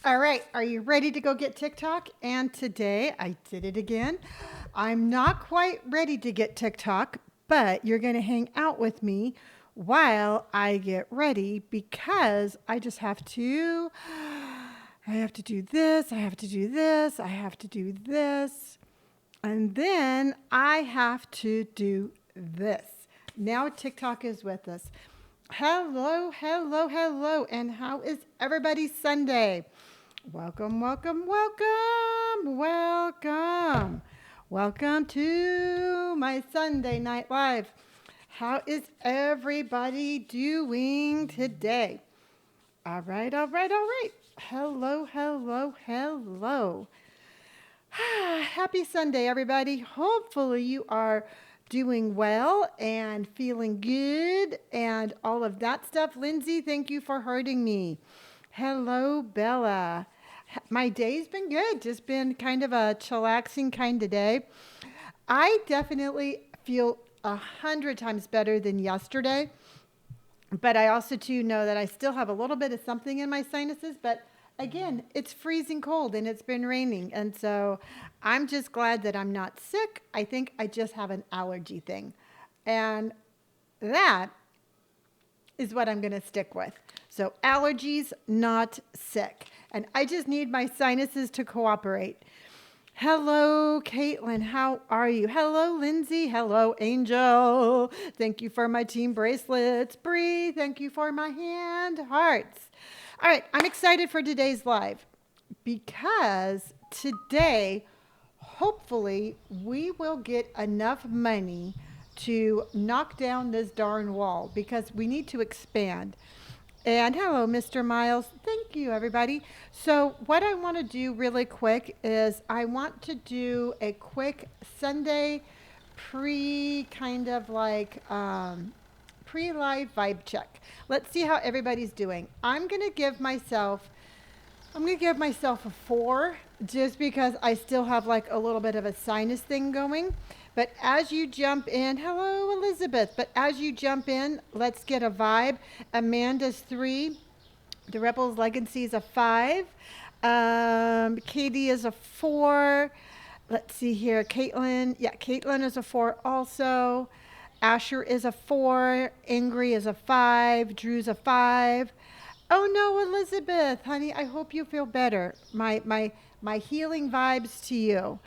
All right, are you ready to go get TikTok? And today I did it again. I'm not quite ready to get TikTok, but you're going to hang out with me while I get ready because I just have to. I have to do this, I have to do this, I have to do this, and then I have to do this. Now TikTok is with us. Hello, hello, hello, and how is everybody's Sunday? Welcome, welcome, welcome, welcome. Welcome to my Sunday Night Live. How is everybody doing today? All right, all right, all right. Hello, hello, hello. Happy Sunday, everybody. Hopefully, you are doing well and feeling good and all of that stuff. Lindsay, thank you for hurting me. Hello, Bella. My day's been good. Just been kind of a chillaxing kind of day. I definitely feel 100 times better than yesterday, but I also too know that I still have a little bit of something in my sinuses. But again, it's freezing cold and it's been raining, and so I'm just glad that I'm not sick. I think I just have an allergy thing, and that is what I'm going to stick with. So allergies, not sick. And I just need my sinuses to cooperate. Hello, Caitlin. How are you? Hello, Lindsay. Hello, Angel. Thank you for my team bracelets. Bree, thank you for my hand hearts. All right, I'm excited for today's live because today, hopefully, we will get enough money to knock down this darn wall because we need to expand. And hello, Mr. Miles. Thank you, everybody. So, what I want to do really quick is I want to do a quick Sunday pre kind of like pre live vibe check. Let's see how everybody's doing. I'm going to give myself a 4 just because I still have like a little bit of a sinus thing going. But as you jump in, hello, Elizabeth. But as you jump in, let's get a vibe. Amanda's 3. The Rebels Legacy is a 5. Katie is a 4. Let's see here. Caitlin. Yeah, Caitlin is a 4 also. Asher is a 4. Angry is a 5. Drew's a 5. Oh no, Elizabeth, honey, I hope you feel better. My healing vibes to you.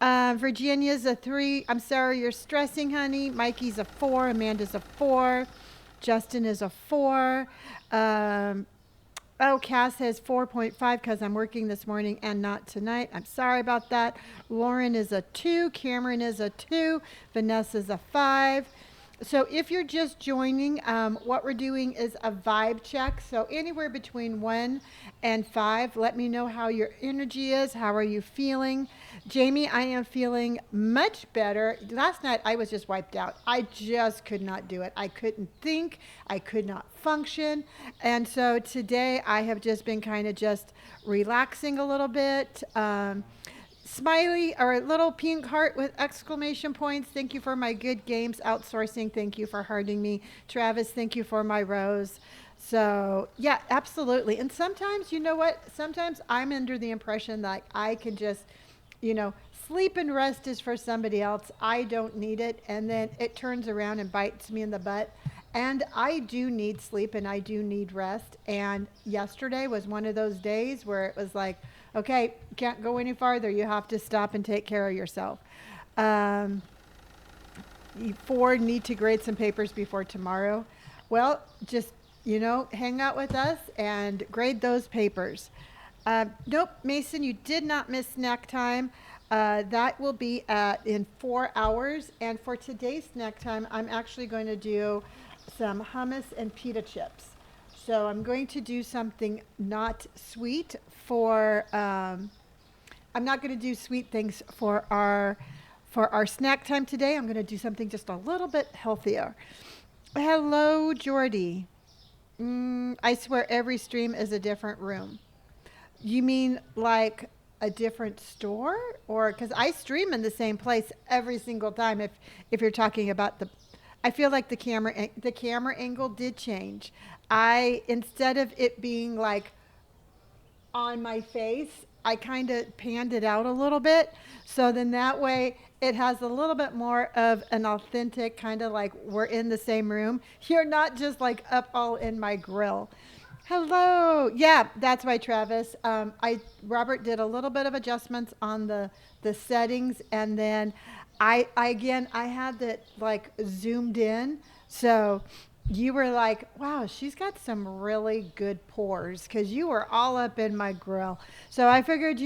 Virginia's a 3. I'm sorry you're stressing, honey. Mikey's a 4. Amanda's a 4. Justin is a 4. Cass has 4.5 because I'm working this morning and not tonight. I'm sorry about that. Lauren is a 2. Cameron is a 2. Vanessa's a 5. So if you're just joining, what we're doing is a vibe check. So anywhere between 1 and 5, let me know how your energy is. How are you feeling? Jamie, I am feeling much better. Last night I was just wiped out. I just could not do it. I couldn't think. I could not function. And so today I have just been kind of just relaxing a little bit. Smiley or a little pink heart with exclamation points. Thank you for my good games outsourcing. Thank you for hurting me. Travis, thank you for my rose. So, yeah, absolutely. And sometimes, you know what? Sometimes I'm under the impression that I can just, sleep and rest is for somebody else. I don't need it. And then it turns around and bites me in the butt. And I do need sleep and I do need rest. And yesterday was one of those days where it was like, okay, can't go any farther. You have to stop and take care of yourself. 4, need to grade some papers before tomorrow. Well, just, hang out with us and grade those papers. Nope, Mason, you did not miss snack time. That will be in 4 hours. And for today's snack time, I'm actually going to do some hummus and pita chips. So I'm going to do something not sweet I'm not going to do sweet things for our snack time today. I'm going to do something just a little bit healthier. Hello, Jordy. I swear every stream is a different room. You mean like a different store? Or because I stream in the same place every single time if you're talking about I feel like the camera angle did change. Instead of it being like on my face, I kind of panned it out a little bit. So then that way it has a little bit more of an authentic kind of like we're in the same room. You're not just like up all in my grill. Hello. Yeah, that's why Travis. I Robert did a little bit of adjustments on the settings, and then I again I had it like zoomed in, so you were like, wow, she's got some really good pores because you were all up in my grill. So I figured,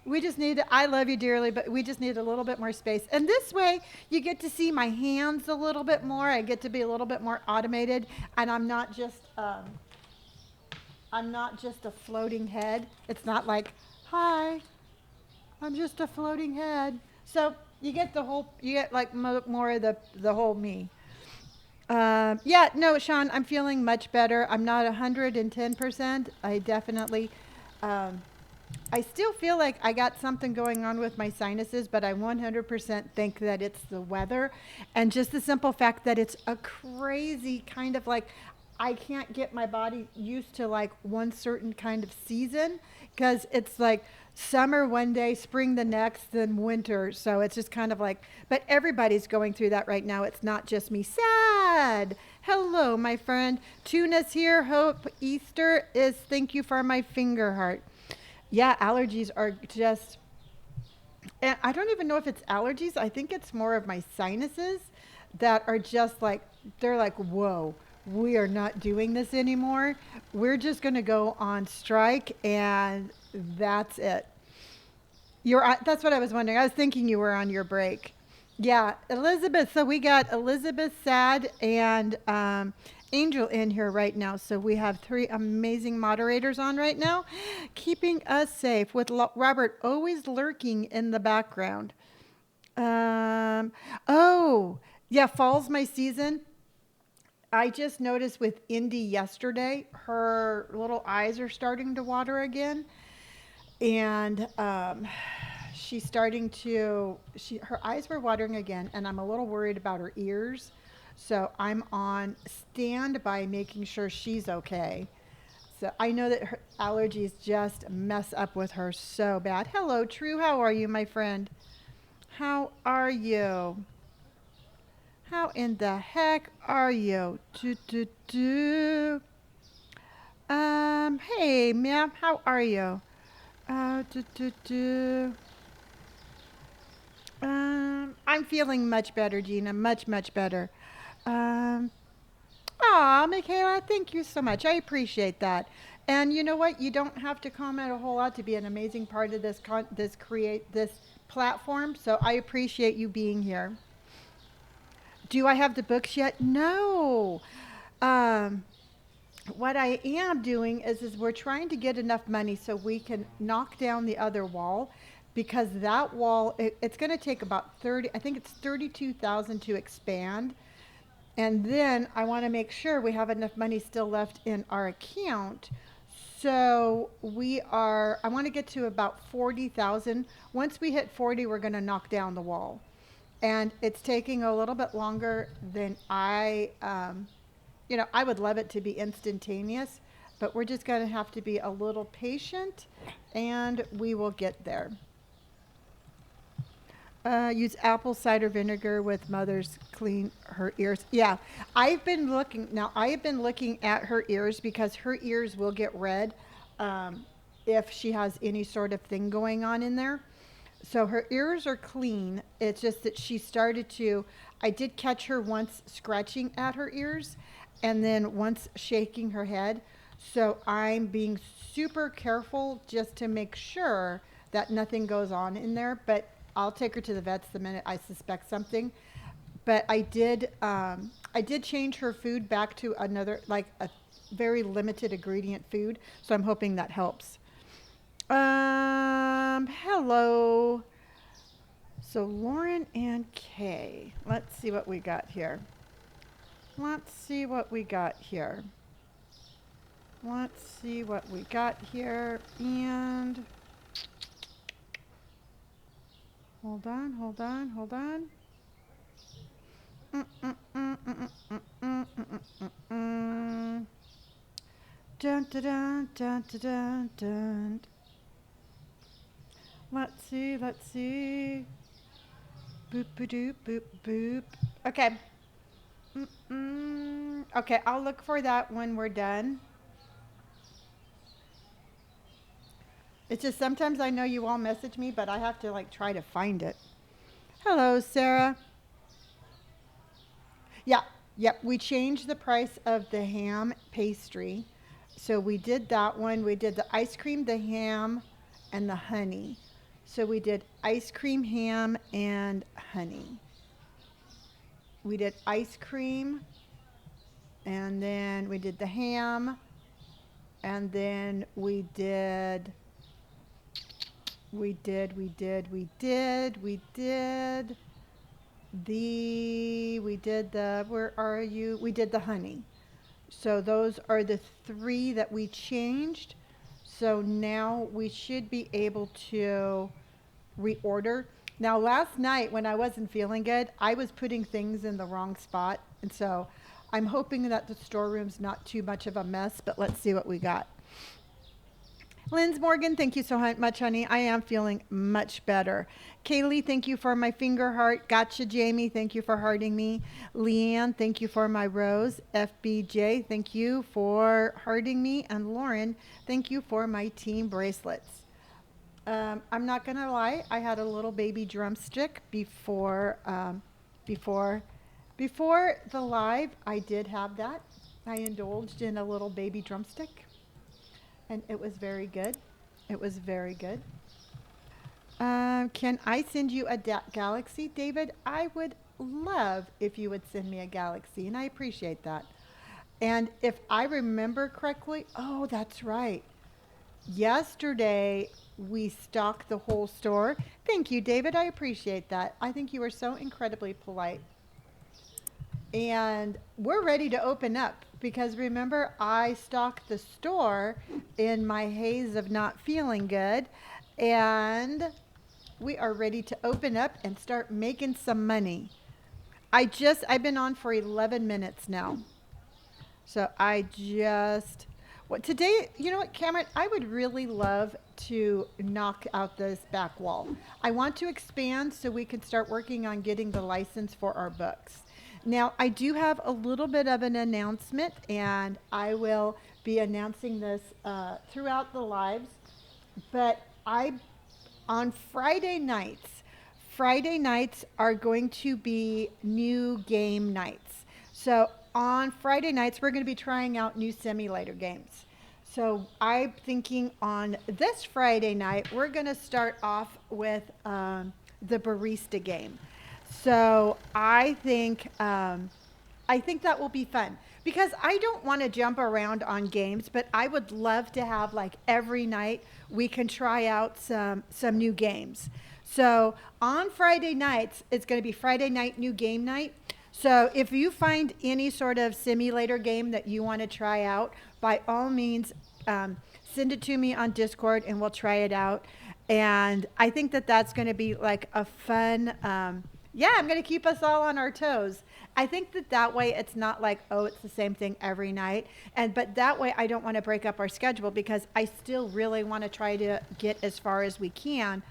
we just need, I love you dearly, but we just need a little bit more space. And this way, you get to see my hands a little bit more. I get to be a little bit more automated, and I'm not just a floating head. It's not like, hi, I'm just a floating head. So you get like more of the whole me. Yeah, no, Sean, I'm feeling much better. I'm not 110%. I definitely, um, I still feel like I got something going on with my sinuses, but I 100% think that it's the weather and just the simple fact that it's a crazy kind of like I can't get my body used to like one certain kind of season because it's like summer one day, spring the next, then winter. So it's just kind of like, but everybody's going through that right now. It's not just me. Sad. Hello, my friend. Tuna's here. Hope Easter is thank you for my finger heart. Yeah, allergies are just, and I don't even know if it's allergies. I think it's more of my sinuses that are just like, they're like, whoa, we are not doing this anymore. We're just going to go on strike and that's it. That's what I was wondering. I was thinking you were on your break. Yeah, Elizabeth. So we got Elizabeth, Sad, and Angel in here right now. So we have three amazing moderators on right now, keeping us safe with Robert always lurking in the background. Um, oh, yeah, fall's my season. I just noticed with Indy yesterday, her little eyes are starting to water again, and she's starting to. Her eyes were watering again, and I'm a little worried about her ears, so I'm on standby making sure she's okay. So I know that her allergies just mess up with her so bad. Hello, True. How are you, my friend? How are you? How in the heck are you? Do, do, do. Hey, ma'am, how are you? Do, do, do. I'm feeling much better, Gina. Much, much better. Um, Michaela, thank you so much. I appreciate that. And you know what? You don't have to comment a whole lot to be an amazing part of this platform. So I appreciate you being here. Do I have the books yet? No. Um, what I am doing is we're trying to get enough money so we can knock down the other wall because that wall it's going to take about 30, I think it's 32,000 to expand. And then I want to make sure we have enough money still left in our account. So I want to get to about 40,000. Once we hit 40, we're going to knock down the wall. And it's taking a little bit longer than I would love it to be instantaneous, but we're just going to have to be a little patient and we will get there. Use apple cider vinegar with mother's clean her ears. Yeah, I have been looking at her ears because her ears will get red if she has any sort of thing going on in there. So her ears are clean. It's just that I did catch her once scratching at her ears and then once shaking her head. So I'm being super careful just to make sure that nothing goes on in there. But I'll take her to the vets the minute I suspect something. But I did change her food back to another, like a very limited ingredient food. So I'm hoping that helps. Hello. So Lauren and Kay. Let's see what we got here. Let's see what we got here. Let's see what we got here. And hold on, hold on, hold on. Dun, dun, dun, dun, dun, dun, dun. Let's see, let's see. Boop, boop, doop, boop, boop. Okay. Okay, I'll look for that when we're done. It's just sometimes I know you all message me, but I have to like try to find it. Hello, Sarah. Yeah, yep. We changed the price of the ham pastry. So we did that one. We did the ice cream, the ham, and the honey. So we did ice cream, ham, and honey. We did ice cream, and then we did the ham, and then where are you? We did the honey. So those are the three that we changed. So now we should be able to reorder. Now, last night when I wasn't feeling good, I was putting things in the wrong spot. And so I'm hoping that the storeroom's not too much of a mess, but let's see what we got. Linz Morgan, thank you so much, honey. I am feeling much better. Kaylee, thank you for my finger heart. Gotcha, Jamie. Thank you for hearting me. Leanne, thank you for my rose. FBJ, thank you for hearting me. And Lauren, thank you for my team bracelets. I'm not gonna lie. I had a little baby drumstick before the live. I did have that. I indulged in a little baby drumstick. And it was very good. It was very good. Can I send you a galaxy, David? I would love if you would send me a galaxy, and I appreciate that. And if I remember correctly, oh, that's right. Yesterday, we stocked the whole store. Thank you, David. I appreciate that. I think you are so incredibly polite. And we're ready to open up because remember, I stocked the store in my haze of not feeling good. And we are ready to open up and start making some money. I've been on for 11 minutes now. So today, you know what, Cameron, I would really love to knock out this back wall. I want to expand so we can start working on getting the license for our books. Now, I do have a little bit of an announcement, and I will be announcing this throughout the lives. But on Friday nights are going to be new game nights. So on Friday nights, we're going to be trying out new simulator games. So I'm thinking on this Friday night, we're going to start off with the barista game. So I think that will be fun because I don't want to jump around on games, but I would love to have like every night we can try out some new games. So on Friday nights, it's going to be Friday night new game night. So if you find any sort of simulator game that you want to try out, by all means, send it to me on Discord and we'll try it out. And I think that that's going to be like a fun, I'm going to keep us all on our toes. I think that way it's not like, oh, it's the same thing every night. But that way I don't want to break up our schedule because I still really want to try to get as far as we can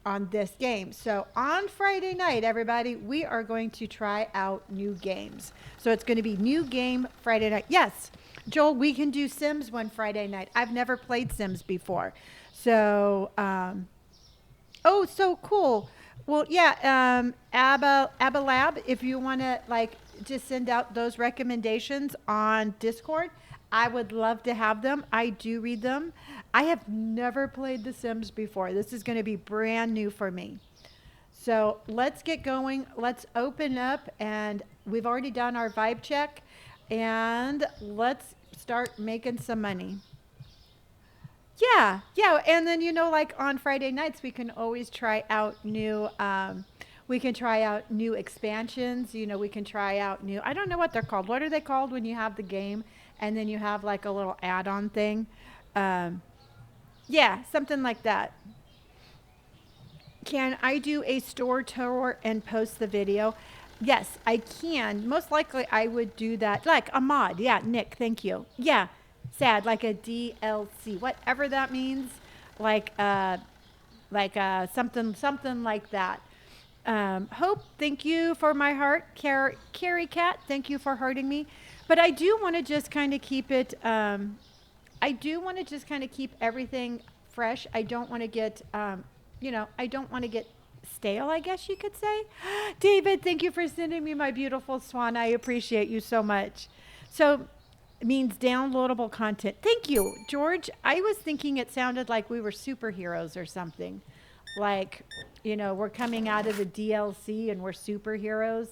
on this game. So on Friday night, everybody, we are going to try out new games. So it's going to be new game Friday night. Yes, Joel, we can do Sims one Friday night. I've never played Sims before. So, oh, so cool. Well, yeah, Abba Lab, if you want to like just send out those recommendations on Discord, I would love to have them. I do read them. I have never played The Sims before. This is going to be brand new for me. So let's get going. Let's open up, and we've already done our vibe check, and let's start making some money. Yeah, and then like on Friday nights we can always try out new expansions, we can try out new, I don't know what they're called. What are they called when you have the game and then you have like a little add-on thing? Yeah, something like that. Can I do a store tour and post the video? Yes, I can. Most likely I would do that like a mod. Yeah, Nick, thank you. Yeah. Sad, like a DLC, whatever that means, like something like that. Hope, thank you for my heart. Carrie Cat, thank you for hurting me. But I do want to just kind of keep it. I do want to just kind of keep everything fresh. I don't want to get, I don't want to get stale, I guess you could say. David, thank you for sending me my beautiful swan. I appreciate you so much. So it means downloadable content. Thank you, George. I was thinking it sounded like we were superheroes or something. Like, we're coming out of the DLC and we're superheroes.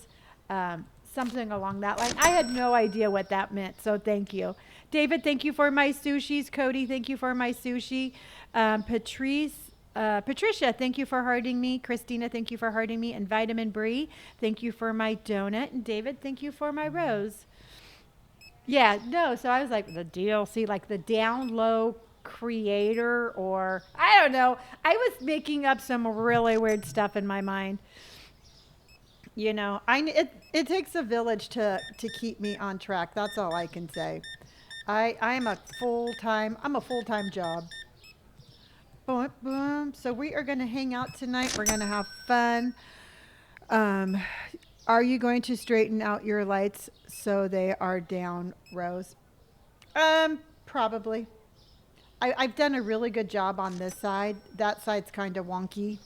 Something along that line. I had no idea what that meant, so thank you. David, thank you for my sushis. Cody, thank you for my sushi. Patricia, thank you for hearting me. Christina, thank you for hearting me. And Vitamin Brie, thank you for my donut. And David, thank you for my rose. Yeah, no, so I was like, the DLC, like the down low creator, or I don't know. I was making up some really weird stuff in my mind. It takes a village to keep me on track. That's all I can say. I'm a full-time job. Boom, boom. So we are going to hang out tonight. We're going to have fun. Um, are you going to straighten out your lights so they are down, Rose? Probably. I've done a really good job on this side. That side's kind of wonky.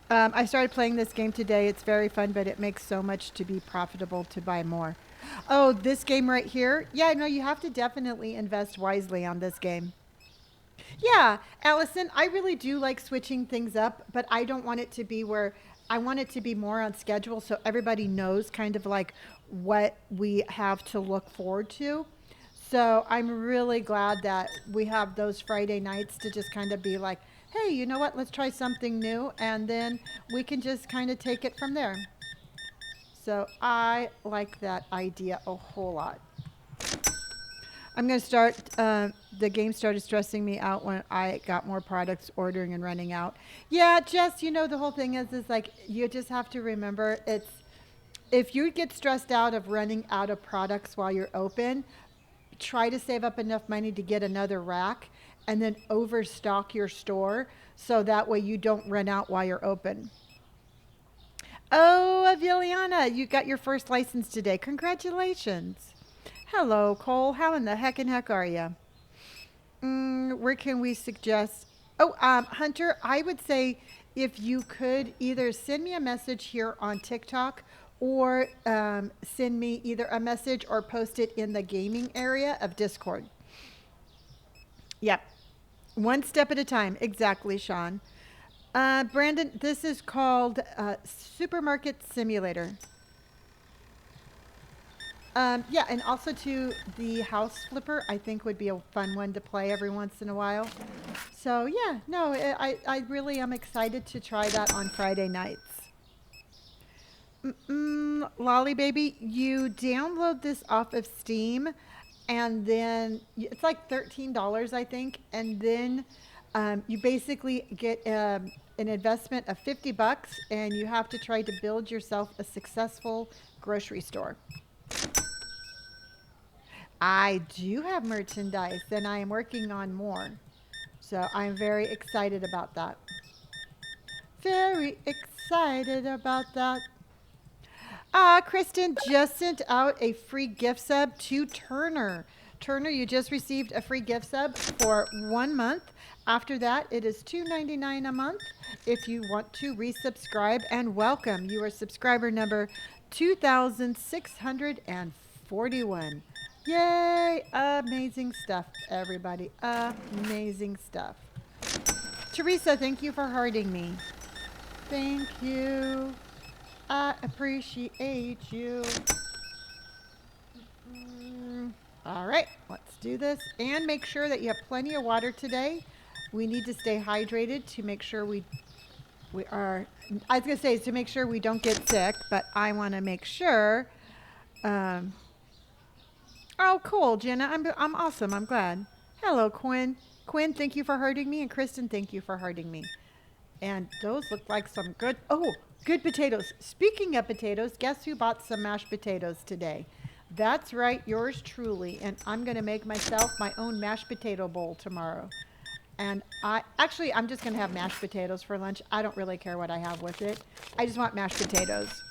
I started playing this game today. It's very fun, but it makes so much to be profitable to buy more. Oh, this game right here? Yeah, no, you have to definitely invest wisely on this game. Yeah, Allison, I really do like switching things up, but I don't want it to be where I want it to be more on schedule so everybody knows kind of like what we have to look forward to. So I'm really glad that we have those Friday nights to just kind of be like, hey, you know what? Let's try something new. And then we can just kind of take it from there. So I like that idea a whole lot. I'm going to start, the game started stressing me out when I got more products ordering and running out. Yeah, Jess, the whole thing is like, you just have to remember if you get stressed out of running out of products while you're open, try to save up enough money to get another rack and then overstock your store so that way you don't run out while you're open. Oh, Aviliana, you got your first license today. Congratulations. Hello, Cole. How in the heck are you? Where can we suggest? Oh, Hunter, I would say if you could either send me a message here on TikTok or send me either a message or post it in the gaming area of Discord. Yep. One step at a time. Exactly, Sean. Brandon, this is called Supermarket Simulator. Yeah, and also to the House Flipper, I think would be a fun one to play every once in a while. So yeah, no, I really am excited to try that on Friday nights. Lolly Baby, you download this off of Steam, and then it's like $13, I think, and then you basically get an investment of $50, and you have to try to build yourself a successful grocery store. I do have merchandise, and I am working on more. So I'm very excited about that. Very excited about that. Kristen just sent out a free gift sub to Turner. Turner, you just received a free gift sub for 1 month. After that, it is $2.99 a month if you want to resubscribe. And welcome, you are subscriber number 2,641. Yay! Amazing stuff, everybody. Amazing stuff. Teresa, thank you for hearting me. Thank you. I appreciate you. All right, let's do this. And make sure that you have plenty of water today. We need to stay hydrated to make sure we are, I was going to say, to make sure we don't get sick, but I want to make sure. Oh, cool, Jenna. I'm awesome. I'm glad. Hello, Quinn. Quinn, thank you for hurting me. And Kristen, thank you for hurting me. And those look like some good potatoes. Speaking of potatoes, guess who bought some mashed potatoes today? That's right, yours truly. And I'm going to make myself my own mashed potato bowl tomorrow. And I'm just going to have mashed potatoes for lunch. I don't really care what I have with it. I just want mashed potatoes.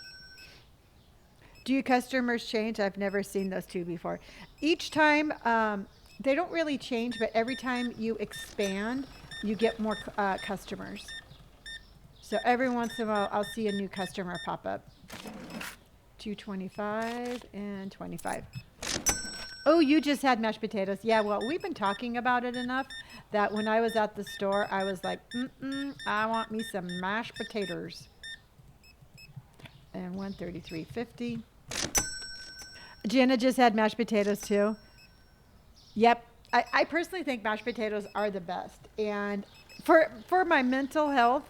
Do your customers change? I've never seen those two before. Each time, they don't really change, but every time you expand, you get more customers. So every once in a while, I'll see a new customer pop up. 225 and 25. Oh, you just had mashed potatoes. Yeah, well, we've been talking about it enough that when I was at the store, I was like, I want me some mashed potatoes. And 133.50. Jenna just had mashed potatoes too. Yep. I personally think mashed potatoes are the best. And for my mental health,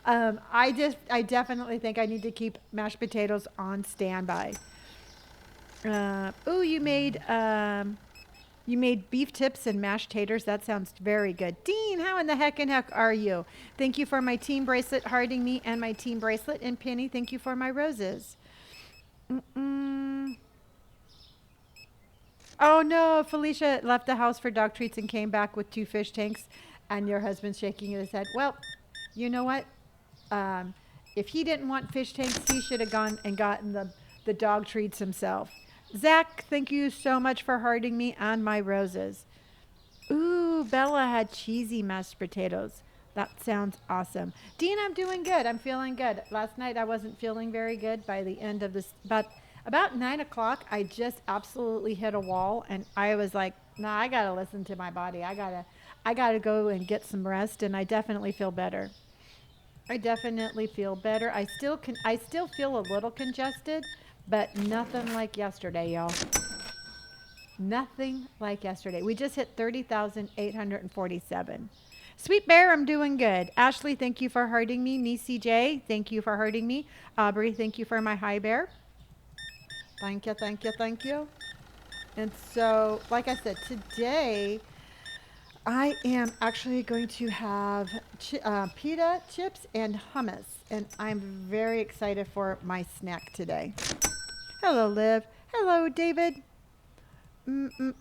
I definitely think I need to keep mashed potatoes on standby. Oh, you made beef tips and mashed taters. That sounds very good. Dean, how in the heck are you? Thank you for my team bracelet, Harding Me, and my team bracelet. And Penny, thank you for my roses. Oh no, Felicia left the house for dog treats and came back with 2 fish tanks, and your husband's shaking his head. Well, you know what? Um, if he didn't want fish tanks, he should have gone and gotten the dog treats himself. Zach, thank you so much for hearting me and my roses. Ooh, Bella had cheesy mashed potatoes. That sounds awesome. Dean, I'm doing good. I'm feeling good. Last night I wasn't feeling very good. By the end of this, but about 9 o'clock, I just absolutely hit a wall, and I was like, "Nah, I gotta listen to my body. I gotta go and get some rest." And I definitely feel better. I definitely feel better. I still feel a little congested, but nothing like yesterday, y'all. Nothing like yesterday. We just hit 30,847. Sweet Bear, I'm doing good. Ashley, thank you for hurting me. Nisi J, thank you for hurting me. Aubrey, thank you for my high bear. Thank you, thank you, thank you. And so, like I said, today I am actually going to have pita chips and hummus, and I'm very excited for my snack today. Hello, Liv. Hello, David.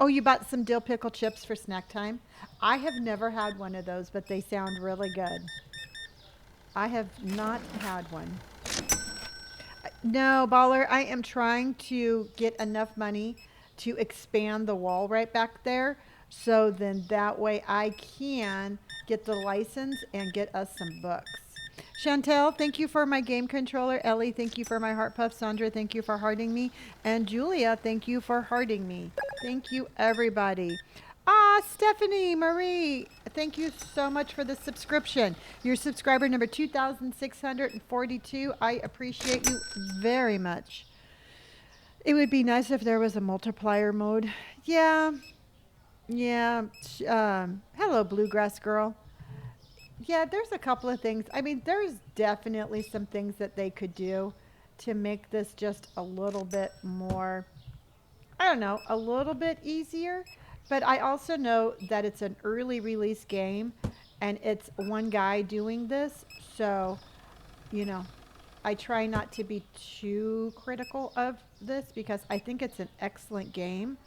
Oh, you bought some dill pickle chips for snack time? I have never had one of those, but they sound really good. I have not had one. No, Baller, I am trying to get enough money to expand the wall right back there. So then that way I can get the license and get us some books. Chantel, thank you for my game controller. Ellie, thank you for my heart puff. Sandra, thank you for hearting me. And Julia, thank you for hearting me. Thank you, everybody. Stephanie Marie, thank you so much for the subscription. Your subscriber number 2,642. I appreciate you very much. It would be nice if there was a multiplier mode. Yeah, yeah. Hello, Bluegrass Girl. Yeah, there's a couple of things. I mean, there's definitely some things that they could do to make this just a little bit more, I don't know, a little bit easier. But I also know that it's an early release game and it's one guy doing this. So, you know, I try not to be too critical of this because I think it's an excellent game.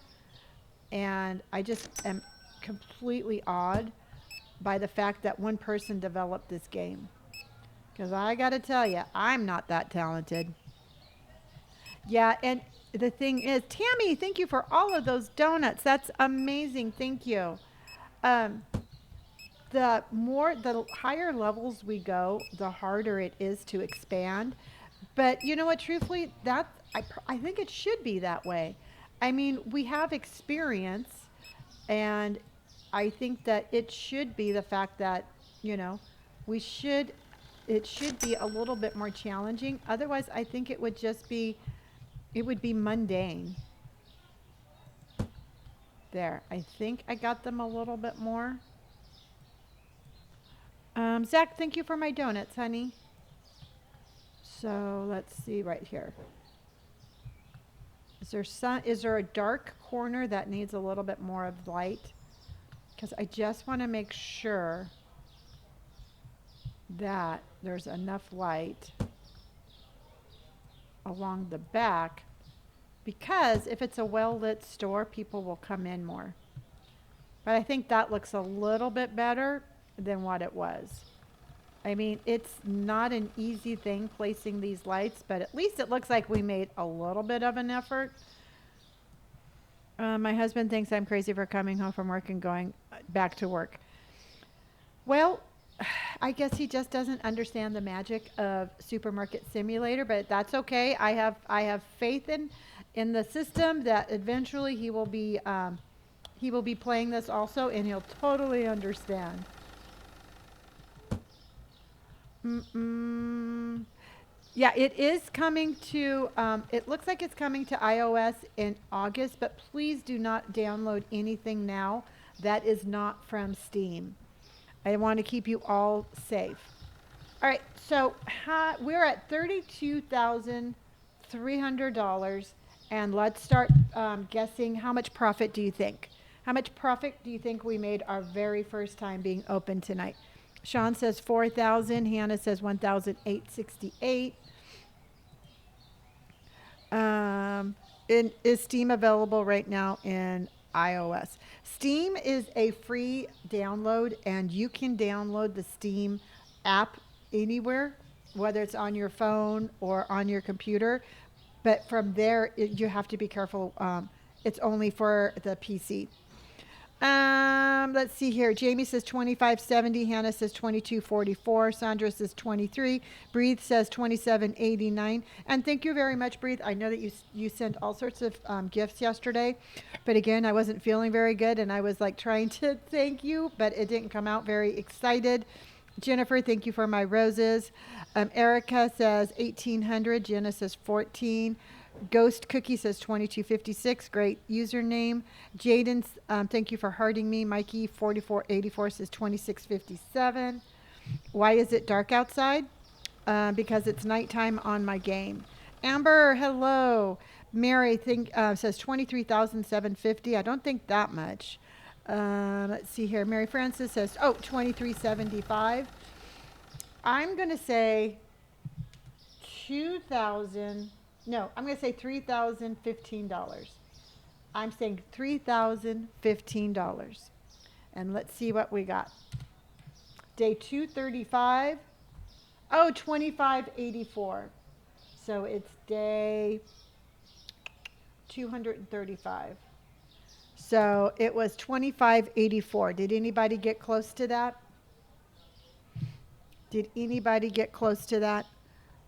And I just am completely awed by the fact that one person developed this game. Because I got to tell you, I'm not that talented. Yeah, and the thing is, Tammy, thank you for all of those donuts. That's amazing. Thank you. Um, the higher levels we go, the harder it is to expand. But you know what? Truthfully, I think it should be that way. I mean, we have experience, and I think that it should be the fact that you know we should. It should be a little bit more challenging. Otherwise, I think it would be mundane. There, I think I got them a little bit more. Zach, thank you for my donuts, honey. So let's see right here. Is there a dark corner that needs a little bit more of light? Because I just want to make sure that there's enough light along the back because if it's a well-lit store, people will come in more. But I think that looks a little bit better than what it was. I mean, it's not an easy thing placing these lights, but at least it looks like we made a little bit of an effort. My husband thinks I'm crazy for coming home from work and going back to work. Well, I guess he just doesn't understand the magic of Supermarket Simulator, but that's okay. I have faith in the system that eventually he will be playing this also, and he'll totally understand. Mm-mm. Yeah, it is coming to, it looks like it's coming to iOS in August, but please do not download anything now that is not from Steam. I want to keep you all safe. All right, so we're at $32,300, and let's start guessing how much profit do you think? How much profit do you think we made our very first time being open tonight? Sean says 4,000. Hannah says 1,868. Is Steam available right now in iOS? Steam is a free download, and you can download the Steam app anywhere, whether it's on your phone or on your computer. But from there, you have to be careful. It's only for the PC. Let's see here. Jamie says 2570. Hannah says 2244. Sandra says 23. Breathe says 2789. And thank you very much, Breathe. I know that you sent all sorts of gifts yesterday, but again, I wasn't feeling very good, and I was like trying to thank you, but it didn't come out very excited. Jennifer, thank you for my roses. Erica says 1800. Jenna says 14. Ghost Cookie says 2256. Great username. Jaden, thank you for hearting me. Mikey 4484 says 2657. Why is it dark outside? Because it's nighttime on my game. Amber, hello. Mary says 23,750. I don't think that much. Let's see here. Mary Frances says, 2375. I'm going to say 2,000. No, I'm going to say $3,015. I'm saying $3,015. And let's see what we got. Day 235. 2584. So it's day 235. So it was 2584. Did anybody get close to that? Did anybody get close to that?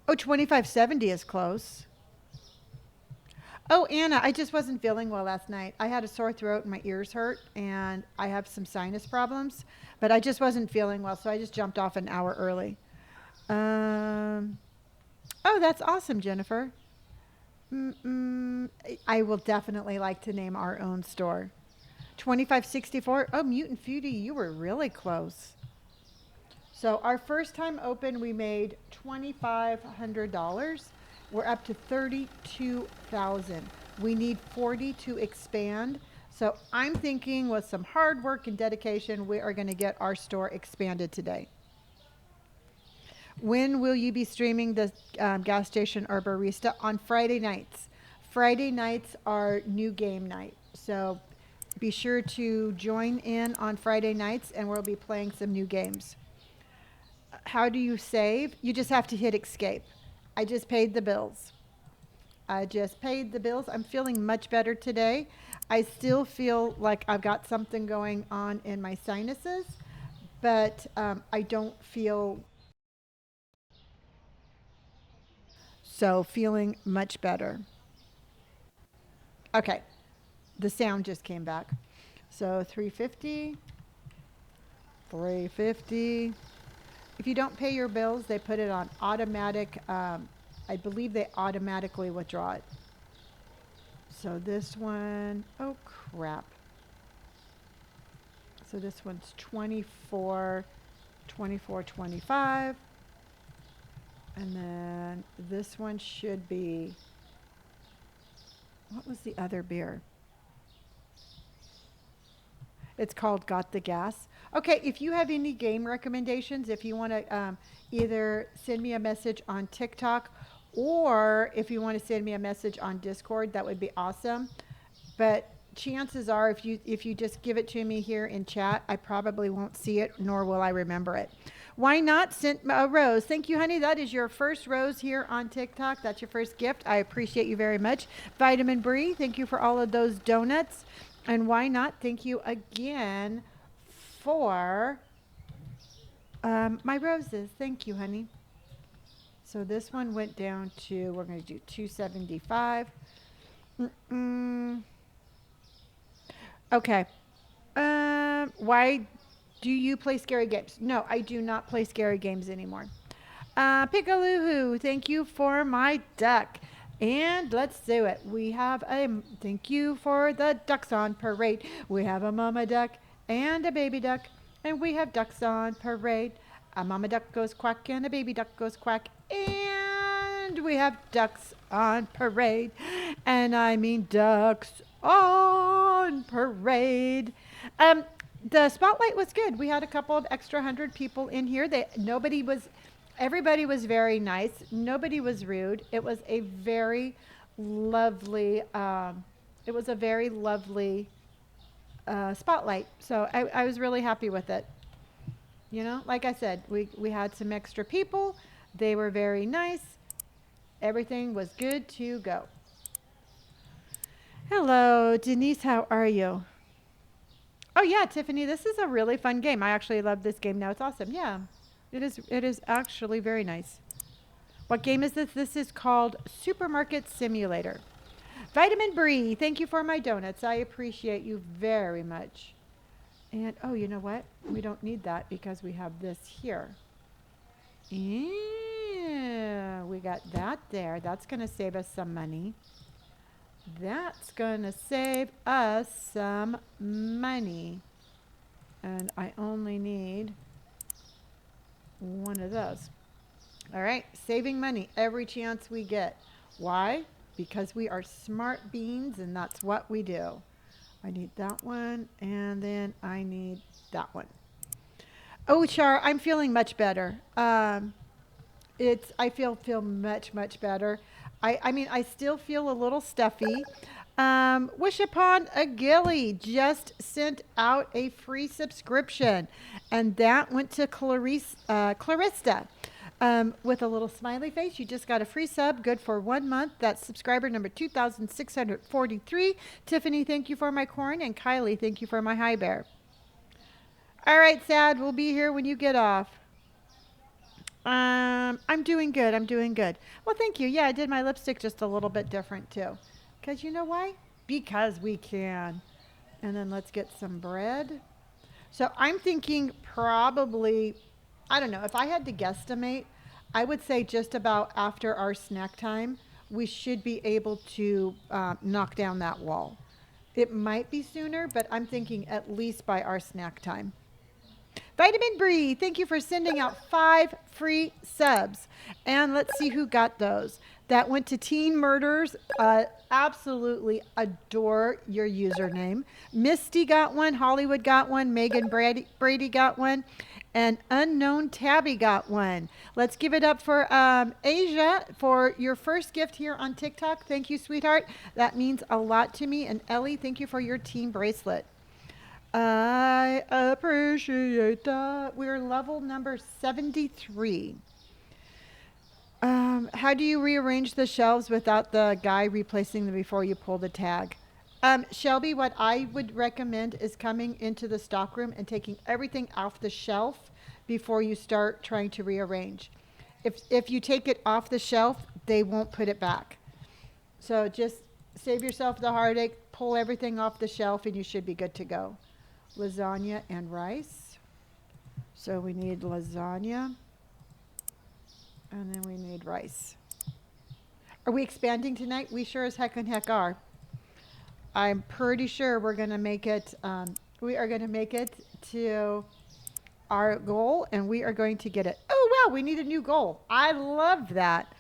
2570 is close. Oh, Anna, I just wasn't feeling well last night. I had a sore throat and my ears hurt, and I have some sinus problems, but I just wasn't feeling well, so I just jumped off an hour early. That's awesome, Jennifer. I will definitely like to name our own store. 2564. Oh, Mutant Foodie, you were really close. So our first time open, we made $2,500. We're up to 32,000. We need 40 to expand. So I'm thinking with some hard work and dedication, we are going to get our store expanded today. When will you be streaming the gas station or barista? On Friday nights. Friday nights are new game night. So be sure to join in on Friday nights, and we'll be playing some new games. How do you save? You just have to hit escape. I just paid the bills. I'm feeling much better today. I still feel like I've got something going on in my sinuses, but I don't feel so feeling much better. Okay, the sound just came back. So 350, 350. If you don't pay your bills, they put it on automatic. I believe they automatically withdraw it. So this one, oh crap. So this one's 24, 24, 25. And then this one should be, what was the other beer? It's called Got the Gas. Okay, if you have any game recommendations, if you want to either send me a message on TikTok Or if you want to send me a message on Discord, that would be awesome. But chances are, if you just give it to me here in chat, I probably won't see it, nor will I remember it. Why not send a rose? Thank you, honey. That is your first rose here on TikTok. That's your first gift. I appreciate you very much. Vitamin Brie, thank you for all of those donuts. And why not? Thank you again for my roses. Thank you, honey. So this one went down to, we're going to do 275. Okay. Why do you play scary games? No, I do not play scary games anymore. Pickaloohoo, thank you for my duck. And let's do it. We have a thank you for the ducks on parade. We have a mama duck and a baby duck, and we have ducks on parade. A mama duck goes quack and a baby duck goes quack, and we have ducks on parade. And I mean ducks on parade. The spotlight was good. We had a couple of extra 100 people in here. Everybody was very nice. Nobody was rude. It was a very lovely, spotlight. So I was really happy with it. You know, like I said, we had some extra people. They were very nice. Everything was good to go. Hello, Denise, how are you? Oh yeah, Tiffany, this is a really fun game. I actually love this game now. It's awesome. Yeah. It is actually very nice. What game is this? This is called Supermarket Simulator. Vitamin Brie, thank you for my donuts. I appreciate you very much. And oh, you know what? We don't need that because we have this here. Yeah, we got that there. That's going to save us some money. That's going to save us some money. And I only need one of those. All right, saving money every chance we get. Why? Because we are smart beans, and that's what we do. I need that one, and then I need that one. Oh, Char, I'm feeling much better. I feel much better. I mean, I still feel a little stuffy. Wish Upon a Gilly just sent out a free subscription, and that went to Clarista. With a little smiley face. You just got a free sub, good for 1 month. That's subscriber number 2,643. Tiffany, thank you for my corn, and Kylie, thank you for my high bear. All right, Sad, we'll be here when you get off. I'm doing good. Well, thank you. Yeah, I did my lipstick just a little bit different too. Because you know why? Because we can. And then let's get some bread. So I'm thinking probably, I don't know, if I had to guesstimate, I would say just about after our snack time, we should be able to knock down that wall. It might be sooner, but I'm thinking at least by our snack time. Vitamin Brie, thank you for sending out 5 free subs. And let's see who got those. That went to Teen Murders. Absolutely adore your username. Misty got one. Hollywood got one. Megan Brady got one. And Unknown Tabby got one. Let's give it up for Asia for your first gift here on TikTok. Thank you, sweetheart. That means a lot to me. And Ellie, thank you for your team bracelet. I appreciate that. We're level number 73. How do you rearrange the shelves without the guy replacing them before you pull the tag? Shelby, what I would recommend is coming into the stockroom and taking everything off the shelf before you start trying to rearrange. If you take it off the shelf, they won't put it back. So just save yourself the heartache, pull everything off the shelf, and you should be good to go. Lasagna and rice. So we need lasagna, and then we need rice. Are we expanding tonight? We sure as heck and heck are. I'm pretty sure we're going to make it, we are going to make it to our goal, and we are going to get it. Oh, wow, we need a new goal. I love that.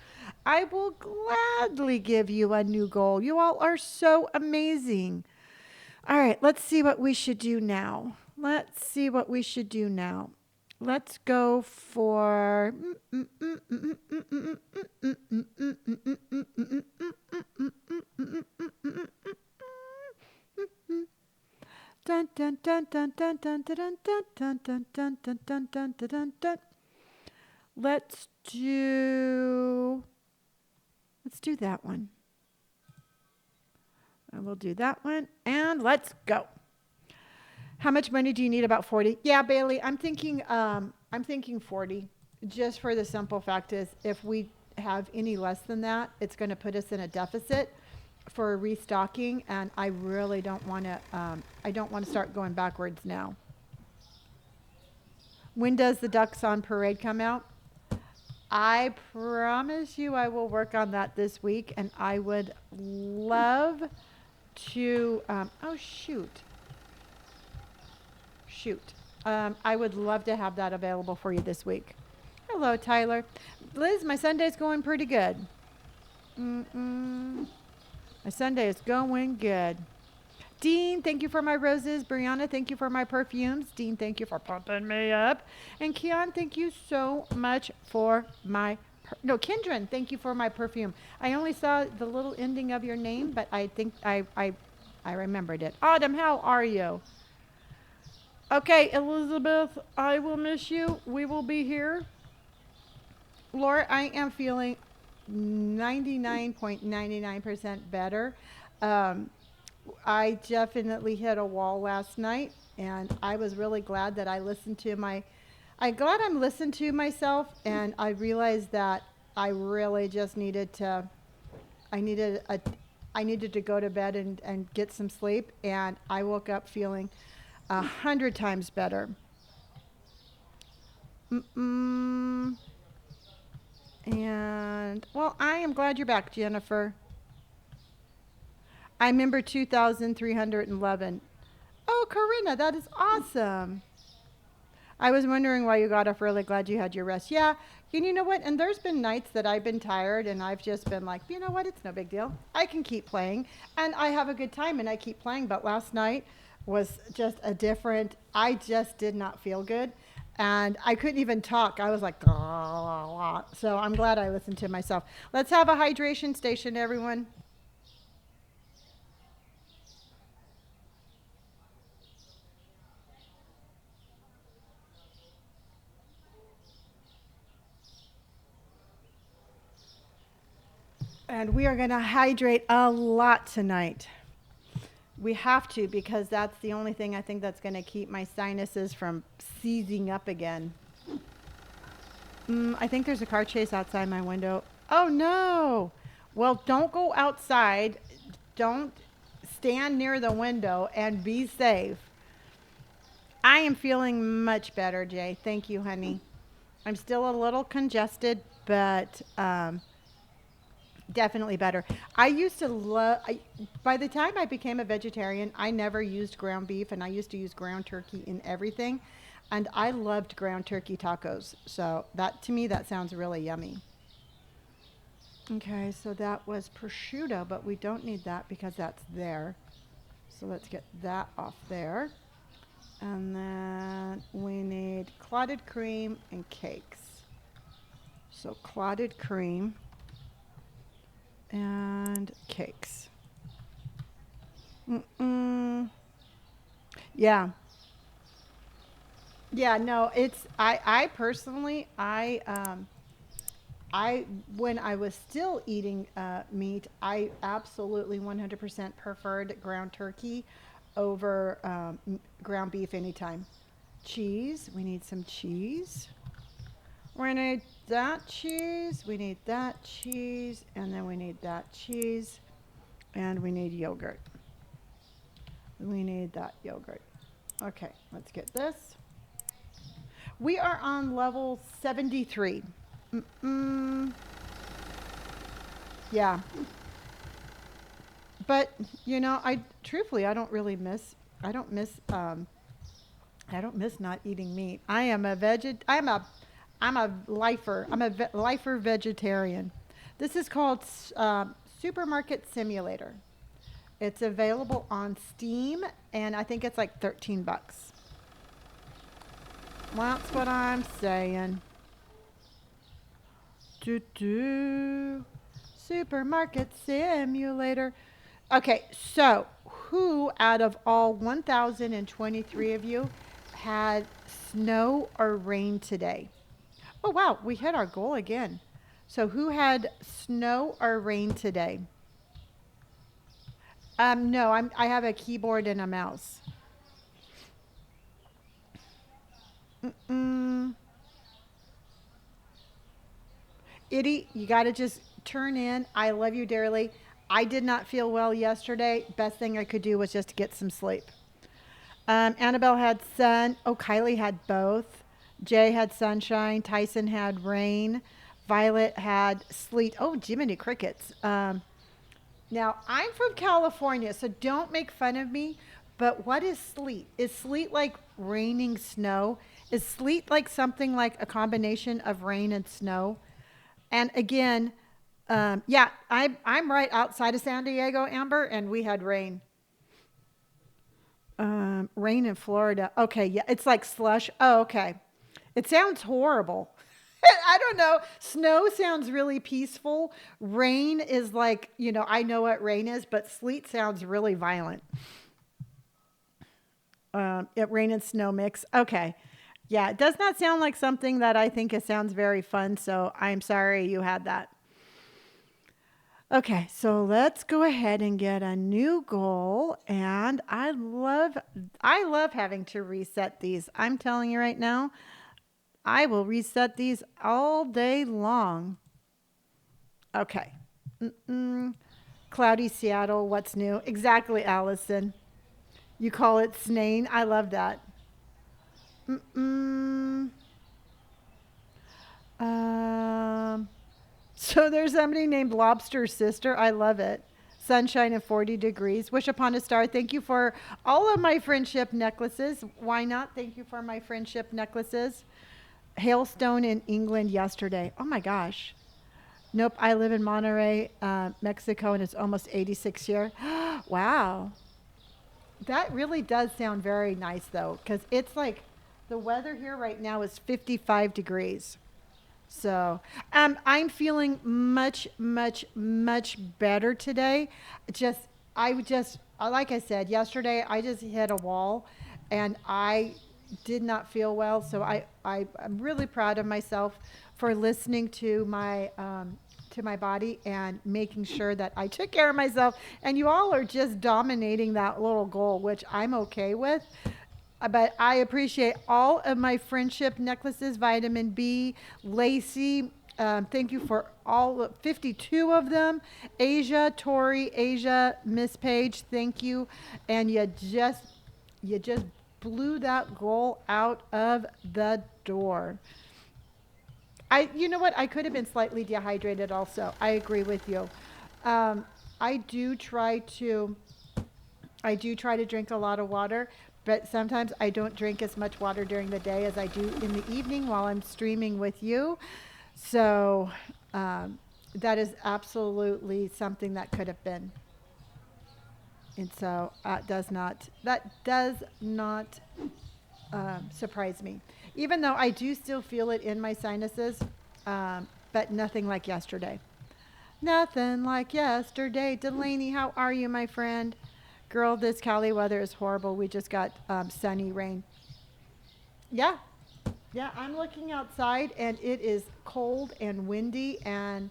I will gladly give you a new goal. You all are so amazing. All right, let's see what we should do now. Let's go for dun dun dun dun dun dun dun dun dun dun dun dun dun dun dun dun. Let's do that one. And we'll do that one. And let's go. How much money do you need? About 40. Yeah, Bailey, I'm thinking 40. Just for the simple fact is if we have any less than that, it's going to put us in a deficit for restocking, and I really don't want to I don't want to start going backwards now. When does the Ducks on Parade come out? I promise you I will work on that this week, and I would love to oh shoot. I would love to have that available for you this week. Hello, Tyler. Liz, my Sunday's going pretty good. Mm-mm. My Sunday is going good. Dean, thank you for my roses. Brianna, thank you for my perfumes. Dean, thank you for pumping me up. And Keon, thank you so much for my... Kendron, thank you for my perfume. I only saw the little ending of your name, but I think I remembered it. Autumn, how are you? Okay, Elizabeth, I will miss you. We will be here. Laura, I am feeling 99.99% better. Um, I definitely hit a wall last night, and I was really glad that I'm listening to myself, and I realized that I really just I needed a, I needed to go to bed and get some sleep, and I woke up feeling 100 times better. Mm-mm. And well, I am glad you're back, Jennifer. I remember 2,311. Oh, Corinna, that is awesome. I was wondering why you got off early. Glad you had your rest. Yeah, and you know what? And there's been nights that I've been tired and I've just been like, you know what? It's no big deal. I can keep playing. And I have a good time and I keep playing. But last night was just I just did not feel good. And I couldn't even talk. I was like, "Ah." So I'm glad I listened to myself. Let's have a hydration station, everyone. And we are going to hydrate a lot tonight. We have to because that's the only thing I think that's going to keep my sinuses from seizing up again. I think there's a car chase outside my window. Oh no! Well, don't go outside. Don't stand near the window and be safe. I am feeling much better, Jay. Thank you, honey. I'm still a little congested, but definitely better. I used to love, by the time I became a vegetarian, I never used ground beef and I used to use ground turkey in everything. And I loved ground turkey tacos. So that, to me, that sounds really yummy. Okay, so that was prosciutto, but we don't need that because that's there. So let's get that off there. And then we need clotted cream and cakes. So clotted cream and cakes. Mm-mm. Yeah. Yeah, no, I personally, I, when I was still eating meat, I absolutely 100% preferred ground turkey over ground beef anytime. Cheese, we need some cheese. We need that cheese, we need that cheese, and then we need that cheese, and we need yogurt. We need that yogurt. Okay, let's get this. We are on level 73. Mm-mm. Yeah. But, I truthfully, I don't miss not eating meat. I'm a lifer. I'm a lifer vegetarian. This is called Supermarket Simulator. It's available on Steam, and I think it's like 13 bucks. That's what I'm saying. Do do. Supermarket simulator. Okay, so who out of all 1,023 of you had snow or rain today? Oh, wow, we hit our goal again. So who had snow or rain today? No, I have a keyboard and a mouse. Mm-mm. Itty, you got to just turn in. I love you dearly. I did not feel well yesterday. Best thing I could do was just to get some sleep. Annabelle had sun. Oh, Kylie had both. Jay had sunshine. Tyson had rain. Violet had sleet. Oh, Jiminy Crickets. Now, I'm from California, so don't make fun of me. But what is sleet? Is sleet like raining snow? Is sleet like something like a combination of rain and snow? And again, yeah, I'm right outside of San Diego, Amber, and we had rain. Rain in Florida. Okay, yeah, it's like slush. Oh, okay. It sounds horrible. I don't know. Snow sounds really peaceful. Rain is like, I know what rain is, but sleet sounds really violent. Rain and snow mix. Okay. Yeah, it does not sound like something that I think it sounds very fun. So I'm sorry you had that. Okay, so let's go ahead and get a new goal. And I love having to reset these. I'm telling you right now, I will reset these all day long. Okay. Mm-mm. Cloudy Seattle, what's new? Exactly, Allison. You call it snane. I love that. Mm-mm. Um, so there's somebody named Lobster Sister. I love it. Sunshine and 40 degrees. Wish upon a star. Thank you for all of my friendship necklaces. Why not? Thank you for my friendship necklaces. Hailstone in England yesterday. Oh my gosh. Nope. I live in Monterey, Mexico, and it's almost 86 here. Wow. That really does sound very nice though, because it's like the weather here right now is 55 degrees. So I'm feeling much, much, much better today. Just, like I said yesterday, I just hit a wall and I did not feel well. So I'm really proud of myself for listening to my body and making sure that I took care of myself. And you all are just dominating that little goal, which I'm okay with. But I appreciate all of my friendship necklaces, vitamin B, Lacey. Thank you for all 52 of them. Asia, Tori, Asia, Miss Page, thank you. And you just blew that goal out of the door. You know what? I could have been slightly dehydrated also. I agree with you. Um, I do try to I do try to drink a lot of water, but sometimes I don't drink as much water during the day as I do in the evening while I'm streaming with you. So um, that is absolutely something that could have been. And so that does not surprise me. Even though I do still feel it in my sinuses, but nothing like yesterday. Nothing like yesterday. Delaney, how are you, my friend? Girl, this Cali weather is horrible. We just got sunny rain. Yeah, yeah. I'm looking outside, and it is cold and windy, and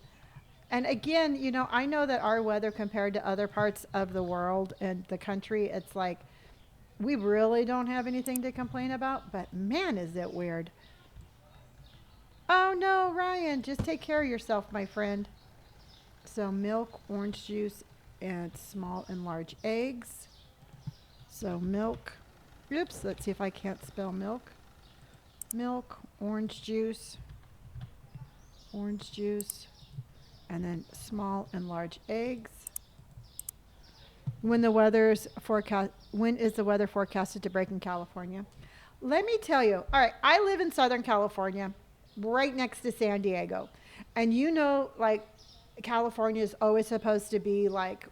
again, I know that our weather compared to other parts of the world and the country, it's like we really don't have anything to complain about. But man, is it weird. Oh no, Ryan, just take care of yourself, my friend. So milk, orange juice, and small and large eggs. So milk. Oops, let's see if I can't spell milk. Milk, orange juice, and then small and large eggs. When is the weather forecasted to break in California? Let me tell you. All right, I live in Southern California, right next to San Diego. And like California is always supposed to be like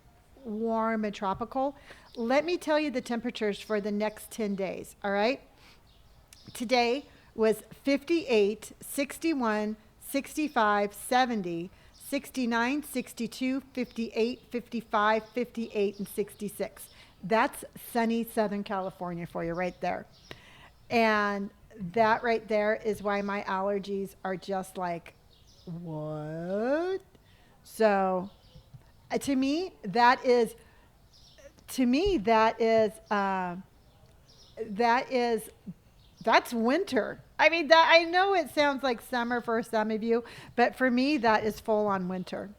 warm and tropical. Let me tell you the temperatures for the next 10 days, all right? Today, was 58, 61, 65, 70, 69, 62, 58, 55, 58, and 66. That's sunny Southern California for you right there. And that right there is why my allergies are just like, what? So to me, that is, to me, that is that's winter. I mean, that I know it sounds like summer for some of you, but for me, that is full on winter.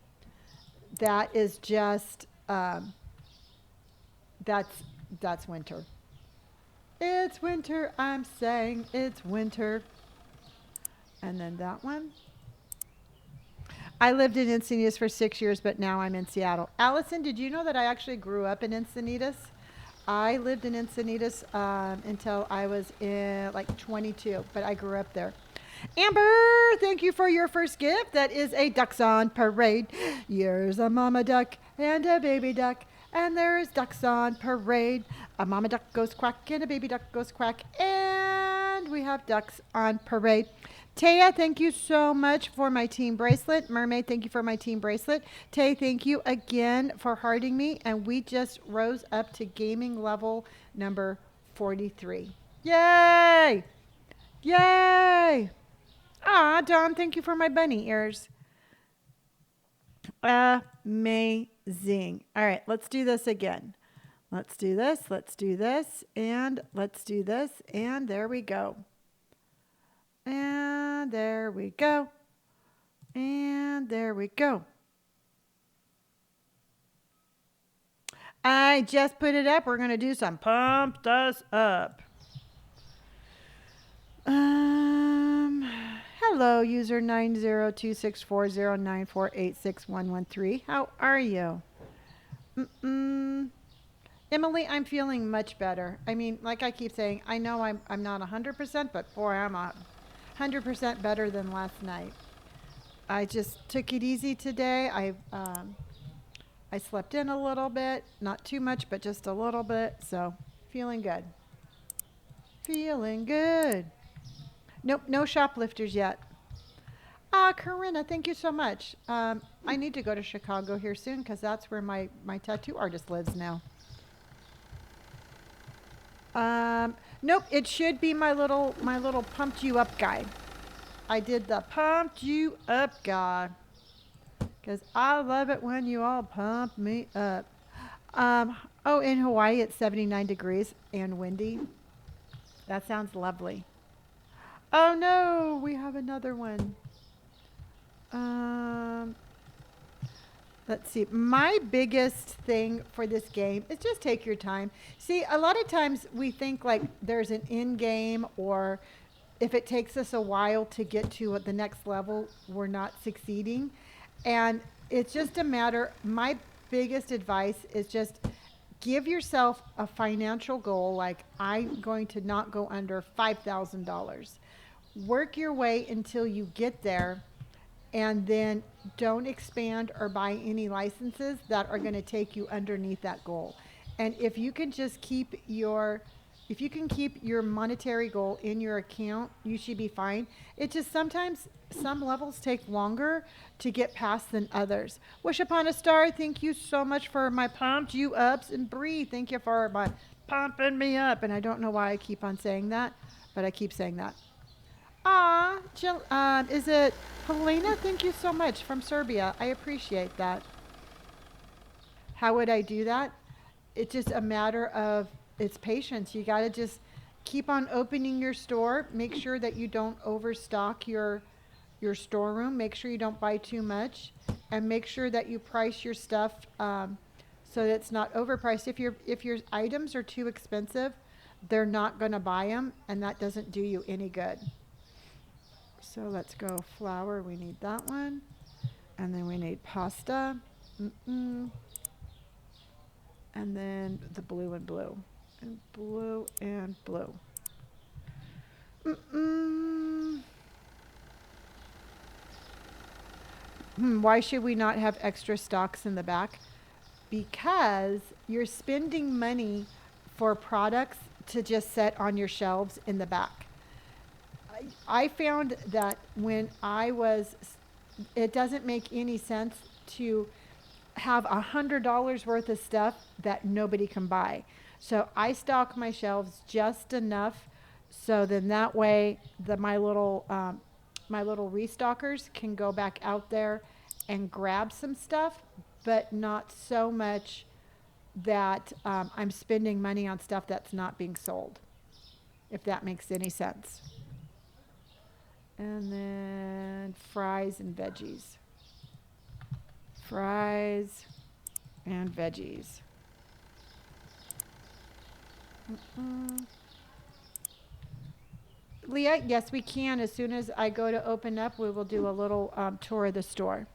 That is just that's that's winter. It's winter. I'm saying it's winter. And then that one. I lived in Encinitas for 6 years, but now I'm in Seattle. Allison, did you know that I actually grew up in Encinitas? I lived in Encinitas until I was in like 22, but I grew up there. Amber, thank you for your first gift. That is a ducks on parade. Here's a mama duck and a baby duck, and there's ducks on parade. A mama duck goes quack and a baby duck goes quack, and we have ducks on parade. Taya, thank you so much for my team bracelet. Mermaid, thank you for my team bracelet. Tay, thank you again for hearting me. And we just rose up to gaming level number 43. Yay! Yay! Ah, Don, thank you for my bunny ears. Amazing. All right, let's do this again. Let's do this, and let's do this, and there we go. And there we go. And there we go. I just put it up. We're going to do some pumped us up. Hello, user 9026409486113. How are you? Emily, I'm feeling much better. I mean, like I keep saying, I know I'm not 100%, but boy, I'm 100% better than last night. I just took it easy today. I slept in a little bit, not too much, but just a little bit. So feeling good. Feeling good. Nope, no shoplifters yet. Corinna, thank you so much. I need to go to Chicago here soon because that's where my tattoo artist lives now. Nope, it should be my little pumped you up guy. I did the pumped you up guy because I love it when you all pump me up. Oh, in Hawaii it's 79 degrees and windy. That sounds lovely. Oh no, we have another one. Let's see. My biggest thing for this game is just take your time. See, a lot of times we think like there's an end game, or if it takes us a while to get to the next level, we're not succeeding. And it's just a matter, my biggest advice is just give yourself a financial goal, like I'm going to not go under $5,000. Work your way until you get there, and then don't expand or buy any licenses that are going to take you underneath that goal. And if you can just keep your monetary goal in your account, you should be fine. It just sometimes some levels take longer to get past than others. Wish upon a star, thank you so much for my pumped you ups, and Bree, thank you for my pumping me up. And I don't know why I keep on saying that, but I keep saying that. Jill, is it Helena? Thank you so much from Serbia. I appreciate that. How would I do that? It's just a matter of it's patience. You got to just keep on opening your store. Make sure that you don't overstock your storeroom. Make sure you don't buy too much, and make sure that you price your stuff so that it's not overpriced. If your items are too expensive, they're not going to buy them, and that doesn't do you any good. So let's go flour. We need that one. And then we need pasta. And then the blue and blue. And blue and blue. Why should we not have extra stocks in the back? Because you're spending money for products to just set on your shelves in the back. I found that it doesn't make any sense to have $100 worth of stuff that nobody can buy. So I stock my shelves just enough, so then that way my little restockers can go back out there and grab some stuff, but not so much that I'm spending money on stuff that's not being sold, if that makes any sense. And then fries and veggies. Fries and veggies. Leah, yes, we can. As soon as I go to open up, we will do a little tour of the store.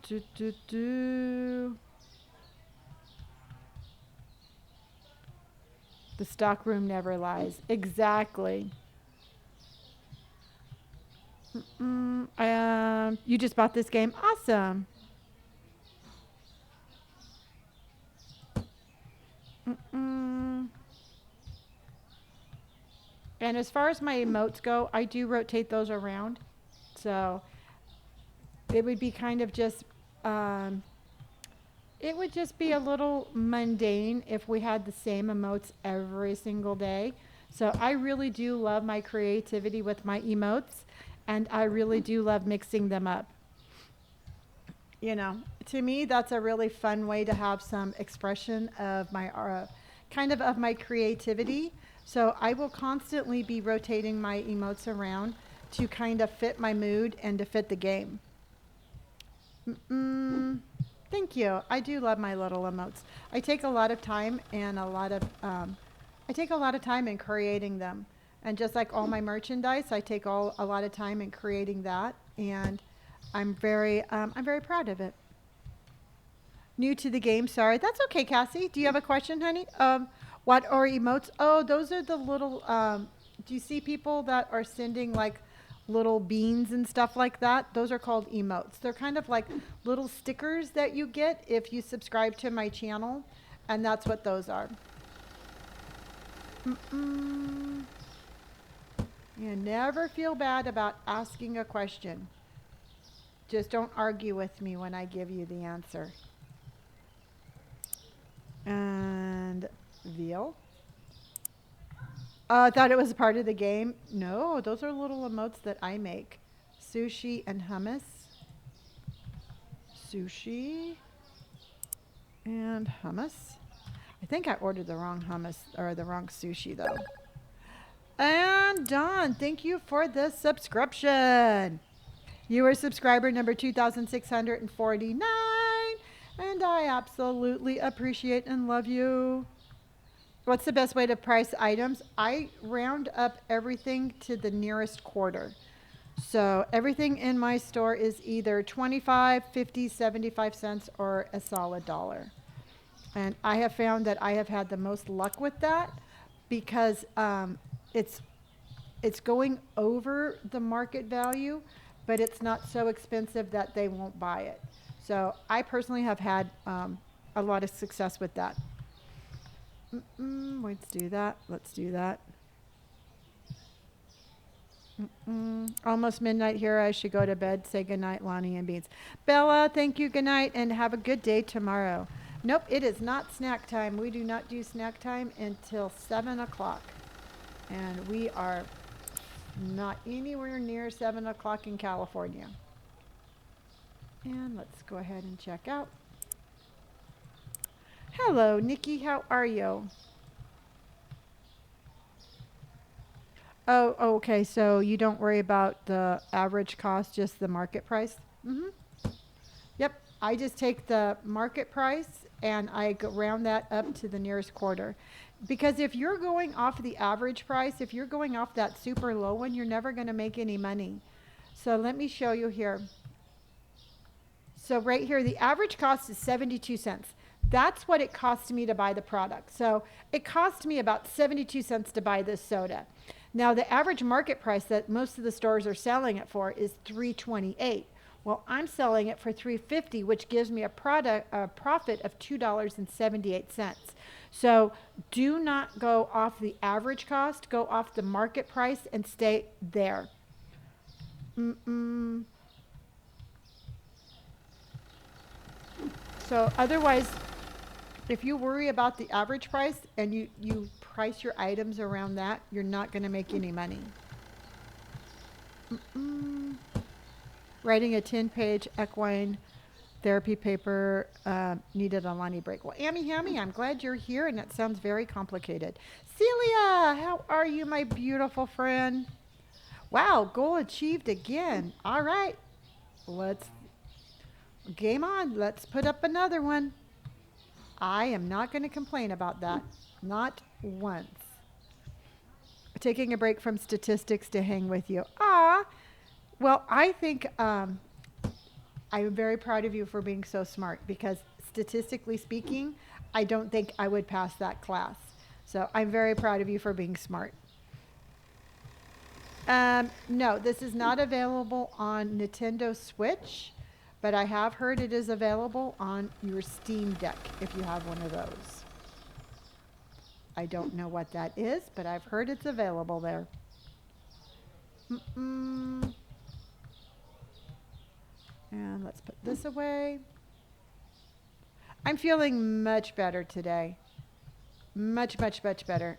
Do, do, do. The stock room never lies. Exactly. You just bought this game? Awesome. And as far as my emotes go, I do rotate those around. So it would be kind of just, it would just be a little mundane if we had the same emotes every single day. So I really do love my creativity with my emotes, and I really do love mixing them up. You know, to me, that's a really fun way to have some expression of my kind of my creativity. So I will constantly be rotating my emotes around to kind of fit my mood and to fit the game. Thank you. I do love my little emotes. I take a lot of time and I take a lot of time in creating them. And just like all my merchandise, I take a lot of time in creating that, and I'm very proud of it. New to the game, sorry. That's okay, Cassie. Do you have a question, honey? What are emotes? Oh, those are the little, do you see people that are sending like little beans and stuff like that? Those are called emotes. They're kind of like little stickers that you get if you subscribe to my channel, and that's what those are. You never feel bad about asking a question. Just don't argue with me when I give you the answer. And veal. I thought it was a part of the game. No, those are little emotes that I make. Sushi and hummus. Sushi and hummus. I think I ordered the wrong hummus or the wrong sushi though. And Dawn, thank you for the subscription. You are subscriber number 2,649, and I absolutely appreciate and love you. What's the best way to price items? I round up everything to the nearest quarter. So everything in my store is either 25, 50, 75 cents, or a solid dollar. And I have found that I have had the most luck with that because it's going over the market value, but it's not so expensive that they won't buy it. So I personally have had a lot of success with that. Let's do that. Let's do that. Almost midnight here. I should go to bed. Say goodnight, Lonnie and Beans. Bella, thank you. Good night, and have a good day tomorrow. Nope, it is not snack time. We do not do snack time until 7 o'clock. And we are not anywhere near 7 o'clock in California. And let's go ahead and check out. Hello, Nikki. How are you? Oh, okay. So you don't worry about the average cost, just the market price? Yep. I just take the market price and I round that up to the nearest quarter. Because if you're going off the average price, if you're going off that super low one, you're never going to make any money. So let me show you here. So right here, the average cost is 72 cents. That's what it cost me to buy the product. So it cost me about 72 cents to buy this soda. Now the average market price that most of the stores are selling it for is $3.28. Well, I'm selling it for $3.50, which gives me a profit of $2.78. So do not go off the average cost, go off the market price and stay there. Mm-mm. So otherwise, if you worry about the average price and you price your items around that, you're not going to make any money. Mm-mm. Writing a 10-page equine therapy paper needed a Lonnie break. Well, Amy Hammy, I'm glad you're here, and that sounds very complicated. Celia, how are you, my beautiful friend? Wow, goal achieved again. All right, let's game on. Let's put up another one. I am not going to complain about that. Not once. Taking a break from statistics to hang with you. Ah, well, I think I'm very proud of you for being so smart because statistically speaking, I don't think I would pass that class. So I'm very proud of you for being smart. No, this is not available on Nintendo Switch, but I have heard it is available on your Steam Deck if you have one of those. I don't know what that is, but I've heard it's available there. Mm-mm. And let's put this away. I'm feeling much better today. Much, much, much better.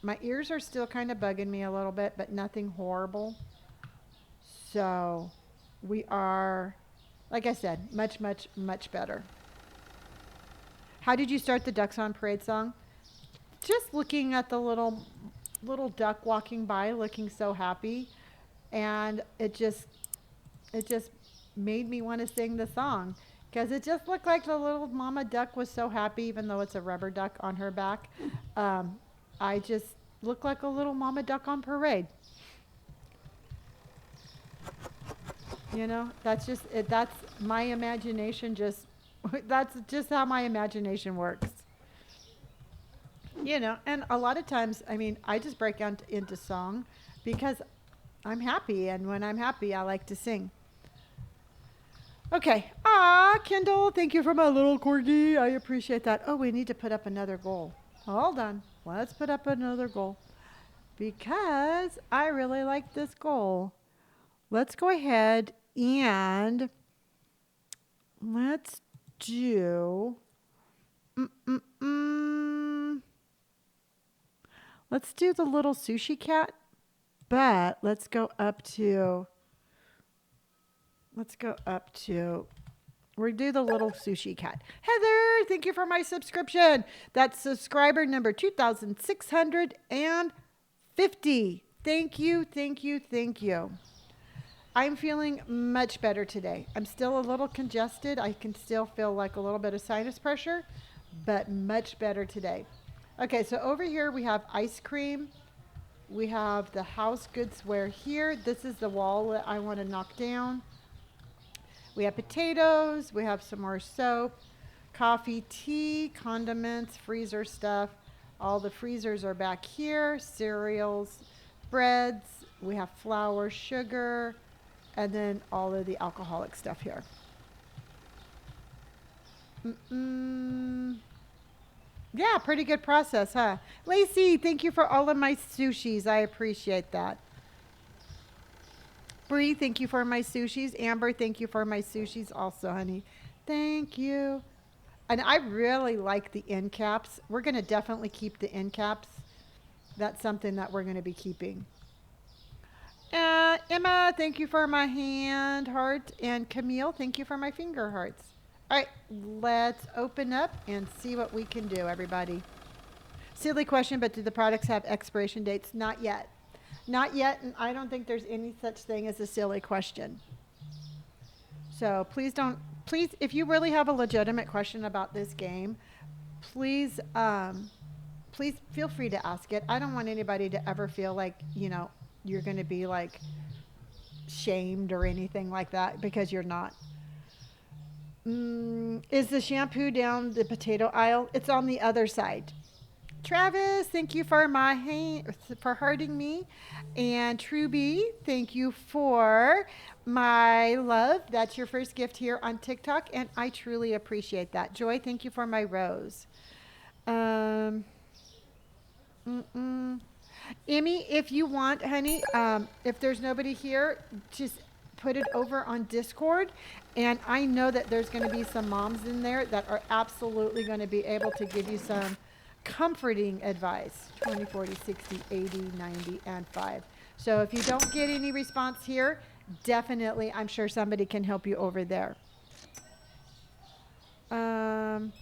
My ears are still kind of bugging me a little bit, but nothing horrible. So we are, like I said, much, much, much better. How did you start the Ducks on Parade song? Just looking at the little duck walking by, looking so happy, and it just made me want to sing the song because it just looked like the little mama duck was so happy, even though it's a rubber duck on her back. I just looked like a little mama duck on parade. You know, that's just it. That's my imagination. Just that's just how my imagination works. You know, and a lot of times, I mean, I just break out into song because I'm happy, and when I'm happy, I like to sing. Okay. Ah, Kendall, thank you for my little corgi. I appreciate that. Oh, we need to put up another goal. Hold on. Let's put up another goal because I really like this goal. Let's go ahead and let's do. Mm-mm-mm. Let's do the little sushi cat, but let's go up to. We do the little sushi cat. Heather, thank you for my subscription. That's subscriber number 2,650. Thank you, thank you, thank you. I'm feeling much better today. I'm still a little congested. I can still feel like a little bit of sinus pressure, but much better today. Okay, so over here we have ice cream. We have the house goodsware here. This is the wall that I want to knock down. We have potatoes. We have some more soap, coffee, tea, condiments, freezer stuff. All the freezers are back here. Cereals, breads. We have flour, sugar, and then all of the alcoholic stuff here. Yeah, pretty good process, huh? Lacey, thank you for all of my sushis. I appreciate that. Bree, thank you for my sushis. Amber, thank you for my sushis also, honey. Thank you. And I really like the end caps. We're going to definitely keep the end caps. That's something that we're going to be keeping. Emma, thank you for my hand heart. And Camille, thank you for my finger hearts. All right, let's open up and see what we can do, everybody. Silly question, but do the products have expiration dates? Not yet. Not yet, and I don't think there's any such thing as a silly question. So please, if you really have a legitimate question about this game, please feel free to ask it. I don't want anybody to ever feel like, you're going to be like shamed or anything like that because you're not. Is the shampoo down the potato aisle? It's on the other side. Travis, thank you for for hurting me. And Truby, thank you for my love. That's your first gift here on TikTok, and I truly appreciate that. Joy, thank you for my rose. Um, mm-mm. Emmy, if you want, honey, if there's nobody here, just put it over on Discord. And I know that there's going to be some moms in there that are absolutely going to be able to give you some comforting advice 20, 40, 60, 80, 90, and 5. So if you don't get any response here, definitely, I'm sure somebody can help you over there. Um,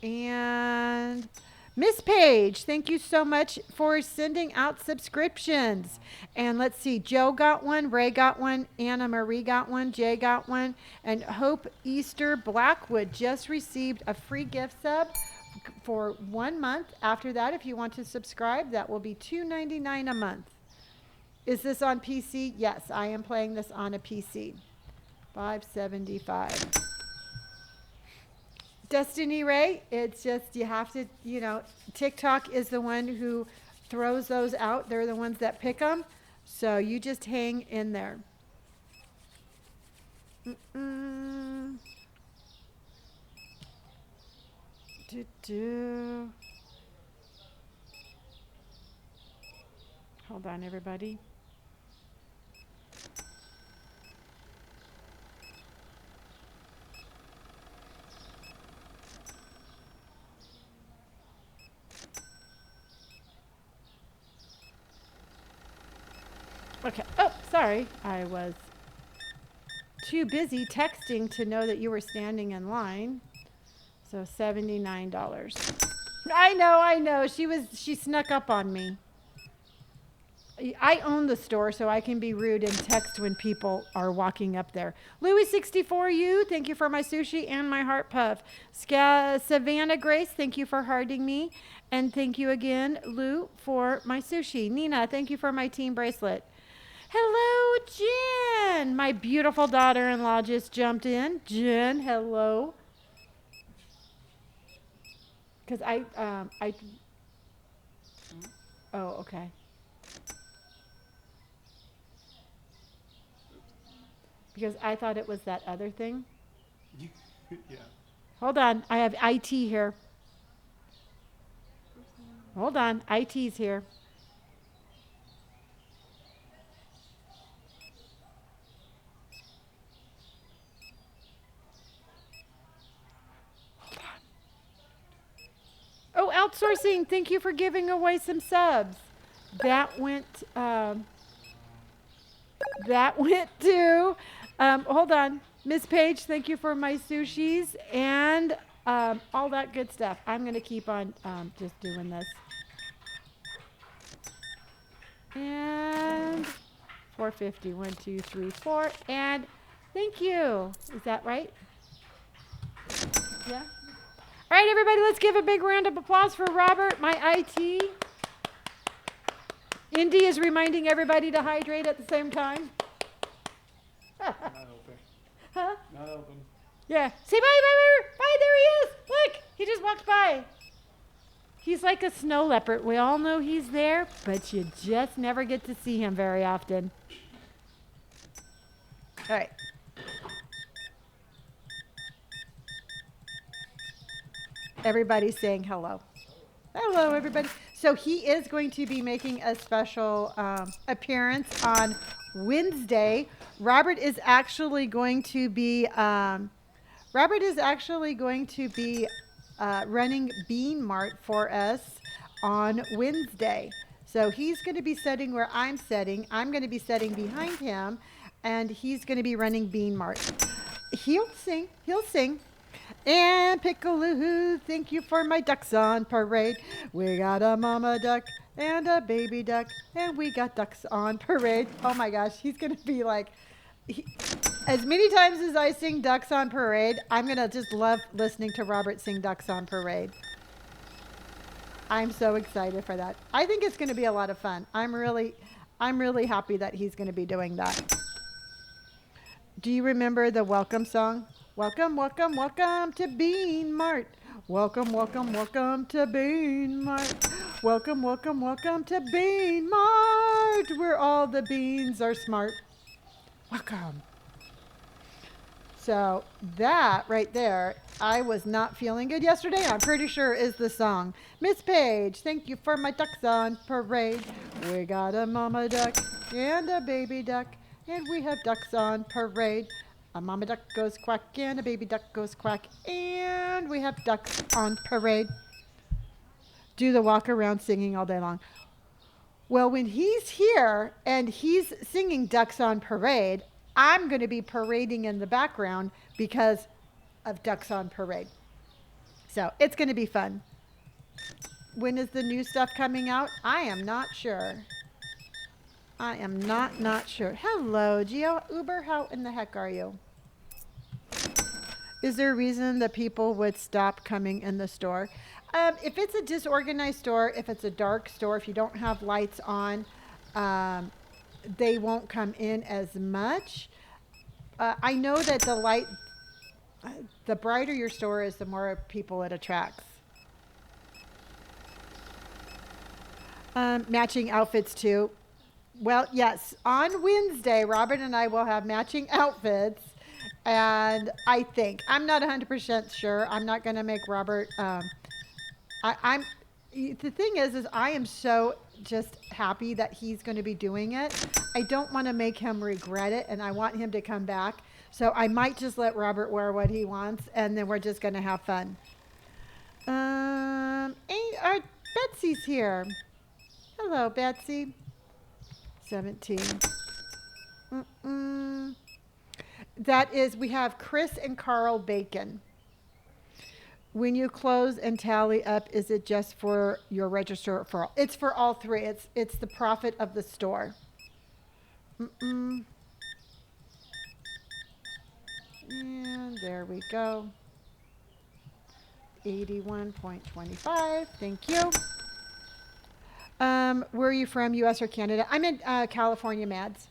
and Miss Page, thank you so much for sending out subscriptions. And let's see, Joe got one, Ray got one, Anna Marie got one, Jay got one, and Hope Easter Blackwood just received a free gift sub for 1 month. After that, if you want to subscribe, that will be $2.99 a month. Is this on PC? Yes, I am playing this on a PC. $5.75. Destiny Ray, it's just you have to, TikTok is the one who throws those out. They're the ones that pick them. So you just hang in there. Mm-mm. Hold on, everybody. Okay. Oh, sorry. I was too busy texting to know that you were standing in line. So $79. I know. She snuck up on me. I own the store, so I can be rude and text when people are walking up there. Louis64U, thank you for my sushi and my heart puff. Savannah Grace, thank you for hearting me. And thank you again, Lou, for my sushi. Nina, thank you for my team bracelet. Hello, Jen. My beautiful daughter-in-law just jumped in. Jen, hello. Because oh, okay. Because I thought it was that other thing. Yeah. Hold on. I have IT here. Hold on. IT's here. Hold on. Oh, outsourcing. Thank you for giving away some subs. That went to hold on. Miss Page, thank you for my sushis and all that good stuff. I'm going to keep on just doing this. And 450. 1, 2, 3, 4. And thank you. Is that right? Yeah. All right, everybody, let's give a big round of applause for Robert, my IT. Indy is reminding everybody to hydrate at the same time. Not open. Huh? Not open. Yeah. Say bye, bye, bye, bye. There he is. Look, he just walked by. He's like a snow leopard. We all know he's there, but you just never get to see him very often. All right. Everybody's saying hello. Hello, everybody. So he is going to be making a special appearance on Wednesday. Robert is actually going to be running Bean Mart for us on Wednesday. So he's going to be sitting where I'm sitting. I'm going to be sitting behind him, and he's going to be running Bean Mart. He'll sing. He'll sing. And Pickaloo, thank you for my ducks on parade. We got a mama duck and a baby duck, and we got ducks on parade. Oh my gosh, he's going to be like, as many times as I sing Ducks on Parade, I'm going to just love listening to Robert sing Ducks on Parade. I'm so excited for that. I think it's going to be a lot of fun. I'm really happy that he's going to be doing that. Do you remember the welcome song? Welcome, welcome, welcome to Bean Mart. Welcome, welcome, welcome to Bean Mart. Welcome, welcome, welcome to Bean Mart, where all the beans are smart. Welcome. So that right there, I was not feeling good yesterday. I'm pretty sure is the song. Miss Page, thank you for my ducks on parade. We got a mama duck and a baby duck, and we have ducks on parade. A mama duck goes quack and a baby duck goes quack, and we have ducks on parade. Do the walk around singing all day long. Well, when he's here and he's singing Ducks on Parade, I'm going to be parading in the background because of Ducks on Parade. So it's going to be fun. When is the new stuff coming out? I am not sure. I am not sure. Hello, Geo Uber. How in the heck are you? Is there a reason that people would stop coming in the store? If it's a disorganized store, if it's a dark store, if you don't have lights on, they won't come in as much. I know that the brighter your store is, the more people it attracts. Matching outfits too. Well, yes, on Wednesday, Robert and I will have matching outfits. And I'm not 100% sure. I'm not going to make Robert, the thing is I am so just happy that he's going to be doing it. I don't want to make him regret it, and I want him to come back. So I might just let Robert wear what he wants, and then we're just going to have fun. Betsy's here. Hello, Betsy. 17. That is, we have Chris and Carl Bacon. When you close and tally up, is it just for your register? It's for all three. It's the profit of the store. And there we go. 81.25. Thank you. Where are you from, U.S. or Canada? I'm in California, Mads.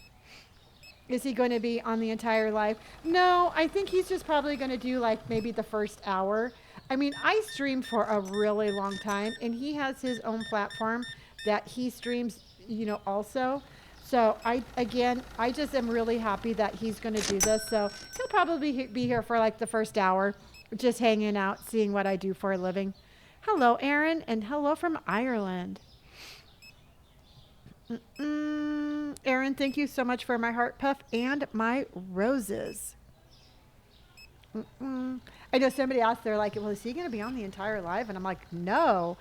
Is he going to be on the entire live? No, I think he's just probably going to do like maybe the first hour. I mean, I streamed for a really long time, and he has his own platform that he streams, also. So I just am really happy that he's going to do this. So he'll probably be here for like the first hour, just hanging out, seeing what I do for a living. Hello, Aaron, and hello from Ireland. Aaron, thank you so much for my heart puff and my roses. I know somebody asked, they're like, well, is he going to be on the entire live? And I'm like, no.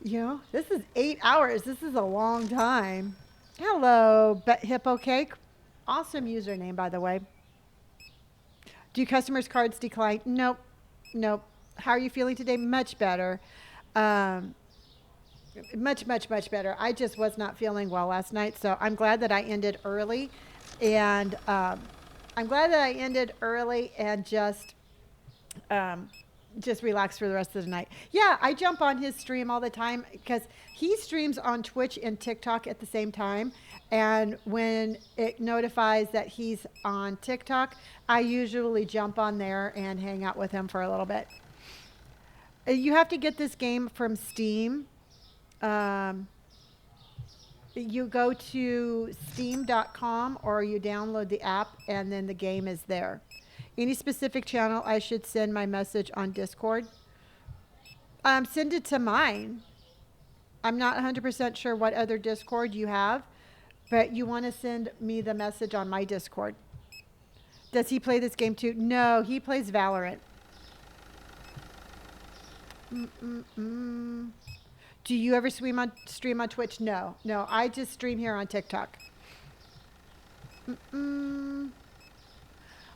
This is 8 hours. This is a long time. Hello, Hippo Cake. Awesome username, by the way. Do customers' cards decline? Nope. How are you feeling today? Much better. Much better. I just was not feeling well last night, so I'm glad that I ended early, and just relax for the rest of the night. Yeah, I jump on his stream all the time because he streams on Twitch and TikTok at the same time, and when it notifies that he's on TikTok, I usually jump on there and hang out with him for a little bit. You have to get this game from Steam. You go to steam.com or you download the app, and then the game is there. Any specific channel I should send my message on Discord? Send it to mine. I'm not 100% sure what other Discord you have, but you want to send me the message on my Discord. Does he play this game too? No, he plays Valorant. Do you ever stream on Twitch? No, I just stream here on TikTok.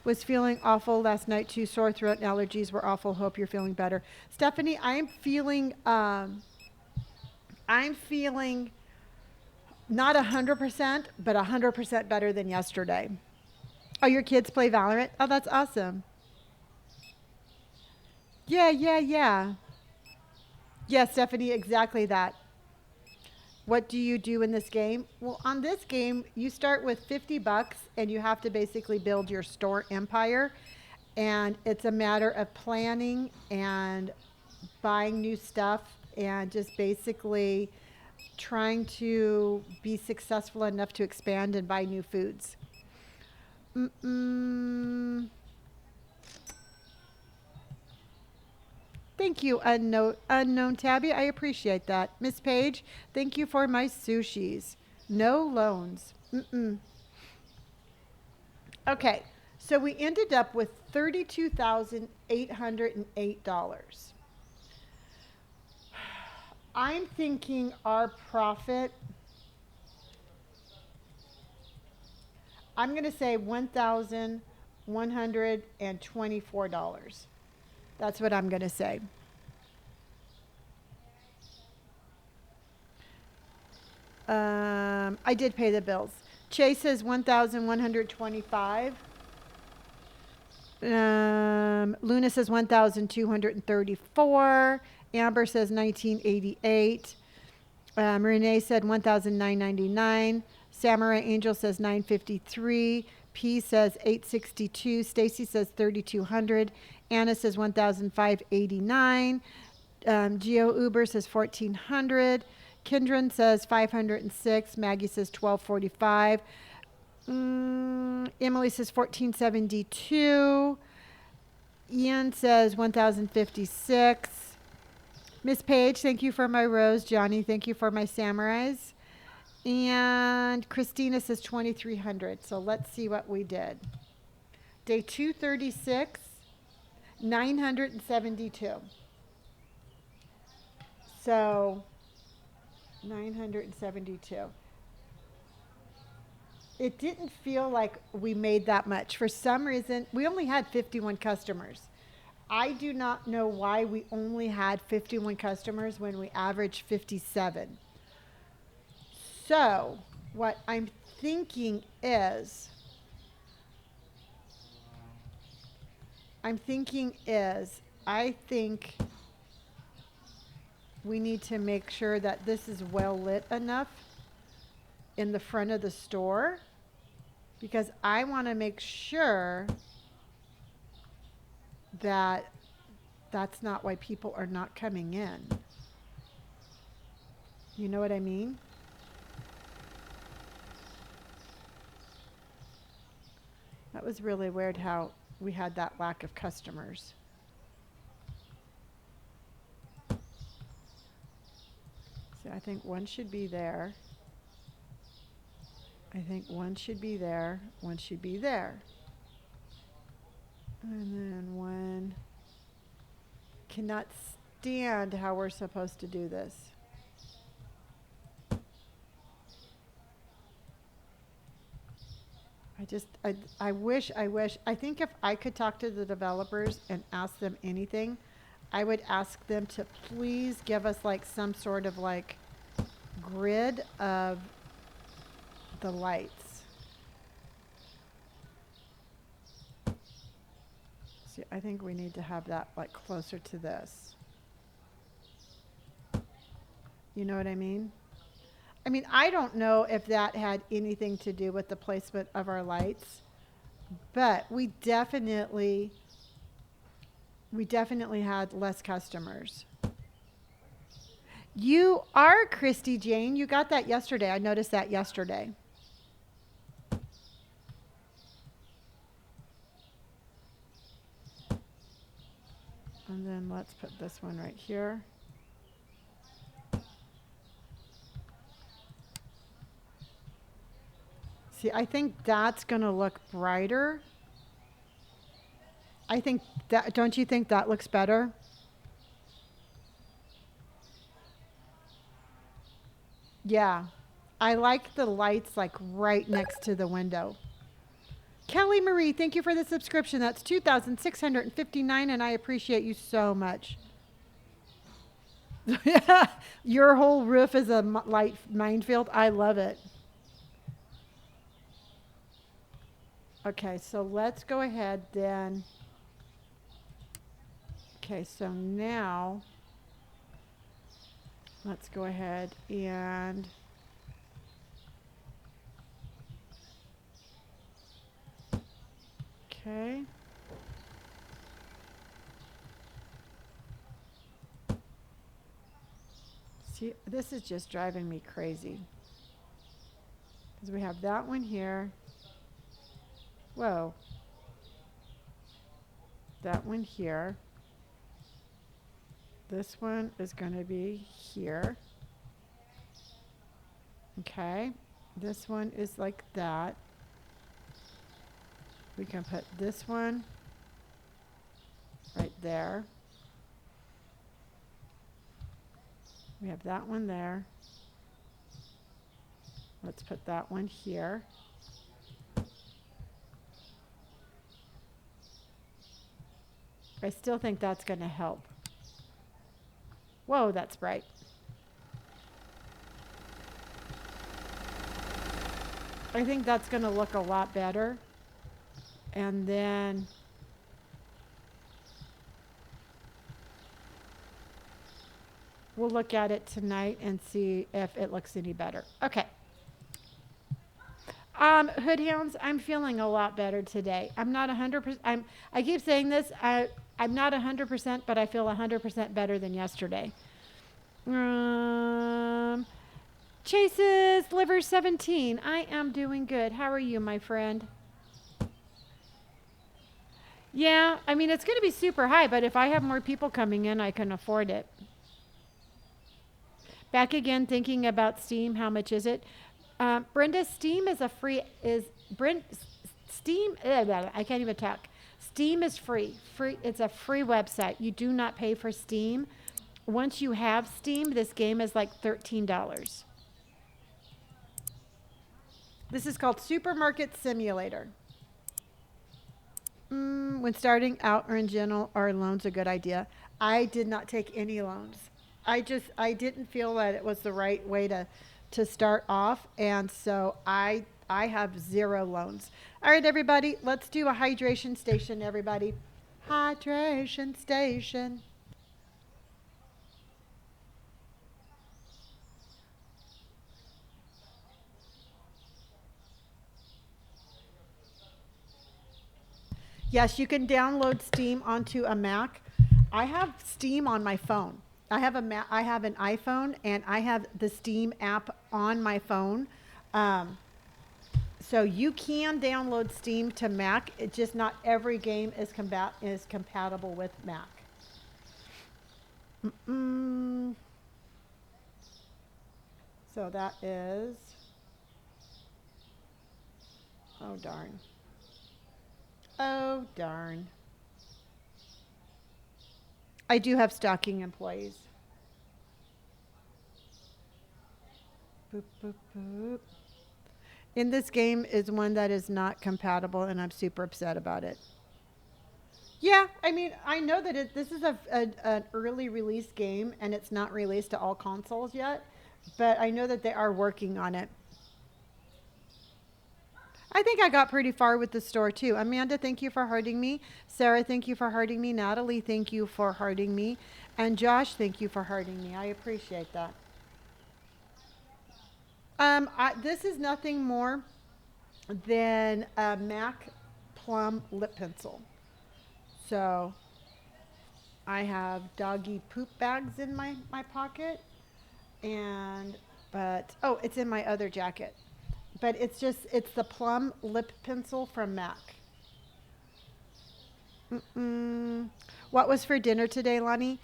Was feeling awful last night too. Sore throat and allergies were awful. Hope you're feeling better. Stephanie, I'm feeling not 100%, but 100% better than yesterday. Oh, your kids play Valorant? Oh, that's awesome. Yeah. Yeah, Stephanie, exactly that. What do you do in this game? Well, on this game, you start with 50 bucks and you have to basically build your store empire. And it's a matter of planning and buying new stuff and just basically trying to be successful enough to expand and buy new foods. Mm-mm. Thank you, unknown Tabby. I appreciate that. Miss Page, thank you for my sushis. No loans. Mm-mm. Okay, so we ended up with $32,808. I'm thinking our profit, I'm going to say $1,124. That's what I'm going to say. I did pay the bills. Chase says 1,125. Luna says 1,234. Amber says 1988. Renee said 1,999. Samurai Angel says 953. P says 862. Stacy says 3,200. Anna says 1,589. Geo Uber says 1,400. Kindren says 506. Maggie says 1,245. Emily says 1,472. Ian says 1,056. Miss Page, thank you for my rose. Johnny, thank you for my samurais. And Christina says 2,300. So let's see what we did. Day 236, 972. So 972. It didn't feel like we made that much. For some reason, we only had 51 customers. I do not know why we only had 51 customers when we averaged 57. So what I'm thinking is, I think we need to make sure that this is well lit enough in the front of the store, because I want to make sure that that's not why people are not coming in. You know what I mean? That was really weird how we had that lack of customers. So I think one should be there. I think one should be there. One should be there. And then one. Cannot stand how we're supposed to do this. I wish, I think if I could talk to the developers and ask them anything, I would ask them to please give us like some sort of like grid of the lights. See, I think we need to have that like closer to this. You know what I mean? I mean, I don't know if that had anything to do with the placement of our lights, but we definitely had less customers. You are Christy Jane. You got that yesterday. I noticed that yesterday. And then let's put this one right here. See, I think that's going to look brighter. I think that, don't you think that looks better? Yeah. I like the lights like right next to the window. Kelly Marie, thank you for the subscription. That's 2,659 and I appreciate you so much. Your whole roof is a light minefield. I love it. Okay, so let's go ahead then. Okay, so now let's go ahead and okay. See, this is just driving me crazy. Because we have that one here. Whoa. That one here. This one is going to be here. Okay. This one is like that. We can put this one right there. We have that one there. Let's put that one here. I still think that's going to help. Whoa, that's bright. I think that's going to look a lot better. And then we'll look at it tonight and see if it looks any better. Okay. Hood hounds, I'm feeling a lot better today. I'm not 100%. I keep saying this. I'm not 100%, but I feel 100% better than yesterday. Chase's liver 17. I am doing good. How are you, my friend? Yeah, I mean, it's going to be super high, but if I have more people coming in, I can afford it. Back again, thinking about Steam. How much is it? Brenda, Steam is a free, Steam, I can't even talk. Steam is free. It's a free website. You do not pay for Steam. Once you have Steam, this game is like $13. This is called Supermarket Simulator. When starting out or in general, are loans a good idea? I did not take any loans. I didn't feel that it was the right way to start off, and so I have 0 loans. All right, everybody, let's do a hydration station, everybody. Hydration station. Yes, you can download Steam onto a Mac. I have Steam on my phone. I have an iPhone, and I have the Steam app on my phone. So you can download Steam to Mac. It's just not every game is compatible with Mac. So that is, oh darn. Oh darn. I do have stocking employees. Boop, boop, boop. In this game is one that is not compatible, and I'm super upset about it. Yeah, I mean, I know that this is an early release game, and it's not released to all consoles yet, but I know that they are working on it. I think I got pretty far with the store too. Amanda, thank you for hearting me. Sarah, thank you for hearting me. Natalie, thank you for hearting me. And Josh, thank you for hearting me. I appreciate that. This is nothing more than a MAC Plum lip pencil. So I have doggy poop bags in my pocket, but it's in my other jacket. But it's the Plum lip pencil from MAC. What was for dinner today, Lonnie?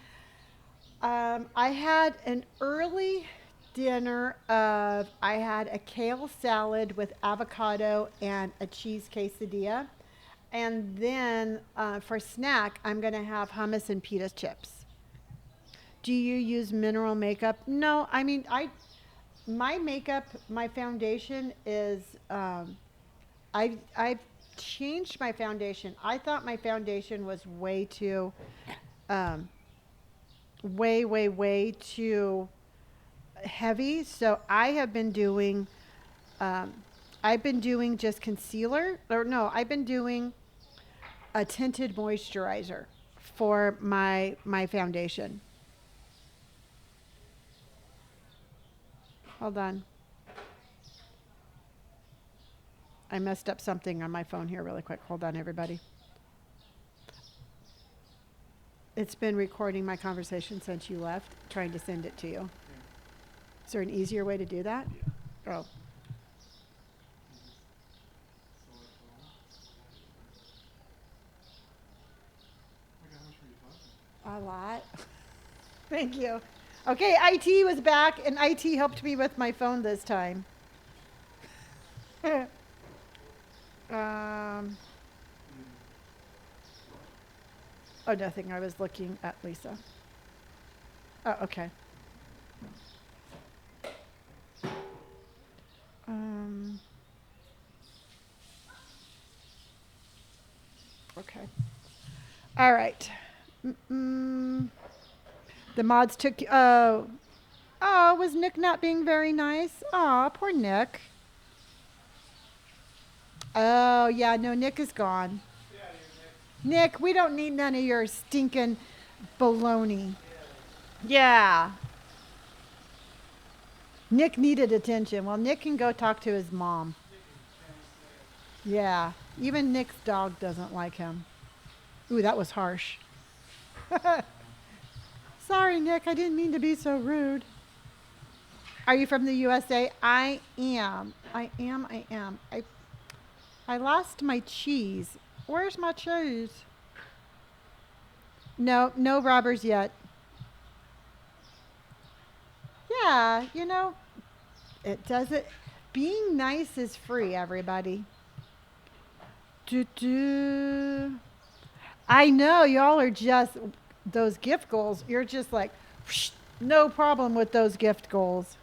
I had an early dinner I had a kale salad with avocado and a cheese quesadilla. And then for snack, I'm going to have hummus and pita chips. Do you use mineral makeup? No, I mean, my makeup, my foundation is, I've changed my foundation. I thought my foundation was way too, way too heavy. So I've been doing just concealer, or no, I've been doing a tinted moisturizer for my foundation. Hold on. I messed up something on my phone here really quick. Hold on, everybody. It's been recording my conversation since you left, trying to send it to you. Is there an easier way to do that? Yeah. Oh. A lot. Thank you. Okay, IT was back, and IT helped me with my phone this time. Oh, nothing. I was looking at Lisa. Oh, okay. Okay. All right. The mods took. Oh, was Nick not being very nice? Oh, poor Nick. Oh, yeah. No, Nick is gone. Nick, we don't need none of your stinking baloney. Yeah. Nick needed attention. Well, Nick can go talk to his mom. Yeah. Even Nick's dog doesn't like him. Ooh, that was harsh. Sorry, Nick. I didn't mean to be so rude. Are you from the USA? I am. I lost my cheese. Where's my cheese? No, no robbers yet. Yeah, it doesn't. Being nice is free, everybody. Do. I know y'all are just those gift goals. You're just like, whoosh, no problem with those gift goals.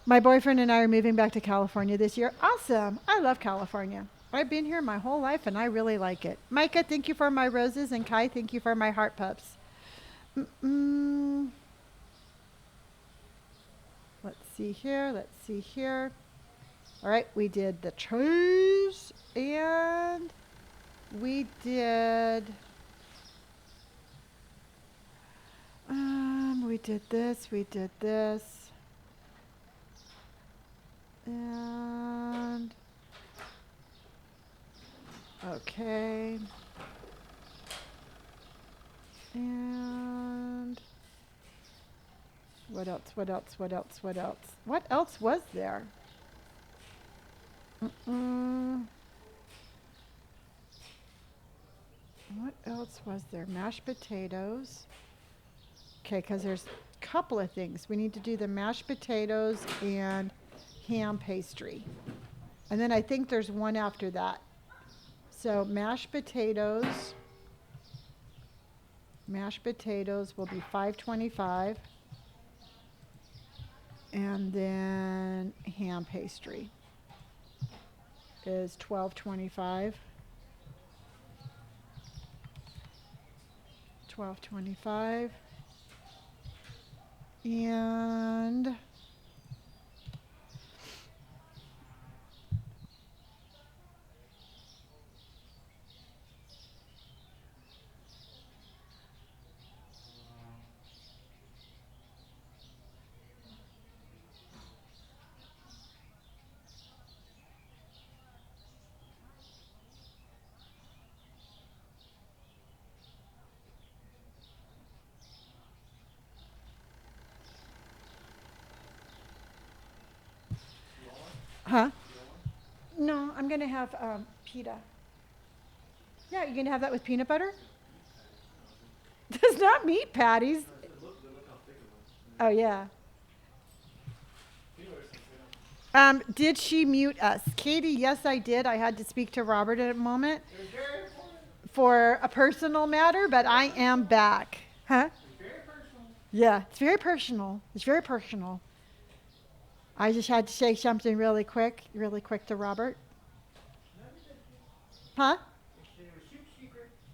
My boyfriend and I are moving back to California this year. Awesome. I love California. I've been here my whole life and I really like it. Micah, thank you for my roses, and Kai, thank you for my heart pups. Let's see here. All right, we did the cheese and we did this. And okay. And what else? What else was there? What else was there? Mashed potatoes. Okay, because there's a couple of things. We need to do the mashed potatoes and ham pastry. And then I think there's one after that. So mashed potatoes will be $5.25. And then ham pastry is $12.25. $12.25. And huh? No, I'm going to have pita. Yeah, you're going to have that with peanut butter? That's not meat patties. Oh, yeah. Did she mute us? Katie, yes, I did. I had to speak to Robert at a moment for a personal matter, but I am back. Huh? Yeah, it's very personal. I just had to say something really quick to Robert. Huh?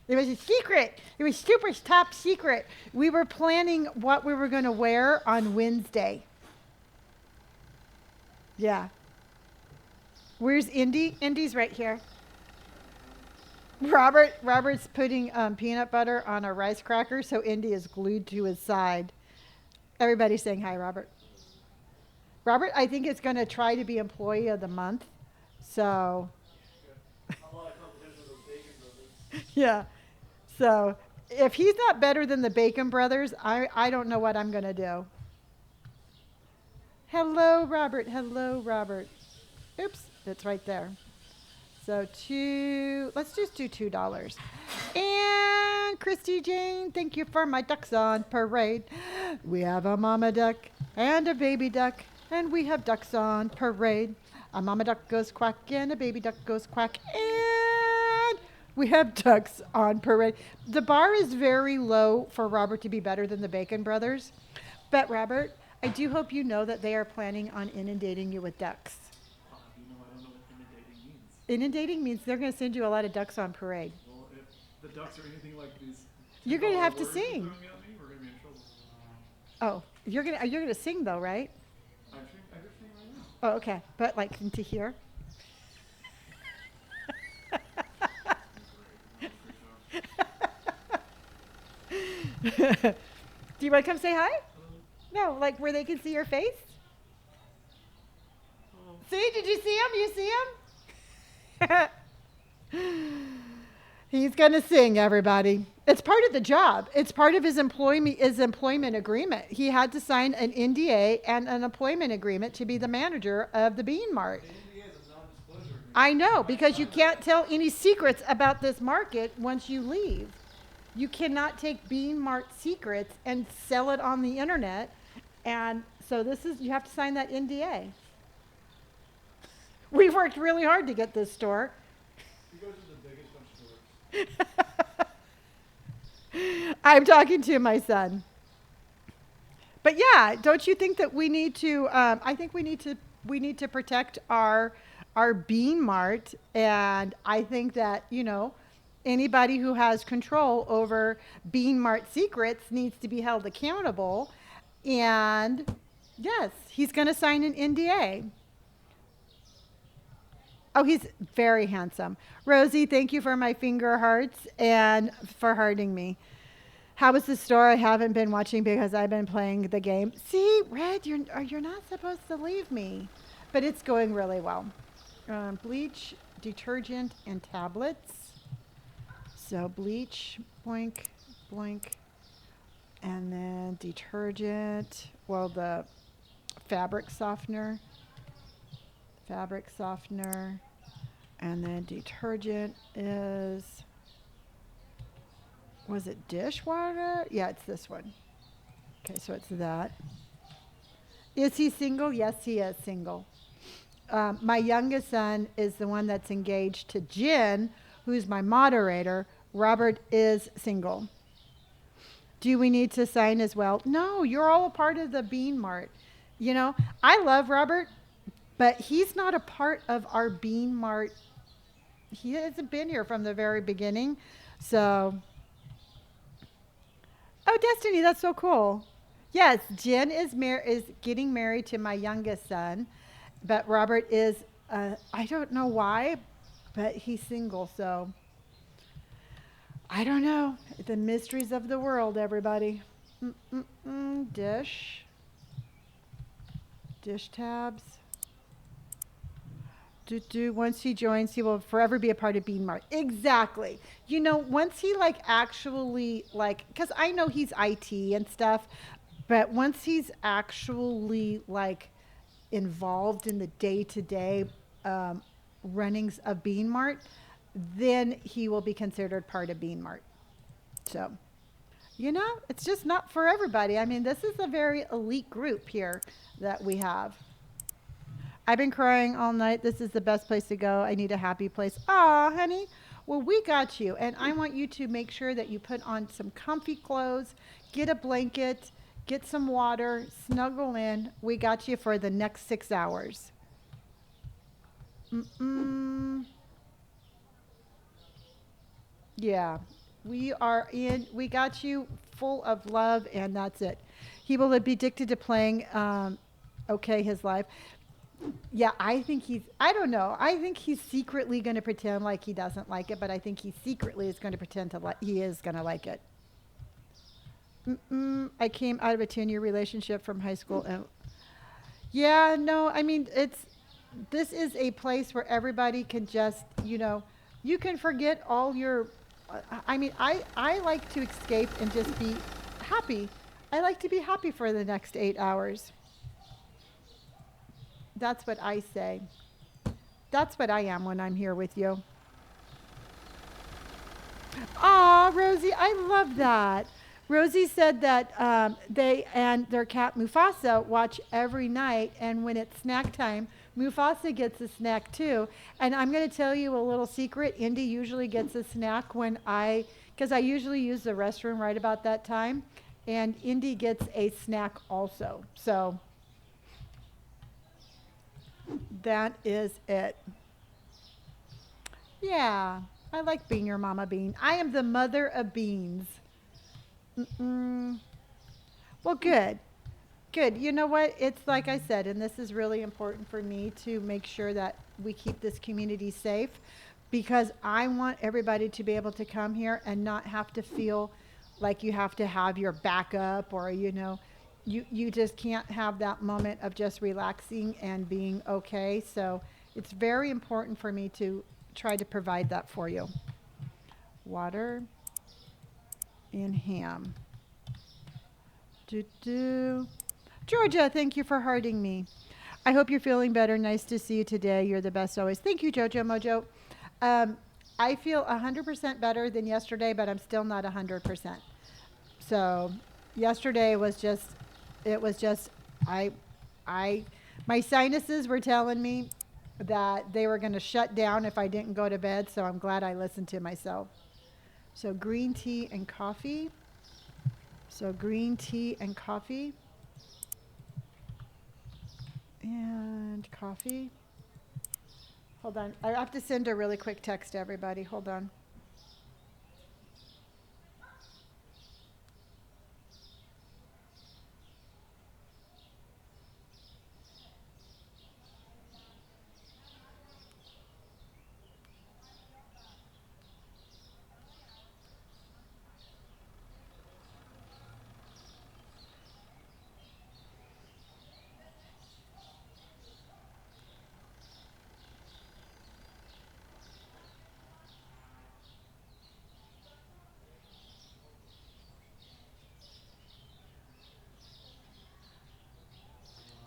It was a secret. It was super top secret. We were planning what we were going to wear on Wednesday. Yeah. Where's Indy? Indy's right here. Robert's putting peanut butter on a rice cracker, so Indy is glued to his side. Everybody's saying hi, Robert. Robert, I think, is going to try to be employee of the month. So, A lot of competition with those Bacon brothers. yeah. So, if he's not better than the Bacon Brothers, I don't know what I'm going to do. Hello, Robert. Hello, Robert. Oops, it's right there. So let's just do $2. And Christy Jane, thank you for my ducks on parade. We have a mama duck and a baby duck, and we have ducks on parade. A mama duck goes quack and a baby duck goes quack, and we have ducks on parade. The bar is very low for Robert to be better than the Bacon Brothers. But Robert, I do hope you know that they are planning on inundating you with ducks. I don't know what inundating means. Inundating means they're going to send you a lot of ducks on parade. Well, if the ducks are anything like these, You're going to have to words you're sing. throwing at me, we're gonna be in trouble. Oh, you're gonna sing though, right? I just sing right now. Oh, okay. But like into here. Do you want to come say hi? No, like where they can see your face. See? Did you see him? You see him? He's gonna sing, everybody. It's part of the job. It's part of his employment agreement. He had to sign an NDA and an employment agreement to be the manager of the Bean Mart. The NDA is a non-disclosure agreement. I know, because you can't tell any secrets about this market once you leave. You cannot take Bean Mart secrets and sell it on the internet. And so you have to sign that NDA. We've worked really hard to get this store. He goes to the biggest bunch of stores. I'm talking to my son. But yeah, don't you think that we need to? I think we need to protect our Bean Mart, and I think that anybody who has control over Bean Mart secrets needs to be held accountable. And yes, he's going to sign an NDA. Oh, he's very handsome. Rosie, thank you for my finger hearts and for hearting me. How was the store? I haven't been watching because I've been playing the game. See, Red, you're not supposed to leave me. But it's going really well. Bleach, detergent, and tablets. So bleach, boink, boink. And then detergent, the fabric softener. And then detergent was it dishwater? Yeah, it's this one. Okay, so it's that. Is he single? Yes, he is single. My youngest son is the one that's engaged to Jen, who's my moderator. Robert is single. Do we need to sign as well? No, you're all a part of the Bean Mart. I love Robert, but he's not a part of our Bean Mart. He hasn't been here from the very beginning. So, oh, Destiny, that's so cool. Yes, Jen is getting married to my youngest son, but Robert is, I don't know why, but he's single. So, I don't know. The mysteries of the world, everybody. Dish tabs. Once he joins, he will forever be a part of Bean Mart. Exactly. Once he actually because I know he's IT and stuff, but once he's actually involved in the day-to-day runnings of Bean Mart, then he will be considered part of Bean Mart. So, it's just not for everybody. I mean, this is a very elite group here that we have. I've been crying all night. This is the best place to go. I need a happy place. Aw, honey. Well, we got you. And I want you to make sure that you put on some comfy clothes, get a blanket, get some water, snuggle in. We got you for the next 6 hours. Yeah. We got you full of love, and that's it. He will be addicted to playing his life. Yeah, I don't know. I think he's secretly going to pretend like he doesn't like it, but I think he secretly is going to pretend he is going to like it. I came out of a 10-year relationship from high school. And Yeah, no, I mean, this is a place where everybody can just, you can forget all your, I mean, I like to escape and just be happy. I like to be happy for the next 8 hours. That's what I say. That's what I am when I'm here with you. Aw, Rosie, I love that. Rosie said that they and their cat Mufasa watch every night, and when it's snack time, Mufasa gets a snack too. And I'm going to tell you a little secret. Indy usually gets a snack because I usually use the restroom right about that time, and Indy gets a snack also. So that is it. Yeah, I like being your mama bean. I am the mother of beans. Mm-mm. Well, good. Good. You know what? It's like I said, and this is really important for me to make sure that we keep this community safe because I want everybody to be able to come here and not have to feel like you have to have your backup or, you just can't have that moment of just relaxing and being okay. So it's very important for me to try to provide that for you. Water and ham. Do do. Georgia, thank you for hearting me. I hope you're feeling better. Nice to see you today. You're the best always. Thank you, Jojo Mojo. Um, I feel 100% better than yesterday, but I'm still not 100%. So yesterday it was just, I, I, my sinuses were telling me that they were going to shut down if I didn't go to bed. So I'm glad I listened to myself. So green tea and coffee. So green tea and coffee. And coffee. Hold on. I have to send a really quick text to everybody. Hold on.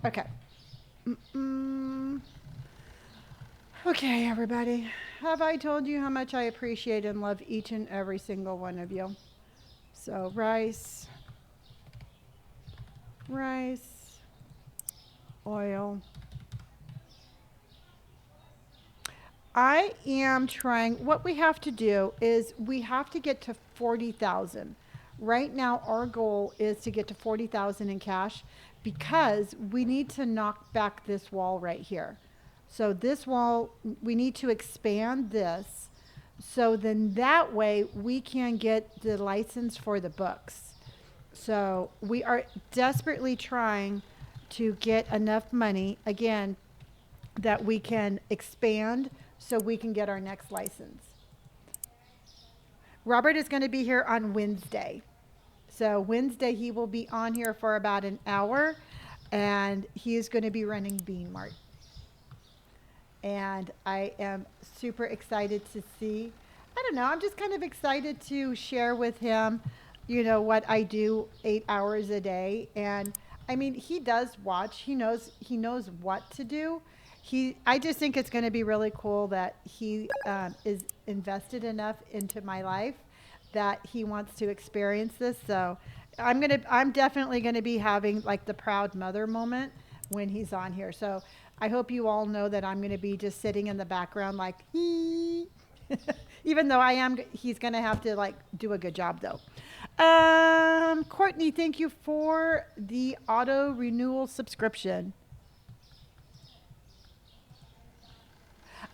Okay. Mm-mm. Okay, everybody. Have I told you how much I appreciate and love each and every single one of you? So, rice, oil. I am trying. What we have to do is we have to get to 40,000. Right now, our goal is to get to 40,000 in cash because we need to knock back this wall right here. So this wall, we need to expand this. So then that way we can get the license for the books. So we are desperately trying to get enough money, again, that we can expand so we can get our next license. Robert is going to be here on Wednesday. So Wednesday he will be on here for about an hour and he is going to be running Bean Mart. And I am super excited to see. I don't know, I'm just kind of excited to share with him, what I do 8 hours a day. And I mean, he does watch. He knows what to do. I just think it's going to be really cool that he is invested enough into my life that he wants to experience this. So I'm definitely gonna be having like the proud mother moment when he's on here. So I hope you all know that I'm gonna be just sitting in the background like he. Even though he's gonna have to like do a good job though. Courtney, thank you for the auto renewal subscription.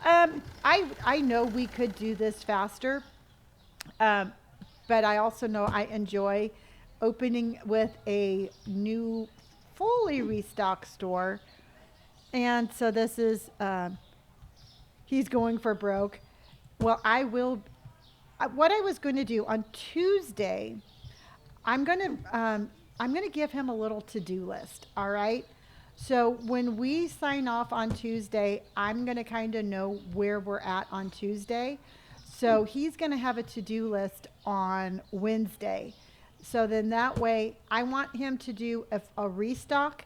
I know we could do this faster, um, but I also know I enjoy opening with a new, fully restocked store, and so this is he's going for broke. Well, I will. What I was going to do on Tuesday, I'm gonna um, I'm gonna give him a little to-do list. All right. So when we sign off on Tuesday, I'm going to kind of know where we're at on Tuesday. So he's going to have a to-do list on Wednesday. So then that way, I want him to do a restock,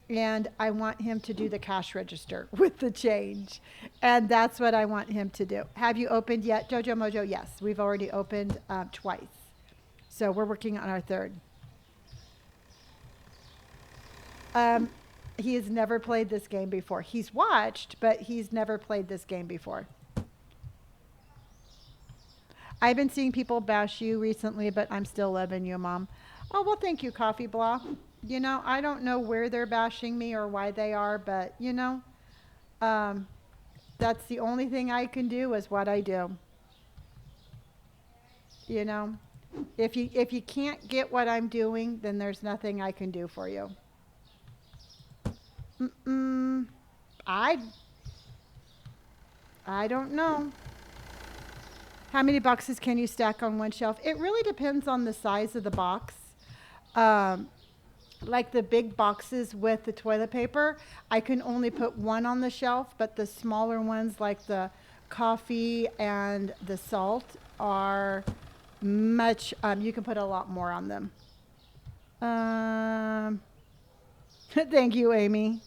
and I want him to do the cash register with the change. And that's what I want him to do. Have you opened yet, Jojo Mojo? Yes, we've already opened twice. So we're working on our third. He has never played this game before. He's watched, but he's never played this game before. I've been seeing people bash you recently, but I'm still loving you, Mom. Oh, well, thank you, Coffee Blah. You know, I don't know where they're bashing me or why they are, but, you know, that's the only thing I can do is what I do. You know, if you can't get what I'm doing, then there's nothing I can do for you. I don't know. How many boxes can you stack on one shelf? It really depends on the size of the box. Like the big boxes with the toilet paper, I can only put one on the shelf, but the smaller ones like the coffee and the salt are much, you can put a lot more on them. Thank you, Amy.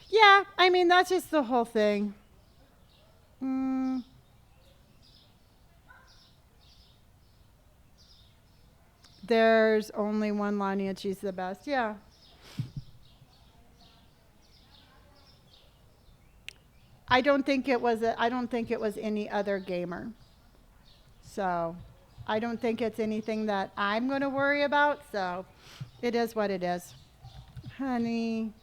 Yeah, I mean, that's just the whole thing. There's only one Lonnie and she's the best. Yeah. I don't think it was any other gamer. So, I don't think it's anything that I'm going to worry about, so it is what it is. Honey,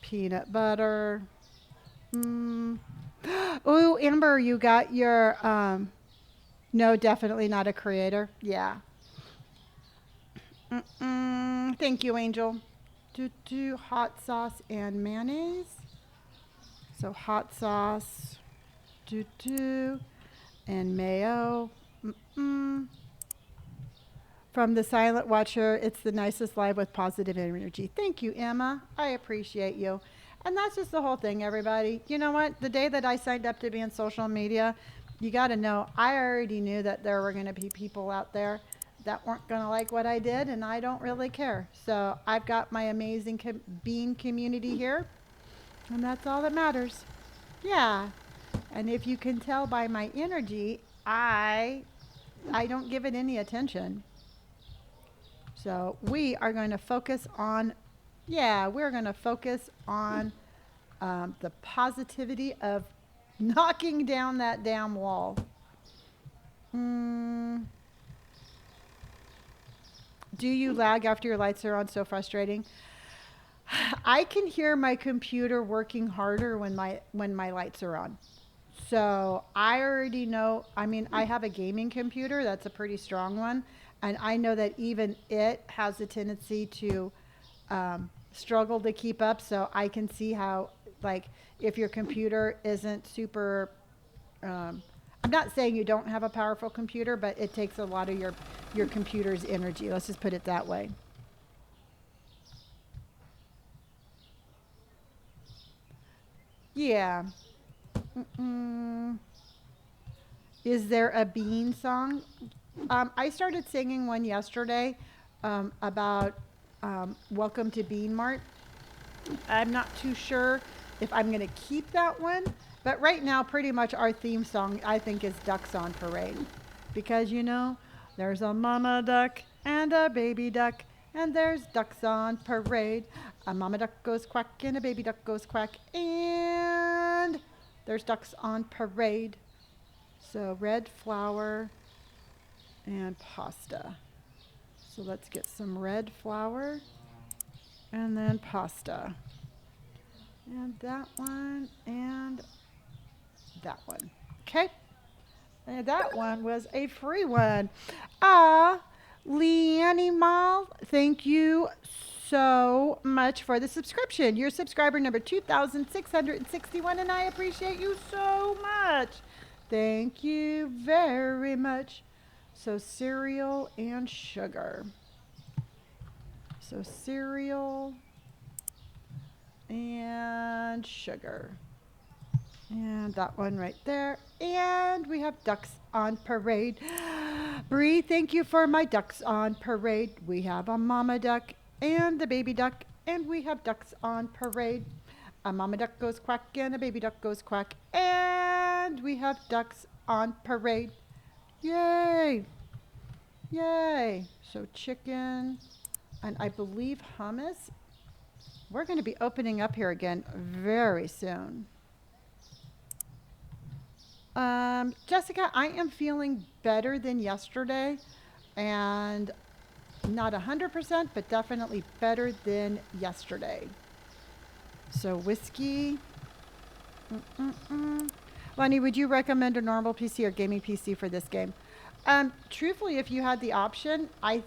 peanut butter. Oh, Amber, you got your no, definitely not a creator. Yeah. Thank you, Angel. Do hot sauce and mayonnaise. So hot sauce, and mayo. From the Silent Watcher, it's the nicest live with positive energy. Thank you, Emma. I appreciate you. And that's just the whole thing, everybody. You know what? The day that I signed up to be in social media, you got to know, I already knew that there were going to be people out there that weren't going to like what I did, and I don't really care. So I've got my amazing Bean community here, and that's all that matters. Yeah. And if you can tell by my energy, I don't give it any attention. So we are going to focus on, we're going to focus on the positivity of knocking down that damn wall. Do you lag after your lights are on? So frustrating. I can hear my computer working harder when my lights are on. So I already know, I mean, I have a gaming computer. That's a pretty strong one. And I know that even it has a tendency to struggle to keep up. So I can see how, like, if your computer isn't super, I'm not saying you don't have a powerful computer, but it takes a lot of your computer's energy. Let's just put it that way. Yeah. Is there a Bean song? I started singing one yesterday about Welcome to Bean Mart. I'm not too sure if I'm going to keep that one, but right now pretty much our theme song I think is Ducks on Parade. Because you know, there's a mama duck and a baby duck, and there's ducks on parade. A mama duck goes quack and a baby duck goes quack, and there's ducks on parade. So red flour and pasta. So let's get some red flour and then pasta. And that one and that one. Okay. And that one was a free one. Leanne Mal, thank you so much for the subscription. You're subscriber number 2,661, and I appreciate you so much. Thank you very much. So cereal and sugar. So cereal and sugar. And that one right there. And we have ducks on parade. Bree, thank you for my ducks on parade. We have a mama duck and a baby duck, and we have ducks on parade. A mama duck goes quack and a baby duck goes quack, and we have ducks on parade. Yay! Yay! So chicken, and I believe hummus. We're going to be opening up here again very soon. Jessica, I am feeling better than yesterday, and not 100%, but definitely better than yesterday. So whiskey. Lonnie, would you recommend a normal PC or gaming PC for this game? Truthfully, if you had the option, I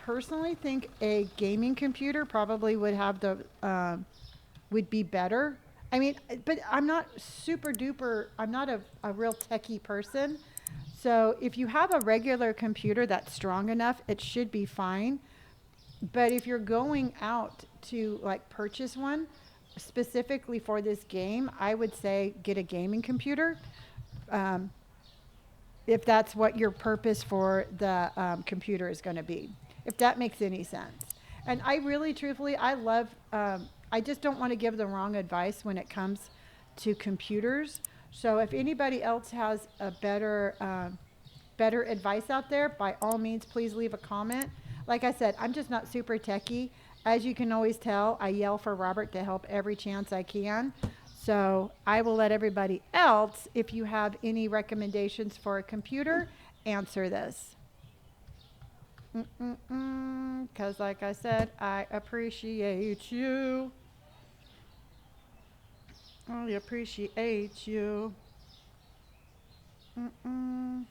personally think a gaming computer probably would have would be better. I mean, but I'm not super duper, I'm not a real techie person. So if you have a regular computer that's strong enough, it should be fine. But if you're going out to like purchase one specifically for this game, I would say get a gaming computer. Um, if that's what your purpose for the computer is going to be, if that makes any sense. And I really, truthfully, I love, I just don't want to give the wrong advice when it comes to computers. So if anybody else has a better advice out there, by all means, please leave a comment. Like I said, I'm just not super techie. As you can always tell, I yell for Robert to help every chance I can. So I will let everybody else, if you have any recommendations for a computer, answer this. Because like I said, I appreciate you. I appreciate you. Mm-mm.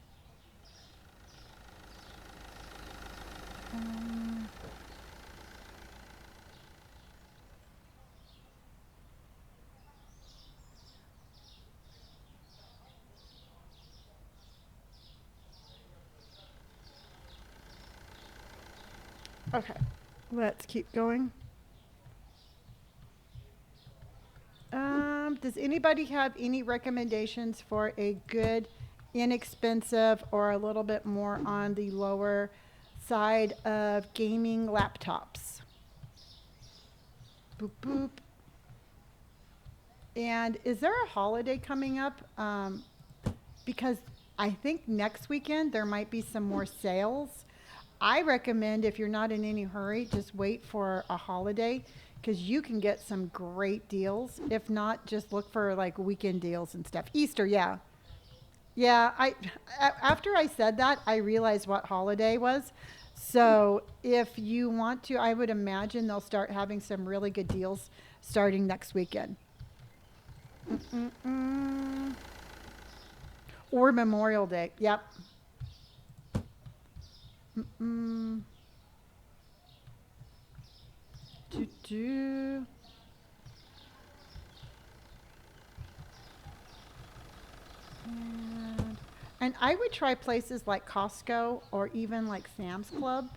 Okay, let's keep going. Does anybody have any recommendations for a good, inexpensive, or a little bit more on the lower side of gaming laptops? Boop, boop. And is there a holiday coming up? Because I think next weekend there might be some more sales. I recommend, if you're not in any hurry, just wait for a holiday because you can get some great deals. If not, just look for like weekend deals and stuff. Easter, yeah. Yeah, after I said that, I realized what holiday was. So if you want to, I would imagine they'll start having some really good deals starting next weekend. Mm-mm-mm. Or Memorial Day. Yep. Mm-mm. Do-do. And I would try places like Costco or even like Sam's Club.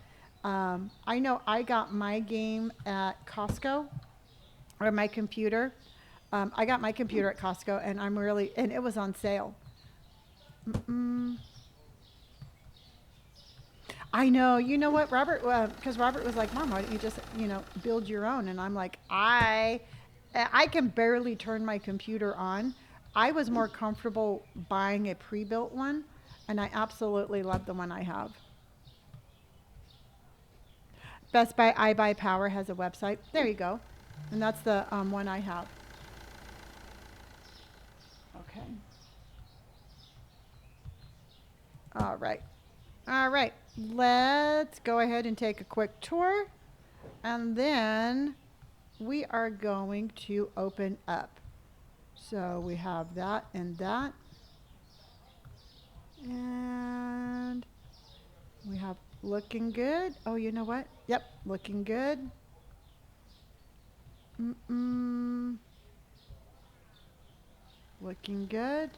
I know I got my game at Costco, or my computer. I got my computer at Costco, and and it was on sale. Mm-mm. I know. You know what, Robert? Because Robert was like, "Mom, why don't you just, build your own?" And I'm like, I can barely turn my computer on. I was more comfortable buying a pre-built one, and I absolutely love the one I have. Best Buy iBuy Power has a website. There you go, and that's the one I have. Okay. All right. All right. Let's go ahead and take a quick tour, and then we are going to open up. So we have that and that. And we have looking good. Oh, you know what? Yep, looking good. Mm-mm. Looking good.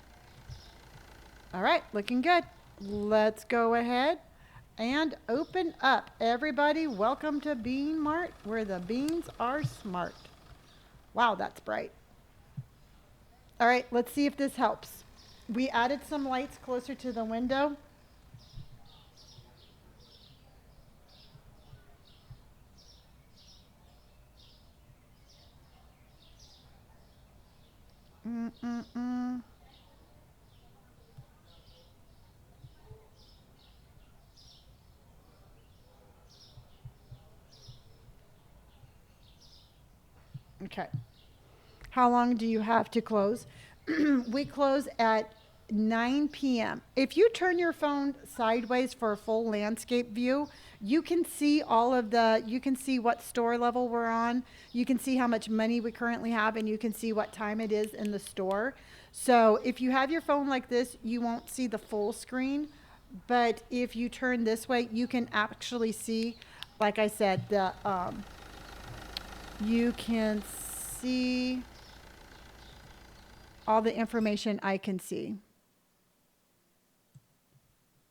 All right, looking good. Let's go ahead and open up. Everybody, welcome to Bean Mart, where the beans are smart. Wow, that's bright. All right, let's see if this helps. We added some lights closer to the window. Mm-mm-mm. Okay. How long do you have to close? We close at 9 p.m. If you turn your phone sideways for a full landscape view, you can see you can see what store level we're on. You can see how much money we currently have, and you can see what time it is in the store. So if you have your phone like this, you won't see the full screen. But if you turn this way, you can actually see, like I said, you can see all the information I can see.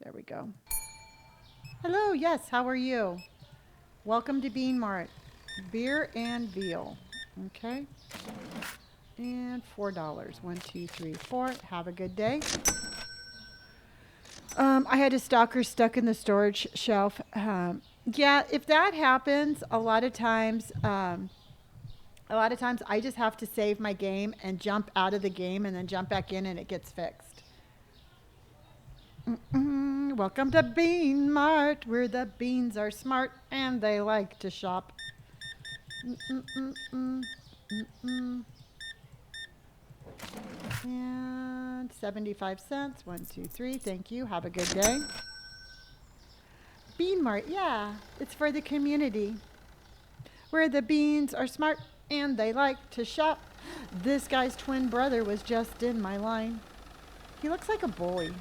There we go. Hello, yes, how are you? Welcome to Bean Mart. Beer and veal. Okay. And $4. 1, 2, 3, 4. Have a good day. I had a stalker stuck in the storage shelf. Yeah, if that happens, a lot of times I just have to save my game and jump out of the game and then jump back in and it gets fixed. Welcome to Bean Mart, where the beans are smart and they like to shop. And 75 cents. 1, 2, 3. Thank you. Have a good day. Bean Mart, yeah, it's for the community, where the beans are smart and they like to shop. This guy's twin brother was just in my line. He looks like a bully.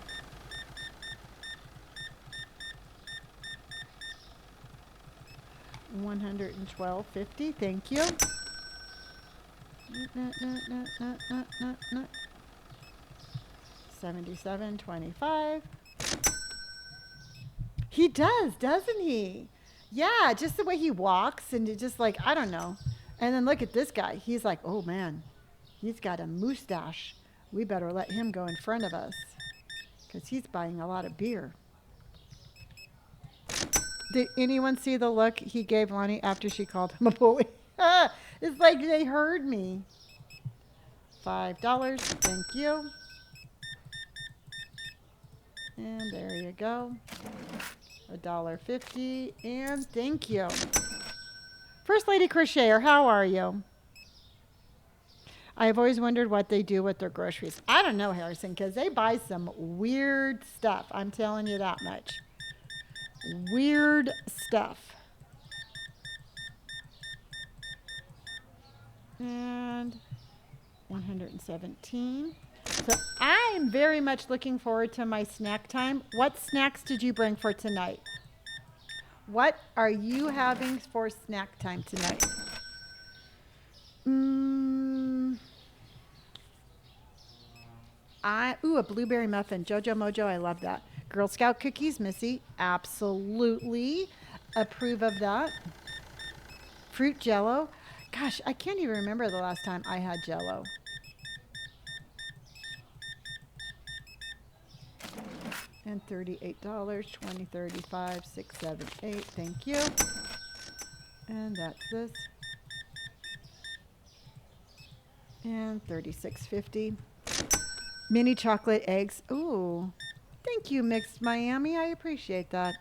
$112.50. Thank you. 77.25. He does, doesn't he? Yeah, just the way he walks and it just like, I don't know. And then look at this guy. He's like, oh man, he's got a mustache. We better let him go in front of us because he's buying a lot of beer. Did anyone see the look he gave Lonnie after she called him a bully? It's like they heard me. $5. Thank you. And there you go. $1.50. And thank you. First Lady Crocheter, how are you? I have always wondered what they do with their groceries. I don't know, Harrison, because they buy some weird stuff. I'm telling you that much. Weird stuff. And 117. So I'm very much looking forward to my snack time. What snacks did you bring for tonight? What are you having for snack time tonight? A blueberry muffin. Jojo Mojo, I love that. Girl Scout cookies, Missy. Absolutely approve of that. Fruit Jello. Gosh, I can't even remember the last time I had Jello. And $38, 20, 35, 6, 7, 8. Thank you. And that's this. And $36.50. Mini chocolate eggs. Ooh. Thank you, Mixed Miami. I appreciate that.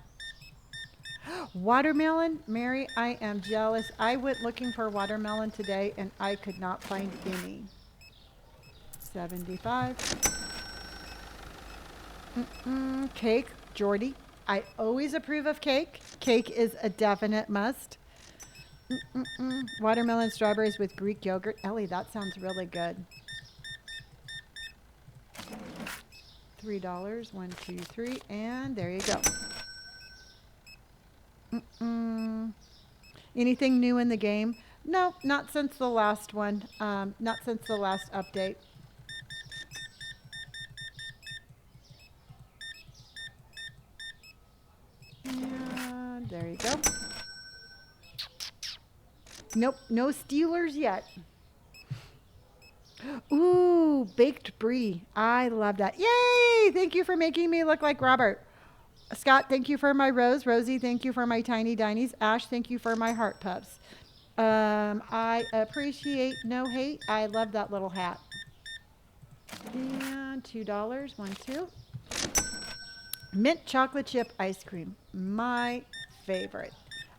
Watermelon. Mary, I am jealous. I went looking for watermelon today and I could not find any. 75. Cake. Jordy. I always approve of cake. Cake is a definite must. Watermelon strawberries with Greek yogurt. Ellie, that sounds really good. $3. 1, 2, 3. And there you go. Anything new in the game? No, not since the last one. Not since the last update. Nope, no Steelers yet. Ooh, baked brie. I love that. Yay! Thank you for making me look like Robert. Scott, thank you for my rose. Rosie, thank you for my tiny dinies. Ash, thank you for my heart puffs. I appreciate no hate. I love that little hat. And $2. 1, 2. Mint chocolate chip ice cream. My favorite.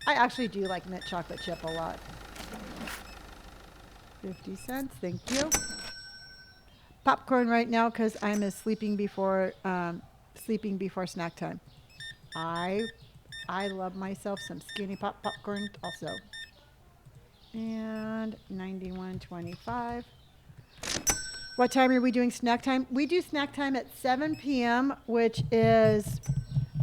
I actually do like mint chocolate chip a lot. 50 cents. Thank you. Popcorn right now because I'm sleeping before snack time. I love myself some skinny popcorn also. And 91.25. What time are we doing snack time? We do snack time at 7 p.m., which is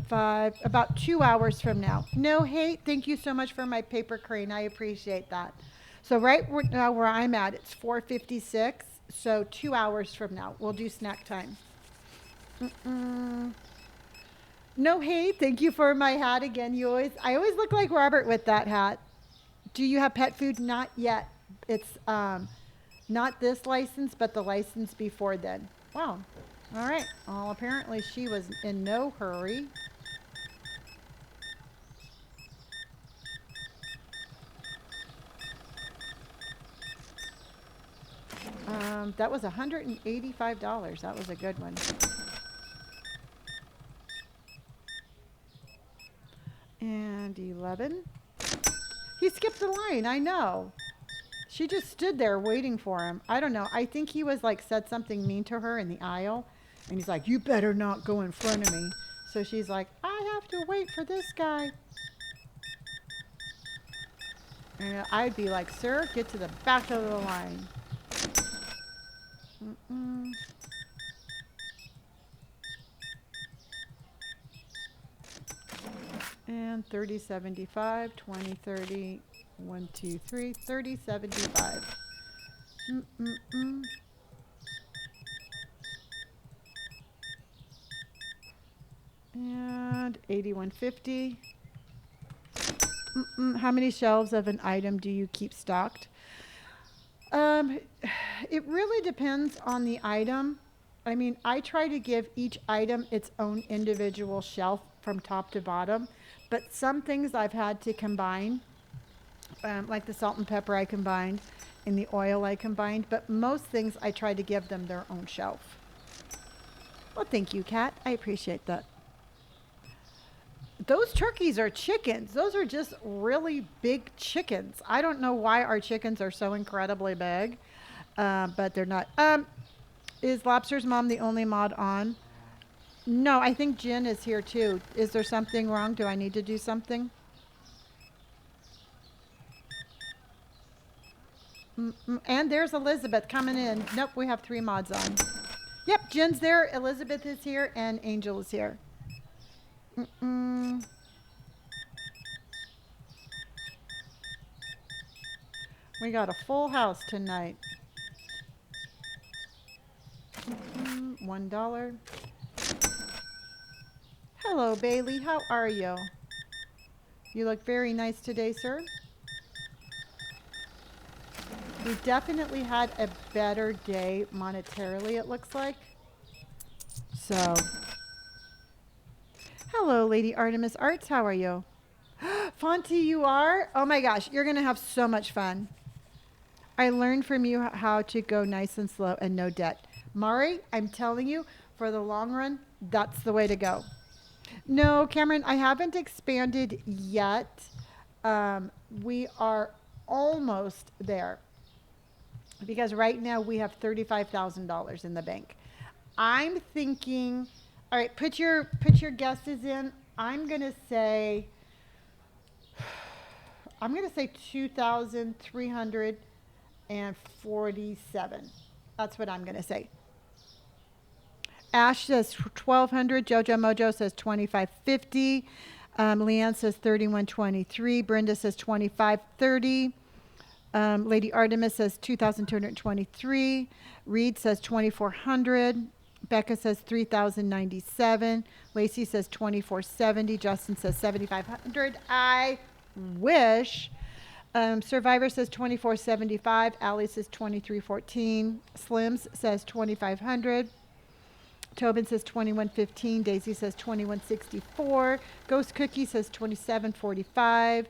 about 2 hours from now. No hate. Thank you so much for my paper crane. I appreciate that. So right now where I'm at, it's 4:56. So 2 hours from now, we'll do snack time. No hate. Thank you for my hat again. I always look like Robert with that hat. Do you have pet food? Not yet. It's not this license, but the license before then. Wow. All right. Well, apparently she was in no hurry. That was $185. That was a good one. And 11. He skipped the line. I know. She just stood there waiting for him. I don't know. I think he was said something mean to her in the aisle. And he's like, you better not go in front of me. So she's like, I have to wait for this guy. And I'd be like, sir, get to the back of the line. And 30.75, 20.30, 1, 2, 3, 30.75. And 81.50. How many shelves of an item do you keep stocked? It really depends on the item. I mean, I try to give each item its own individual shelf from top to bottom, but some things I've had to combine, like the salt and pepper I combined, and the oil I combined, but most things I try to give them their own shelf. Well, thank you, Kat. I appreciate that. Those turkeys are chickens. Those are just really big chickens. I don't know why our chickens are so incredibly big, but they're not. Is Lobster's mom the only mod on? No, I think Jen is here too. Is there something wrong? Do I need to do something? And there's Elizabeth coming in. Nope, we have 3 mods on. Yep, Jen's there, Elizabeth is here, and Angel is here. We got a full house tonight. $1. Hello, Bailey. How are you? You look very nice today, sir. We definitely had a better day monetarily, it looks like. So, hello, Lady Artemis Arts. How are you? Fonty, you are? Oh my gosh, you're going to have so much fun. I learned from you how to go nice and slow and no debt. Mari, I'm telling you, for the long run, that's the way to go. No, Cameron, I haven't expanded yet. We are almost there. Because right now we have $35,000 in the bank. I'm thinking, all right, put your guesses in. I'm gonna say 2,347. That's what I'm gonna say. Ash says 1,200. Jojo Mojo says 2,550. Leanne says 3,123. Brenda says 2,530. Lady Artemis says 2,223. Reed says 2,400. Becca says 3,097. Lacey says 2,470. Justin says 7,500. I wish. Survivor says 24.75. Allie says 23.14. Slims says 2,500. Tobin says 21.15. Daisy says 21.64. Ghost Cookie says 27.45.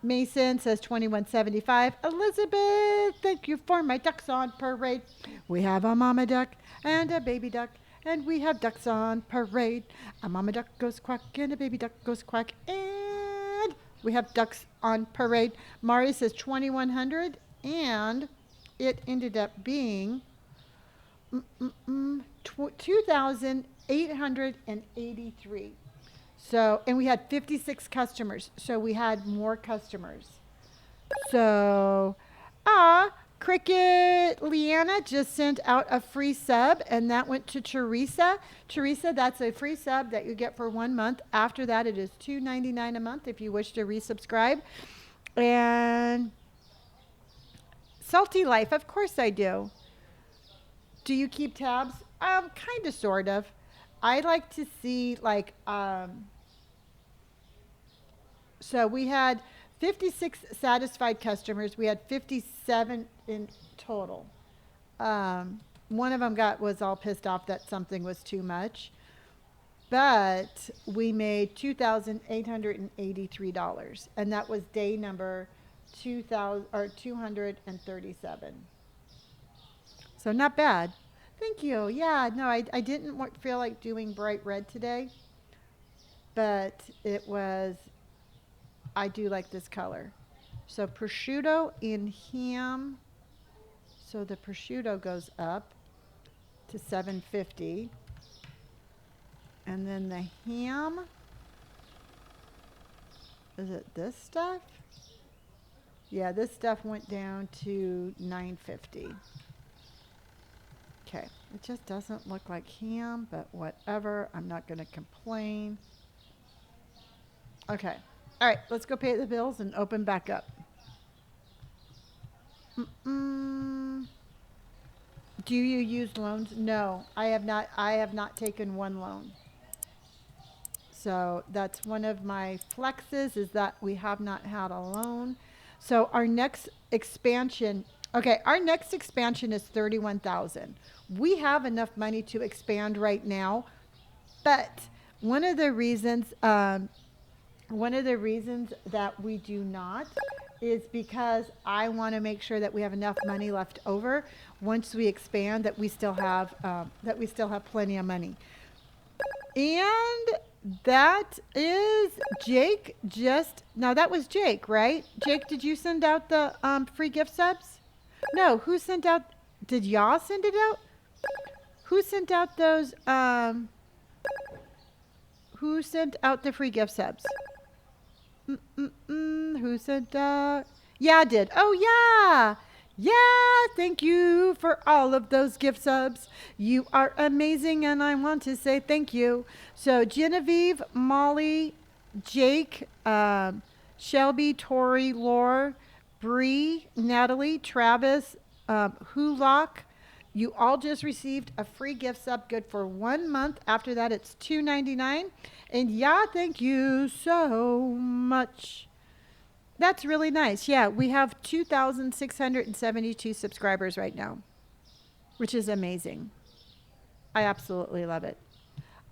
Mason says 21.75. Elizabeth, thank you for my ducks on parade. We have a mama duck and a baby duck, and we have ducks on parade. A mama duck goes quack and a baby duck goes quack, and we have ducks on parade. Mari says 2,100, and it ended up being 2,883. So, and we had 56 customers. So we had more customers. So, Cricket Leanna just sent out a free sub, and that went to Teresa. Teresa, that's a free sub that you get for 1 month. After that, it is $2.99 a month if you wish to resubscribe. And Salty Life, of course I do. Do you keep tabs? Kind of, sort of. I like to see, like, so we had 56 satisfied customers. We had 57 in total. One of them was all pissed off that something was too much. But we made $2,883, and that was day number 237. So not bad. Thank you. Yeah, no, I didn't feel like doing bright red today, but I do like this color. So prosciutto and ham. So the prosciutto goes up to $7.50. And then the ham, is it this stuff? Yeah, this stuff went down to $9.50. Okay, it just doesn't look like ham, but whatever. I'm not going to complain. Okay. All right, let's go pay the bills and open back up. Do you use loans? No, I have not. I have not taken one loan. So that's one of my flexes, is that we have not had a loan. So our next expansion, our next expansion is 31,000. We have enough money to expand right now, but one of the reasons that we do not is because I want to make sure that we have enough money left over once we expand, that we still have plenty of money. And that is Jake. Now that was Jake, right? Jake, did you send out the free gift subs? No, who sent out? Did y'all send it out? Who sent out those? Who sent out the free gift subs? Who sent out? Yeah, I did. Oh, yeah. Yeah, thank you for all of those gift subs. You are amazing, and I want to say thank you. So Genevieve, Molly, Jake, Shelby, Tori, Laura, Bree, Natalie, Travis, Hulock, you all just received a free gift sub good for 1 month. After that, it's $2.99. And yeah, thank you so much. That's really nice. Yeah, we have 2,672 subscribers right now, which is amazing. I absolutely love it.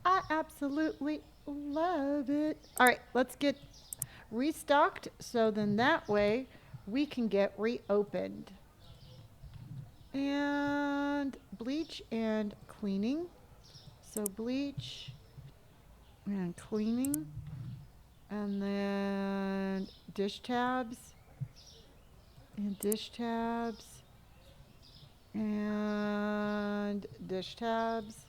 I absolutely love it. All right, let's get restocked, so then that way we can get reopened. And bleach and cleaning. So bleach and cleaning. And then dish tabs. And dish tabs. And dish tabs.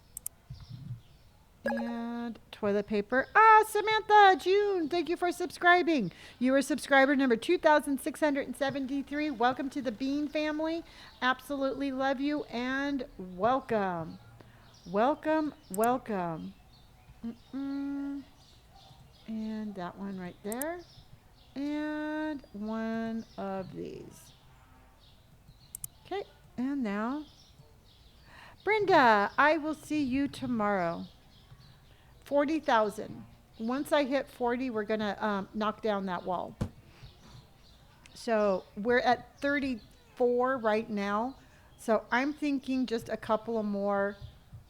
And toilet paper. Samantha, June, thank you for subscribing. You are subscriber number 2,673. Welcome to the Bean family. Absolutely love you and welcome. Welcome, welcome. And that one right there. And one of these. Okay, and now, Brenda, I will see you tomorrow. 40,000. Once I hit 40, we're going to knock down that wall. So we're at 34 right now. So I'm thinking just a couple of more,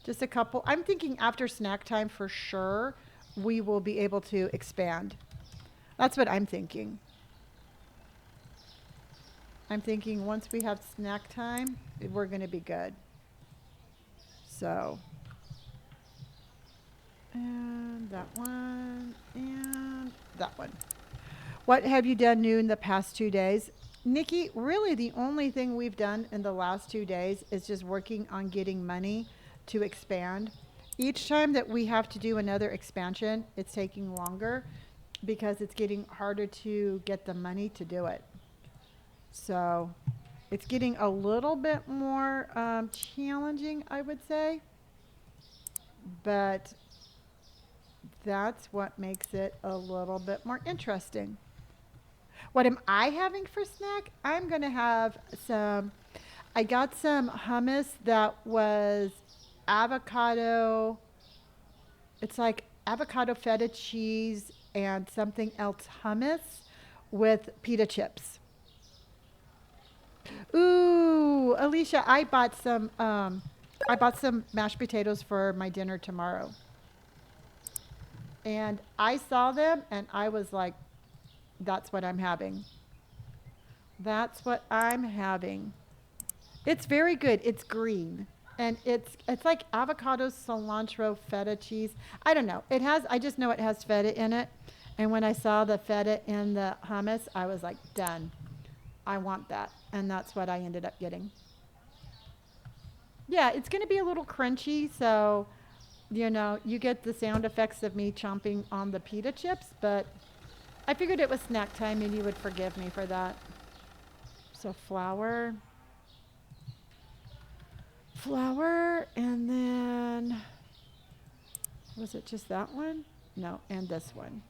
just a couple. I'm thinking after snack time for sure, we will be able to expand. That's what I'm thinking. I'm thinking once we have snack time, we're going to be good. So, and that one, and that one. What have you done new in the past 2 days? Nikki, really the only thing we've done in the last 2 days is just working on getting money to expand. Each time that we have to do another expansion, it's taking longer because it's getting harder to get the money to do it. So it's getting a little bit more challenging, I would say. But that's what makes it a little bit more interesting. What am I having for snack? I'm going to have some, I got some hummus that was avocado. It's like avocado feta cheese and something else hummus with pita chips. Ooh, Alicia, I bought some mashed potatoes for my dinner tomorrow. And I saw them and I was like, that's what I'm having. That's what I'm having. It's very good. It's green. And it's like avocado, cilantro, feta cheese. I don't know. It has I just know it has feta in it. And when I saw the feta in the hummus, I was like, done. I want that. And that's what I ended up getting. Yeah, it's going to be a little crunchy, so you get the sound effects of me chomping on the pita chips, but I figured it was snack time and you would forgive me for that. So flour, and then was it just that one? No, and this one,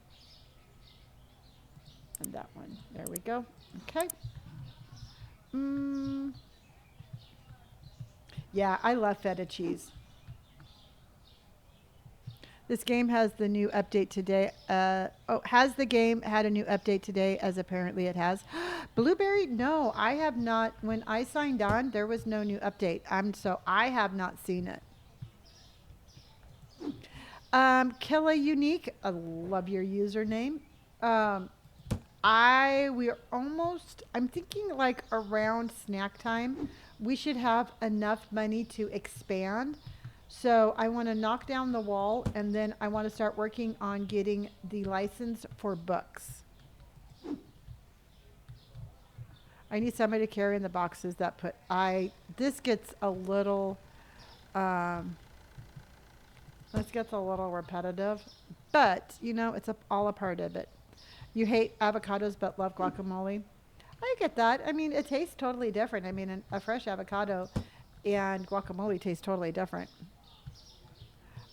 and that one. There we go. Okay. Mm, yeah, I love feta cheese. This game has the new update today. Has the game had a new update today? As apparently it has. Blueberry? No, I have not. When I signed on, there was no new update. So I have not seen it. Killa Unique, I love your username. Um, we are almost. I'm thinking like around snack time, we should have enough money to expand. So I want to knock down the wall, and then I want to start working on getting the license for books. I need somebody to carry in the boxes that put. I This gets a little. Um, this gets a little repetitive, but it's all a part of it. You hate avocados but love guacamole. I get that. I mean, it tastes totally different. I mean, a fresh avocado and guacamole taste totally different.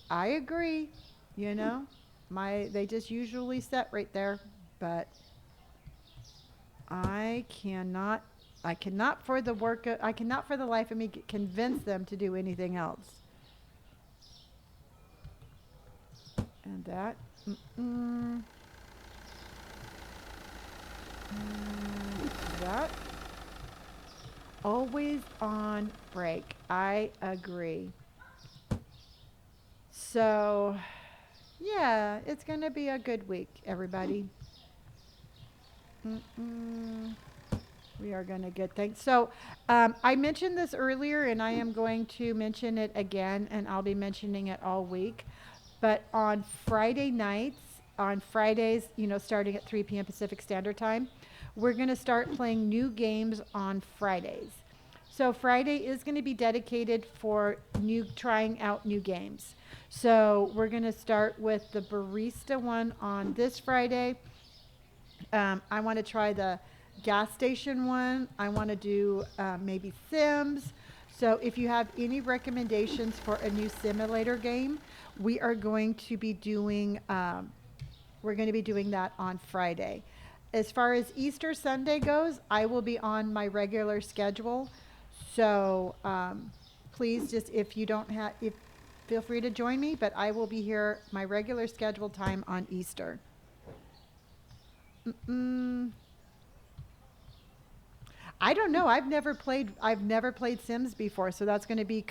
I agree. You know, they just usually set right there, but I cannot I cannot for the life of me convince them to do anything else. And that mm, that always on break. I agree. So, yeah, it's going to be a good week, everybody. Mm-mm. We are going to get things. So, I mentioned this earlier, and I am going to mention it again, and I'll be mentioning it all week. But on Fridays, starting at 3 p.m. Pacific Standard Time, we're going to start playing new games on Fridays. So Friday is going to be dedicated for trying out new games. So we're going to start with the barista one on this Friday. I want to try the gas station one. I want to do maybe Sims. So if you have any recommendations for a new simulator game, we are going to be doing that on Friday. As far as Easter Sunday goes, I will be on my regular schedule. So please, just if you don't have, if feel free to join me. But I will be here my regular scheduled time on Easter. Mm-mm. I don't know. I've never played Sims before, so that's going to be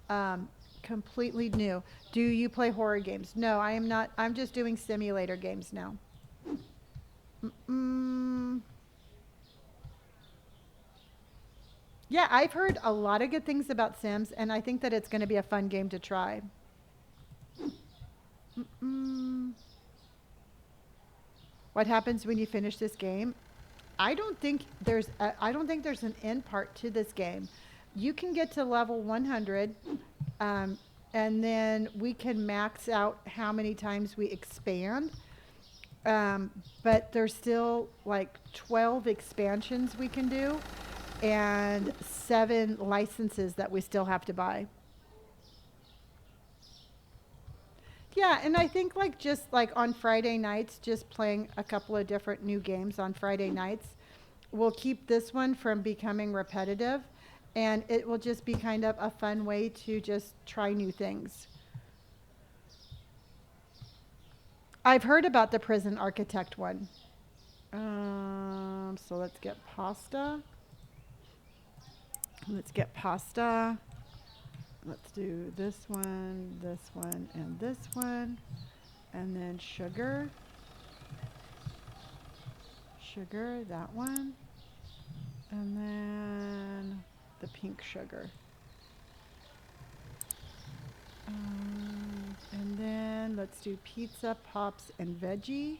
um, completely new. Do you play horror games? No, I am not. I'm just doing simulator games now. Mm, yeah, I've heard a lot of good things about Sims, and I think that it's going to be a fun game to try. Mm, what happens when you finish this game? I don't think there's an end part to this game. You can get to level 100, um, and then we can max out how many times we expand. Um, but there's still like 12 expansions we can do, and 7 licenses that we still have to buy. Yeah, and I think like just like on Friday nights, just playing a couple of different new games on Friday nights will keep this one from becoming repetitive, and it will just be kind of a fun way to just try new things. I've heard about the prison architect one. So let's get pasta. Let's get pasta. Let's do this one, and this one. And then sugar. Sugar, that one. And then the pink sugar. And then let's do pizza, pops, and veggie.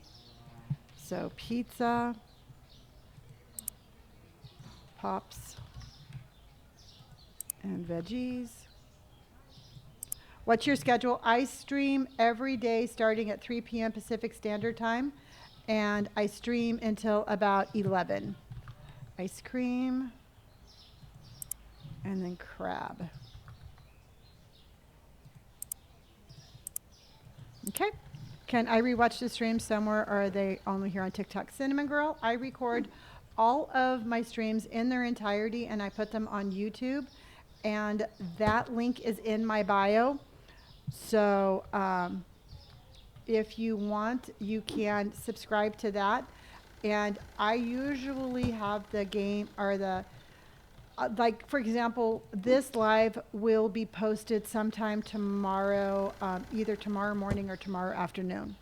So pizza, pops, and veggies. What's your schedule? I stream every day starting at 3 p.m. Pacific Standard Time, and I stream until about 11. Ice cream, and then crab. Okay. Can I rewatch the stream somewhere, or are they only here on TikTok? Cinnamon Girl, I record all of my streams in their entirety, and I put them on YouTube, and that link is in my bio. So if you want, you can subscribe to that. And I usually have the game or the like, for example, this live will be posted sometime tomorrow, either tomorrow morning or tomorrow afternoon.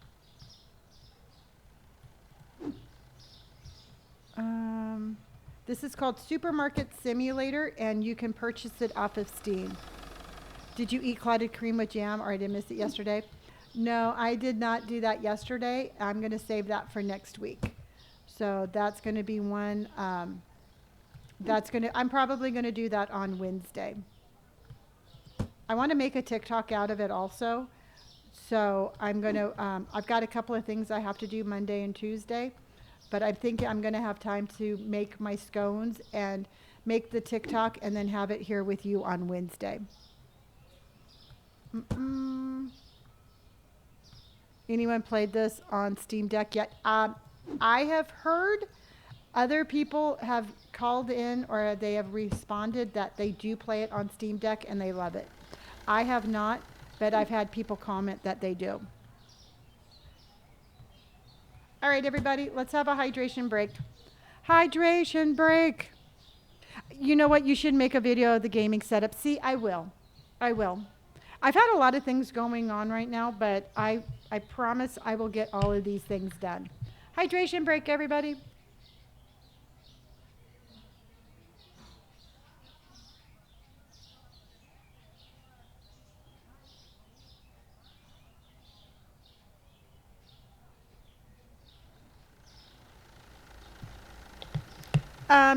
Um, this is called Supermarket Simulator, and you can purchase it off of Steam. Did you eat clotted cream with jam, or I did miss it yesterday? No, I did not do that yesterday. I'm going to save that for next week. So that's going to be one. I'm probably going to do that on Wednesday. I want to make a TikTok out of it also. So I've got a couple of things I have to do Monday and Tuesday, but I think I'm going to have time to make my scones and make the TikTok and then have it here with you on Wednesday. Anyone played this on Steam Deck yet? I have heard other people have called in or they have responded that they do play it on Steam Deck and they love it. I have not, but I've had people comment that they do. All right, everybody, let's have a hydration break. Hydration break. You know what? You should make a video of the gaming setup. See, I will. I will. I've had a lot of things going on right now, but I promise I will get all of these things done. Hydration break, everybody.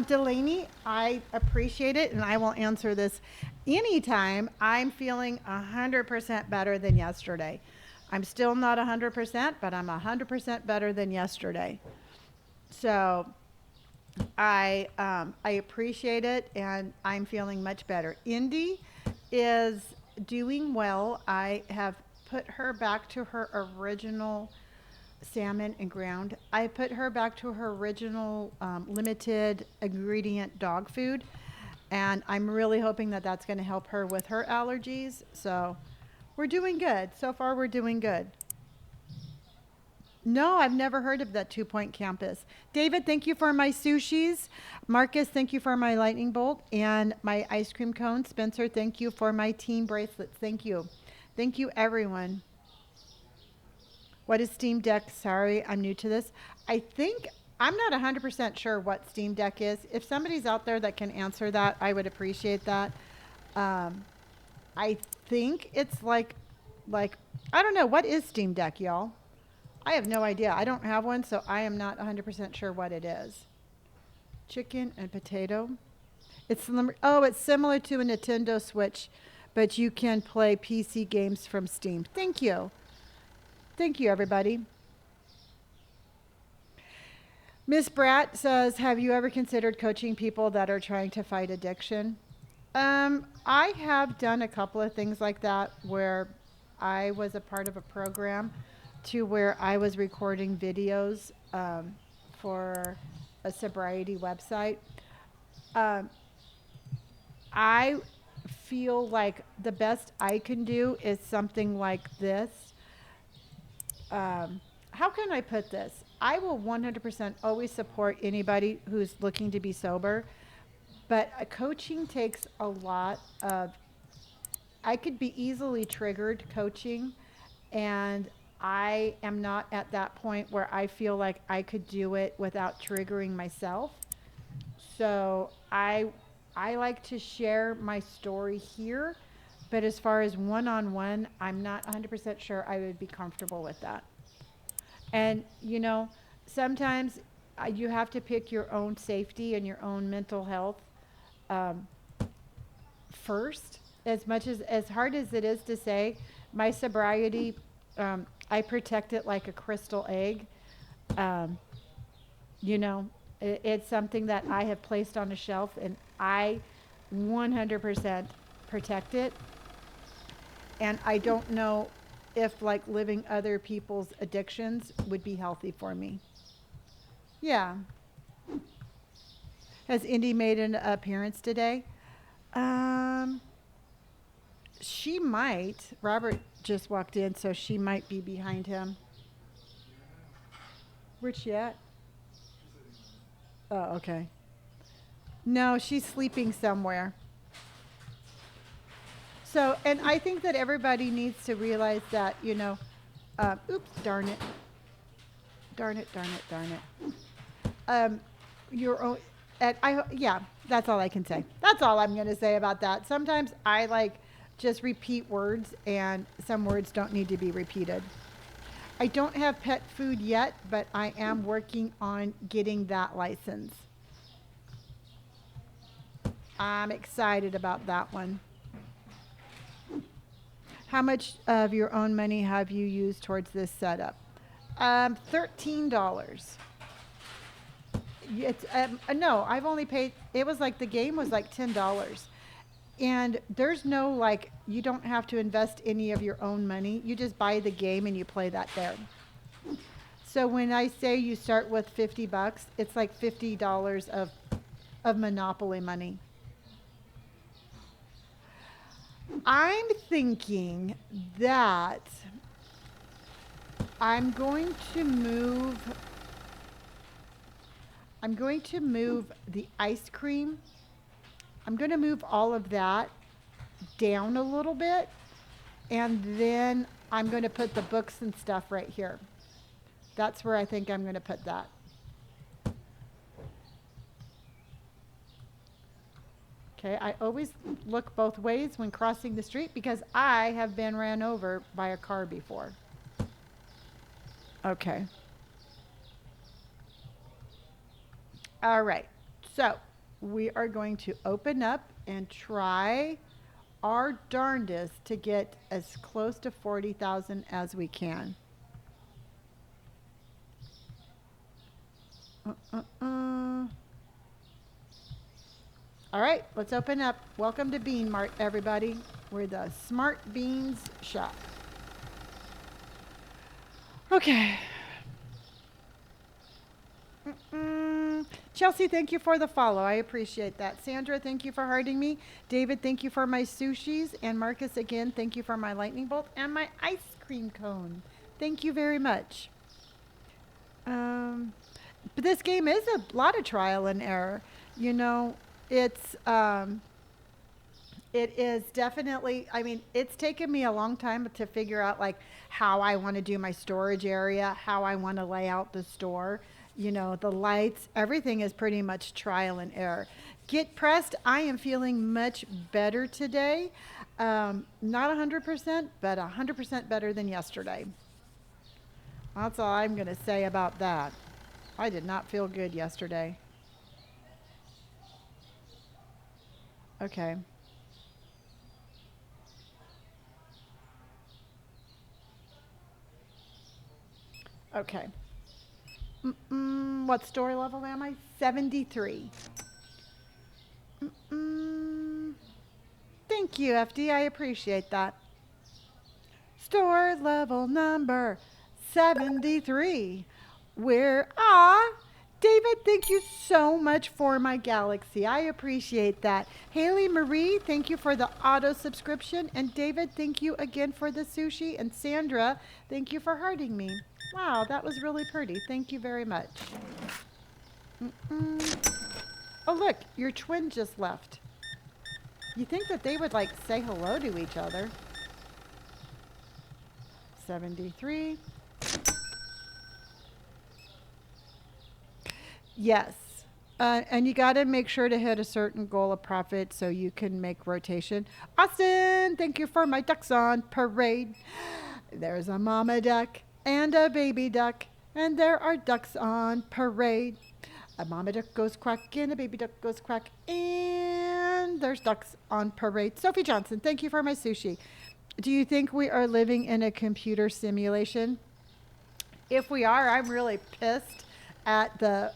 Delaney, I appreciate it, and I will answer this anytime. I'm feeling 100% better than yesterday. I'm still not 100%, but I'm 100% better than yesterday. So I appreciate it, and I'm feeling much better. Indy is doing well. I have put her back to her original salmon and ground. I put her back to her original limited ingredient dog food, and I'm really hoping that that's going to help her with her allergies. So we're doing good. So far, we're doing good. No, I've never heard of that 2 Point campus. David, thank you for my sushis. Marcus, thank you for my lightning bolt and my ice cream cone. Spencer, thank you for my team bracelets. Thank you. Thank you, everyone. What is Steam Deck? Sorry, I'm new to this. I think I'm not 100% sure what Steam Deck is. If somebody's out there that can answer that, I would appreciate that. Um, I think it's like I don't know what is Steam Deck, y'all. I have no idea. I don't have one, so I am not 100% sure what it is. Chicken and potato. It's similar to a Nintendo Switch, but you can play PC games from Steam. Thank you. Thank you, everybody. Miss Bratt says, have you ever considered coaching people that are trying to fight addiction? I have done a couple of things like that where I was a part of a program to where I was recording videos for a sobriety website. Um, I feel like the best I can do is something like this. How can I put this? I will 100% always support anybody who's looking to be sober, but coaching takes a lot of, I could be easily triggered coaching, and I am not at that point where I feel like I could do it without triggering myself. So I like to share my story here, but as far as one-on-one, I'm not 100% sure I would be comfortable with that. And sometimes you have to pick your own safety and your own mental health um, first. As much as hard as it is to say, my sobriety, I protect it like a crystal egg. Um, it's something that I have placed on a shelf, and I 100% protect it. And I don't know if like living other people's addictions would be healthy for me. Yeah. Has Indy made an appearance today? Um, she might. Robert just walked in, so she might be behind him. Where's she at? Oh, okay. No, she's sleeping somewhere. So, and I think that everybody needs to realize that, oops, darn it. Darn it, darn it, darn it. Your own, yeah, that's all I can say. That's all I'm going to say about that. Sometimes I like just repeat words, and some words don't need to be repeated. I don't have pet food yet, but I am working on getting that license. I'm excited about that one. How much of your own money have you used towards this setup? $13. It's no, I've only paid. It was like the game was like $10, and there's no like you don't have to invest any of your own money. You just buy the game and you play that there. So when I say you start with $50, it's like $50 of Monopoly money. I'm thinking that I'm going to move the ice cream. I'm going to move all of that down a little bit, and then I'm going to put the books and stuff right here. That's where I think I'm going to put that. Okay, I always look both ways when crossing the street because I have been ran over by a car before. Okay. All right. So we are going to open up and try our darndest to get as close to 40,000 as we can. All right, let's open up. Welcome to Bean Mart, everybody. We're the Smart Beans shop. Okay. Chelsea, thank you for the follow. I appreciate that. Sandra, thank you for hurting me. David, thank you for my sushis. And Marcus, again, thank you for my lightning bolt and my ice cream cone. Thank you very much. Um, but this game is a lot of trial and error. You know, it's it is definitely, I mean, it's taken me a long time to figure out like how I want to do my storage area, how I want to lay out the store. You know, the lights, everything is pretty much trial and error. Get pressed. I am feeling much better today. Not 100%, but 100% better than yesterday. That's all I'm going to say about that. I did not feel good yesterday. Okay. Okay. What story level am I? 73. Mm-mm. Thank you, FD. I appreciate that. Store level number 73. Where David, thank you so much for my galaxy. I appreciate that. Haley Marie, thank you for the auto subscription. And David, thank you again for the sushi. And Sandra, thank you for hearting me. Wow, that was really pretty. Thank you very much. Mm-mm. Oh, look, your twin just left. You think that they would like say hello to each other. 73. Yes. And you got to make sure to hit a certain goal of profit so you can make rotation. Austin, thank you for my ducks on parade. There's a mama duck and a baby duck, and there are ducks on parade. A mama duck goes quack and a baby duck goes quack, and there's ducks on parade. Sophie Johnson, thank you for my sushi. Do you think we are living in a computer simulation? If we are, I'm really pissed at the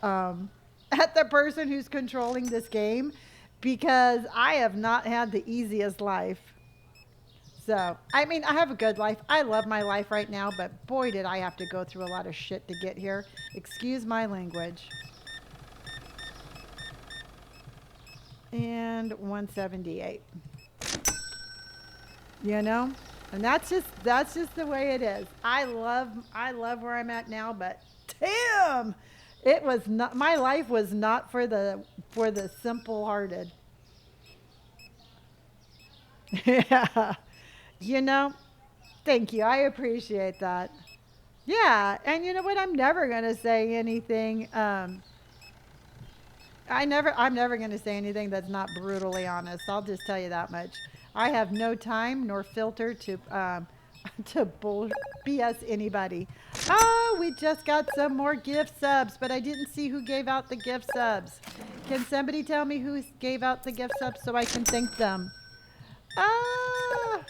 at the person who's controlling this game because I have not had the easiest life. So, I mean, I have a good life. I love my life right now, but boy, did I have to go through a lot of shit to get here. Excuse my language. And 178. You know? And that's just the way it is. I love where I'm at now, but damn, it was not my life was not for the simple hearted. Yeah. You know, thank you. I appreciate that. Yeah, and you know what? I'm never gonna say anything. I'm never gonna say anything that's not brutally honest. I'll just tell you that much. I have no time nor filter to to BS anybody. Oh, we just got some more gift subs, but I didn't see who gave out the gift subs. Can somebody tell me who gave out the gift subs so I can thank them? Ah,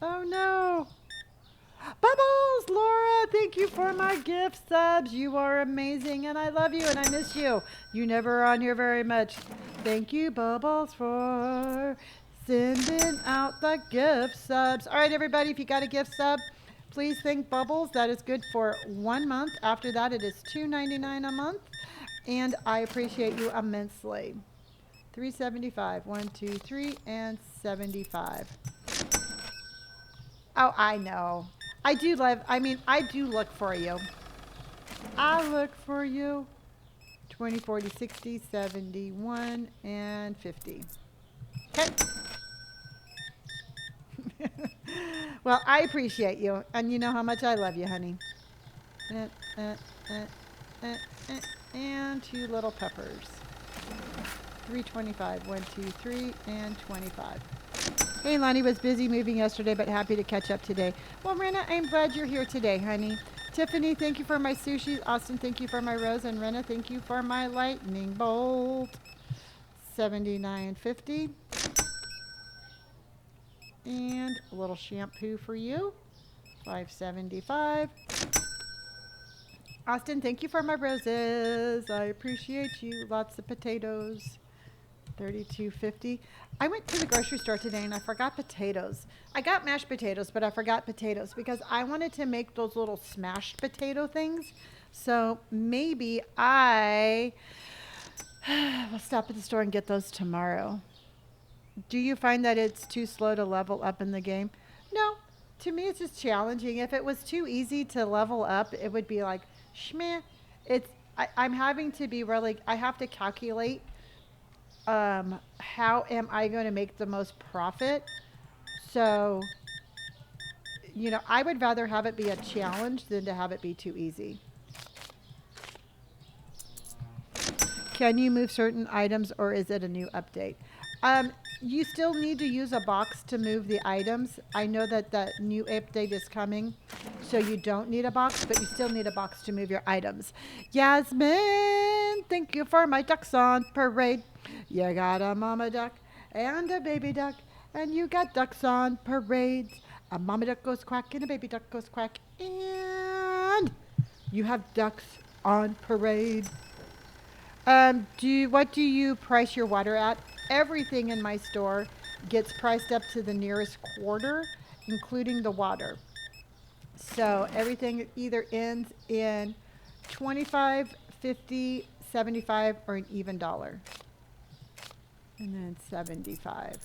oh no. Bubbles, Laura, thank you for my gift subs. You are amazing, and I love you, and I miss you. You never are on here very much. Thank you, Bubbles, for sending out the gift subs. All right, everybody, if you got a gift sub, please thank Bubbles. That is good for 1 month. After that, it is $2.99 a month, and I appreciate you immensely. 375, 1, 2, 3, and 75. Oh, I know. I do love, I mean, I do look for you. I look for you. 20, 40, 60, 71, and 50. Okay. Well, I appreciate you. And you know how much I love you, honey. Uh, uh, uh, uh, and two little peppers. 325. 1, 2, 3, and 25. Hey, Lonnie was busy moving yesterday, but happy to catch up today. Well, Rena, I'm glad you're here today, honey. Tiffany, thank you for my sushi. Austin, thank you for my rose. And Rena, thank you for my lightning bolt. 79.50. And a little shampoo for you. 575. Austin, thank you for my roses. I appreciate you. Lots of potatoes. 32.50. I went to the grocery store today and I forgot potatoes. I got mashed potatoes, but I forgot potatoes because I wanted to make those little smashed potato things. So maybe I will stop at the store and get those tomorrow. Do you find that it's too slow to level up in the game? No. to me, it's just challenging. If it was too easy to level up, it would be like, shmeh. I'm having to be really, I have to calculate how am I going to make the most profit. So, I would rather have it be a challenge than to have it be too easy. Can you move certain items or is it a new update? You still need to use a box to move the items. I know that the new update is coming, so you don't need a box, but you still need a box to move your items. Yasmin, thank you for my ducks on parade. You got a mama duck and a baby duck, and you got ducks on parade. A mama duck goes quack and a baby duck goes quack, and you have ducks on parade. What do you price your water at? Everything in my store gets priced up to the nearest quarter, including the water. So everything either ends in 25, 50, 75, or an even dollar. And then 75.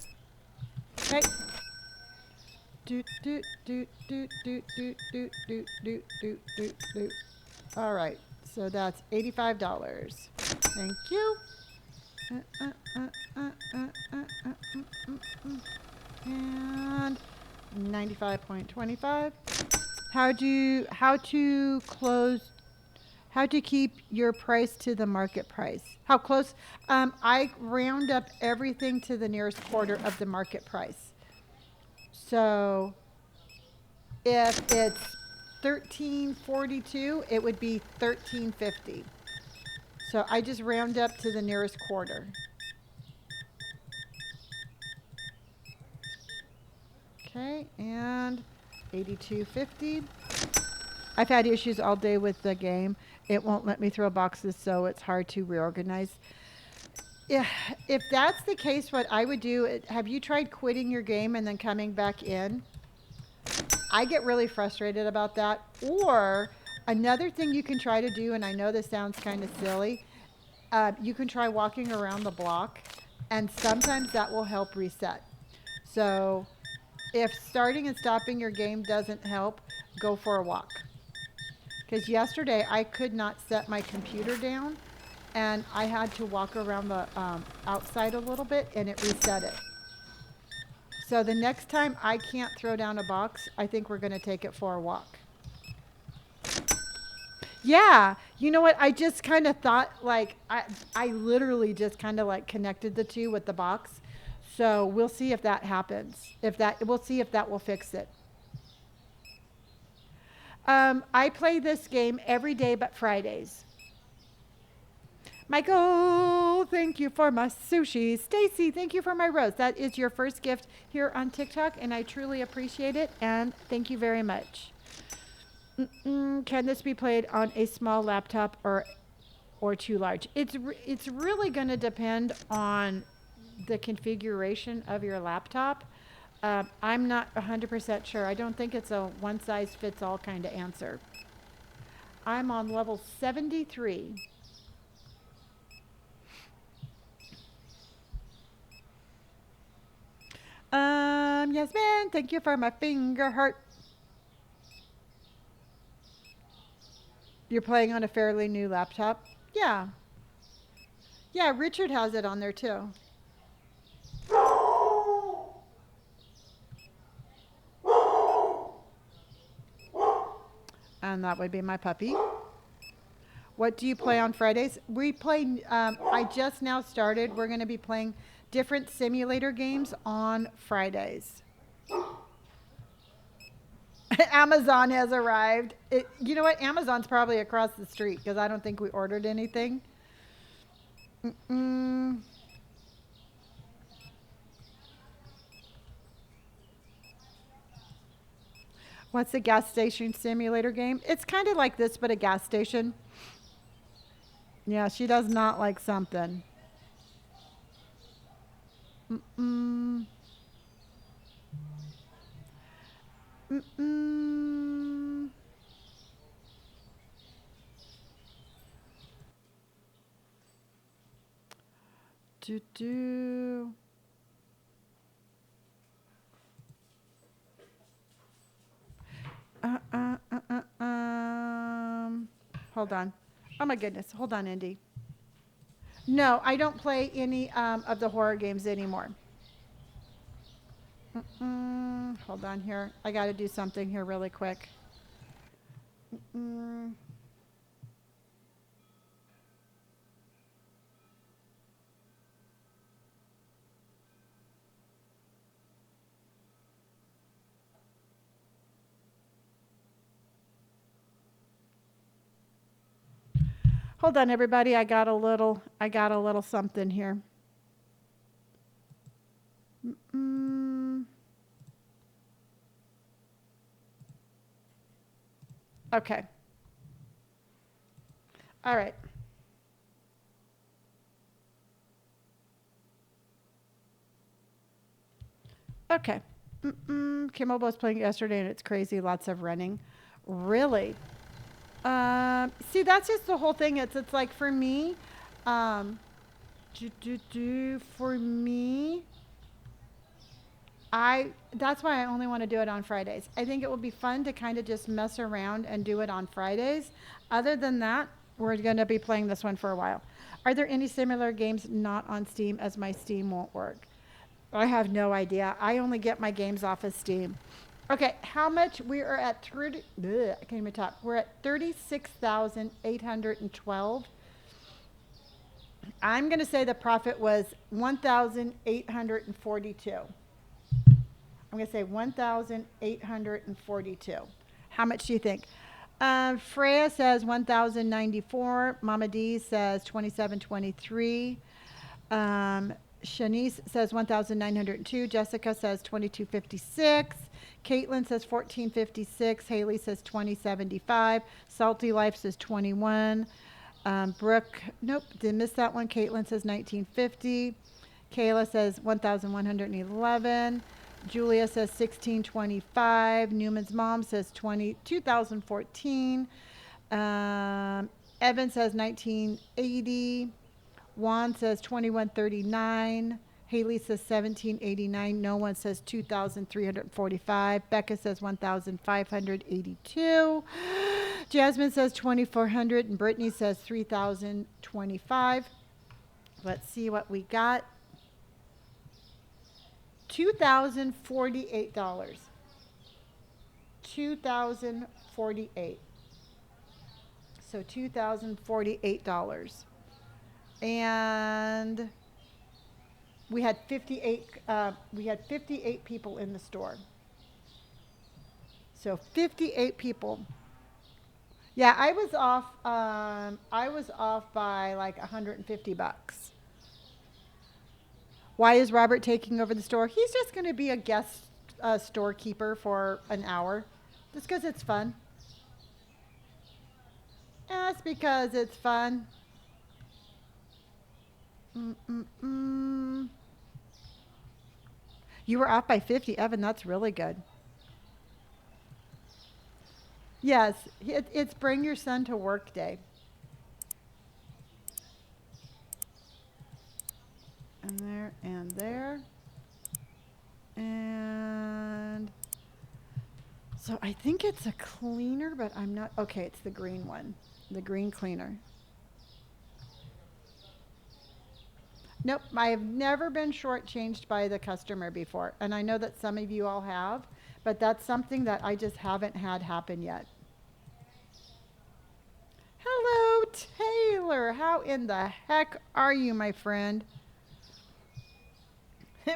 Okay. Doot, doot, doot, doot, doot, doot, doot, doot, doot, doot, doot, doot. All right. So that's $85. Thank you. And 95.25. How to keep your price to the market price? How close? I round up everything to the nearest quarter of the market price. So if it's 13.42, it would be 13.50. So I just round up to the nearest quarter. Okay, and 82.50. I've had issues all day with the game. It won't let me throw boxes, so it's hard to reorganize. If that's the case, what I would do, have you tried quitting your game and then coming back in? I get really frustrated about that. Or another thing you can try to do, and I know this sounds kind of silly, you can try walking around the block, and sometimes that will help reset. So if starting and stopping your game doesn't help, go for a walk. Because yesterday I could not set my computer down, and I had to walk around the outside a little bit, and it reset it. So the next time I can't throw down a box, I think we're going to take it for a walk. Yeah, you know what? I just kind of thought I literally just kind of like connected the two with the box. So we'll see if that happens. We'll see if that will fix it. I play this game every day but Fridays. Michael, thank you for my sushi. Stacy, thank you for my rose. That is your first gift here on TikTok, and I truly appreciate it, and thank you very much. Can this be played on a small laptop or too large? It's really going to depend on the configuration of your laptop. I'm not 100% sure. I don't think it's a one-size-fits-all kind of answer. I'm on level 73. Yasmin, thank you for my finger heart. You're playing on a fairly new laptop? Yeah. Yeah, Richard has it on there too. And that would be my puppy. What do you play on Fridays? We play, I just now started. We're going to be playing different simulator games on Fridays. Amazon has arrived. You know what? Amazon's probably across the street because I don't think we ordered anything. What's a gas station simulator game? It's kind of like this, but a gas station. Yeah, she does not like something. Mm-mm. Mm-mm. Do. Hold on. Oh my goodness. Hold on, Indy. No, I don't play any of the horror games anymore. Hold on here. I got to do something here really quick. Mm. Hold on, everybody. I got a little something here. Mm. Okay. All right. Okay. Kimmel was playing yesterday, and it's crazy. Lots of running. Really? See, that's just the whole thing. It's like for me, um, for me, that's why I only want to do it on Fridays. I think it will be fun to kind of just mess around and do it on Fridays. Other than that, we're going to be playing this one for a while. Are there any similar games not on Steam as my Steam won't work? I have no idea. I only get my games off of Steam. Okay, how much? We are at 30. Bleh, I can't even talk. We're at 36,812. I'm going to say the profit was 1,842. I'm going to say 1,842. How much do you think? Freya says 1,094. Mama D says 2,723. Shanice says 1,902. Jessica says 2,256. Caitlin says 1456. Haley says 2075. Salty Life says 21. Brooke, nope, did miss that one. Caitlin says 1950. Kayla says 1,111. Julia says 1625. Newman's mom says 2014. Evan says 1980. Juan says 2139. Haley says 1789. No one says 2,345. Becca says 1,582. Jasmine says 2,400. And Brittany says 3,025. Let's see what we got. $2,048. $2,048. So $2,048. And we had 58 people in the store. So 58 people. Yeah, I was off by like $150. Why is Robert taking over the store? He's just going to be a guest storekeeper for an hour. Just because it's fun. That's because it's fun. You were off by 50, Evan. That's really good. Yes, it's bring your son to work day. And there and there. And so I think it's a cleaner, but I'm not. Okay, it's the green one. The green cleaner. Nope, I have never been shortchanged by the customer before. And I know that some of you all have, but that's something that I just haven't had happen yet. Hello, Taylor. How in the heck are you, my friend?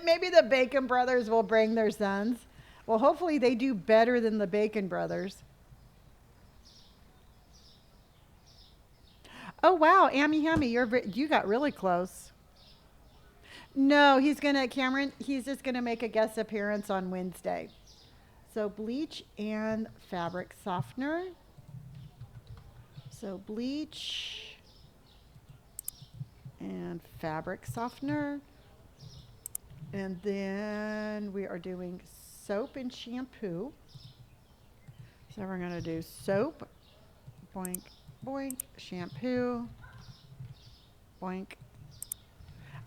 Maybe the Bacon Brothers will bring their sons. Well, hopefully they do better than the Bacon Brothers. Oh, wow, Amy Hammy, you got really close. No, Cameron, he's just gonna make a guest appearance on Wednesday. So bleach and fabric softener. So bleach and fabric softener. And then we are doing soap and shampoo. So we're gonna do soap, boink, boink, shampoo, boink.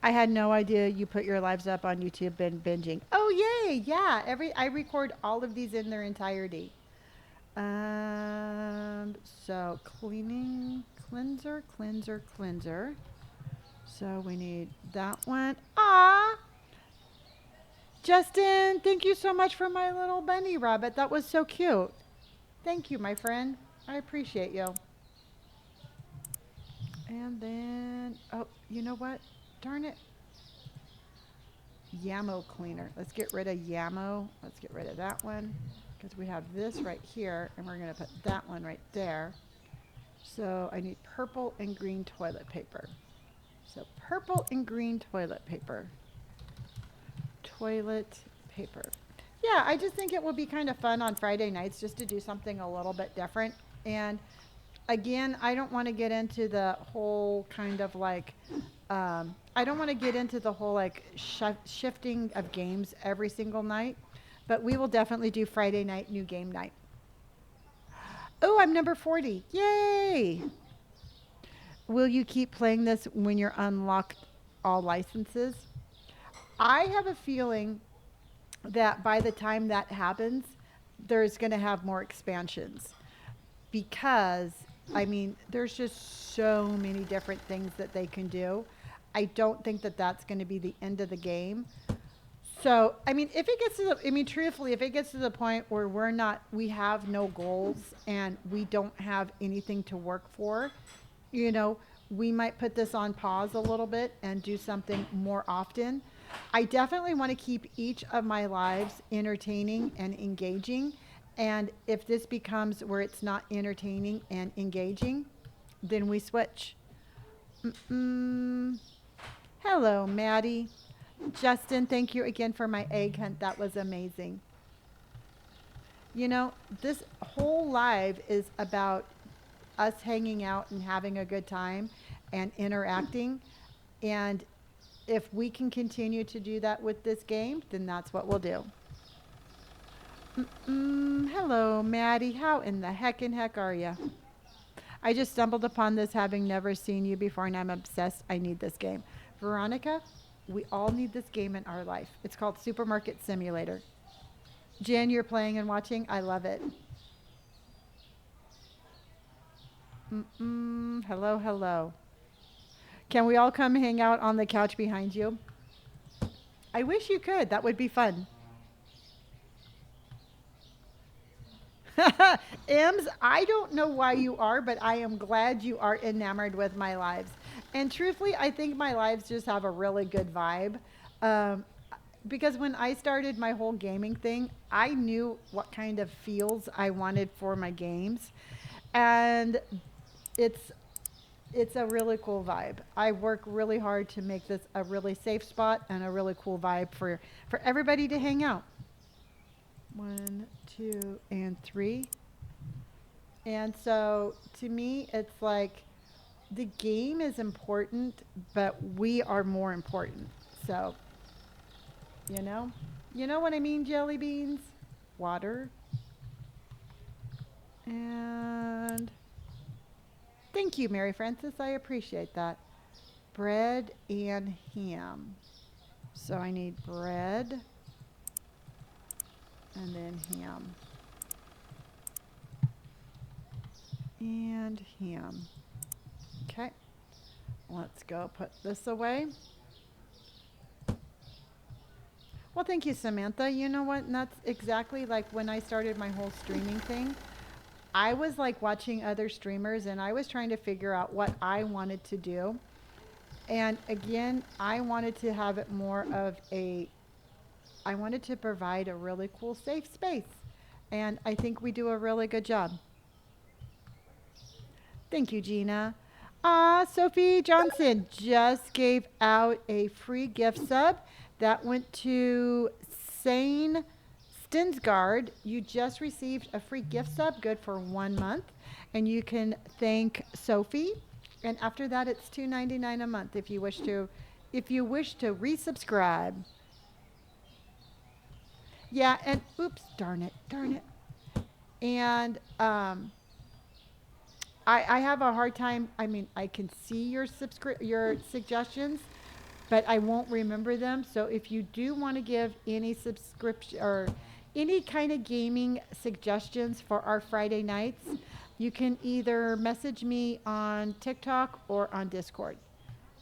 I had no idea you put your lives up on YouTube and binging. Oh, yay. Yeah. I record all of these in their entirety. So cleaning, cleanser. So we need that one. Ah, Justin, thank you so much for my little bunny rabbit. That was so cute. Thank you, my friend. I appreciate you. And then, oh, you know what? Darn it. Yamo cleaner. Let's get rid of Yamo. Let's get rid of that one because we have this right here and we're going to put that one right there. So I need purple and green toilet paper. So purple and green toilet paper. Toilet paper. Yeah, I just think it will be kind of fun on Friday nights just to do something a little bit different. And again, I don't want to get into the whole kind of like, I don't want to get into the whole like shifting of games every single night, but we will definitely do Friday night, new game night. Oh, I'm number 40. Yay! Will you keep playing this when you're unlocked all licenses? I have a feeling that by the time that happens, there's going to have more expansions because I mean, there's just so many different things that they can do. I don't think that that's going to be the end of the game. So, I mean, if it gets to the, I mean, truthfully, if it gets to the point where we have no goals and we don't have anything to work for, you know, we might put this on pause a little bit and do something more often. I definitely want to keep each of my lives entertaining and engaging. And if this becomes where it's not entertaining and engaging, then we switch. Mm-mm. Hello, Maddie. Justin, thank you again for my egg hunt. That was amazing. You know, this whole live is about us hanging out and having a good time and interacting. And if we can continue to do that with this game, then that's what we'll do. Hello, Maddie. How in the heck are you? I just stumbled upon this having never seen you before and I'm obsessed. I need this game. Veronica, we all need this game in our life. It's called Supermarket Simulator. Jen, you're playing and watching. I love it. Hello, hello. Can we all come hang out on the couch behind you? I wish you could. That would be fun. Ems, I don't know why you are, but I am glad you are enamored with my lives. And truthfully, I think my lives just have a really good vibe. Um, because when I started my whole gaming thing, I knew what kind of feels I wanted for my games. And it's it's a really cool vibe. I work really hard to make this a really safe spot and a really cool vibe for everybody to hang out. One, two, and three. And so to me, it's like the game is important, but we are more important. So, you know, you know what I mean, jelly beans? Water. And thank you, Mary Frances. I appreciate that. Bread and ham. So I need bread and then ham. And ham. Okay. Let's go put this away. Well, thank you, Samantha. You know what? And that's exactly like when I started my whole streaming thing. I was like watching other streamers and I was trying to figure out what I wanted to do. And again, I wanted to have it more of I wanted to provide a really cool safe space. And I think we do a really good job. Thank you, Gina. Sophie Johnson just gave out a free gift sub that went to Sane Stensgaard. You just received a free gift sub good for 1 month. And you can thank Sophie. And after that, it's $2.99 a month if you wish to resubscribe. Yeah, and oops, darn it. And I have a hard time. I mean, I can see your suggestions, but I won't remember them. So if you do want to give any subscription or any kind of gaming suggestions for our Friday nights, you can either message me on TikTok or on Discord,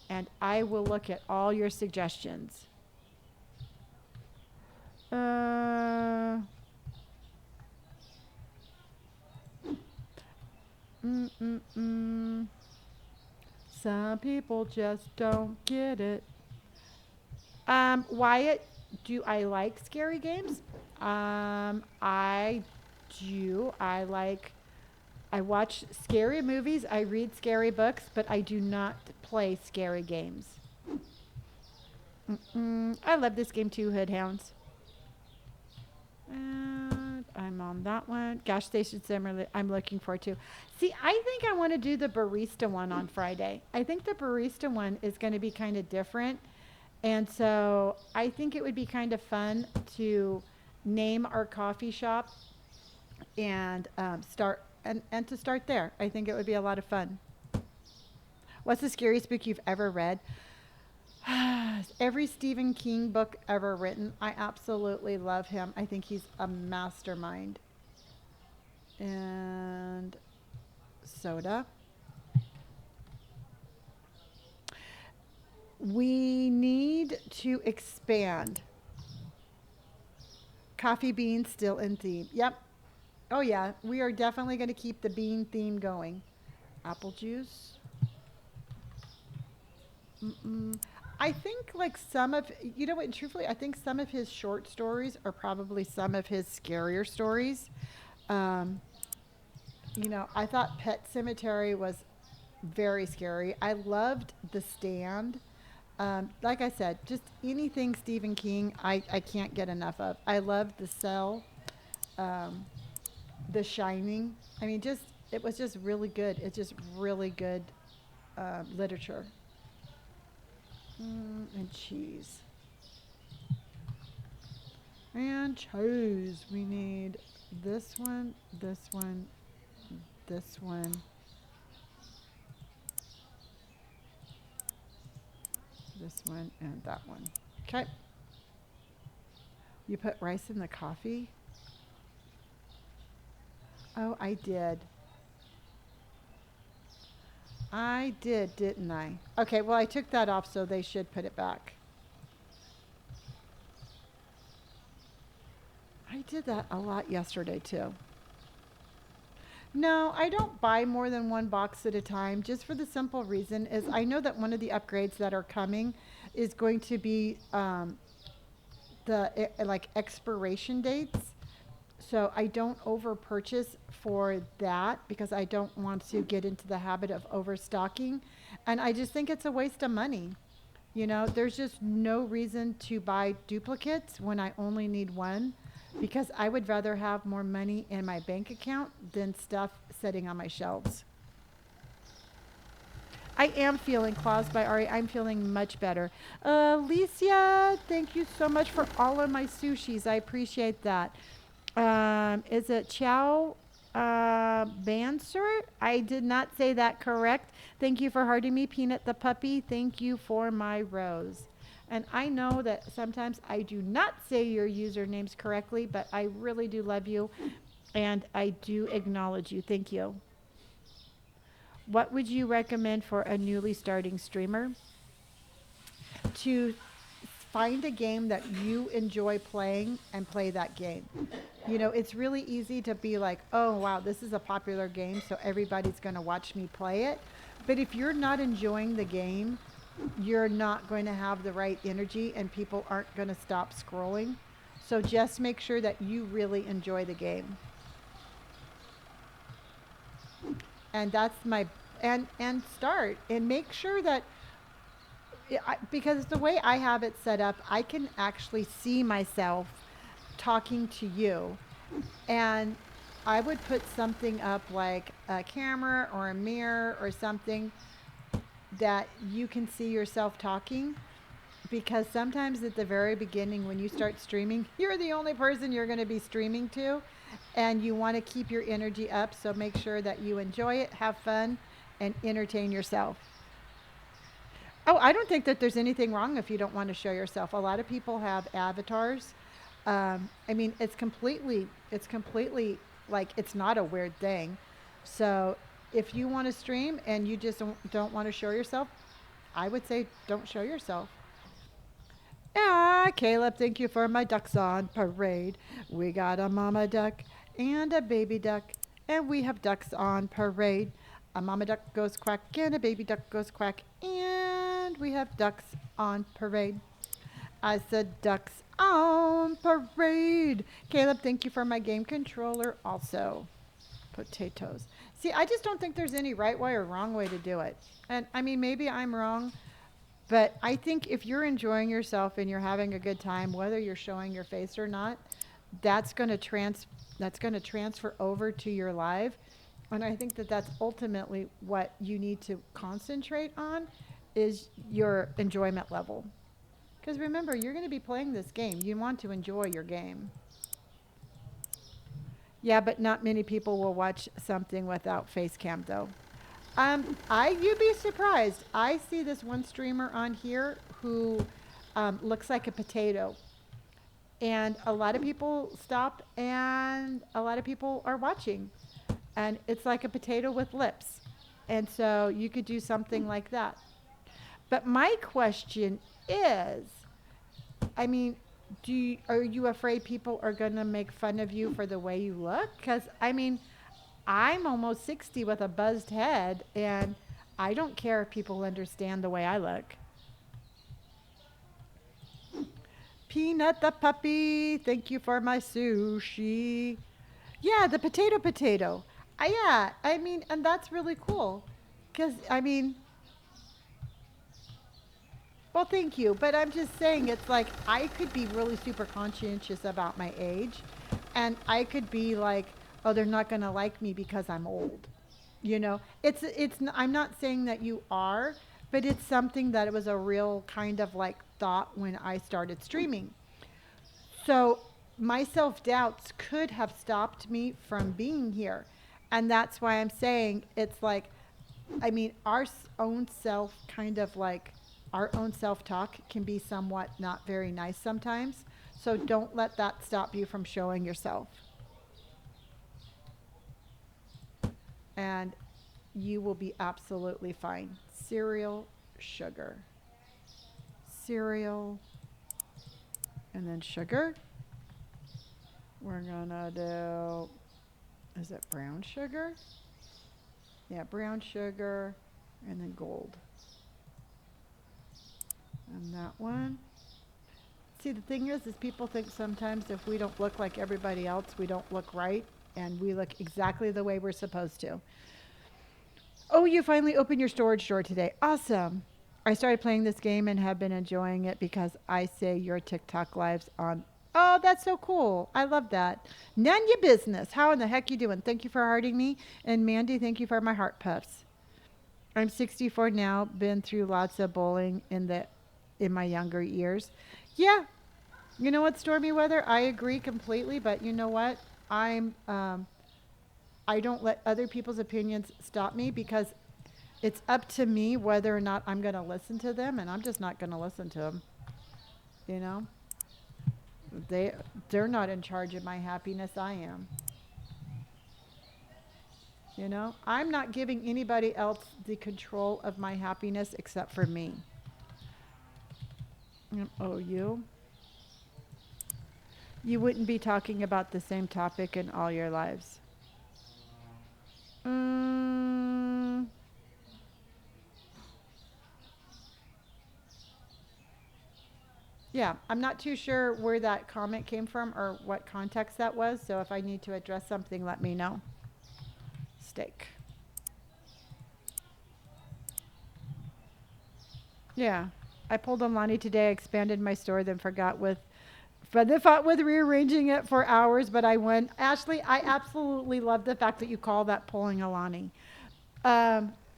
and I will look at all your suggestions. Uh, mm, mm, mm. Some people just don't get it. Wyatt, do I like scary games? I do. I watch scary movies, I read scary books, but I do not play scary games. I love this game too, Hoodhounds. And I'm on that one. Gas Station Sim, I'm looking forward to. See, I think I want to do the barista one on Friday. I think the barista one is going to be kind of different. And so I think it would be kind of fun to name our coffee shop and and to start there. I think it would be a lot of fun. What's the scariest book you've ever read? Every Stephen King book ever written. I absolutely love him. I think he's a mastermind. And soda. We need to expand. Coffee beans still in theme. Yep. Oh yeah, we are definitely going to keep the bean theme going. Apple juice. Mm-mm. I think like some of you know what, truthfully, I think some of his short stories are probably some of his scarier stories. Um, I thought Pet Cemetery was very scary. I loved The Stand. Like I said, just anything Stephen King, I can't get enough of. I love The Cell, um, The Shining. I mean, just it was just really good. It's just really good literature. And cheese. And cheese. We need this one, this one, this one, and that one. Okay. You put rice in the coffee? Oh, I did. I did, didn't I? Okay, well, I took that off, so they should put it back. I did that a lot yesterday, too. No, I don't buy more than one box at a time, just for the simple reason is I know that one of the upgrades that are coming is going to be like expiration dates. So I don't over purchase for that because I don't want to get into the habit of overstocking. And I just think it's a waste of money. There's just no reason to buy duplicates when I only need one because I would rather have more money in my bank account than stuff sitting on my shelves. I am feeling Claus by Ari. I'm feeling much better. Alicia, thank you so much for all of my sushis. I appreciate that. Is it Chow Banser? I did not say that correct. Thank you for hearting me, Peanut the puppy. Thank you for my rose. And I know that sometimes I do not say your usernames correctly, but I really do love you and I do acknowledge you. Thank you. What would you recommend for a newly starting streamer? To find a game that you enjoy playing and play that game. It's really easy to be like, oh, wow, this is a popular game, so everybody's going to watch me play it. But if you're not enjoying the game, you're not going to have the right energy and people aren't going to stop scrolling. So just make sure that you really enjoy the game. And that's my and start and make sure that because the way I have it set up, I can actually see myself talking to you. And I would put something up like a camera or a mirror or something that you can see yourself talking. Because sometimes at the very beginning, when you start streaming, you're the only person you're going to be streaming to. And you want to keep your energy up. So make sure that you enjoy it, have fun, and entertain yourself. Oh, I don't think that there's anything wrong if you don't want to show yourself. A lot of people have avatars I mean, it's completely like it's not a weird thing. So if you want to stream and you just don't want to show yourself, I would say don't show yourself. Ah, Caleb, thank you for my ducks on parade. We got a mama duck and a baby duck, and we have ducks on parade. A mama duck goes quack and a baby duck goes quack, and we have ducks on parade. I said ducks on parade. Caleb, thank you for my game controller also. Potatoes. See, I just don't think there's any right way or wrong way to do it. And I mean, maybe I'm wrong, but I think if you're enjoying yourself and you're having a good time, whether you're showing your face or not, that's going to transfer over to your live. And I think that that's ultimately what you need to concentrate on is your enjoyment level. Because remember, you're going to be playing this game. You want to enjoy your game. Yeah, but not many people will watch something without face cam though. You'd be surprised. I see this one streamer on here who looks like a potato, and a lot of people stop, and a lot of people are watching, and it's like a potato with lips, and so you could do something like that. But my question is, I mean, are you afraid people are going to make fun of you for the way you look? Because I mean, I'm almost 60 with a buzzed head, and I don't care if people understand the way I look. Peanut the puppy, thank you for my sushi. Yeah, the potato. Yeah, I mean, and that's really cool. Because, I mean, well, thank you. But I'm just saying, it's like I could be really super conscientious about my age, and I could be like, oh, they're not going to like me because I'm old. I'm not saying that you are, but it's something that it was a real kind of like thought when I started streaming. So my self doubts could have stopped me from being here. And that's why I'm saying it's like, I mean, own self kind of like our own self talk can be somewhat not very nice sometimes. So don't let that stop you from showing yourself. And you will be absolutely fine. Cereal, sugar. Cereal, and then sugar. We're gonna do, is it brown sugar? Yeah, brown sugar, and then gold. And that one. See, the thing is people think sometimes if we don't look like everybody else, we don't look right, and we look exactly the way we're supposed to. Oh, you finally opened your storage door today. Awesome. I started playing this game and have been enjoying it because I say your TikTok lives on. Oh, that's so cool. I love that. None your business. How in the heck you doing? Thank you for hearting me. And Mandy, thank you for my heart puffs. I'm 64 now. Been through lots of bowling in my younger years. Yeah. You know what, Stormy Weather? I agree completely, but you know what? I don't let other people's opinions stop me because it's up to me whether or not I'm going to listen to them, and I'm just not going to listen to them. You know, they they're not in charge of my happiness. I am. You know, I'm not giving anybody else the control of my happiness except for me. Oh, you wouldn't be talking about the same topic in all your lives. Mm, yeah, I'm not too sure where that comment came from or what context that was. So if I need to address something, let me know. Steak. Yeah. I pulled on Lonnie today, expanded my store, then fought with rearranging it for hours, but I won. Ashley, I absolutely love the fact that you call that pulling a Lonnie.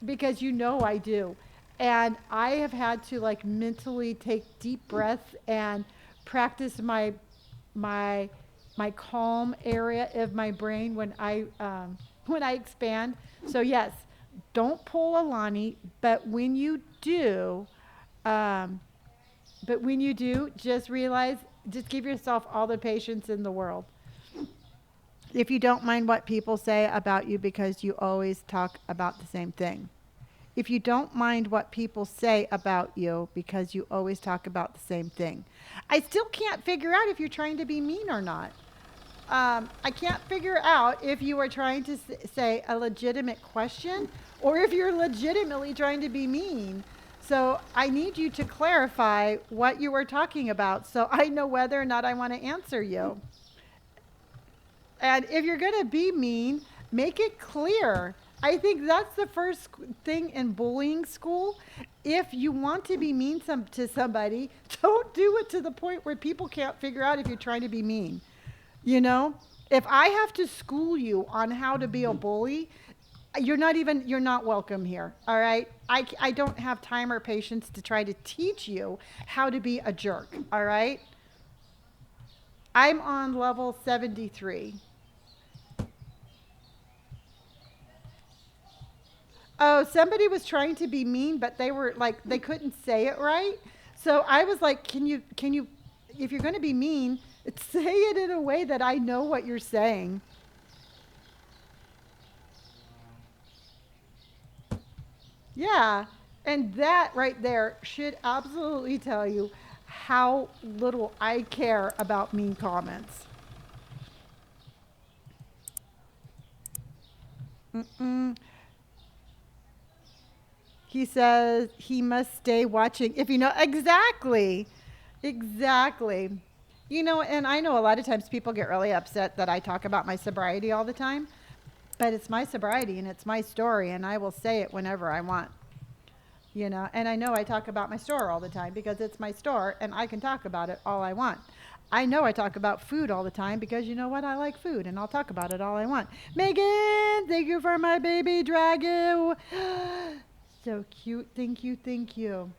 Because you know I do. And I have had to like mentally take deep breaths and practice my my calm area of my brain when I expand. So yes, don't pull a Lonnie, but when you do, just realize Just give yourself all the patience in the world. If you don't mind what people say about you because you always talk about the same thing. If you don't mind what people say about you because you always talk about the same thing. I still can't figure out if you're trying to be mean or not. I can't figure out if you are trying to say a legitimate question or if you're legitimately trying to be mean. So I need you to clarify what you were talking about so I know whether or not I want to answer you. And if you're going to be mean, make it clear. I think that's the first thing in bullying school. If you want to be mean to somebody, don't do it to the point where people can't figure out if you're trying to be mean. You know, if I have to school you on how to be a bully, you're not welcome here. All right. I don't have time or patience to try to teach you how to be a jerk. All right. I'm on level 73. Oh, somebody was trying to be mean, but they were like, they couldn't say it right. So I was like, if you're going to be mean, say it in a way that I know what you're saying. Yeah. And that right there should absolutely tell you how little I care about mean comments. Mm-mm. He says he must stay watching if you know exactly. Exactly. You know, and I know a lot of times people get really upset that I talk about my sobriety all the time, but it's my sobriety and it's my story and I will say it whenever I want. You know, and I know I talk about my store all the time because it's my store and I can talk about it all I want. I know I talk about food all the time because you know what? I like food and I'll talk about it all I want. Megan, thank you for my baby dragon. So cute. Thank you. Thank you.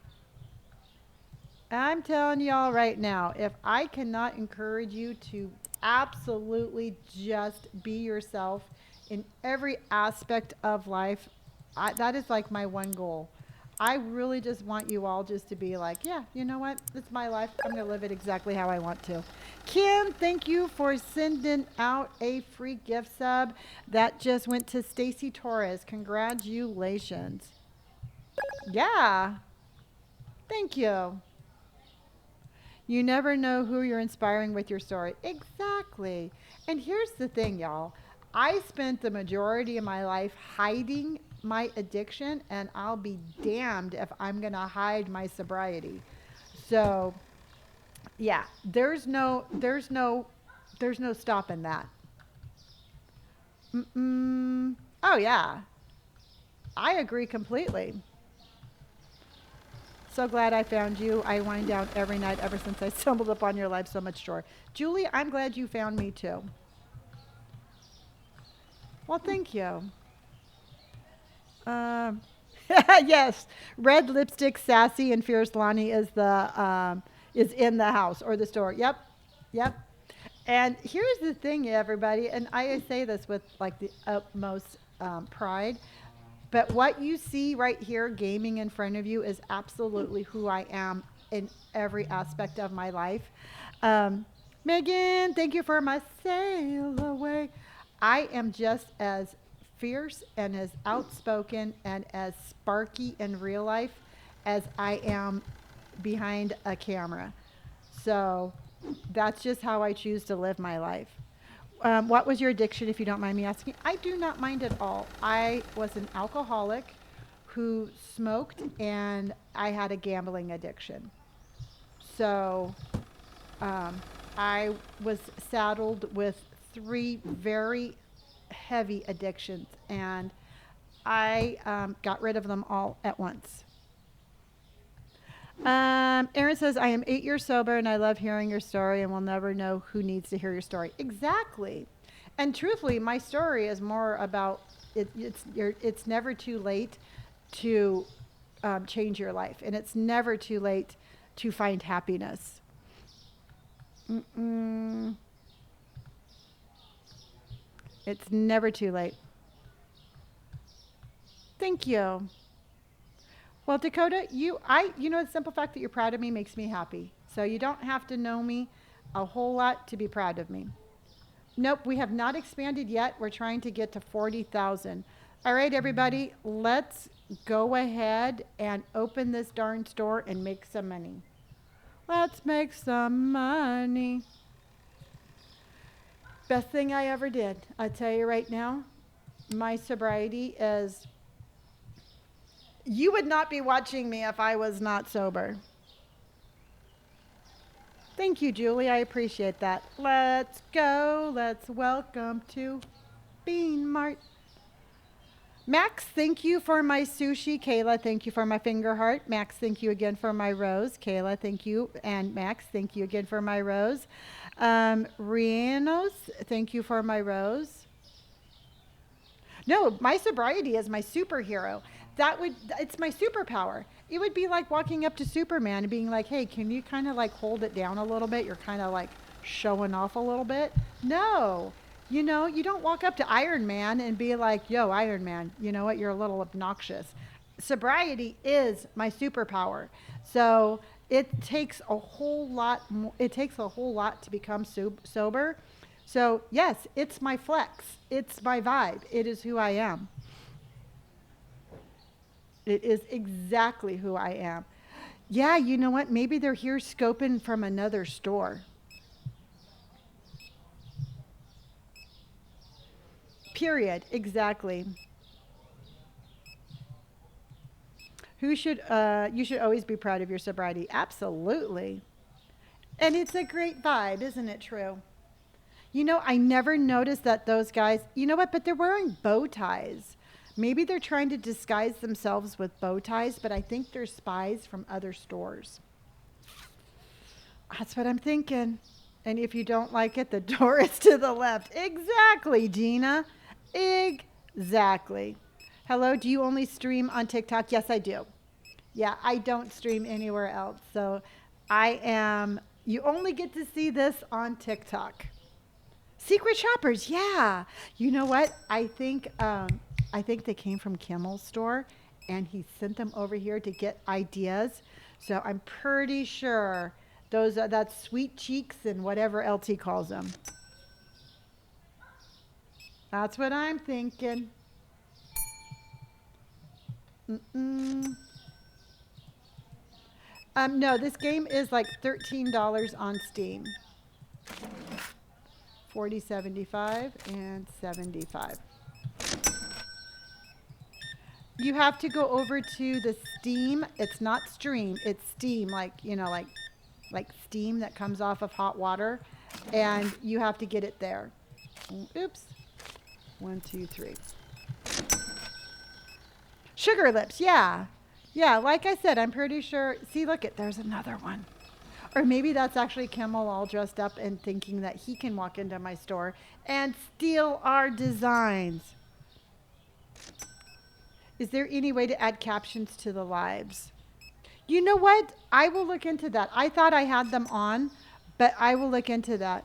I'm telling y'all right now, if I cannot encourage you to absolutely just be yourself in every aspect of life, that is like my one goal. I really just want you all just to be like, yeah, you know what? It's my life. I'm going to live it exactly how I want to. Kim, thank you for sending out a free gift sub. That just went to Stacy Torres. Congratulations. Yeah. Thank you. You never know who you're inspiring with your story. Exactly. And here's the thing, y'all. I spent the majority of my life hiding my addiction, and I'll be damned if I'm going to hide my sobriety. So, yeah, there's no stopping that. Mm-mm. Oh, yeah. I agree completely. So glad I found you. I wind down every night ever since I stumbled upon your life so much joy. Julie, I'm glad you found me too. Well, thank you. Um, yes, red lipstick, sassy, and fierce Lonnie is in the house or the store. Yep, yep. And here's the thing, everybody, and I say this with like the utmost pride. But what you see right here, gaming in front of you, is absolutely who I am in every aspect of my life. Um, Megan, thank you for my sail away. I am just as fierce and as outspoken and as sparky in real life as I am behind a camera. So that's just how I choose to live my life. What was your addiction, if you don't mind me asking? I do not mind at all. I was an alcoholic who smoked, and I had a gambling addiction. So um, I was saddled with three very heavy addictions, and I got rid of them all at once. Aaron says, I am 8 years sober and I love hearing your story and will never know who needs to hear your story. Exactly. And truthfully, my story is more about it's never too late to change your life, and it's never too late to find happiness. Mm-mm. It's never too late. Thank you. Well, Dakota, you know, the simple fact that you're proud of me makes me happy. So you don't have to know me. a whole lot to be proud of me. Nope, we have not expanded yet. We're trying to get to 40,000. All right, everybody, let's go ahead and open this darn store and make some money. Let's make some money. Best thing I ever did. I tell you right now, my sobriety is. You would not be watching me if I was not sober. Thank you, Julie. I appreciate that. Let's go. Let's welcome to Bean Mart. Max, thank you for my sushi. Kayla, thank you for my finger heart. Max, thank you again for my rose. Kayla, thank you. And Max, thank you again for my rose. Rianos, thank you for my rose. No, my sobriety is my superhero. It's my superpower. It would be like walking up to Superman and being like, hey, can you kind of like hold it down a little bit? You're kind of like showing off a little bit. No, you know, you don't walk up to Iron Man and be like, yo, Iron Man, you know what? You're a little obnoxious. Sobriety is my superpower. So it takes a whole lot. It takes a whole lot to become sober. So yes, it's my flex. It's my vibe. It is who I am. It is exactly who I am. Yeah, you know what? Maybe they're here scoping from another store. Period. Exactly. You should always be proud of your sobriety. Absolutely. And it's a great vibe, isn't it true? You know, I never noticed that those guys, you know what, but they're wearing bow ties. Maybe they're trying to disguise themselves with bow ties, but I think they're spies from other stores. That's what I'm thinking. And if you don't like it, the door is to the left. Exactly, Gina. Exactly. Hello, do you only stream on TikTok? Yes, I do. Yeah, I don't stream anywhere else. So you only get to see this on TikTok. Secret shoppers, yeah. You know what? I think they came from Kimmel's store, and he sent them over here to get ideas. So I'm pretty sure that's Sweet Cheeks and whatever else he calls them. That's what I'm thinking. No, this game is like $13 on Steam. 40, 75, and 75. You have to go over to the Steam. It's not Stream. It's Steam, like steam that comes off of hot water, and you have to get it there. Oops. 1, 2, 3. Sugar Lips, yeah. Yeah, like I said, I'm pretty sure. See, look there's another one. Or maybe that's actually Kimmel all dressed up and thinking that he can walk into my store and steal our designs. Is there any way to add captions to the lives? You know what? I will look into that. I thought I had them on, but I will look into that.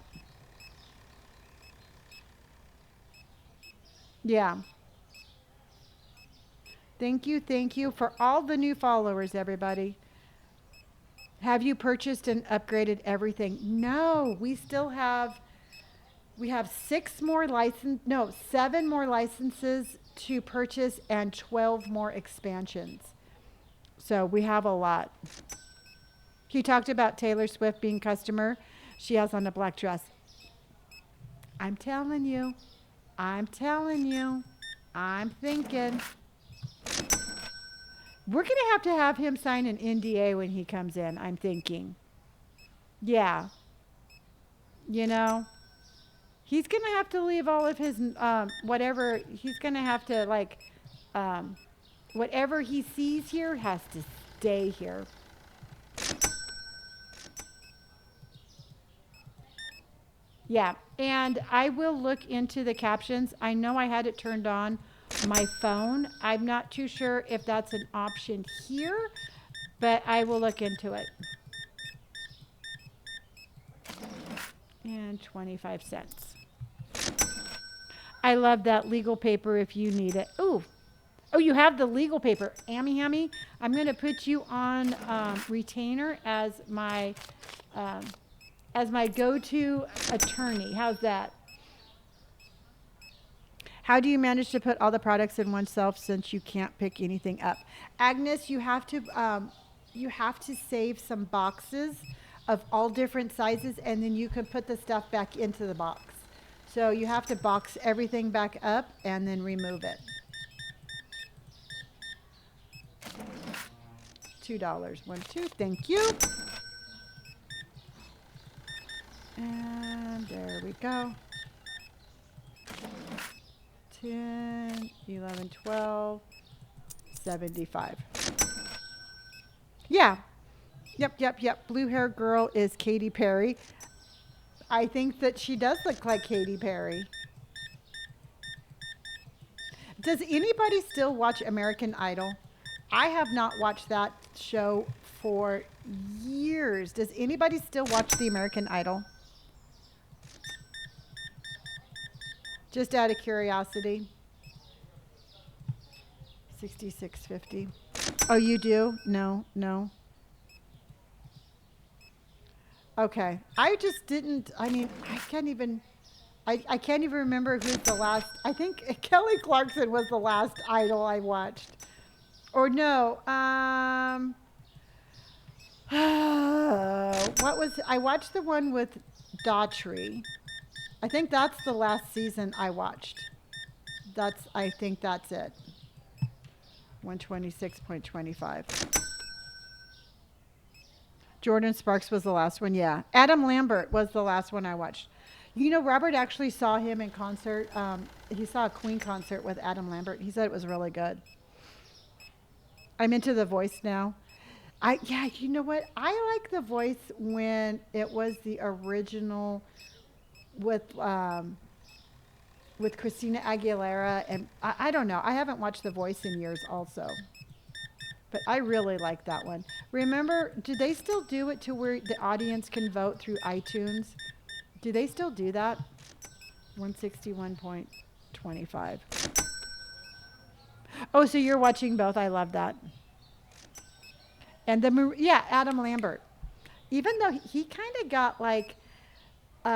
Yeah. Thank you for all the new followers, everybody. Have you purchased and upgraded everything? No, we have 7 more licenses to purchase and 12 more expansions. So we have a lot. He talked about Taylor Swift being customer. She has on a black dress. I'm telling you. I'm thinking. We're going to have him sign an NDA when he comes in, I'm thinking. Yeah. You know, he's going to have to leave all of his, whatever, he's going to have to, whatever he sees here has to stay here. Yeah, and I will look into the captions. I know I had it turned on my phone. I'm not too sure if that's an option here, but I will look into it. And 25 cents. I love that legal paper if you need it. Oh, you have the legal paper. Hammy, I'm going to put you on retainer as my as my go-to attorney. How's that? How do you manage to put all the products in one shelf since you can't pick anything up? Agnes, you have to save some boxes of all different sizes, and then you can put the stuff back into the box. So you have to box everything back up and then remove it. $2. 1, 2. Thank you. And there we go. 10, 11, 12, 75. Yeah. Yep. Blue hair girl is Katy Perry. I think that she does look like Katy Perry. Does anybody still watch American Idol? I have not watched that show for years. Does anybody still watch the American Idol? Just out of curiosity. 66.50. Oh, you do? No. Okay. I just didn't. I mean, I can't even remember who's the last. I think Kelly Clarkson was the last Idol I watched. Or no. What was I watched the one with Daughtry. I think that's the last season I watched. I think that's it. 126.25. Jordan Sparks was the last one, yeah. Adam Lambert was the last one I watched. You know, Robert actually saw him in concert. He saw a Queen concert with Adam Lambert. He said it was really good. I'm into The Voice now. You know what? I like The Voice when it was the original with Christina Aguilera, and I don't know. I haven't watched The Voice in years also. But I really like that one. Remember, do they still do it to where the audience can vote through iTunes? Do they still do that? 161.25. Oh, so you're watching both. I love that. And Adam Lambert. Even though he kind of got like, he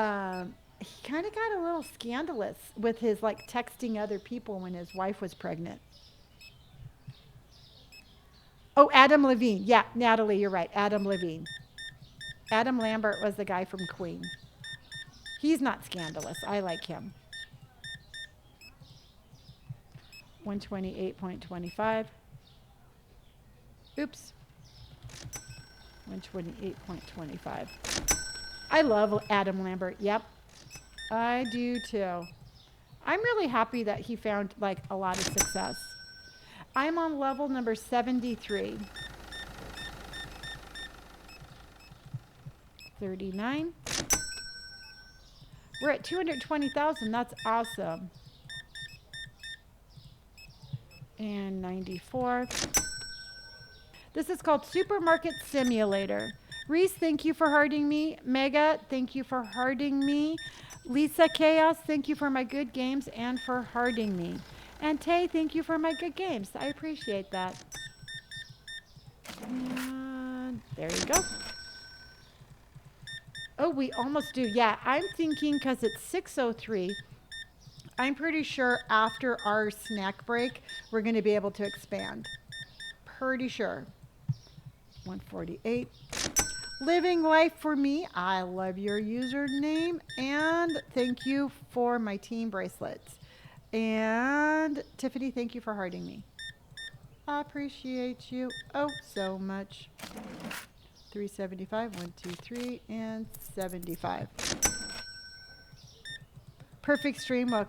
kind of got a little scandalous with his like texting other people when his wife was pregnant. Oh, Adam Levine. Yeah, Natalie, you're right. Adam Levine. Adam Lambert was the guy from Queen. He's not scandalous. I like him. 128.25. Oops. 128.25. I love Adam Lambert. Yep. I do too. I'm really happy that he found like a lot of success. I'm on level number 73. 39. We're at 220,000. That's awesome. And 94. This is called Supermarket Simulator. Reese, thank you for hearting me. Mega, thank you for hearting me. Lisa Chaos, thank you for my good games and for hearting me. And Tay, thank you for my good games. I appreciate that. And there you go. Oh, we almost do. Yeah, I'm thinking because it's 6:03. I'm pretty sure after our snack break, we're going to be able to expand. Pretty sure. 148. Living life for me. I love your username. And thank you for my team bracelets. And Tiffany, thank you for hearting me. I appreciate you oh so much. 375, 1, 2, 3, and 75. Perfect stream while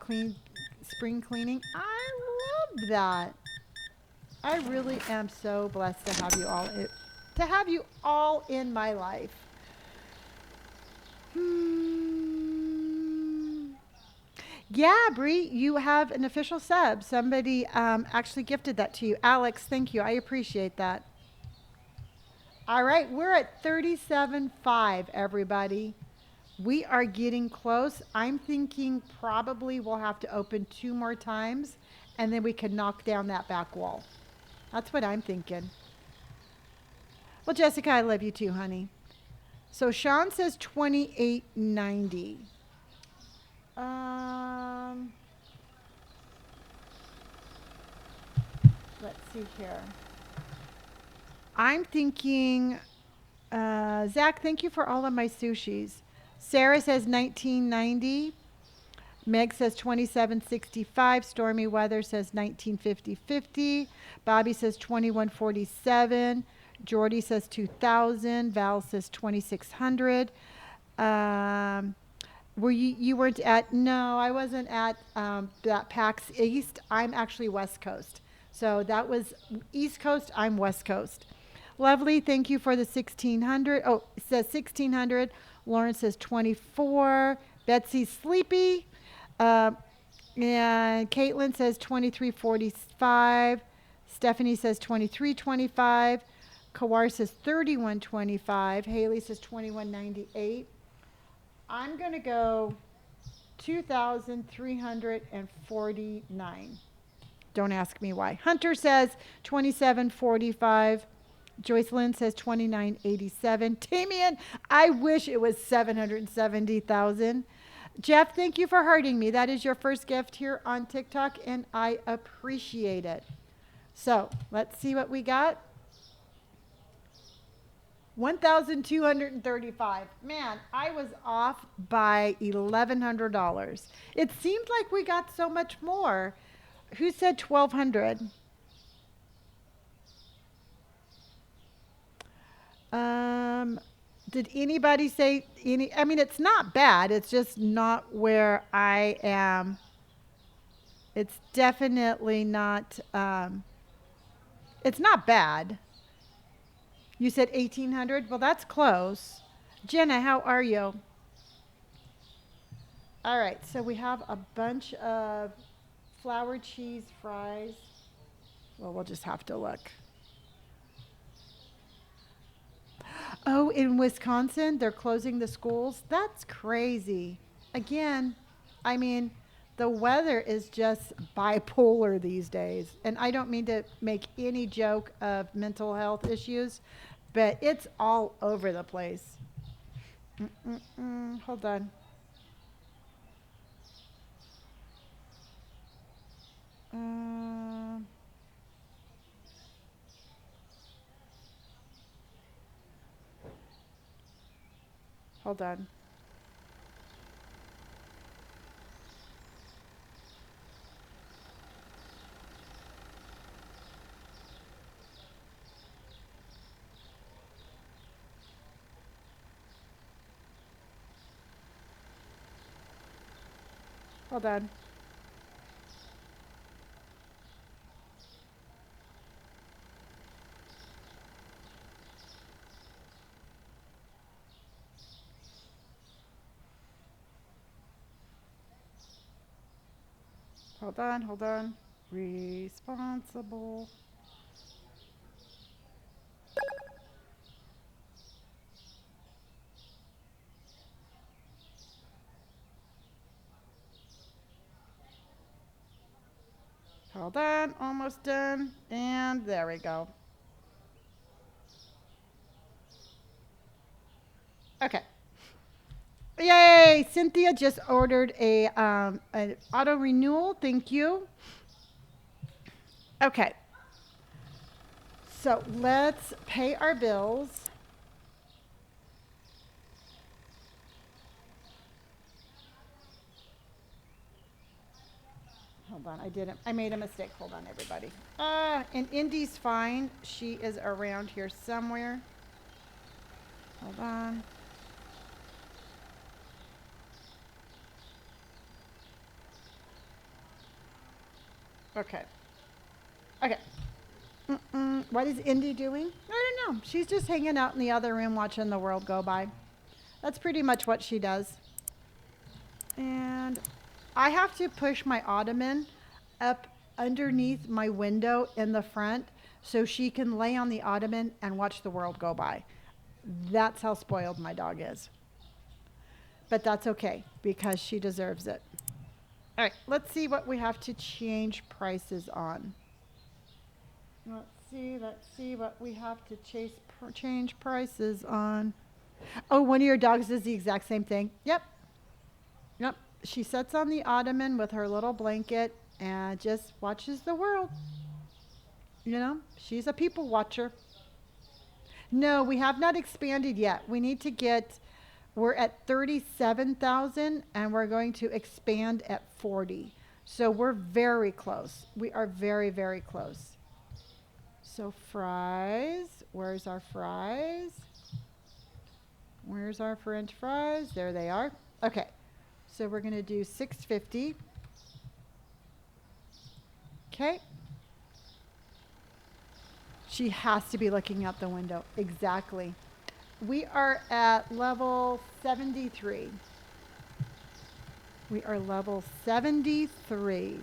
spring cleaning. I love that. I really am so blessed to have you all in my life. Yeah, Bree, you have an official sub. Somebody actually gifted that to you. Alex, thank you. I appreciate that. All right, we're at 37.5, everybody. We are getting close. I'm thinking probably we'll have to open 2 more times, and then we can knock down that back wall. That's what I'm thinking. Well, Jessica, I love you too, honey. So Sean says 28.90. Um, let's see here. I'm thinking, Zach, thank you for all of my sushis. Sarah says 19.90. Meg says 27.65. Stormy Weather says 19.50. Bobby says 21.47. Jordy says 2,000. Val says 2,600. Were you weren't at? No, I wasn't at that PAX East. I'm actually West Coast. So that was East Coast. I'm West Coast. Lovely. Thank you for the 1,600. Oh, it says 1,600. Lauren says 24. Betsy's sleepy. Uh, and Caitlin says 23.45. Stephanie says 23.25. Kawar says 31.25. Haley says 21.98. I'm going to go 2,349. Don't ask me why. Hunter says 27.45. Joyce Lynn says 29.87. Tamian, I wish it was 770,000. Jeff, thank you for hurting me. That is your first gift here on TikTok, and I appreciate it. So let's see what we got. 1,235. Man, I was off by $1,100. It seemed like we got so much more. Who said 1,200? Did anybody say any? I mean, it's not bad. It's just not where I am. It's definitely not. It's not bad. You said 1,800? Well, that's close. Jenna, how are you? All right, so we have a bunch of flour cheese fries. Well, we'll just have to look. Oh, in Wisconsin, they're closing the schools? That's crazy. Again, I mean, the weather is just bipolar these days. And I don't mean to make any joke of mental health issues, but it's all over the place. Hold on. Hold on. Hold on. Hold on, hold on. Responsible. Hold on, almost done. And there we go. Okay. Yay! Cynthia just ordered an auto renewal. Thank you. Okay. So let's pay our bills. Hold on, I made a mistake. Hold on, everybody. And Indy's fine. She is around here somewhere. Hold on. Okay. Okay. What is Indy doing? I don't know. She's just hanging out in the other room watching the world go by. That's pretty much what she does. And I have to push my ottoman up underneath my window in the front so she can lay on the ottoman and watch the world go by. That's how spoiled my dog is. But that's okay because she deserves it. All right, let's see what we have to change prices on. Let's see what we have to change prices on. Oh, one of your dogs does the exact same thing. Yep. Yep. She sits on the ottoman with her little blanket and just watches the world. You know, she's a people watcher. No, we have not expanded yet. We need to get, we're at 37,000 and we're going to expand at 40. So we're very close. We are very, very close. So fries, where's our fries? Where's our French fries? There they are. Okay. So we're going to do 650. Okay. She has to be looking out the window. Exactly. We are at level 73. We are level 73.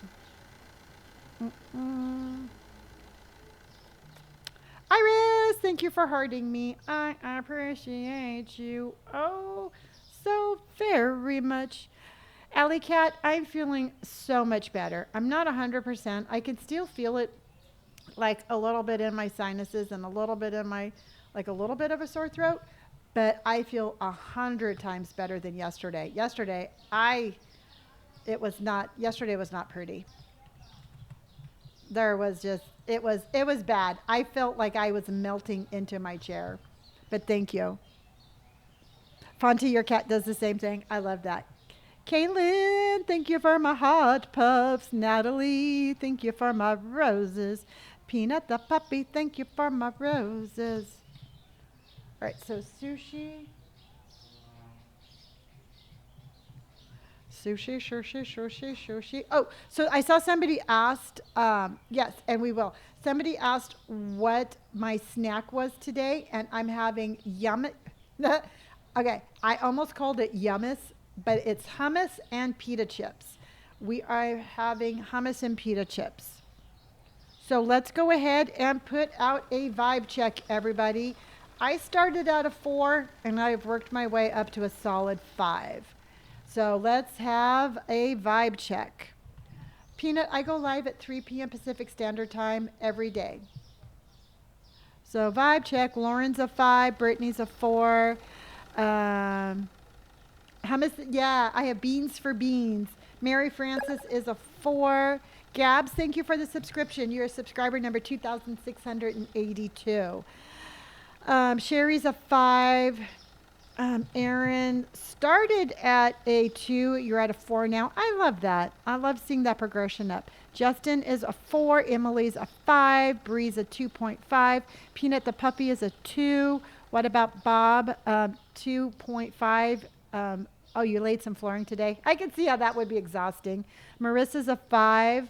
Mm-mm. Iris, thank you for hearting me. I appreciate you oh so very much. Alley Cat, I'm feeling so much better. I'm not 100%. I can still feel it like a little bit in my sinuses and a little bit in my, like a little bit of a sore throat, but I feel 100 times better than yesterday. Yesterday was not pretty. There was just, it was bad. I felt like I was melting into my chair, but thank you. Fonty, your cat does the same thing. I love that. Kaylin, thank you for my hot puffs. Natalie, thank you for my roses. Peanut the puppy, thank you for my roses. All right, so sushi. Sushi, sushi, sushi, sushi. Oh, so I saw somebody asked, yes, and we will. Somebody asked what my snack was today, and I'm having yum. Okay, I almost called it yummus, but it's hummus and pita chips. We are having hummus and pita chips. So let's go ahead and put out a vibe check, everybody. I started at a 4, and I've worked my way up to a solid 5. So let's have a vibe check. Peanut, I go live at 3 p.m. Pacific Standard Time every day. So vibe check. Lauren's a 5. Brittany's a 4. Hummus, yeah, I have beans for beans. Mary Frances is a 4. Gabs, thank you for the subscription. You're a subscriber number 2,682. Sherry's a 5. Aaron started at a 2. You're at a 4 now. I love that. I love seeing that progression up. Justin is a 4. Emily's a 5. Bree's a 2.5. Peanut the puppy is a 2. What about Bob? 2.5. Oh, you laid some flooring today? I can see how that would be exhausting. Marissa's a 5.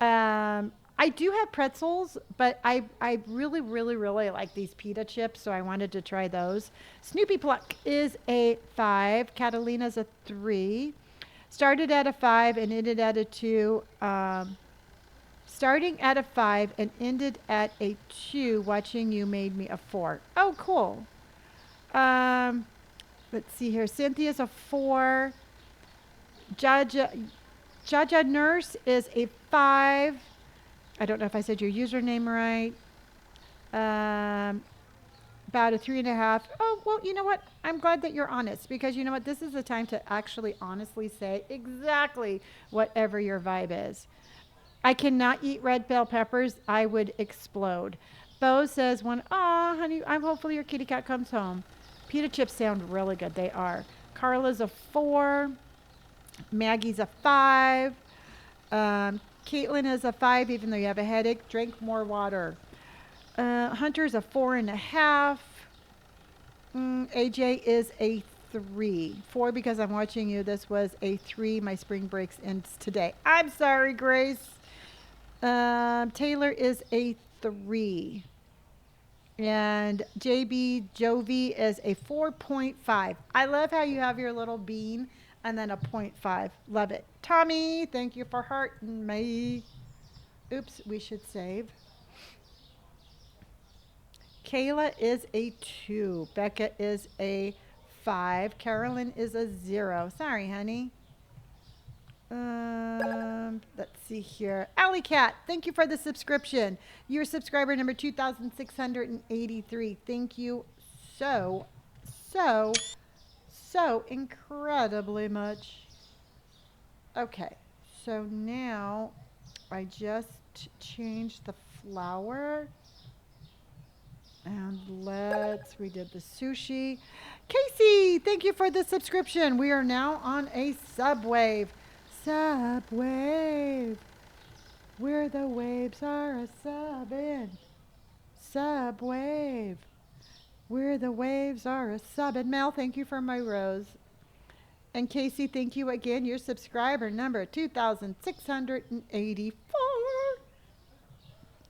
I do have pretzels, but I really, really, really like these pita chips, so I wanted to try those. Snoopy Pluck is a 5. Catalina's a 3. Started at a 5 and ended at a 2. Starting at a 5 and ended at a 2. Watching you made me a 4. Oh, cool. Let's see here. Cynthia's a 4. Jaja Nurse is a 5. I don't know if I said your username right. About a 3.5. Oh, well, you know what? I'm glad that you're honest, because you know what? This is the time to actually honestly say exactly whatever your vibe is. I cannot eat red bell peppers. I would explode. Bo says, "Aw, honey, I'm hopefully your kitty cat comes home." Pita chips sound really good. They are. Carla's a 4. Maggie's a 5. Caitlin is a 5, even though you have a headache. Drink more water. Hunter's a 4.5. AJ is a 3. 4 because I'm watching you. This was a 3. My spring breaks ends today. I'm sorry, Grace. Taylor is a 3. And JB Jovi is a 4.5. I love how you have your little bean and then a 0.5. Love it. Tommy, thank you for hearting me. Oops, we should save. Kayla is a 2. Becca is a 5. Carolyn is a 0. Sorry, honey. Let's see here. Alley Cat, thank you for the subscription. You're subscriber number 2,683. Thank you so, so, so incredibly much. Okay, so now I just changed the flour. And we did the sushi. Casey, thank you for the subscription. We are now on a subwave. Subwave. Where the waves are a subbing. Subwave. Where the waves are a subbing. Mel, thank you for my rose. And Casey, thank you again. Your subscriber number 2,684.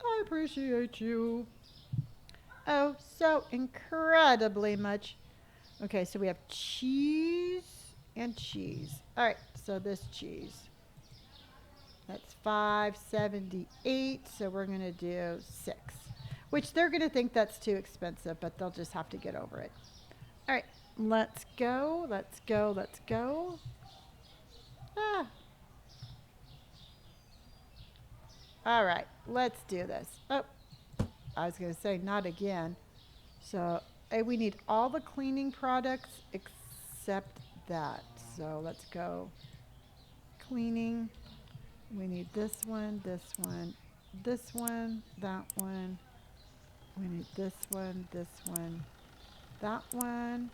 I appreciate you. Oh, so incredibly much. Okay, so we have cheese and cheese. All right, so this cheese. That's 578, so we're going to do 6. Which they're going to think that's too expensive, but they'll just have to get over it. All right, let's go, let's go, let's go. Ah. All right, let's do this. Oh, I was going to say not again. So we need all the cleaning products except that. So let's go. Cleaning. We need this one, this one, this one, that one. We need this one, that one.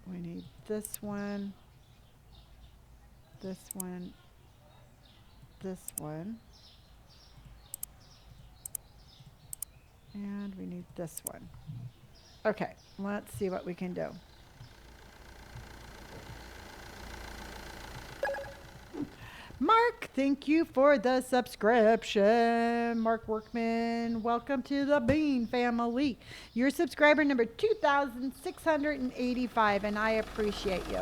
We need this one, this one, this one. And we need this one. Okay, let's see what we can do. Mark, thank you for the subscription. Mark Workman, welcome to the Bean family. Your subscriber number 2,685, and I appreciate you.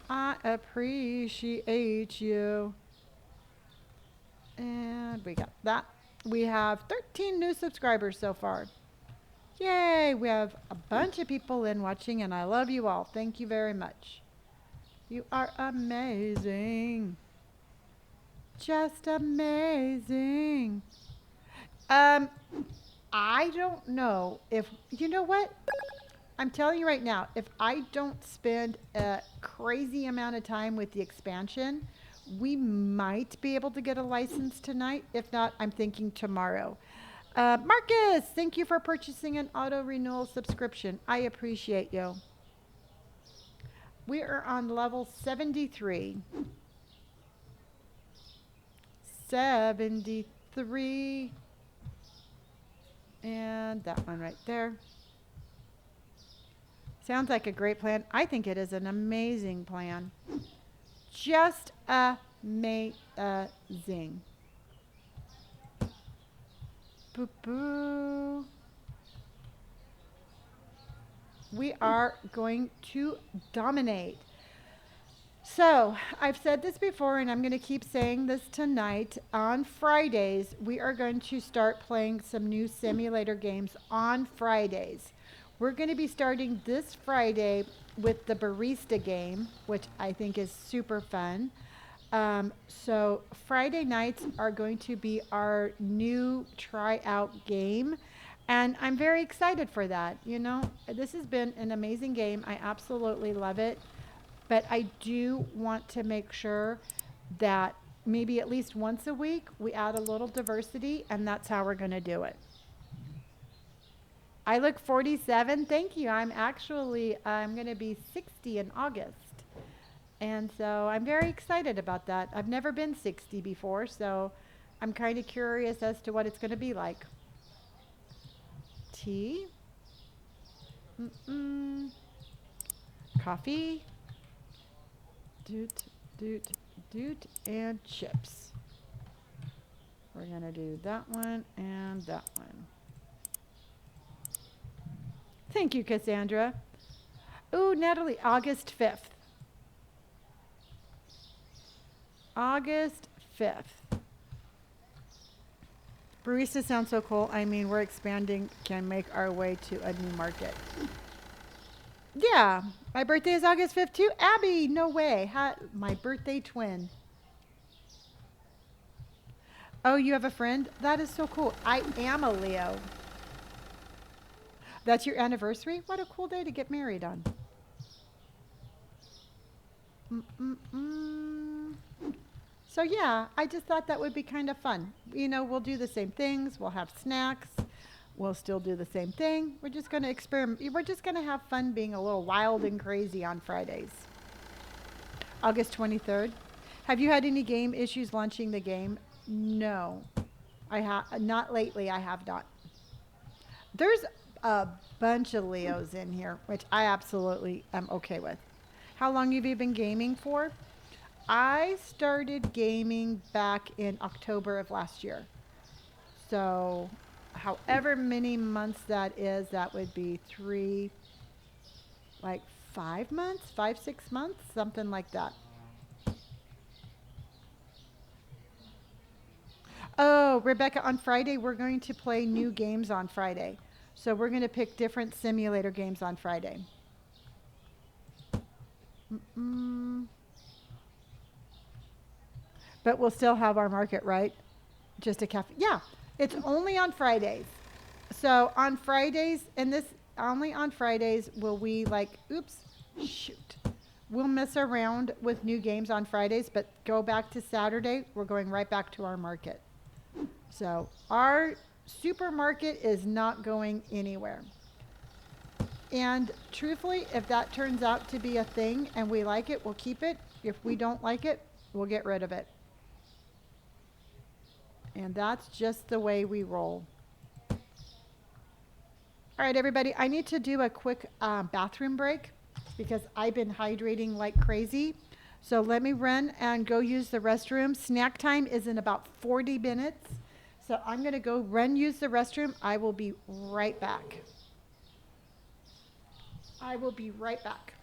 I appreciate you. And we got that. We have 13 new subscribers so far. Yay! We have a bunch of people in watching, and I love you all. Thank you very much. You are amazing. Just amazing. I don't know if, you know what? I'm telling you right now, if I don't spend a crazy amount of time with the expansion, we might be able to get a license tonight. If not, I'm thinking tomorrow. Marcus, thank you for purchasing an auto renewal subscription. I appreciate you. We are on level 73. 73. And that one right there. Sounds like a great plan. I think it is an amazing plan. Just amazing. Boo boo. We are going to dominate. So, I've said this before, and I'm going to keep saying this tonight. On Fridays, we are going to start playing some new simulator games on Fridays. We're going to be starting this Friday with the barista game, which I think is super fun. So Friday nights are going to be our new tryout game. And I'm very excited for that. You know, this has been an amazing game. I absolutely love it. But I do want to make sure that maybe at least once a week we add a little diversity, and that's how we're going to do it. I look 47. Thank you. I'm going to be 60 in August. And so I'm very excited about that. I've never been 60 before, so I'm kind of curious as to what it's going to be like. Tea. Coffee. Doot, doot, doot, and chips. We're going to do that one and that one. Thank you, Cassandra. Ooh, Natalie, August 5th. August 5th. Barista sounds so cool. I mean, we're expanding, can make our way to a new market. Yeah, my birthday is August 5th too. Abby, no way. My birthday twin. Oh, you have a friend? That is so cool. I am a Leo. That's your anniversary? What a cool day to get married on. Mm-mm-mm. So yeah, I just thought that would be kind of fun. We'll do the same things. We'll have snacks. We'll still do the same thing. We're just going to experiment. We're just going to have fun being a little wild and crazy on Fridays. August 23rd. Have you had any game issues launching the game? No. I have not lately. I have not. There's a bunch of Leos in here, which I absolutely am okay with. How long have you been gaming for? I started gaming back in October of last year. So, however many months that is, that would be like 5 months, 6 months, something like that. Oh, Rebecca, on Friday, we're going to play new games on Friday. So, we're going to pick different simulator games on Friday. Mm-mm. But we'll still have our market, right? Just a cafe. Yeah, it's only on Fridays. So on Fridays, and this only on Fridays will we oops, shoot. We'll mess around with new games on Fridays, but go back to Saturday, we're going right back to our market. So our supermarket is not going anywhere. And truthfully, if that turns out to be a thing and we like it, we'll keep it. If we don't like it, we'll get rid of it. And that's just the way we roll. All right, everybody, I need to do a quick bathroom break because I've been hydrating like crazy. So let me run and go use the restroom. Snack time is in about 40 minutes. So I'm going to go run use the restroom. I will be right back. I will be right back.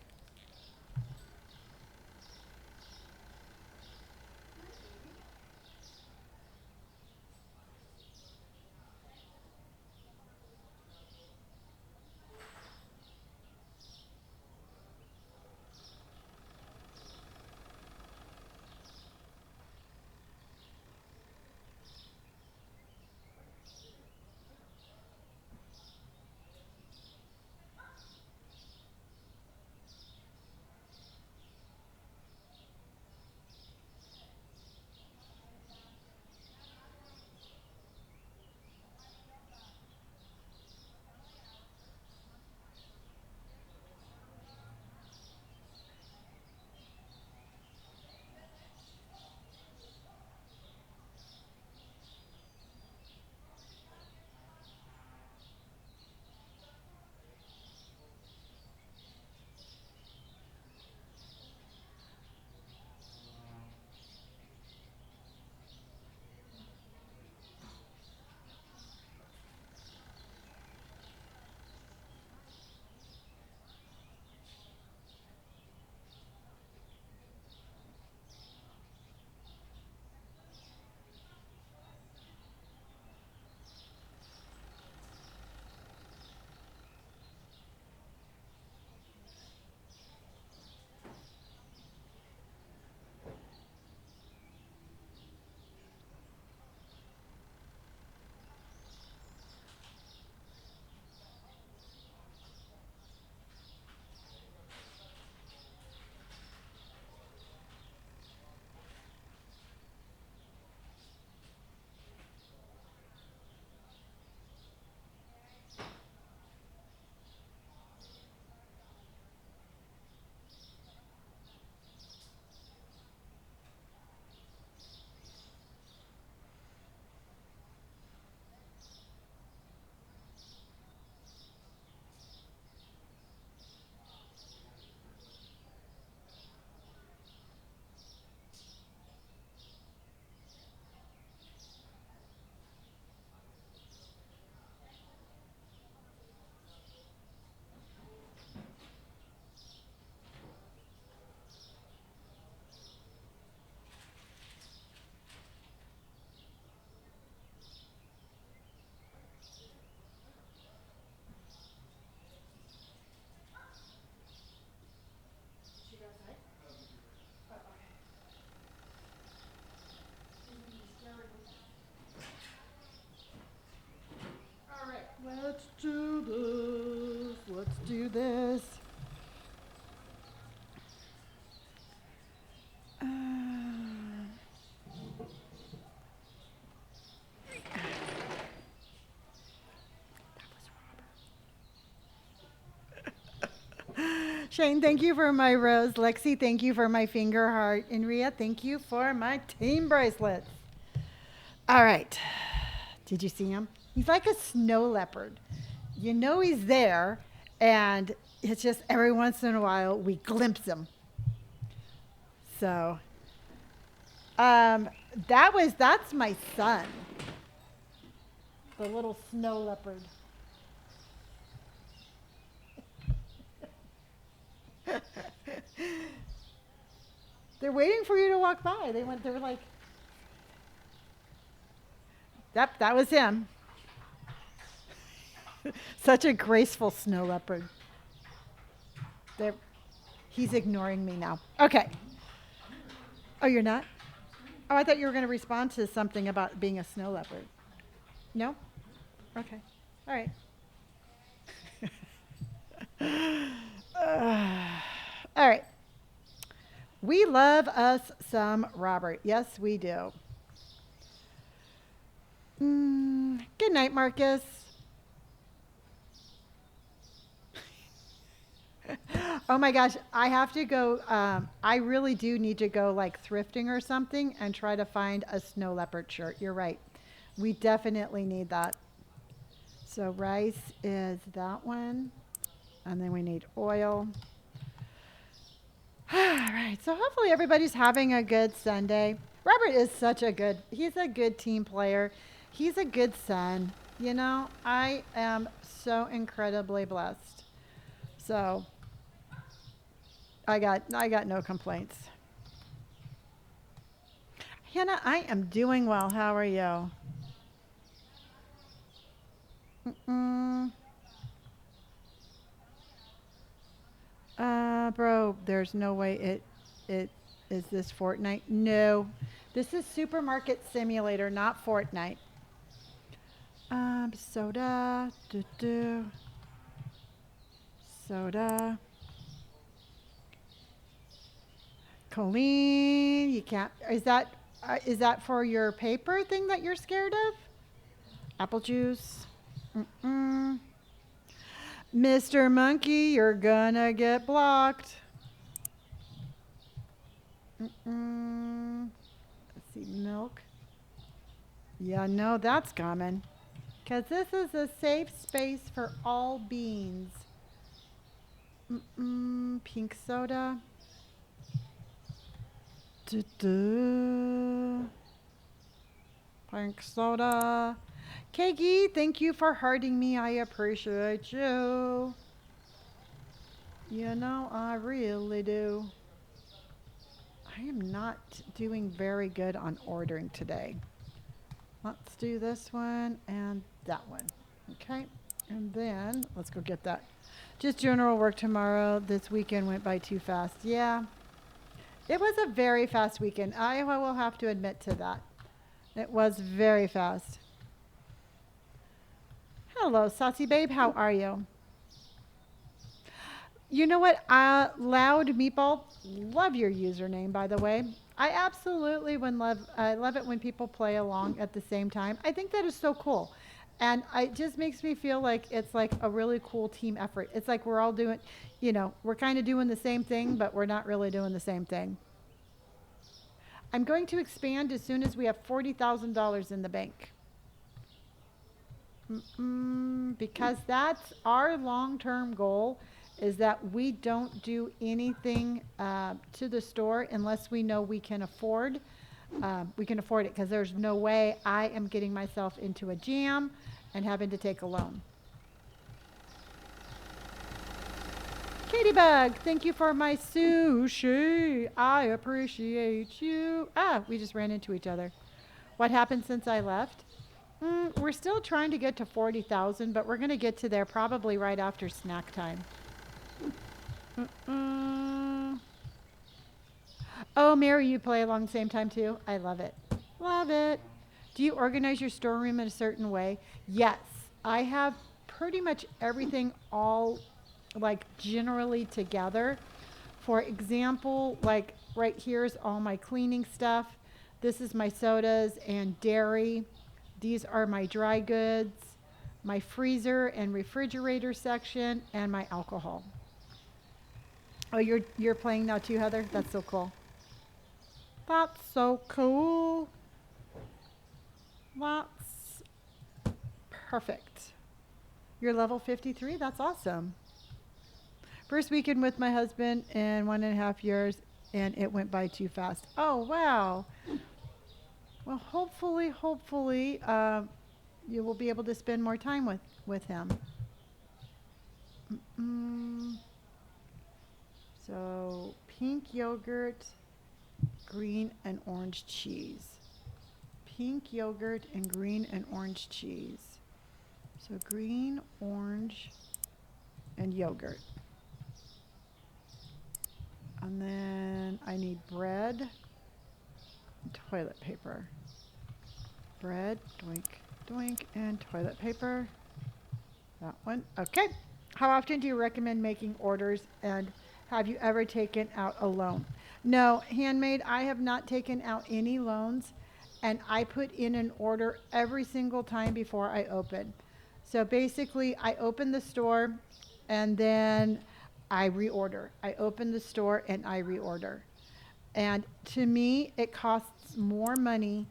Shane, thank you for my rose. Lexi, thank you for my finger heart. And Ria, thank you for my team bracelets. All right. Did you see him? He's like a snow leopard. You know he's there, and it's just every once in a while we glimpse him. So, that's my son, the little snow leopard. They're waiting for you to walk by. They were like, yep, that was him. Such a graceful snow leopard. They're, he's ignoring me now. Okay. Oh, you're not? Oh, I thought you were going to respond to something about being a snow leopard. No? Okay. All right. All right. We love us some Robert. Yes, we do. Good night, Marcus. Oh my gosh, I have to go. I really do need to go like thrifting or something and try to find a snow leopard shirt. You're right. We definitely need that. So rice is that one. And then we need oil. All right. So hopefully everybody's having a good Sunday. Robert is he's a good team player. He's a good son. You know, I am so incredibly blessed. So I got no complaints. Hannah, I am doing well. How are you? Mm-mm. Bro, there's no way it is this Fortnite. No, this is Supermarket Simulator, not Fortnite. Soda, soda. Colleen, you can't. Is that for your paper thing that you're scared of? Apple juice. Mm-mm. Mr. Monkey, you're gonna get blocked. Mm-mm. Let's see, milk. Yeah, no, that's common. Because this is a safe space for all beans. Pink soda. Pink soda. Keggy, thank you for hearting me. I appreciate you. You know, I really do. I am not doing very good on ordering today. Let's do this one and that one. Okay. And then let's go get that. Just general work tomorrow. This weekend went by too fast. Yeah. It was a very fast weekend. I will have to admit to that. It was very fast. Hello, Saucy Babe. How are you? You know what? Loud Meatball, love your username, by the way. I love it when people play along at the same time. I think that is so cool. And it just makes me feel like it's like a really cool team effort. It's like we're all doing, we're kind of doing the same thing, but we're not really doing the same thing. I'm going to expand as soon as we have $40,000 in the bank. Because that's our long-term goal, is that we don't do anything to the store unless we know we can afford it, because there's no way I am getting myself into a jam and having to take a loan. Bug, thank you for my sushi. I appreciate you. We just ran into each other. What happened since I left? We're still trying to get to 40,000, but we're going to get to there probably right after snack time. Oh, Mary, you play along the same time too? I love it. Love it. Do you organize your storeroom in a certain way? Yes. I have pretty much everything all like generally together. For example, like right here's all my cleaning stuff. This is my sodas and dairy. These are my dry goods, my freezer and refrigerator section, and my alcohol. Oh, you're playing now too, Heather? That's so cool. That's so cool. That's perfect. You're level 53? That's awesome. First weekend with my husband in 1.5 years, and it went by too fast. Oh, wow. Well, hopefully, you will be able to spend more time with him. Mm, so, pink yogurt, green and orange cheese. Pink yogurt and green and orange cheese. So, green, orange, and yogurt. And then I need bread and toilet paper. Bread, doink, doink, and toilet paper. That one. Okay. How often do you recommend making orders, and have you ever taken out a loan? No, handmade, I have not taken out any loans, and I put in an order every single time before I open. So basically, I open the store and then I reorder. I open the store and I reorder. And to me, it costs more money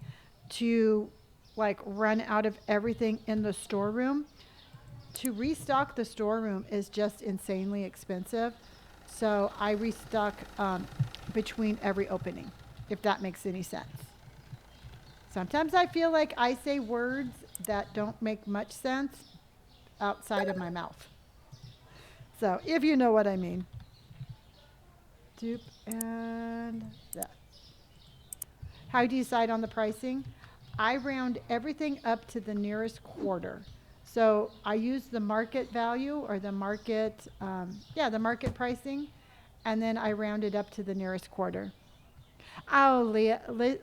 to like run out of everything in the storeroom. To restock the storeroom is just insanely expensive. So I restock between every opening, if that makes any sense. Sometimes I feel like I say words that don't make much sense outside of my mouth. So if you know what I mean. Dupe and that. How do you decide on the pricing? I round everything up to the nearest quarter. So I use the market value or the market, the market pricing, and then I round it up to the nearest quarter. Oh,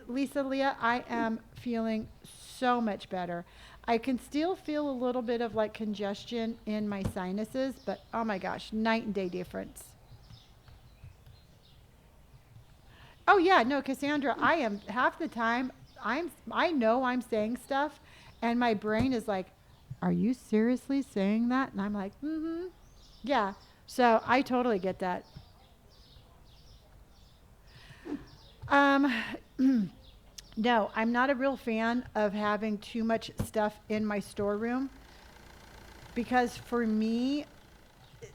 Lisa, Leah, I am feeling so much better. I can still feel a little bit of like congestion in my sinuses, but oh my gosh, night and day difference. Oh yeah, no, Cassandra, I am half the time I know I'm saying stuff and my brain is like, "Are you seriously saying that?" And I'm like, "Mhm." Yeah. So, I totally get that. Um no, I'm not a real fan of having too much stuff in my storeroom because for me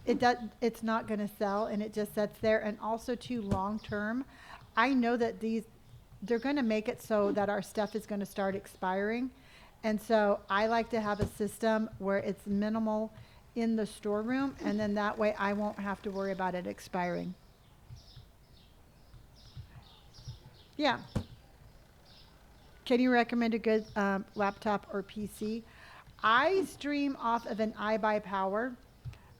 it's not going to sell and it just sits there, and also too long term. I know that they're going to make it so that our stuff is going to start expiring. And so I like to have a system where it's minimal in the storeroom, and then that way I won't have to worry about it expiring. Yeah. Can you recommend a good laptop or PC? I stream off of an iBuyPower.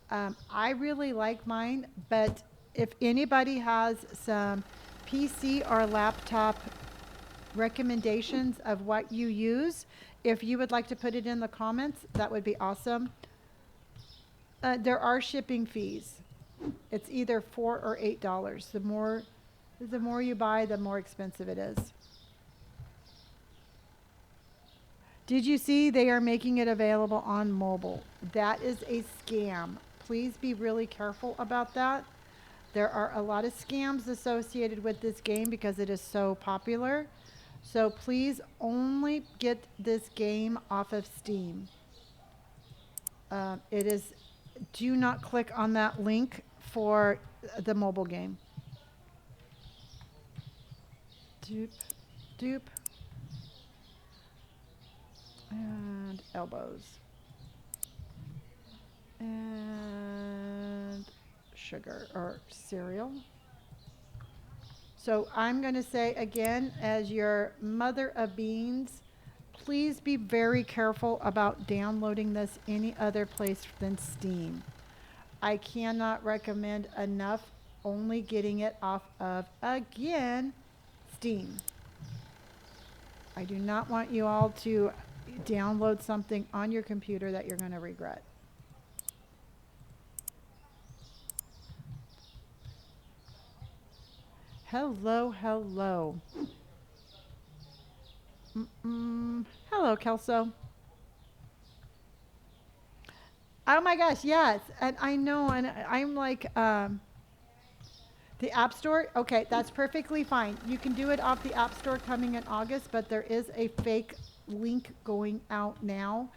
I really like mine, but if anybody has some PC or laptop recommendations of what you use, if you would like to put it in the comments, that would be awesome. There are shipping fees. It's either $4 or $8. The more you buy, the more expensive it is. Did you see they are making it available on mobile? That is a scam. Please be really careful about that. There are a lot of scams associated with this game because it is so popular. So please only get this game off of Steam. It is, do not click on that link for the mobile game. Dupe, dupe, and elbows. And sugar or cereal. So I'm going to say again, as your mother of beans, please be very careful about downloading this any other place than Steam. I cannot recommend enough only getting it off of, again, Steam. I do not want you all to download something on your computer that you're going to regret. Hello, hello. Hello, Kelso. Oh my gosh, yes. And I know, and I'm like, The App Store? Okay, that's perfectly fine. You can do it off the App Store coming in August, but there is a fake link going out now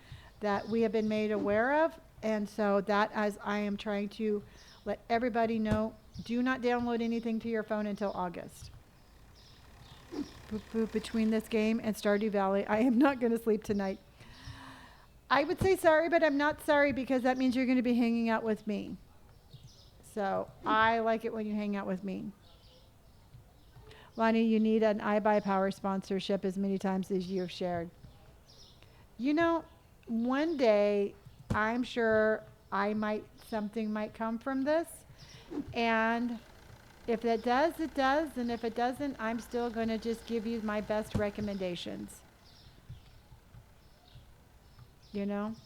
that we have been made aware of. And so that as I am trying to let everybody know, do not download anything to your phone until August. Boop, boop, between this game and Stardew Valley, I am not going to sleep tonight. I would say sorry, but I'm not sorry because that means you're going to be hanging out with me. So I like it when you hang out with me. Lonnie, you need an iBuyPower sponsorship as many times as you've shared. You know, one day I'm sure something might come from this. And if it does, it does. And if it doesn't, I'm still going to just give you my best recommendations. You know,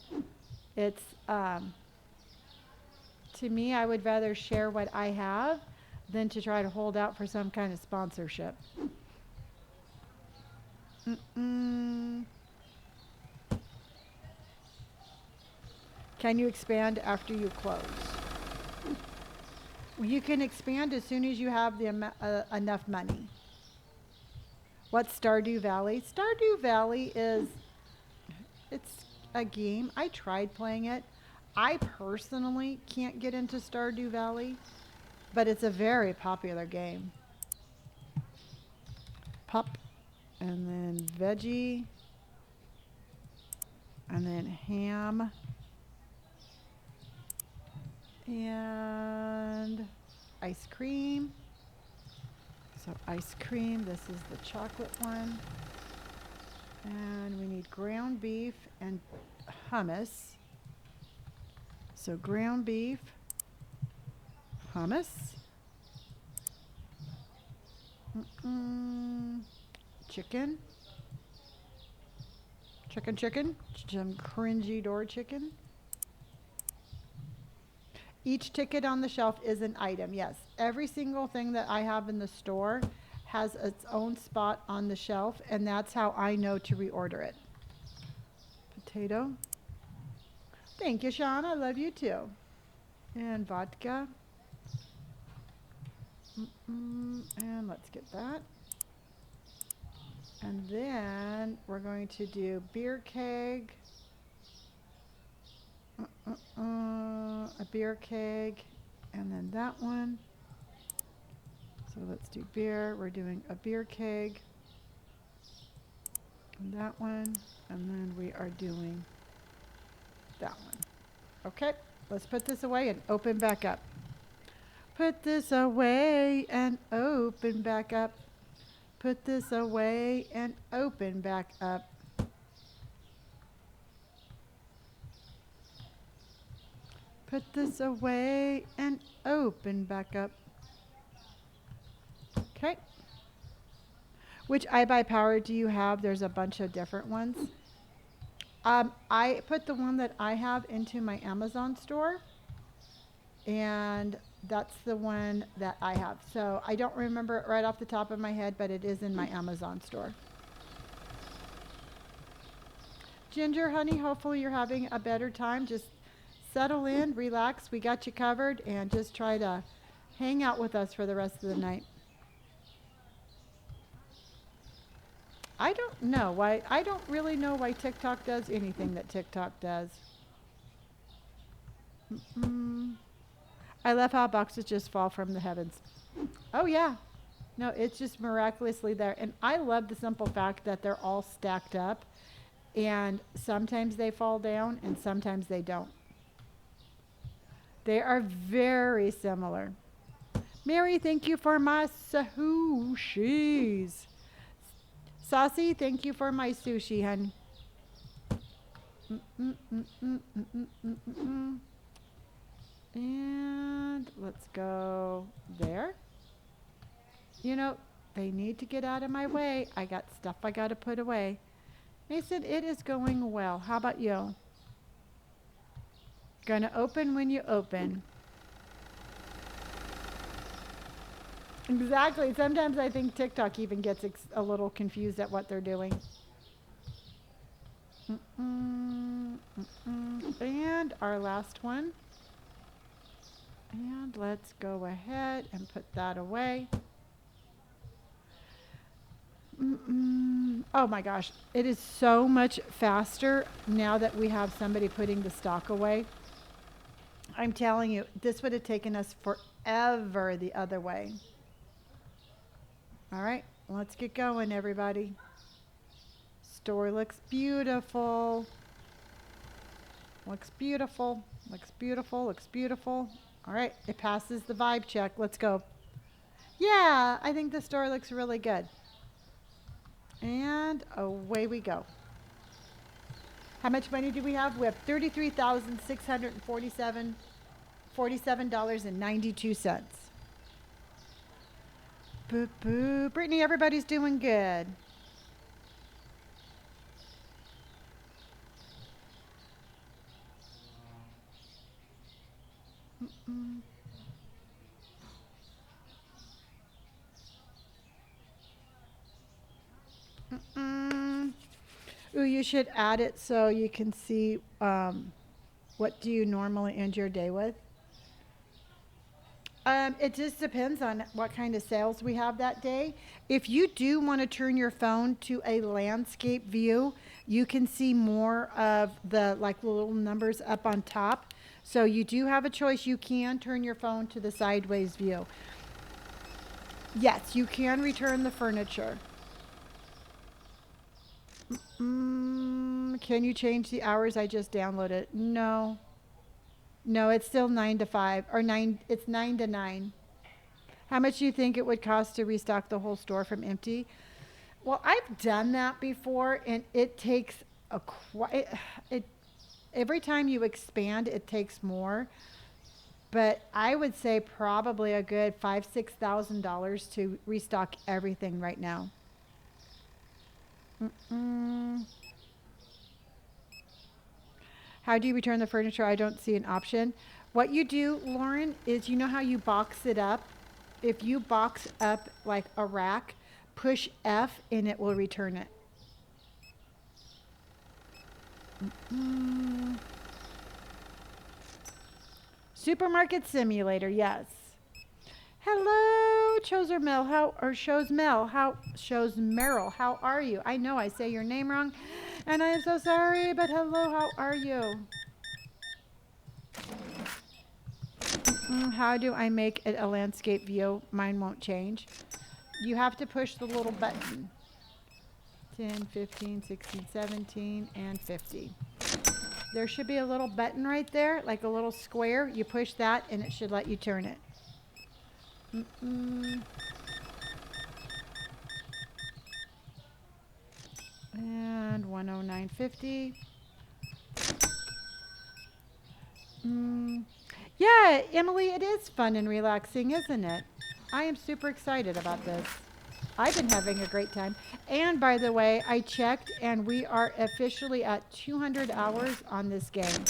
it's, to me, I would rather share what I have than to try to hold out for some kind of sponsorship. Mm-mm. Can you expand after you close? You can expand as soon as you have enough money. What's Stardew Valley? Stardew Valley it's a game. I tried playing it. I personally can't get into Stardew Valley, but it's a very popular game. Pup, and then veggie, and then ham, and ice cream. So ice cream, this is the chocolate one. And we need ground beef and hummus. So ground beef, hummus, chicken, some cringy door chicken. Each ticket on the shelf is an item, yes. Every single thing that I have in the store has its own spot on the shelf, and that's how I know to reorder it. Potato. Thank you, Sean. I love you too. And vodka. And let's get that. And then we're going to do beer keg. A beer keg. And then that one. So let's do beer. We're doing a beer keg. And that one. And then we are doing that one. Okay, let's put this away and open back up. Put this away and open back up. Put this away and open back up. Put this away and open back up. Okay. Which iBuyPower do you have? There's a bunch of different ones. I put the one that I have into my Amazon store, and that's the one that I have. So I don't remember it right off the top of my head, but it is in my Amazon store. Ginger, honey, hopefully you're having a better time. Just settle in, relax. We got you covered, and just try to hang out with us for the rest of the night. I don't know why. I don't really know why TikTok does anything that TikTok does. I love how boxes just fall from the heavens. Oh yeah. No, it's just miraculously there. And I love the simple fact that they're all stacked up. And sometimes they fall down and sometimes they don't. They are very similar. Mary, thank you for my sushis. Saucy, thank you for my sushi, hun. And let's go there. You know, they need to get out of my way. I got stuff I got to put away. Mason, it is going well. How about you? Gonna open when you open. Exactly. Sometimes I think TikTok even gets a little confused at what they're doing. And our last one. And let's go ahead and put that away. Oh my gosh, it is so much faster now that we have somebody putting the stock away. I'm telling you, this would have taken us forever the other way. All right, let's get going, everybody. Store looks beautiful. Looks beautiful. Looks beautiful. Looks beautiful. All right, it passes the vibe check. Let's go. Yeah, I think the store looks really good. And away we go. How much money do we have? We have $33,647.92. Boo boo. Brittany, everybody's doing good. Mm-mm. Mm-mm. Ooh, you should add it so you can see what do you normally end your day with. It just depends on what kind of sales we have that day. If you do want to turn your phone to a landscape view, you can see more of the like little numbers up on top. So you do have a choice. You can turn your phone to the sideways view. Yes, you can return the furniture. Can you change the hours? I just downloaded? No. No, it's still 9 to 5 or 9. It's 9 to 9. How much do you think it would cost to restock the whole store from empty? Well, I've done that before, and it takes a quite. It every time you expand, it takes more. But I would say probably a good $5,000-6,000 to restock everything right now. Mm-mm. How do you return the furniture? I don't see an option. What you do, Lauren, is you know how you box it up? If you box up like a rack, push F and it will return it. Mm. Supermarket simulator, yes. Hello, Choser Mel. How or shows Mel? How shows Merrill? How are you? I know I say your name wrong, and I am so sorry. But hello, how are you? How do I make it a landscape view? Mine won't change. You have to push the little button. 10, 15, 16, 17, and 50. There should be a little button right there, like a little square. You push that, and it should let you turn it. And 109.50. Yeah, Emily, it is fun and relaxing, isn't it? I am super excited about this. I've been having a great time. And by the way, I checked and we are officially at 200 hours on this game.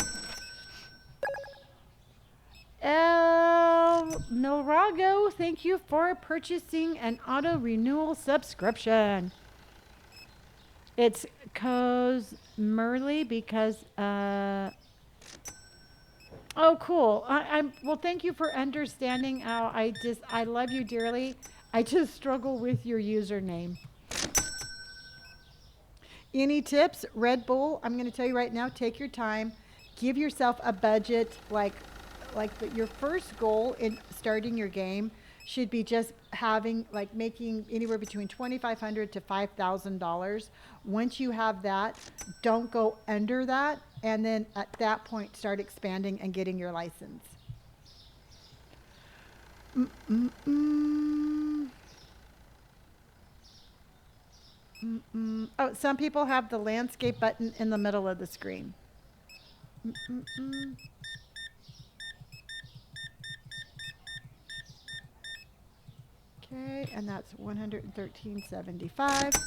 El Milrago, thank you for purchasing an auto renewal subscription. It's Coz Merly because oh, cool. I'm well. Thank you for understanding. How I love you dearly. I just struggle with your username. Any tips? Red Bull. I'm going to tell you right now. Take your time. Give yourself a budget. Your first goal in starting your game should be just having making anywhere between $2,500 to $5,000. Once you have that, don't go under that, and then at that point start expanding and getting your license. Oh, some people have the landscape button in the middle of the screen. Okay, and that's 113.75.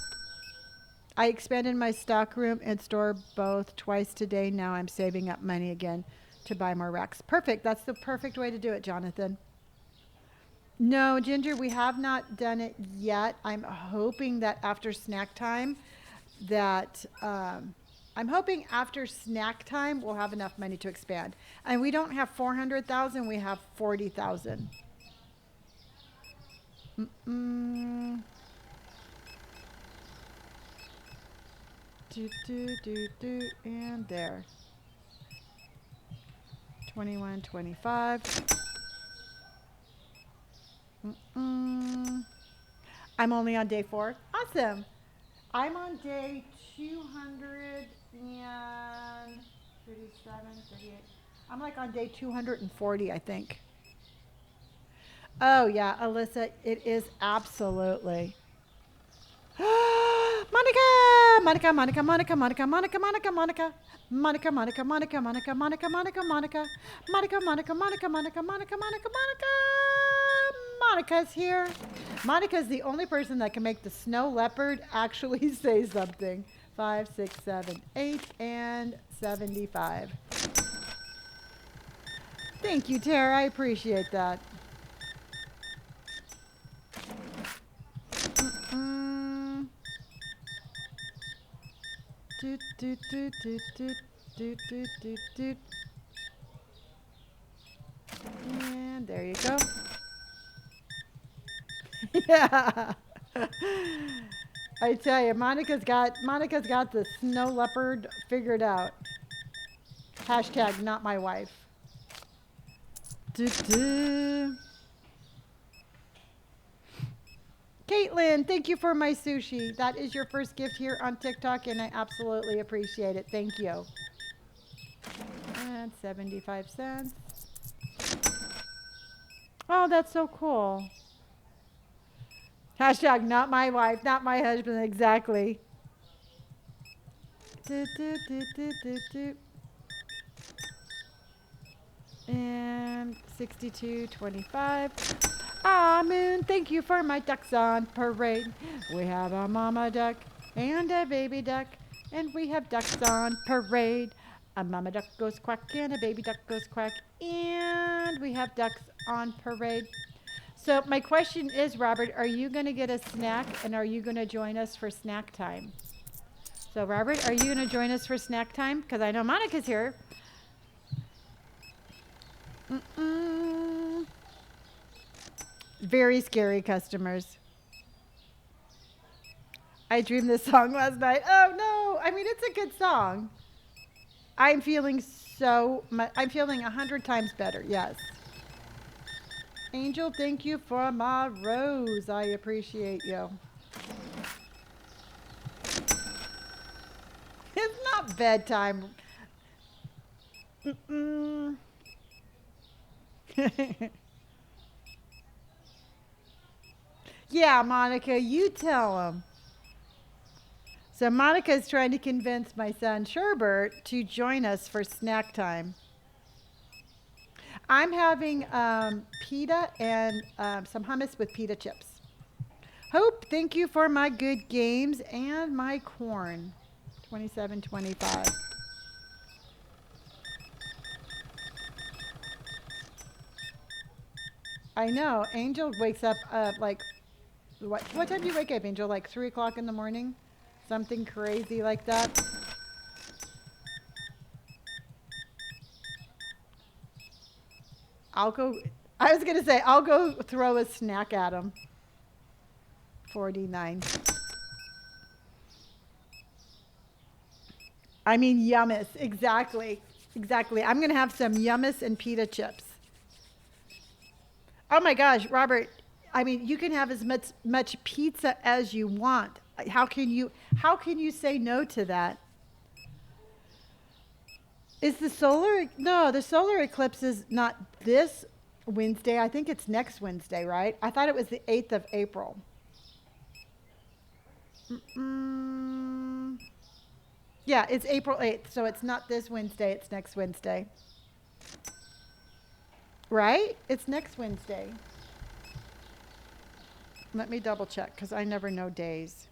I expanded my stock room and store both twice today. Now I'm saving up money again to buy more racks. Perfect. That's the perfect way to do it, Jonathan. No, Ginger, we have not done it yet. I'm hoping that after snack time that I'm hoping after snack time we'll have enough money to expand. And we don't have 400,000, we have 40,000. Mm-mm. And there. 21, 25. Mm-mm. I'm only on day 4. Awesome. I'm on day 237, 38. I'm like on day 240, I think. Oh, yeah, Alyssa, it is absolutely. Monica! Monica, Monica, Monica, Monica, Monica, Monica, Monica. Monica, Monica, Monica, Monica, Monica, Monica, Monica. Monica, Monica, Monica, Monica, Monica, Monica, Monica. Monica's here. Monica's the only person that can make the snow leopard actually say something. 5, 6, 7, 8, and 75. Thank you, Tara. I appreciate that. Mm-mm. Doot, doot, doot, doot, doot, doot, doot, doot, doot. And there you go. Yeah. I tell you, Monica's got the snow leopard figured out. Hashtag not my wife. Doo-doo. Caitlin, thank you for my sushi. That is your first gift here on TikTok, and I absolutely appreciate it. Thank you. And 75 cents. Oh, that's so cool. Hashtag not my wife, not my husband, exactly. Do, do, do, do, do, do. And 62.25. Ah, Moon, thank you for my ducks on parade. We have a mama duck and a baby duck, and we have ducks on parade. A mama duck goes quack and a baby duck goes quack, and we have ducks on parade. So my question is, Robert, are you going to get a snack, and are you going to join us for snack time? So, Robert, are you going to join us for snack time? Because I know Monica's here. Mm-mm. Very scary customers. I dreamed this song last night. Oh, no. I mean, it's a good song. I'm feeling I'm feeling 100 times better. Yes. Angel, thank you for my rose. I appreciate you. It's not bedtime. Mm-mm. Yeah, Monica, you tell him. So Monica is trying to convince my son Sherbert to join us for snack time. I'm having pita and some hummus with pita chips. Hope, thank you for my good games and my corn. 27.25. I know. Angel wakes up like what time do you wake up, Angel? Like 3 o'clock in the morning? Something crazy like that. I was going to say, I'll go throw a snack at him. 49. I mean, yummus. Exactly. Exactly. I'm going to have some yummus and pita chips. Oh my gosh, Robert. I mean, you can have as much pizza as you want. How can you say no to that? Is the solar No, the solar eclipse is not this Wednesday. I think it's next Wednesday, right? I thought it was the 8th of April. Yeah, it's April 8th, so it's not this Wednesday, it's next Wednesday. Right? It's next Wednesday. Let me double check because I never know days.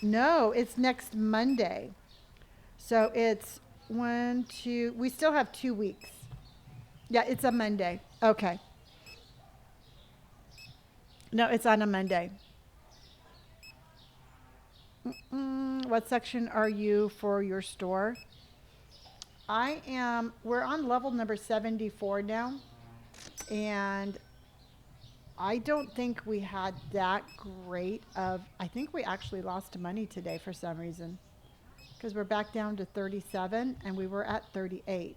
No, it's next Monday. So it's 1, 2, we still have 2 weeks. Yeah, it's a Monday. Okay. No, it's on a Monday. What section are you for your store? We're on level number 74 now. And I don't think we had that great of, I think we actually lost money today for some reason. Because we're back down to 37 and we were at 38.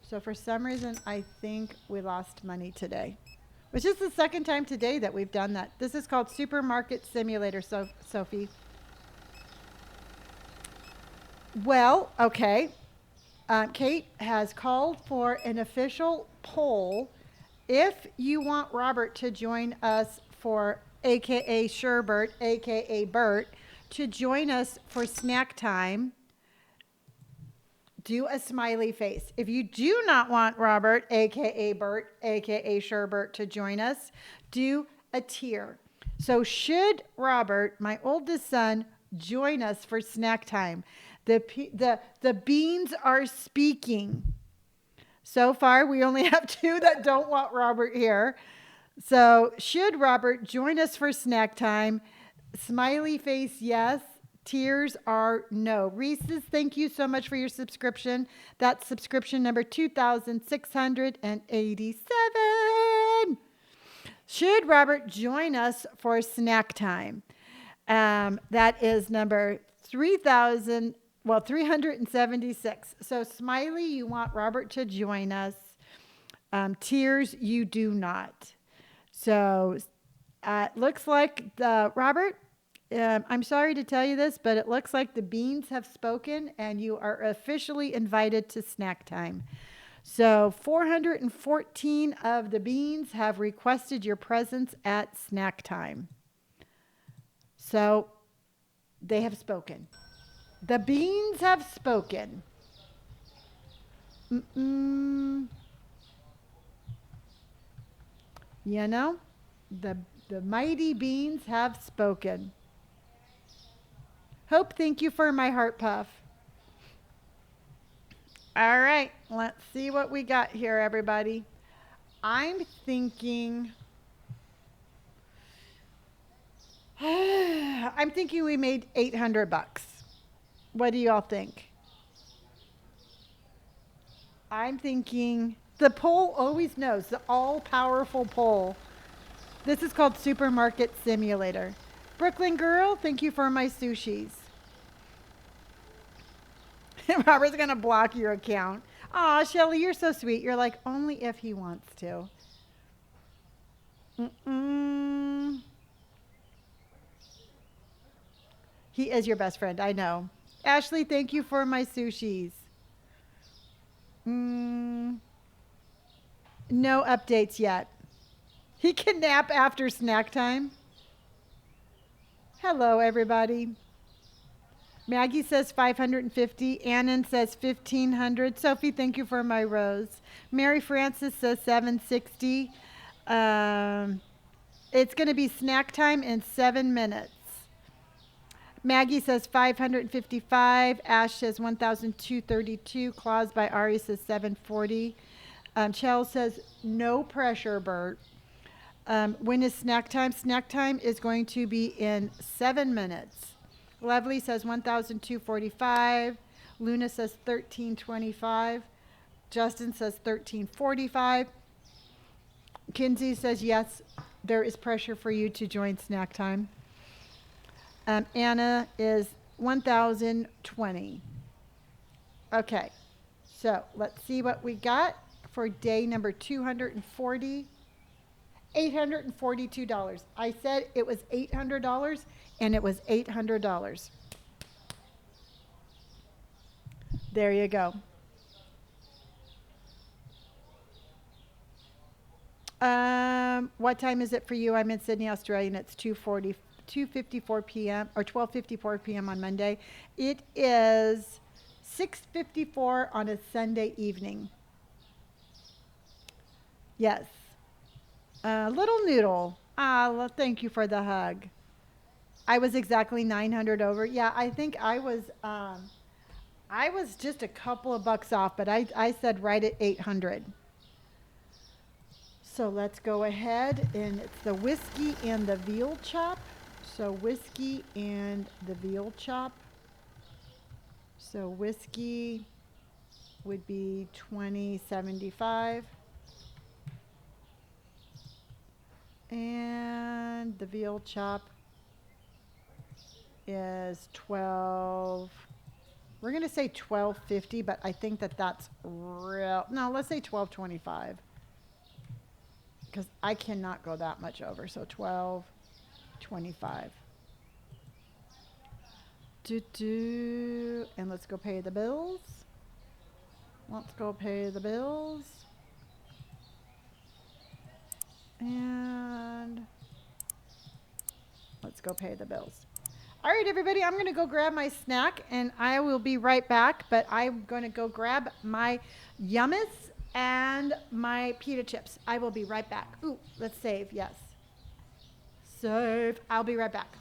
So for some reason, I think we lost money today. Which is the second time today that we've done that. This is called Supermarket Simulator, Sophie. Well, okay. Kate has called for an official poll. If you want Robert to join us for AKA Sherbert, AKA Bert, to join us for snack time, do a smiley face. If you do not want Robert, AKA Bert, AKA Sherbert, to join us, do a tear. So should Robert, my oldest son, join us for snack time, the beans are speaking. So far, we only have 2 that don't want Robert here. So should Robert join us for snack time, smiley face, yes. Tears are no. Reese's, thank you so much for your subscription. That's subscription number 2687. Should Robert join us for snack time? That is number 376. So smiley, you want Robert to join us. Tears, you do not. So it looks like Robert, I'm sorry to tell you this, but it looks like the beans have spoken and you are officially invited to snack time. So 414 of the beans have requested your presence at snack time. So they have spoken. The beans have spoken. You know, the mighty beans have spoken. Hope, thank you for my heart puff. All right, let's see what we got here, everybody. I'm thinking we made $800. What do y'all think? I'm thinking the poll always knows, the all-powerful poll. This is called Supermarket Simulator. Brooklyn Girl, thank you for my sushis. Robert's going to block your account. Aw, Shelly, you're so sweet. You're like, only if he wants to. He is your best friend, I know. Ashley, thank you for my sushis. No updates yet. He can nap after snack time. Hello, everybody. Maggie says 550. Annan says 1,500. Sophie, thank you for my rose. Mary Frances says 760. It's going to be snack time in 7 minutes. Maggie says 555. Ash says 1,232. Claus by Ari says 740. Chell says no pressure, Bert. When is snack time? Snack time is going to be in 7 minutes. Lovely says 1,245. Luna says 1,325. Justin says 1,345. Kinsey says yes, there is pressure for you to join snack time. Anna is 1,020. Okay, so let's see what we got for day number 240. $842. I said it was $800, and it was $800. There you go. What time is it for you? I'm in Sydney, Australia, and it's 2:54 p.m. or 12:54 p.m. on Monday. It is 6:54 on a Sunday evening. Yes. Little Noodle. Well, thank you for the hug. I was exactly 900 over. Yeah, I think I was just a couple of bucks off, but I said right at 800. So let's go ahead, and it's the whiskey and the veal chop. So whiskey and the veal chop. So whiskey would be 20.75. And the veal chop is 12. We're going to say 12.50, but I think that's real. No, let's say 12.25. Because I cannot go that much over. So 12.25. And let's go pay the bills. Let's go pay the bills. And let's go pay the bills. All right, everybody, I'm going to go grab my snack, and I will be right back. But I'm going to go grab my Yummus and my pita chips. I will be right back. Ooh, let's save. Yes. Save. I'll be right back.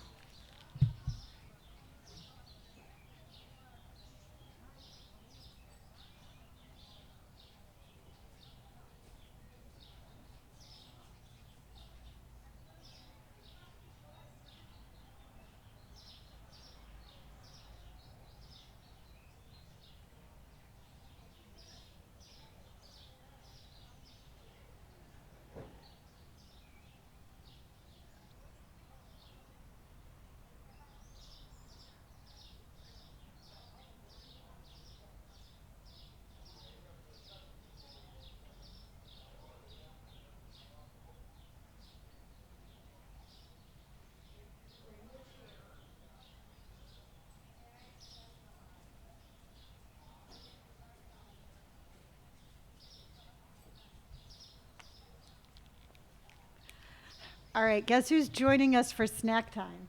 All right, guess who's joining us for snack time?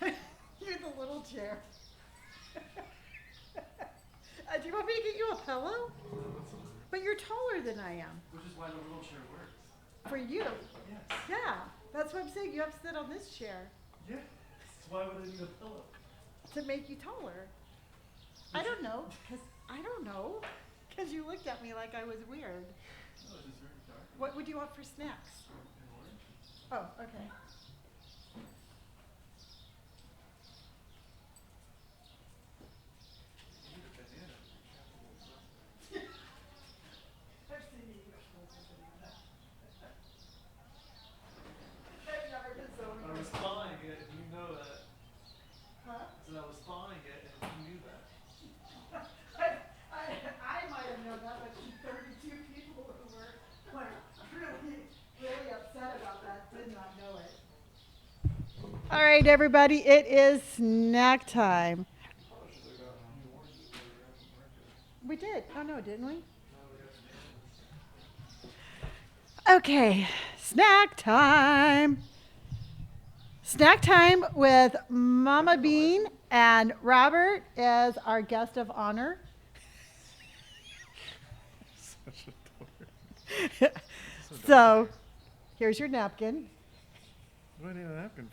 You're the little chair. Do you want me to get you a pillow? But you're taller than I am. Which is why the wheelchair works. For you. Yes. Yeah, that's what I'm saying. You have to sit on this chair Yeah. So why would I need a pillow? to make you taller. I don't know, because you looked at me like I was weird. No, it's just very dark. What would you want for snacks? And orange. Oh, okay. You need a banana. I've seen you eat banana. I've never been so I was spying it, and you know that. Huh? So I was spying it, and you knew that. I might have known that, but 32 people who were like really upset about that did not know it. All right, everybody, it is snack time. Probably should have gotten new oranges while we were at the market. We did. Oh no, didn't we? No, we got bananas. Okay, snack time. Snack time with Mama Bean and Robert as our guest of honor. Such a dork. So, here's your napkin, What do I need a napkin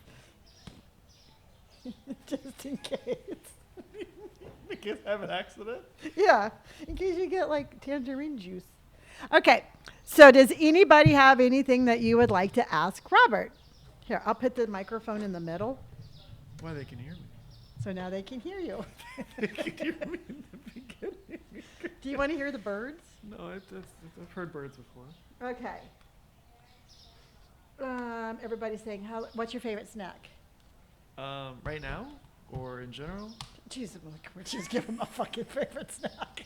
for? just in case. In case I have an accident? Yeah, in case you get like tangerine juice. Okay, so does anybody have anything that you would like to ask Robert? Here, I'll put the microphone in the middle Why, they can hear me. so now they can hear you. They can hear me in the beginning. Do you want to hear the birds? No, I've heard birds before. Okay. Everybody's saying, what's your favorite snack? Right now? Or in general? Jesus, we're just give him a fucking favorite snack.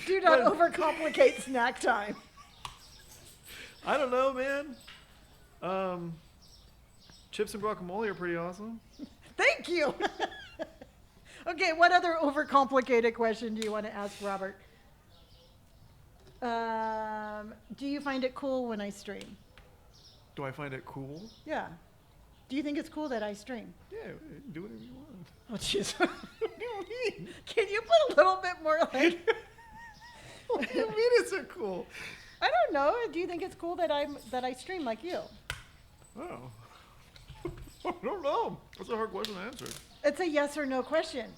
Do not overcomplicate snack time. I don't know, man. Chips and guacamole are pretty awesome. Thank you. Okay, what other overcomplicated question do you want to ask Robert? Do you find it cool when I stream? Do I find it cool? Yeah. Do you think it's cool that I stream? Yeah, do whatever you want. Oh, jeez. What do you mean? Can you put a little bit more like... What do you mean it's so cool? I don't know. Do you think it's cool that I stream like you? Oh. I don't know. That's a hard question to answer. It's a yes or no question.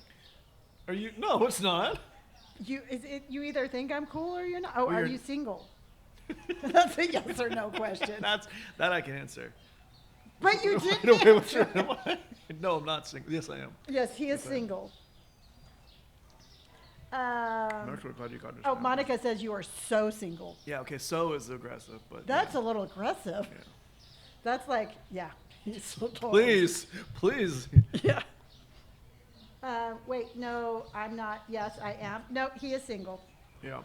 Are you? No, it's not. You either think I'm cool or you're not. Oh, Well, are you're- you single? That's a yes or no question. That I can answer. But you did Wait, what's answer. your- No, I'm not single. Yes, I am. Yes, he is Yes, I am. single. I'm actually glad you got this. Oh, Monica says you are so single. Yeah, okay, so is aggressive, but That's yeah. a little aggressive. Yeah. That's like, yeah. He's so totally. Please. Yeah. Wait, no, I'm not. Yes, I am. No, he is single. Yeah.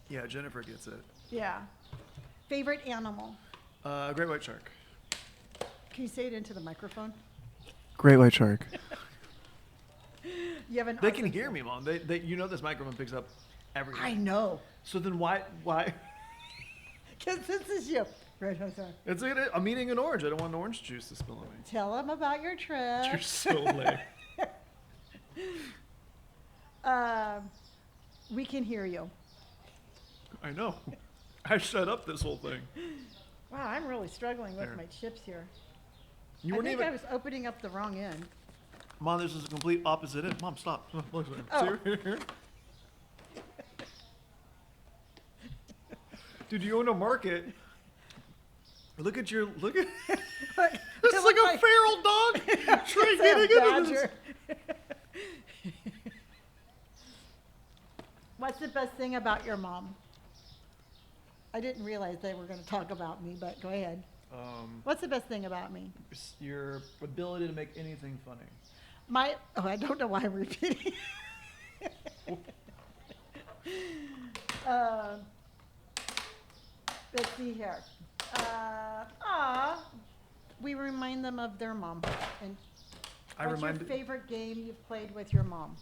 Yeah, Jennifer gets it. Yeah. Favorite animal? Great white shark. Can you say it into the microphone? Great white shark. You have an. They can hear me, Mom. They you know this microphone picks up everything. I know. So then why? Because this is you. Right, I'm eating an orange. I don't want an orange juice to spill on me. Tell them about your trip. You're so lame. We can hear you. I know. I set up this whole thing. Wow, I'm really struggling with There. my chips here. You I weren't think even. I was opening up the wrong end. Mom, this is a complete opposite end. Mom, stop. Look, Oh. see here. Dude, you own a market. Look at. This is like a feral dog trying It's a getting into this. badger. What's the best thing about your mom? I didn't realize they were going to talk about me, but go ahead. What's the best thing about me? Your ability to make anything funny. I don't know why I'm repeating. Let's see here. We remind them of their mom. And what's your favorite game you've played with your mom?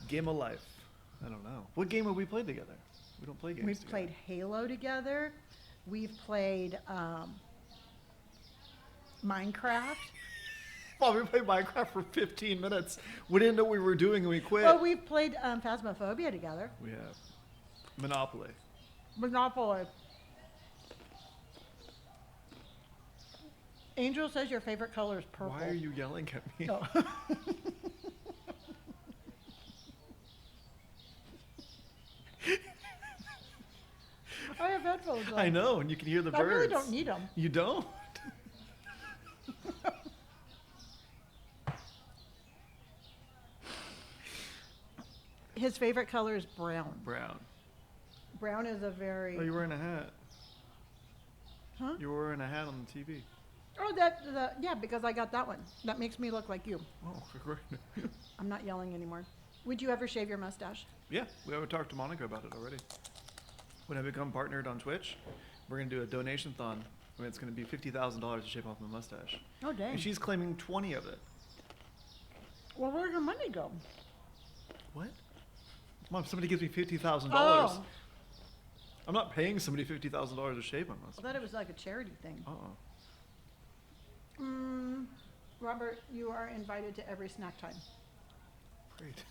Game of life. I don't know. What game have we played together? We don't play games We've together. played Halo together. We've played Minecraft. Well, we played Minecraft for 15 minutes. We didn't know what we were doing and we quit. Well, we've played Phasmophobia together. We have. Monopoly. Monopoly. Angel says your favorite color is purple. Why are you yelling at me? No. I have headphones on. I know, and you can hear the I birds. really don't need them. You don't? His favorite color is brown. Brown. Brown is a very... Oh, you're wearing a hat. Huh? You're wearing a hat on the TV. Oh, yeah, because I got that one. That makes me look like you. Oh, great. I'm not yelling anymore. Would you ever shave your mustache? Yeah, we haven't talked to Monica about it already. When I become partnered on Twitch, we're going to do a donation-thon. I mean, it's going to be $50,000 to shave off my mustache. Oh, dang. And she's claiming 20 of it. Well, where'd your money go? What? Mom, somebody gives me $50,000. Oh. I'm not paying somebody $50,000 to shave my I mustache. thought it was like a charity thing. Uh-uh. Robert, you are invited to every snack time. Great.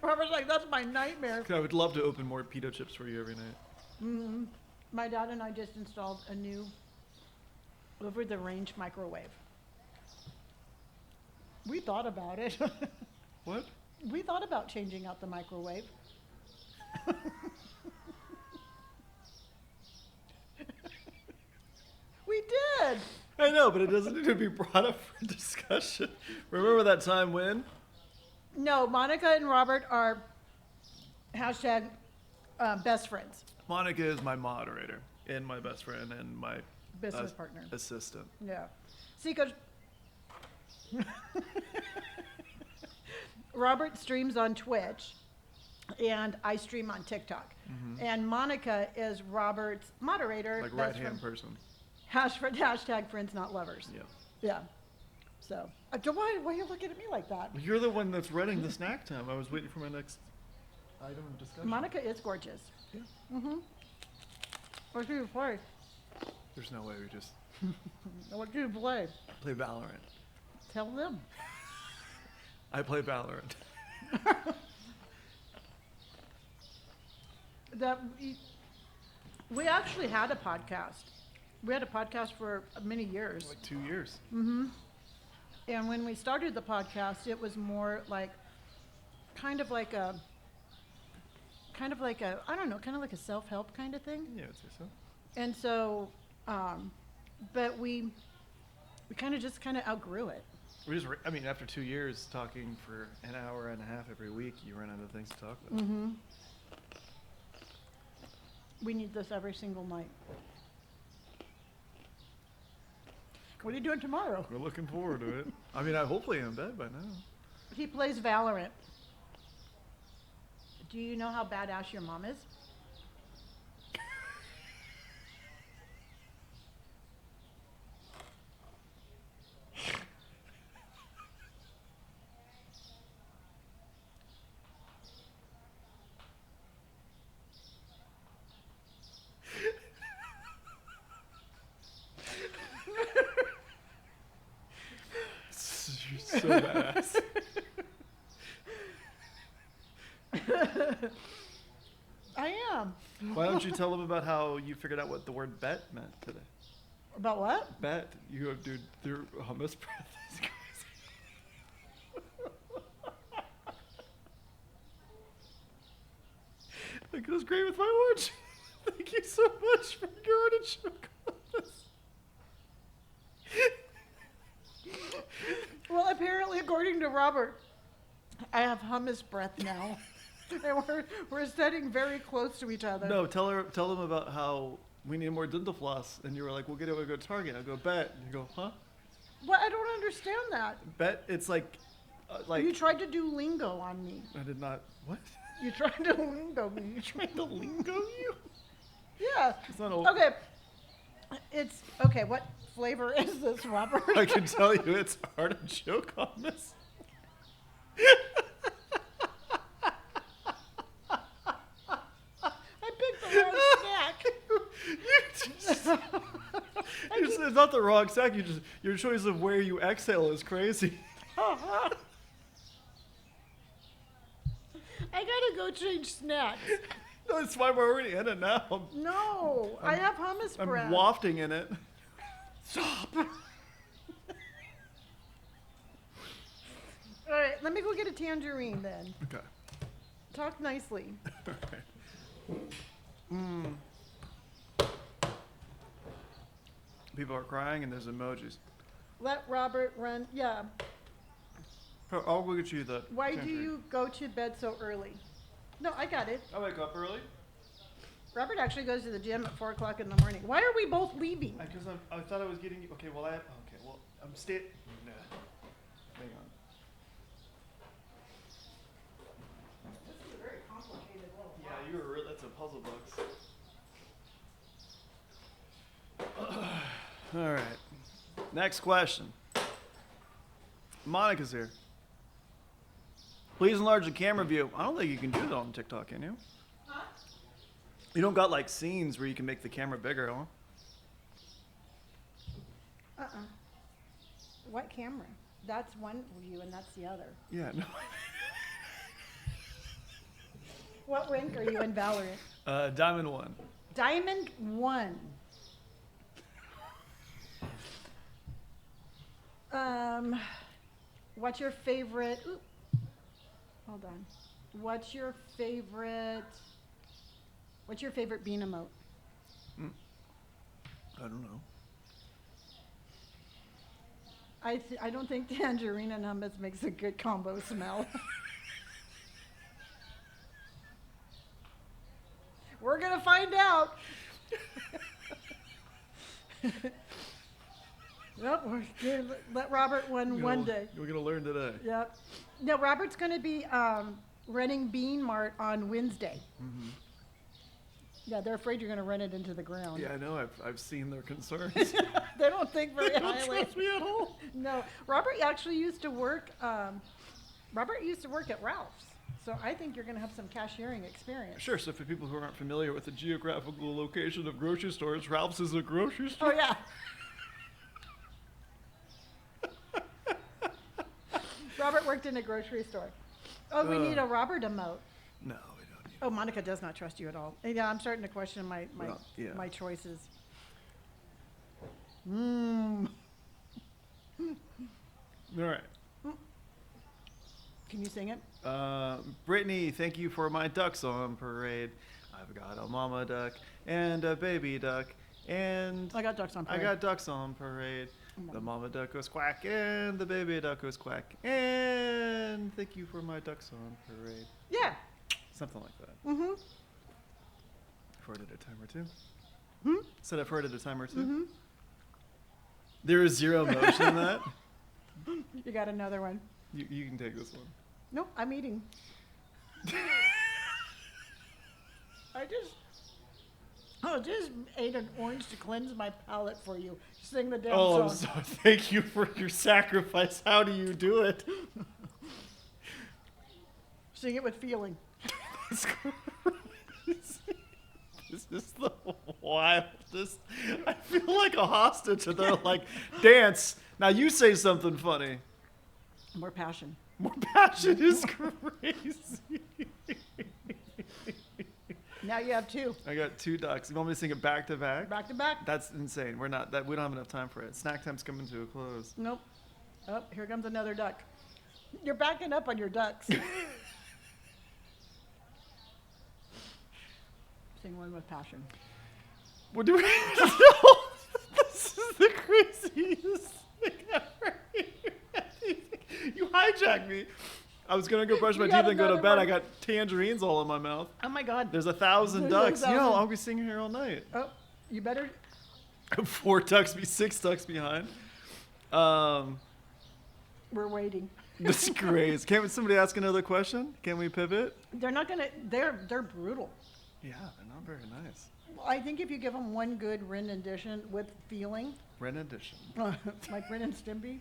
Robert's like, that's my nightmare. I would love to open more pita chips for you every night. My dad and I just installed a new over-the-range microwave. We thought about it. What? We thought about changing out the microwave. We did. I know, but it doesn't need to be brought up for discussion. Remember that time when? No, Monica and Robert are hashtag best friends. Monica is my moderator and my best friend and my Business partner. assistant. Yeah. See, because Robert streams on Twitch and I stream on TikTok. And Monica is Robert's moderator. Like best right-hand friend. person. Hashtag friends, not lovers. Yeah. Yeah. So, why are you looking at me like that? You're the one that's running the snack time. I was waiting for my next item of discussion. Monica is gorgeous. Yeah. What do you play? There's no way we just What do you play? play Valorant. Tell them. I play Valorant. We actually had a podcast. We had a podcast for many years. Like 2 years. And when we started the podcast, it was more like, kind of like a, I don't know, kind of like a self-help kind of thing. Yeah, I'd say so. And so, but we kind of just kind of outgrew it. I mean, after 2 years talking for an hour and a half every week, you run out of things to talk about. Mm-hmm. We need this every single night. What are you doing tomorrow? We're looking forward to it. I mean, I hopefully am in bed by now. He plays Valorant. Do you know how badass your mom is? You're so badass. I am. Why don't you tell them about how you figured out what the word bet meant today? About what? Bet. You have, dude, their hummus breath is crazy. It goes great with my lunch. Thank you so much for your artichoke hummus. Well, apparently, according to Robert, I have hummus breath now. And we're sitting very close to each other. No, tell them about how we need more dental floss, and you were like, "We'll get it. We'll go to Target." I go, "Bet." And you go, "Huh?" Well, I don't understand that. Bet. It's like. You tried to do lingo on me. I did not. What? You tried to lingo me. You trying to lingo you? Yeah. It's not a. Okay. It's okay. What flavor is this, Robert? I can tell you, it's artichoke hummus. I picked the wrong snack. It's not the wrong snack. Your choice of where you exhale is crazy. I gotta go change snacks. No, it's fine. We're already in it now. No, I have hummus I'm bread. wafting in it. Stop. All right, let me go get a tangerine then. Okay. Talk nicely. People are crying and there's emojis. Let Robert run. Yeah. I'll go get you the. Why do tangerine. you go to bed so early? No, I got it. I wake up early. Robert actually goes to the gym at 4 o'clock in the morning. Why are we both leaving? Because I thought I was getting you. Okay, well I'm Nah. Hang on. This is a very complicated little Yeah, that's a puzzle box. All right. Next question. Monica's here. Please enlarge the camera view. I don't think you can do that on TikTok, can you? Huh? You don't got like scenes where you can make the camera bigger, huh? What camera? That's one view and that's the other. Yeah, no. What rank are you in Valorant? Diamond 1. Diamond 1. What's your favorite? Ooh, hold on. What's your favorite bean emote? I don't know. I don't think tangerine and hummus makes a good combo smell. We're gonna find out. Nope, we're gonna let Robert win one day. We're gonna learn today. Yep. No, Robert's gonna be running Bean Mart on Wednesday. Mm-hmm. Yeah, they're afraid you're gonna run it into the ground. Yeah, I know. I've seen their concerns. They don't think very They don't highly. trust me at all. No, Robert actually used to work. Robert used to work at Ralph's, so I think you're going to have some cashiering experience. Sure. So for people who aren't familiar with the geographical location of grocery stores, Ralph's is a grocery store. Oh yeah. Robert worked in a grocery store. Oh, we need a Robert emote. No, we don't need. Oh, Monica does not trust you at all. Yeah, I'm starting to question my my choices. All right. Can you sing it? Brittany, thank you for my ducks on parade. I've got a mama duck and a baby duck, and I got ducks on parade. I got ducks on parade. The mama duck goes quack, and the baby duck goes quack, and thank you for my ducks on parade. Yeah. Something like that. Mm-hmm. I've heard it a time or two. Hmm? Said I've heard it a time or two. Mm-hmm. There is zero emotion in that. You got another one. You can take this one. Nope, I'm eating. I just ate an orange to cleanse my palate for you. Sing the damn Oh, song. I'm sorry. Thank you for your sacrifice. How do you do it? Sing it with feeling. That's crazy. This is the wildest. I feel like a hostage, and they're like, dance. Now you say something funny. More passion. More passion is crazy. Now you have two. I got two ducks. You want me to sing it back to back? Back to back. That's insane. We don't have enough time for it. Snack time's coming to a close. Nope. Oh, here comes another duck. You're backing up on your ducks. Sing one with passion. We're doing no. This is the craziest thing ever. You hijacked me. I was gonna go brush my You teeth got and go to another bed. one? I got tangerines all in my mouth. Oh my God. There's 1,000 There's ducks. 1,000. You know, I'll be singing here all night. Oh, you better. 4 ducks, 6 ducks behind. We're waiting. This is crazy. Can't somebody ask another question? Can we pivot? They're not gonna. They're brutal. Yeah, they're not very nice. I think if you give them one good rendition with feeling, Rendition. like Ren and Stimpy.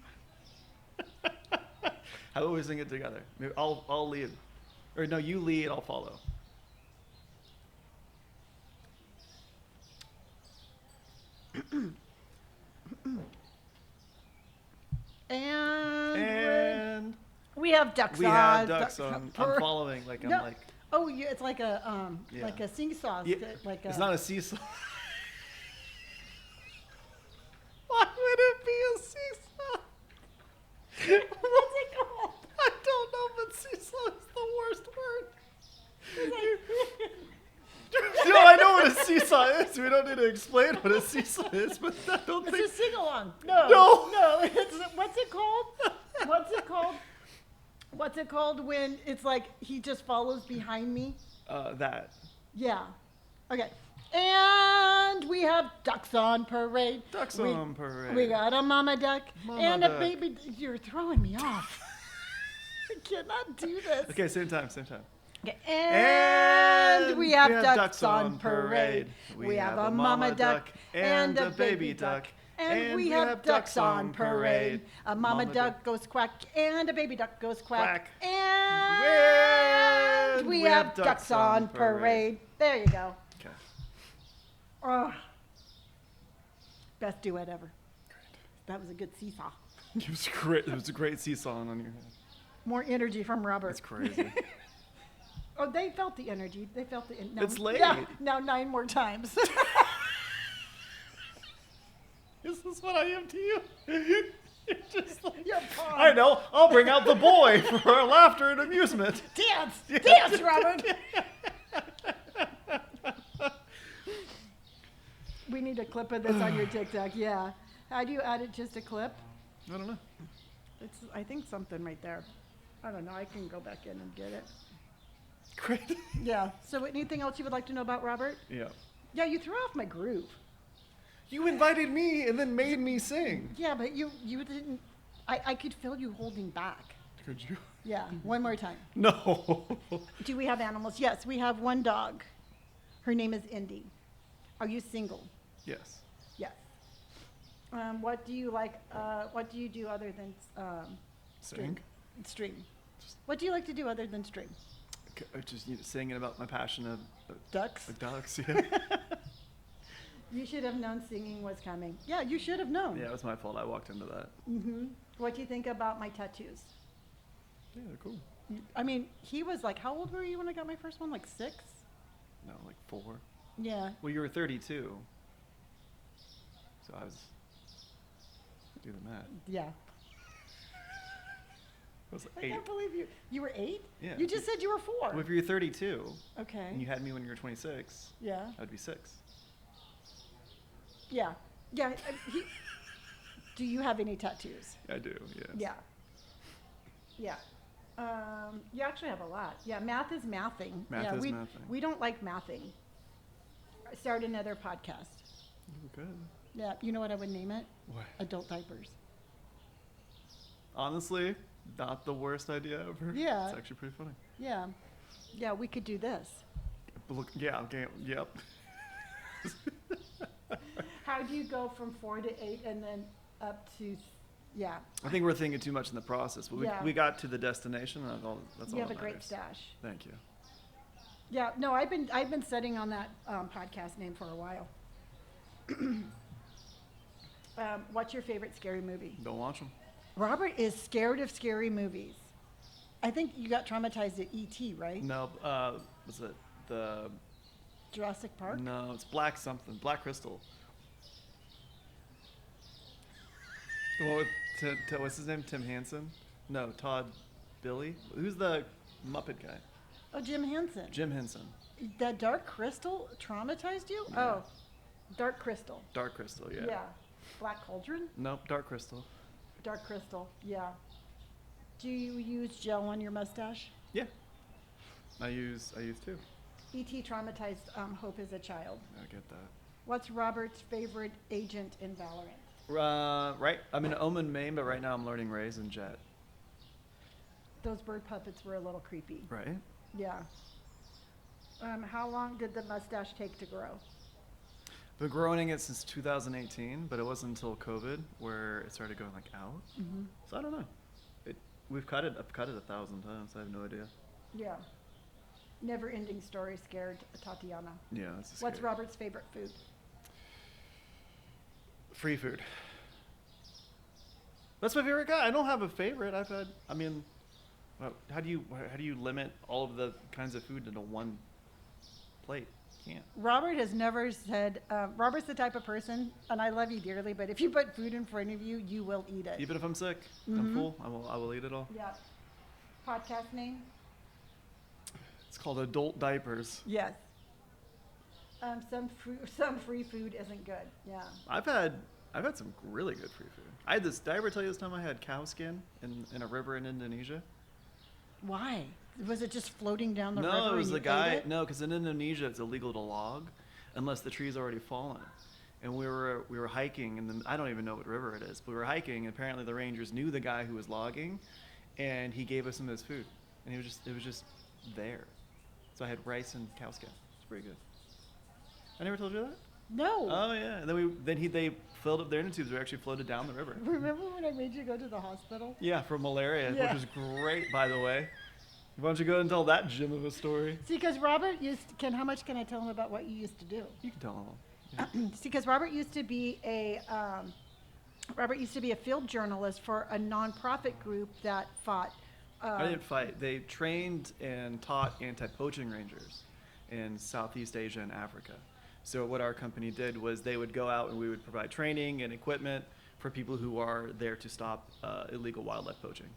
How about we sing it together? Maybe I'll lead. Or no, you lead, I'll follow. And we have ducks we on. have ducks on. I'm following, like No. I'm like. Oh, yeah, it's like a Yeah. like a seesaw. Yeah, Like it's a, not a seesaw. Why would it be a seesaw? What's it called? I don't know, but seesaw is the worst word. No, I know what a seesaw is. We don't need to explain what a seesaw is, but I don't think. It's a sing along. No. No. No. It's what's it called? What's it called? What's it called when it's like he just follows behind me? That. Yeah. Okay. And we have ducks on parade. Ducks on parade. We got a mama duck Mama and duck. a baby. You're throwing me off. I cannot do this. Okay, same time. Okay. And we have ducks on parade. We have a mama duck and a baby duck. And we have ducks on parade. A mama duck goes quack and a baby duck goes quack. Quack. And we have ducks on parade. There you go. Okay. Oh. Best duet ever. That was a good seesaw. It was great. It was a great seesaw on your head. More energy from Robert. That's crazy. Oh, they felt the energy. They felt the. No, It's late. Yeah, now 9 more times. Is this what I am to you? You're just like, You're pawn. I know. I'll bring out the boy for our laughter and amusement. Dance! Dance, Robert! We need a clip of this on your TikTok, yeah. How do you add it, just a clip? I don't know. It's, I think something right there. I don't know, I can go back in and get it. Great. Yeah, so anything else you would like to know about Robert? Yeah. Yeah, you threw off my groove. You invited me and then made me sing. Yeah, but you didn't, I could feel you holding back. Could you? Yeah, one more time. No. Do we have animals? Yes, we have one dog. Her name is Indy. Are you single? Yes. Yes. What do you like? What do you do other than Sing? string? What do you like to do other than string? Just singing about my passion of Ducks. ducks. Yeah. You should have known singing was coming. Yeah, you should have known. Yeah, it was my fault. I walked into that. Mm-hmm. What do you think about my tattoos? Yeah, they're cool. I mean, he was like, how old were you when I got my first one? Like 6? No, like 4. Yeah. Well, you were 32. So I was. Do the math. Yeah. I was I 8. can't believe you. You were 8? Yeah. You just said you were 4. Well, if you're 32 Okay. and you had me when you were 26, Yeah. I'd be 6. Yeah. Yeah. Do you have any tattoos? I do, yes. Yeah. Yeah. You actually have a lot. Yeah, math is mathing. Math is we, mathing. We don't like mathing. Start another podcast. Oh, good. Yeah, you know what I would name it? What? Adult diapers. Honestly, not the worst idea ever. Yeah. It's actually pretty funny. Yeah. Yeah, we could do this. But look, yeah, okay, yep. How do you go from 4 to 8 and then up to, yeah. I think we're thinking too much in the process, but Yeah. we got to the destination, and that's all You have a that great matters. stash. Thank you. Yeah, no, I've been studying on that podcast name for a while. What's your favorite scary movie? Don't watch them. Robert is scared of scary movies. I think you got traumatized at E.T., right? No, was it the... Jurassic Park? No, it's Black something. Black Crystal. The one with, what's his name? Tim Hansen? No, Todd Billy? Who's the Muppet guy? Oh, Jim Henson. Jim Henson. That Dark Crystal traumatized you? Yeah. Oh, Dark Crystal. Dark Crystal, yeah. Yeah. Black Cauldron? Nope, Dark Crystal. Dark Crystal, yeah. Do you use gel on your mustache? Yeah. I use too. E.T. traumatized Hope as a child. I get that. What's Robert's favorite agent in Valorant? Right. I'm in Omen main, but right now I'm learning Raze and Jet. Those bird puppets were a little creepy. Right. Yeah. How long did the mustache take to grow? Been growing it since 2018, but it wasn't until COVID where it started going like out. Mm-hmm. So I don't know. I've cut it 1,000 times. I have no idea. Yeah. Never ending story scared Tatiana. Yeah, that's What's scary. Robert's favorite food? Free food. That's my favorite guy. I don't have a favorite. How do you limit all of the kinds of food into one plate? Can't. Robert has never said, Robert's the type of person, and I love you dearly, but if you put food in front of you, you will eat it. Even if I'm sick, Mhm. I'm full. I will eat it all. Yeah. Podcast name? It's called Adult Diapers. Yes. Some free food isn't good. Yeah. I've had some really good free food. Did I ever tell you this time I had cow skin in a river in Indonesia? Why? Was it just floating down the river? No, it was and the you guy. ate it? No, because in Indonesia it's illegal to log unless the tree's already fallen. And we were hiking, and I don't even know what river it is, but we were hiking, and apparently the rangers knew the guy who was logging, and he gave us some of his food, and it was just there. So I had rice and cow skin. It's pretty good. I never told you that? No. Oh yeah. And then they filled up their inner tubes. We actually floated down the river. Remember when I made you go to the hospital? Yeah, for malaria, Yeah. which was great, by the way. Why don't you go and tell that gem of a story? See, because Robert how much can I tell him about what you used to do? You can tell them. Yeah. See, because Robert used to be a field journalist for a nonprofit group that fought. I didn't fight. They trained and taught anti-poaching rangers in Southeast Asia and Africa. So what our company did was they would go out and we would provide training and equipment for people who are there to stop illegal wildlife poaching.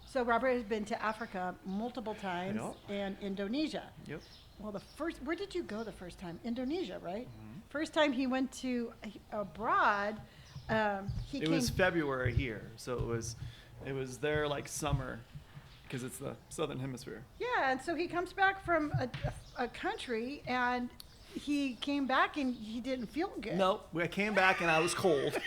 So Robert has been to Africa multiple times Yep. and Indonesia. Yep. Well, where did you go the first time? Indonesia, right? Mm-hmm. First time he went to abroad, he It came. was February here, so it was there like summer because it's the southern hemisphere. Yeah, and so he comes back from a country, and he came back and he didn't feel good. No, I came back and I was cold.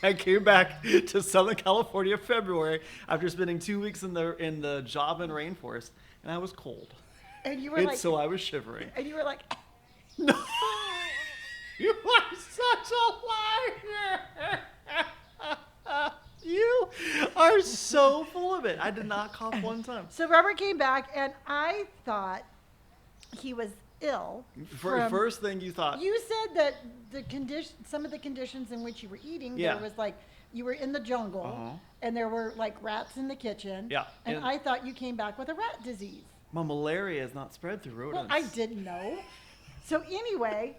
I came back to Southern California February after spending 2 weeks in the Javan rainforest, and I was cold. And you were And like, so I was shivering. and you were like, No, you are such a liar. You are so full of it. I did not cough one time. so Robert came back, and I thought he was ill. First thing you thought. You said that some of the conditions in which you were eating, Yeah. there was like, you were in the jungle, Uh-huh. and there were like rats in the kitchen. Yeah, And and- I thought you came back with a rat disease. My malaria is not spread through rodents. Well, I didn't know. So anyway,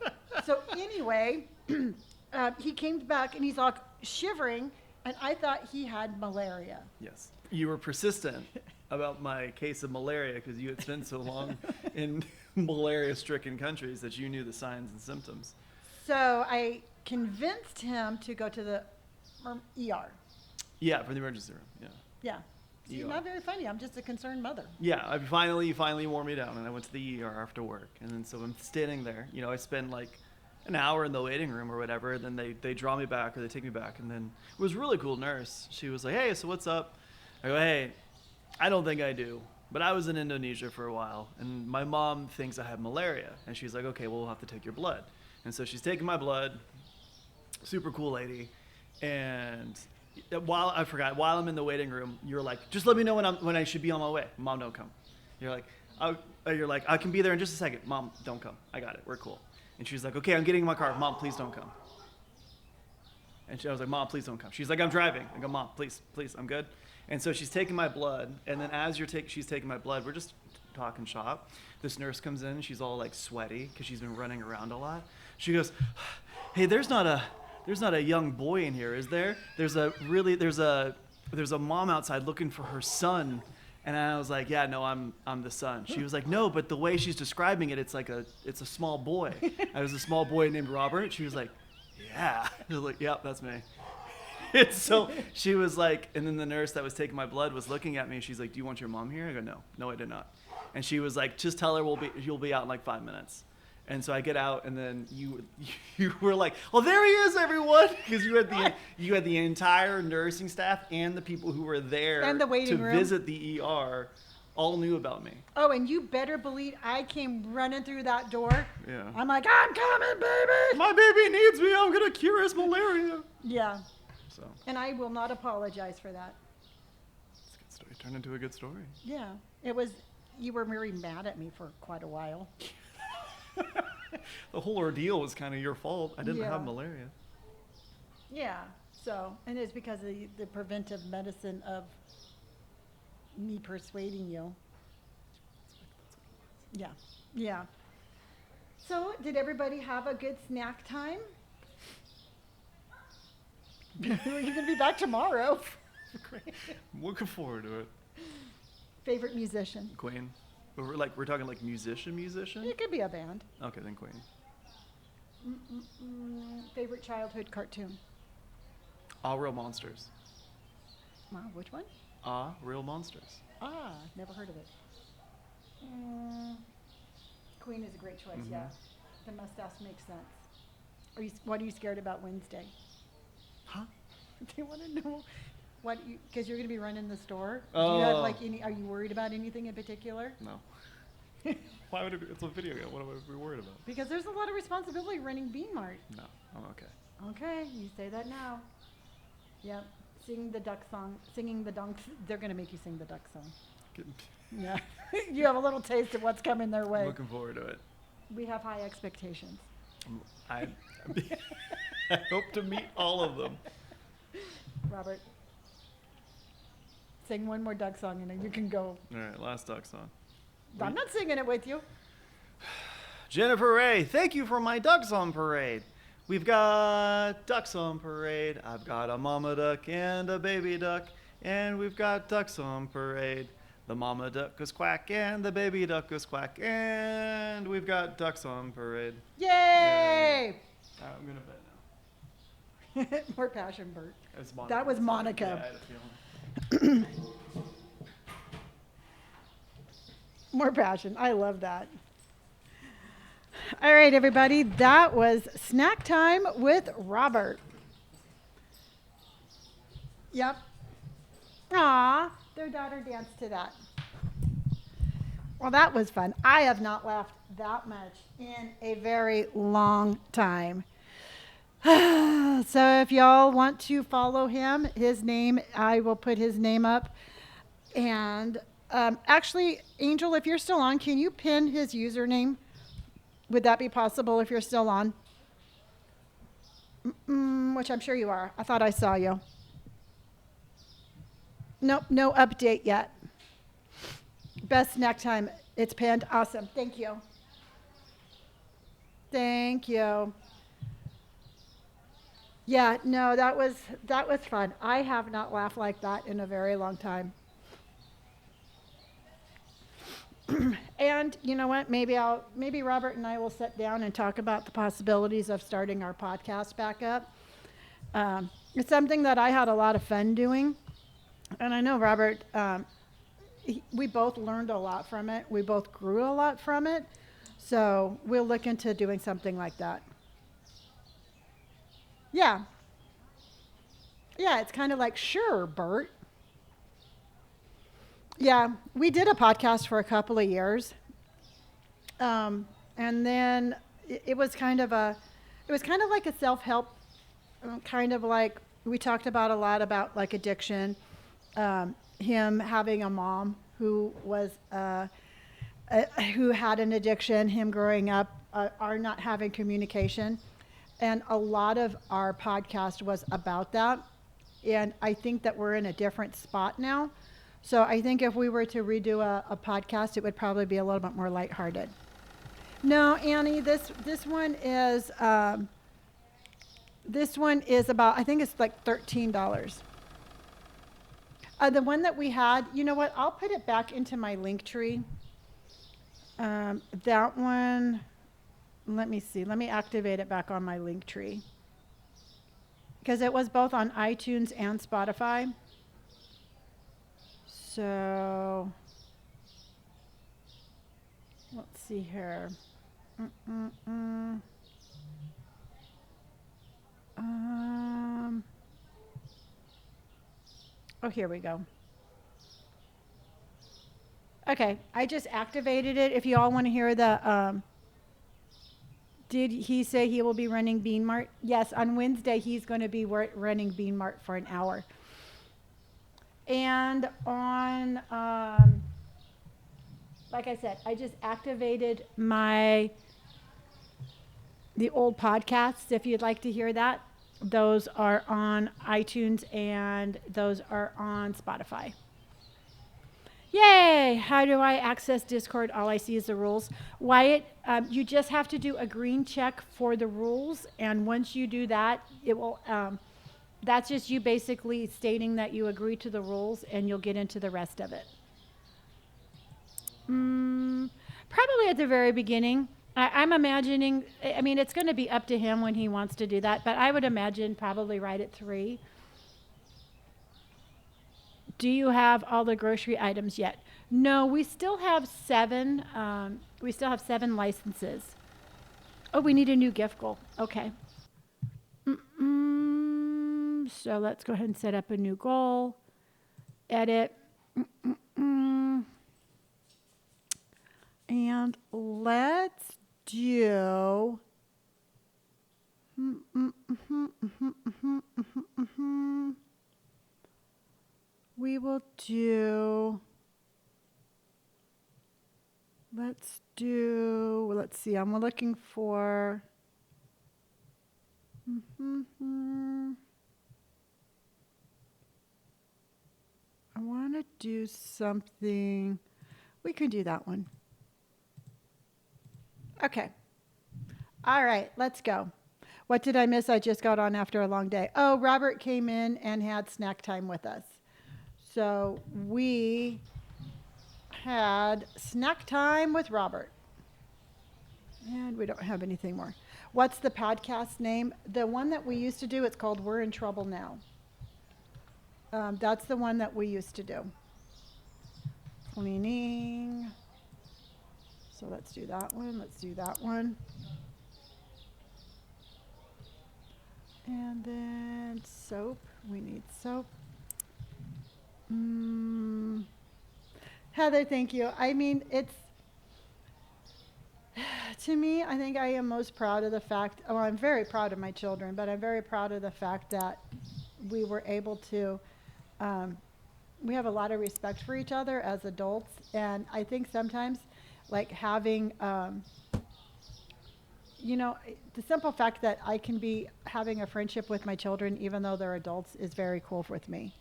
he came back and he's all shivering, and I thought he had malaria. Yes. you were persistent about my case of malaria because you had spent so long in malaria-stricken countries that you knew the signs and symptoms. So I convinced him to go to the ER. Yeah, for the emergency room. Yeah. Yeah. See, ER. not very funny. I'm just a concerned mother. Yeah, you finally wore me down, and I went to the ER after work. And then so I'm standing there. You know, I spend like an hour in the waiting room or whatever. And then they draw me back or they take me back. And then it was a really cool nurse. She was like, hey, so what's up? I go, hey, I don't think I do. But I was in Indonesia for a while, and my mom thinks I have malaria. And she's like, okay, well, we'll have to take your blood. And so she's taking my blood. Super cool lady. And while I'm in the waiting room, you're like, just let me know when I should be on my way. Mom, don't come. You're like, I can be there in just a second. Mom, don't come. I got it. We're cool. And she's like, okay, I'm getting in my car. Mom, please don't come. And I was like, Mom, please don't come. She's like, I'm driving. I go, Mom, please, I'm good. And so she's taking my blood. And then as she's taking my blood, we're just talking shop. This nurse comes in. She's all like sweaty because she's been running around a lot. She goes, hey, there's not a young boy in here, is there? There's a mom outside looking for her son. And I was like, yeah, no, I'm the son. She was like, no, but the way she's describing it, it's a small boy. I was a small boy named Robert. She was like, yeah. I was like, yep, that's me. And so she was like, and then the nurse that was taking my blood was looking at me. She's like, do you want your mom here? I go, no, I did not. And she was like, just tell her you'll be out in like 5 minutes. And so I get out, and then you were like, "Oh, there he is, everyone!" Because you had the entire nursing staff and the people who were there and the waiting to room. Visit the ER all knew about me. Oh, and you better believe I came running through that door. Yeah. I'm like, I'm coming, baby. My baby needs me. I'm gonna cure his malaria. Yeah. So. And I will not apologize for that. It's a good story. Turned into a good story. Yeah. It was. You were very mad at me for quite a while. The whole ordeal was kind of your fault. I didn't have malaria. Yeah. So, and it's because of the preventive medicine of me persuading you. Yeah. Yeah. So, did everybody have a good snack time? You're going to be back tomorrow. I'm looking forward to it. Favorite musician? Queen. We're talking like musician? It could be a band. Okay, then Queen. Favorite childhood cartoon? Real Monsters. Wow, which one? Real Monsters. Never heard of it. Queen is a great choice, yeah. The mustache makes sense. What are you scared about Wednesday? Huh? They want to know because you're going to be running the store. Do you have are you worried about anything in particular? No. Why would it be? It's a video game. What would I be worried about? Because there's a lot of responsibility running Bean Mart. No, I'm okay. Okay, you say that now. Yep. Singing the duck song. They're going to make you sing the duck song. Yeah. You have a little taste of what's coming their way. I'm looking forward to it. We have high expectations. I hope to meet all of them. Robert, sing one more duck song and then you can go. All right, last duck song. I'm not singing it with you. Jennifer Ray, thank you for my ducks on parade. We've got ducks on parade. I've got a mama duck and a baby duck, and we've got ducks on parade. The mama duck goes quack and the baby duck goes quack, and we've got ducks on parade. Yay! Yay. I'm gonna bed now. More passion, Bert. Monica. That was Monica. Yeah, I had a feeling. More passion. I love that. All right, everybody. That was snack time with Robert. Yep. Aw, their daughter danced to that. Well, that was fun. I have not laughed that much in a very long time. So if y'all want to follow him, his name, I will put his name up. And actually, Angel, if you're still on, can you pin his username? Would that be possible if you're still on? Which I'm sure you are. I thought I saw you. Nope, no update yet. Best snack time. It's pinned. Awesome. Thank you. Thank you. Yeah, no, that was fun. I have not laughed like that in a very long time. And you know what? Maybe Robert and I will sit down and talk about the possibilities of starting our podcast back up. It's something that I had a lot of fun doing, and I know Robert. We both learned a lot from it. We both grew a lot from it. So we'll look into doing something like that. Yeah, yeah. It's kind of like, sure, Bert. Yeah, we did a podcast for a couple of years, and then it was it was kind of like a self-help, kind of like we talked about a lot about like addiction, him having a mom who had an addiction, him growing up, our not having communication, and a lot of our podcast was about that. And I think that we're in a different spot now. So I think if we were to redo a podcast, it would probably be a little bit more lighthearted. No, Annie, this one is about, I think it's like $13. The one that we had, you know what? I'll put it back into my link tree. That one, let me see. Let me activate it back on my link tree because it was both on iTunes and Spotify. So let's see here. Mm-mm-mm. Um, oh, here we go. Okay, I just activated it. If you all want to hear did he say he will be running Bean Mart? Yes, on Wednesday he's going to be running Bean Mart for an hour. And on, like I said, I just activated the old podcasts. If you'd like to hear that, those are on iTunes and those are on Spotify. Yay! How do I access Discord? All I see is the rules. Wyatt, you just have to do a green check for the rules, and once you do that, it will. That's just you basically stating that you agree to the rules, and you'll get into the rest of it. Probably at the very beginning. I'm imagining. I mean, it's going to be up to him when he wants to do that, but I would imagine probably right at 3. Do you have all the grocery items yet? No, we still have 7. We still have 7 licenses. Oh, we need a new gift goal. Okay. So let's go ahead and set up a new goal. Edit. And let's do. We will do. Let's see, I'm looking for. I want to do something. We can do that one. Okay. All right, let's go. What did I miss? I just got on after a long day. Oh, Robert came in and had snack time with us. So we had snack time with Robert. And we don't have anything more. What's the podcast name? The one that we used to do, it's called We're in Trouble Now. That's the one that we used to do. Cleaning. So let's do that one. Let's do that one. And then soap. We need soap. Heather, thank you. I mean, it's, to me, I think I am most proud of the fact, well, I'm very proud of my children, but I'm very proud of the fact that we were able to, we have a lot of respect for each other as adults. And I think sometimes, like having, the simple fact that I can be having a friendship with my children, even though they're adults, is very cool with me.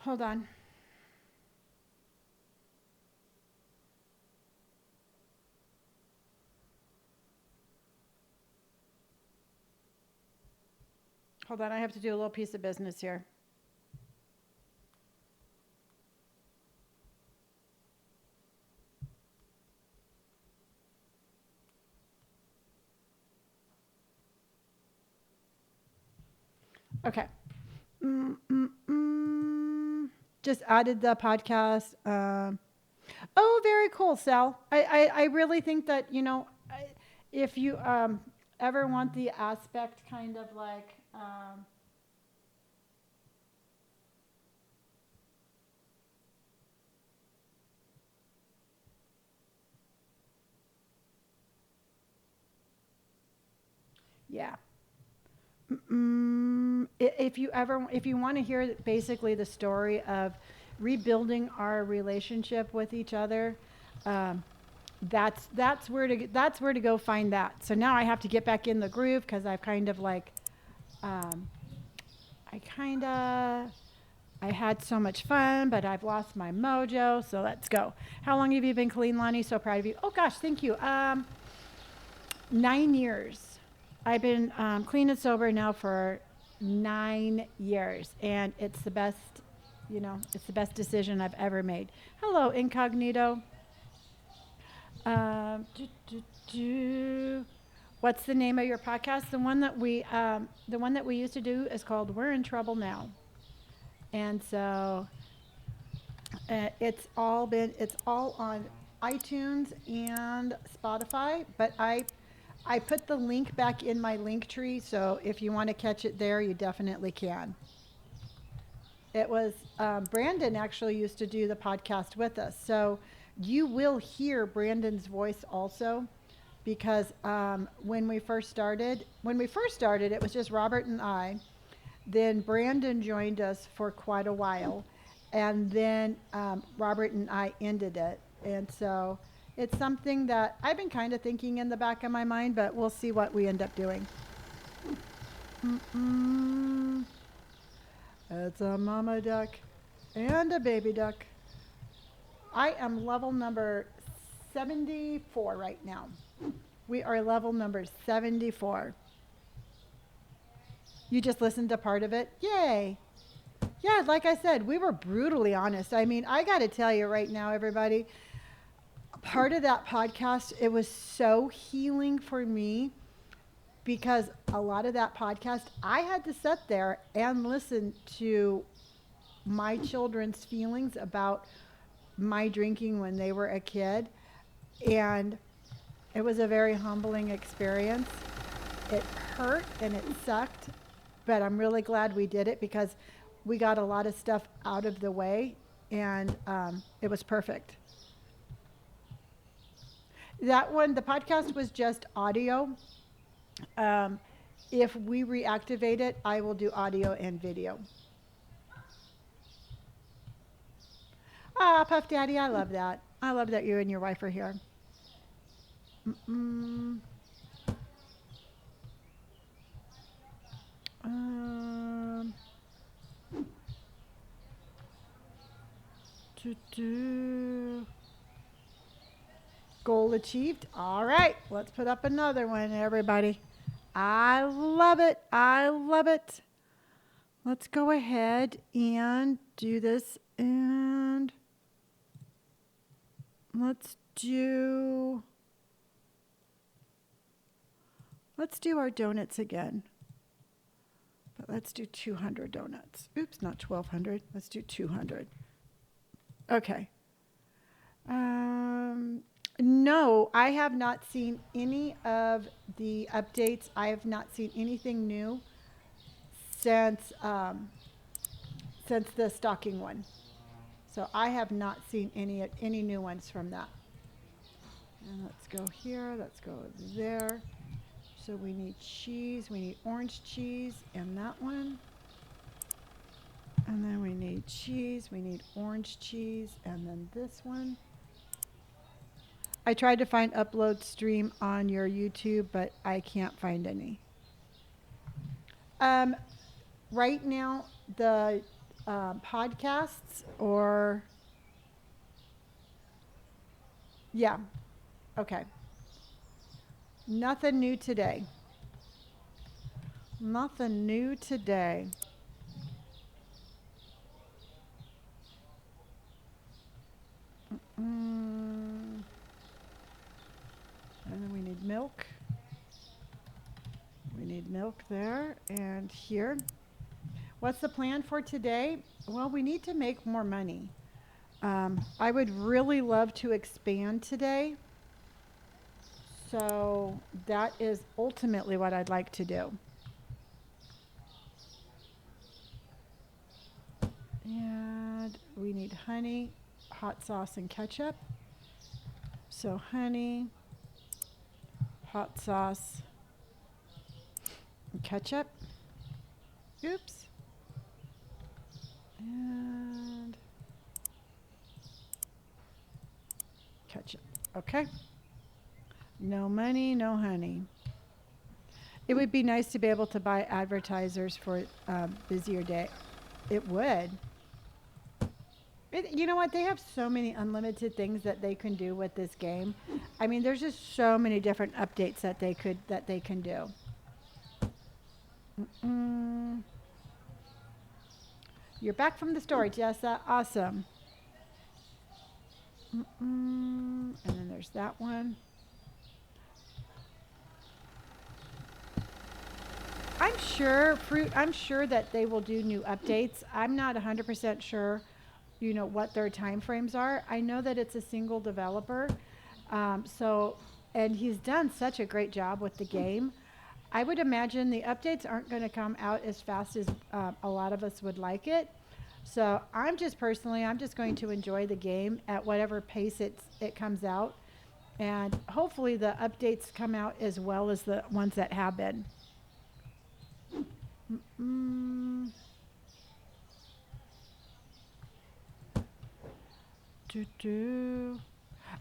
Hold on. Hold on. I have to do a little piece of business here. Okay. Just added the podcast. Oh, very cool, Sal. I really think that, if you ever want the aspect kind of like, yeah. If you want to hear basically the story of rebuilding our relationship with each other, um, that's where to go find that. So now I have to get back in the groove because I've kind of like, um, I had so much fun, but I've lost my mojo. So let's go. How long have you been clean, Lonnie? So proud of you. Oh gosh, thank you. 9 years. I've been clean and sober now for 9 years, and it's the best decision I've ever made. Hello, incognito. Um, do, do, do. What's the name of your podcast? The one that we used to do is called "We're in Trouble Now," and so it's all on iTunes and Spotify. But I put the link back in my link tree, so if you want to catch it there, you definitely can. It was Brandon actually used to do the podcast with us, so you will hear Brandon's voice also, because when we first started, it was just Robert and I. Then Brandon joined us for quite a while, and then Robert and I ended it, and so it's something that I've been kind of thinking in the back of my mind, but we'll see what we end up doing. Mm-mm. It's a mama duck and a baby duck. I am level number 74 right now. We are level number 74. You just listened to part of it? Yay. Yeah, like I said, we were brutally honest. I mean, I got to tell you right now, everybody, part of that podcast, it was so healing for me, because a lot of that podcast, I had to sit there and listen to my children's feelings about my drinking when they were a kid. And it was a very humbling experience. It hurt and it sucked, but I'm really glad we did it because we got a lot of stuff out of the way, and it was perfect. That one, the podcast was just audio. Um, if we reactivate it, I will do audio and video. Ah, Puff Daddy, I love that. I love that you and your wife are here. Mm-mm. Um, do. Goal achieved. All right, let's put up another one, everybody. I love it. I love it. Let's go ahead and do this, and let's do our donuts again. But let's do 200 donuts. Oops, not 1200. Let's do 200. Okay. No, I have not seen any of the updates. I have not seen anything new since the stocking one. So I have not seen any new ones from that. And let's go here. Let's go there. So we need cheese. We need orange cheese and that one. And then we need cheese. We need orange cheese and then this one. I tried to find upload stream on your YouTube, but I can't find any. Right now, podcasts or, yeah, okay. Nothing new today. Nothing new today. Mm, and then we need milk. We need milk there and here. What's the plan for today? Well, we need to make more money. I would really love to expand today. So that is ultimately what I'd like to do. And we need honey, hot sauce, and ketchup. So honey, hot sauce, and ketchup. Oops. And ketchup. Okay. No money, no honey. It would be nice to be able to buy advertisers for a busier day. It would. You know what? They have so many unlimited things that they can do with this game. I mean, there's just so many different updates that they can do. Mm-mm. You're back from the store, Jessa. Awesome. Mm-mm. And then there's that one. I'm sure that they will do new updates. I'm not 100% sure, what their time frames are. I know that it's a single developer. So, and he's done such a great job with the game. I would imagine the updates aren't going to come out as fast as a lot of us would like it. So I'm just going to enjoy the game at whatever pace it comes out. And hopefully the updates come out as well as the ones that have been. Mm-mm. Do.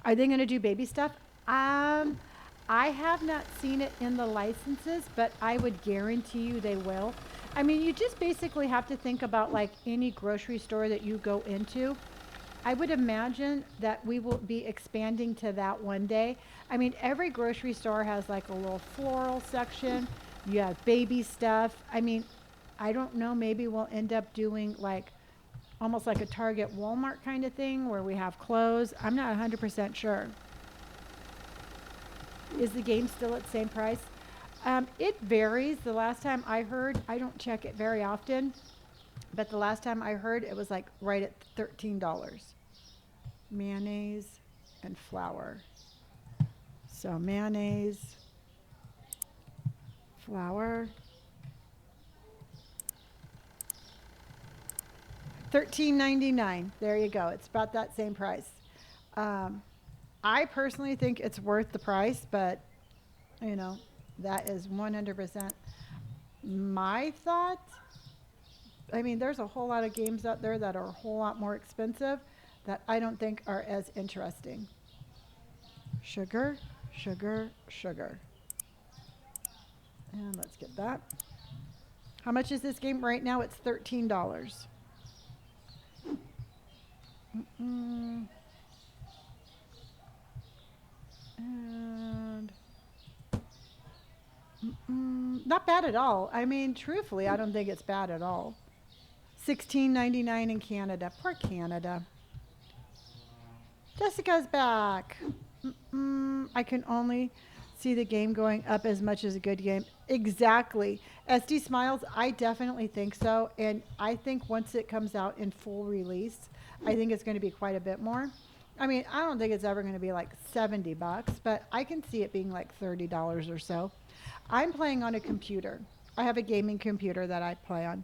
Are they going to do baby stuff? I have not seen it in the licenses, but I would guarantee you they will. I mean, you just basically have to think about like any grocery store that you go into. I would imagine that we will be expanding to that one day. I mean, every grocery store has like a little floral section. You have baby stuff. I mean, I don't know, maybe we'll end up doing like almost like a Target Walmart kind of thing where we have clothes. I'm not 100% sure. Is the game still at the same price? It varies. The last time I heard, I don't check it very often, but the last time I heard it was like right at $13. Mayonnaise and flour. So mayonnaise, flour. $13.99. There you go. It's about that same price. I personally think it's worth the price, but you know, that is 100% my thought. I mean, there's a whole lot of games out there that are a whole lot more expensive that I don't think are as interesting. Sugar, sugar, sugar. And let's get that. How much is this game right now? It's $13. Mm-mm. And not bad at all. I mean, truthfully, I don't think it's bad at all. $16.99 in Canada. Poor Canada. Jessica's back. I can only see the game going up as much as a good game. Exactly. SD Smiles, I definitely think so. And I think once it comes out in full release, I think it's going to be quite a bit more. I mean, I don't think it's ever going to be like $70, but I can see it being like $30 or so. I'm playing on a computer. I have a gaming computer that I play on.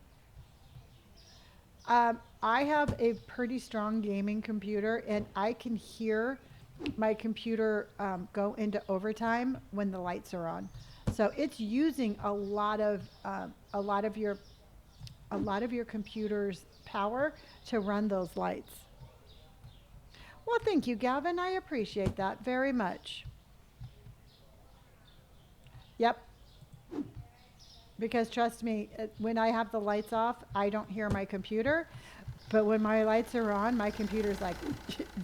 I have a pretty strong gaming computer, and I can hear my computer go into overtime when the lights are on. So it's using a lot of your computer's power to run those lights. Well, thank you, Gavin. I appreciate that very much. Yep. Because trust me, when I have the lights off, I don't hear my computer. But when my lights are on, my computer's like,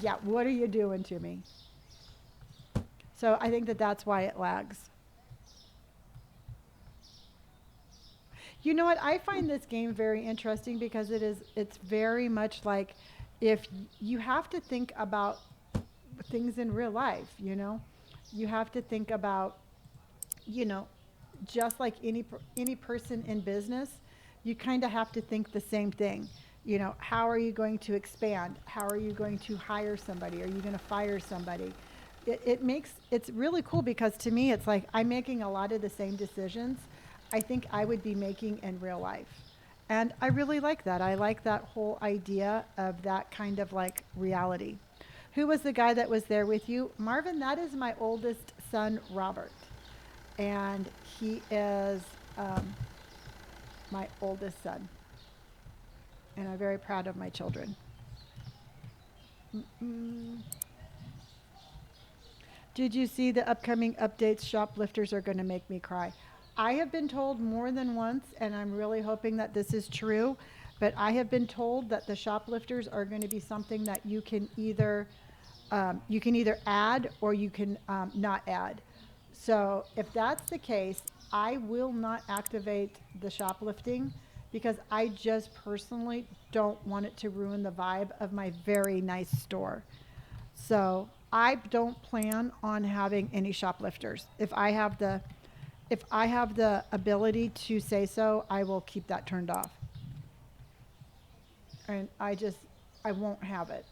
yeah, what are you doing to me? So I think that that's why it lags. You know what? I find this game very interesting because it's very much like if you have to think about things in real life, you know? You have to think about, you know, just like any person in business, you kind of have to think the same thing. You know, how are you going to expand? How are you going to hire somebody? Are you going to fire somebody? It's really cool because to me, it's like I'm making a lot of the same decisions I think I would be making in real life. And I really like that. I like that whole idea of that kind of like reality. Who was the guy that was there with you? Marvin, that is my oldest son, Robert. And he is my oldest son. And I'm very proud of my children. Mm-mm. Did you see the upcoming updates? Shoplifters are going to make me cry. I have been told more than once, and I'm really hoping that this is true, but I have been told that the shoplifters are going to be something that you can either add or you can not add. So if that's the case, I will not activate the shoplifting because I just personally don't want it to ruin the vibe of my very nice store. So I don't plan on having any shoplifters. If I have the ability to say so, I will keep that turned off. And I won't have it.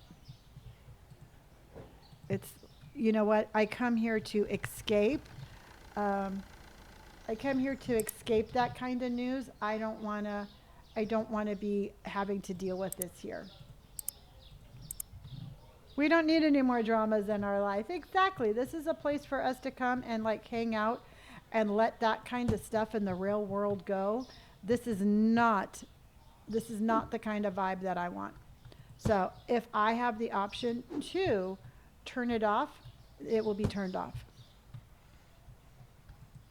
It's you know what? I come here to escape. Um, I come here to escape that kind of news. I don't want to be having to deal with this here. We don't need any more dramas in our life. Exactly. This is a place for us to come and like hang out and let that kind of stuff in the real world go. This is not this is not the kind of vibe that I want. So, if I have the option to turn it off, it will be turned off.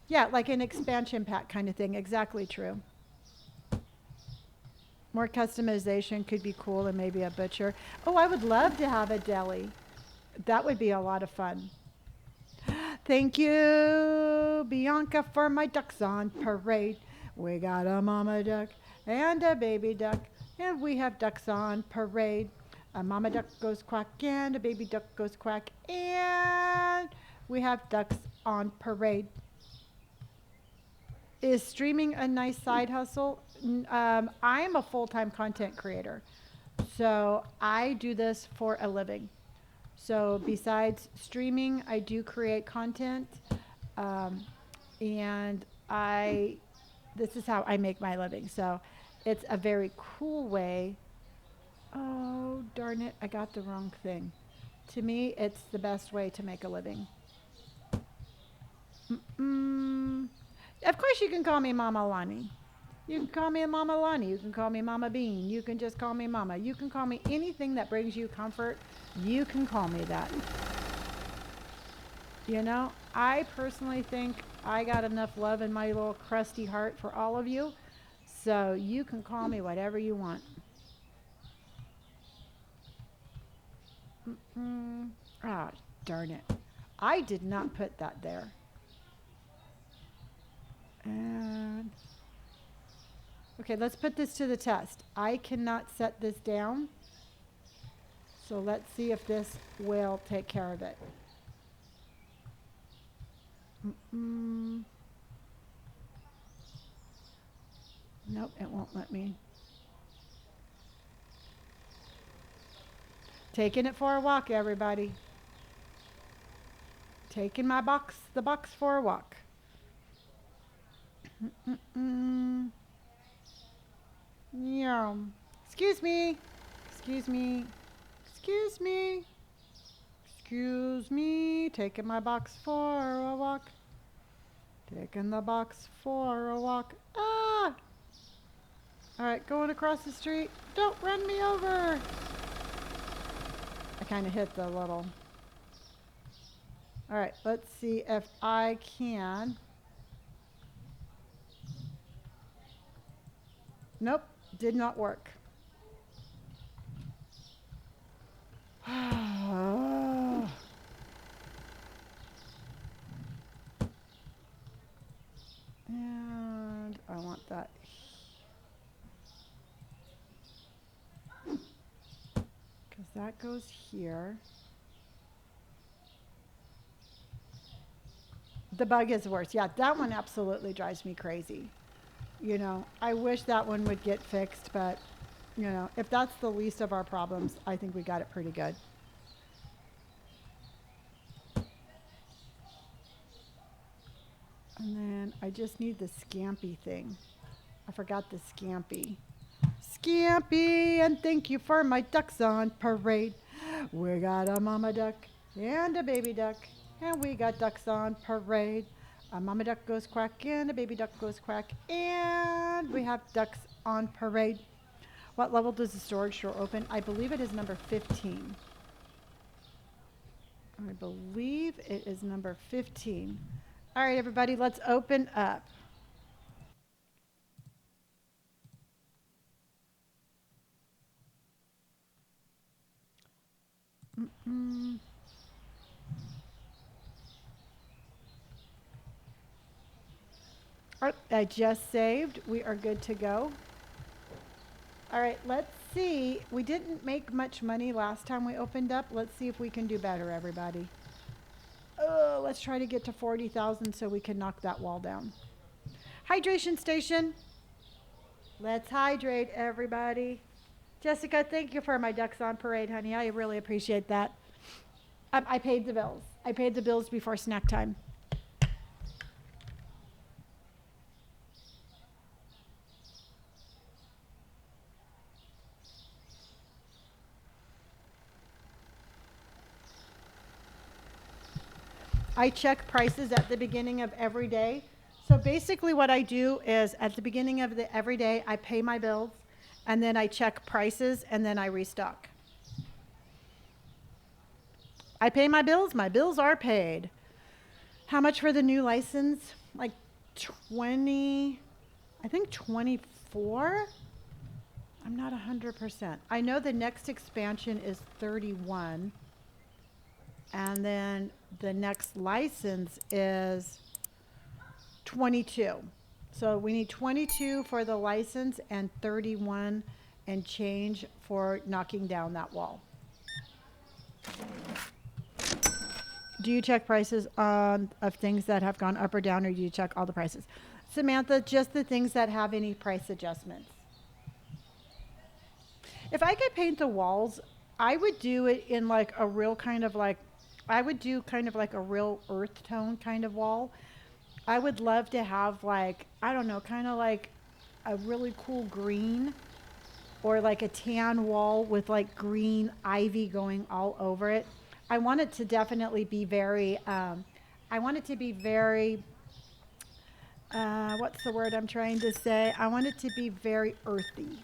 Yeah, like an expansion pack kind of thing. Exactly true. More customization could be cool and maybe a butcher. Oh, I would love to have a deli. That would be a lot of fun. Thank you, Bianca, for my ducks on parade. We got a mama duck and a baby duck, and we have ducks on parade. A mama duck goes quack and a baby duck goes quack, and we have ducks on parade. Is streaming a nice side hustle? I am a full time content creator. So I do this for a living. So besides streaming, I do create content. Um, and this is how I make my living. So it's a very cool way. Oh, darn it. I got the wrong thing. To me, it's the best way to make a living. Mm-mm. Of course, you can call me Mama Lonnie. You can call me Mama Lonnie. You can call me Mama Bean. You can just call me Mama. You can call me anything that brings you comfort. You can call me that. You know, I personally think I got enough love in my little crusty heart for all of you. So you can call me whatever you want. Mm-mm. Ah, darn it. I did not put that there. And okay, let's put this to the test. I cannot set this down. So let's see if this will take care of it. Mm-mm. Nope, it won't let me. Taking it for a walk, everybody. Taking the box for a walk. Mm-mm. Yeah. Excuse me. Excuse me. Excuse me. Excuse me. Taking my box for a walk. Taking the box for a walk. Ah! All right, going across the street. Don't run me over. I kind of hit the little. All right, let's see if I can. Nope, did not work. And I want that because that goes here. The bug is worse. Yeah, that one absolutely drives me crazy. You know, I wish that one would get fixed, but you know, if that's the least of our problems, I think we got it pretty good. And then I just need the Scampy thing. I forgot the Scampy. Scampy, and thank you for my ducks on parade. We got a mama duck and a baby duck, and we got ducks on parade. A mama duck goes quack and a baby duck goes quack, and we have ducks on parade. What level does the storage door open? I believe it is number 15. I believe it is number 15. All right, everybody, let's open up. Mm-mm. All right, I just saved. We are good to go. All right, let's see. We didn't make much money last time we opened up. Let's see if we can do better, everybody. Let's try to get to 40,000 so we can knock that wall down. Hydration station. Let's hydrate, everybody. Jessica, thank you for my ducks on parade, honey. I really appreciate that. I paid the bills. I paid the bills before snack time. I check prices at the beginning of every day. So basically what I do is at the beginning of every day, I pay my bills and then I check prices and then I restock. I pay my bills are paid. How much for the new license? Like 20, I think 24? I'm not 100%. I know the next expansion is 31. And then the next license is 22. So we need 22 for the license and 31 and change for knocking down that wall. Do you check prices of things that have gone up or down, or do you check all the prices? Samantha, just the things that have any price adjustments. If I could paint the walls, I would do it in like a real kind of like, I would do kind of like a real earth tone kind of wall. I would love to have like, I don't know, kind of like a really cool green or like a tan wall with like green ivy going all over it. I want it to definitely be very, I want it to be very, what's the word I'm trying to say? I want it to be very earthy,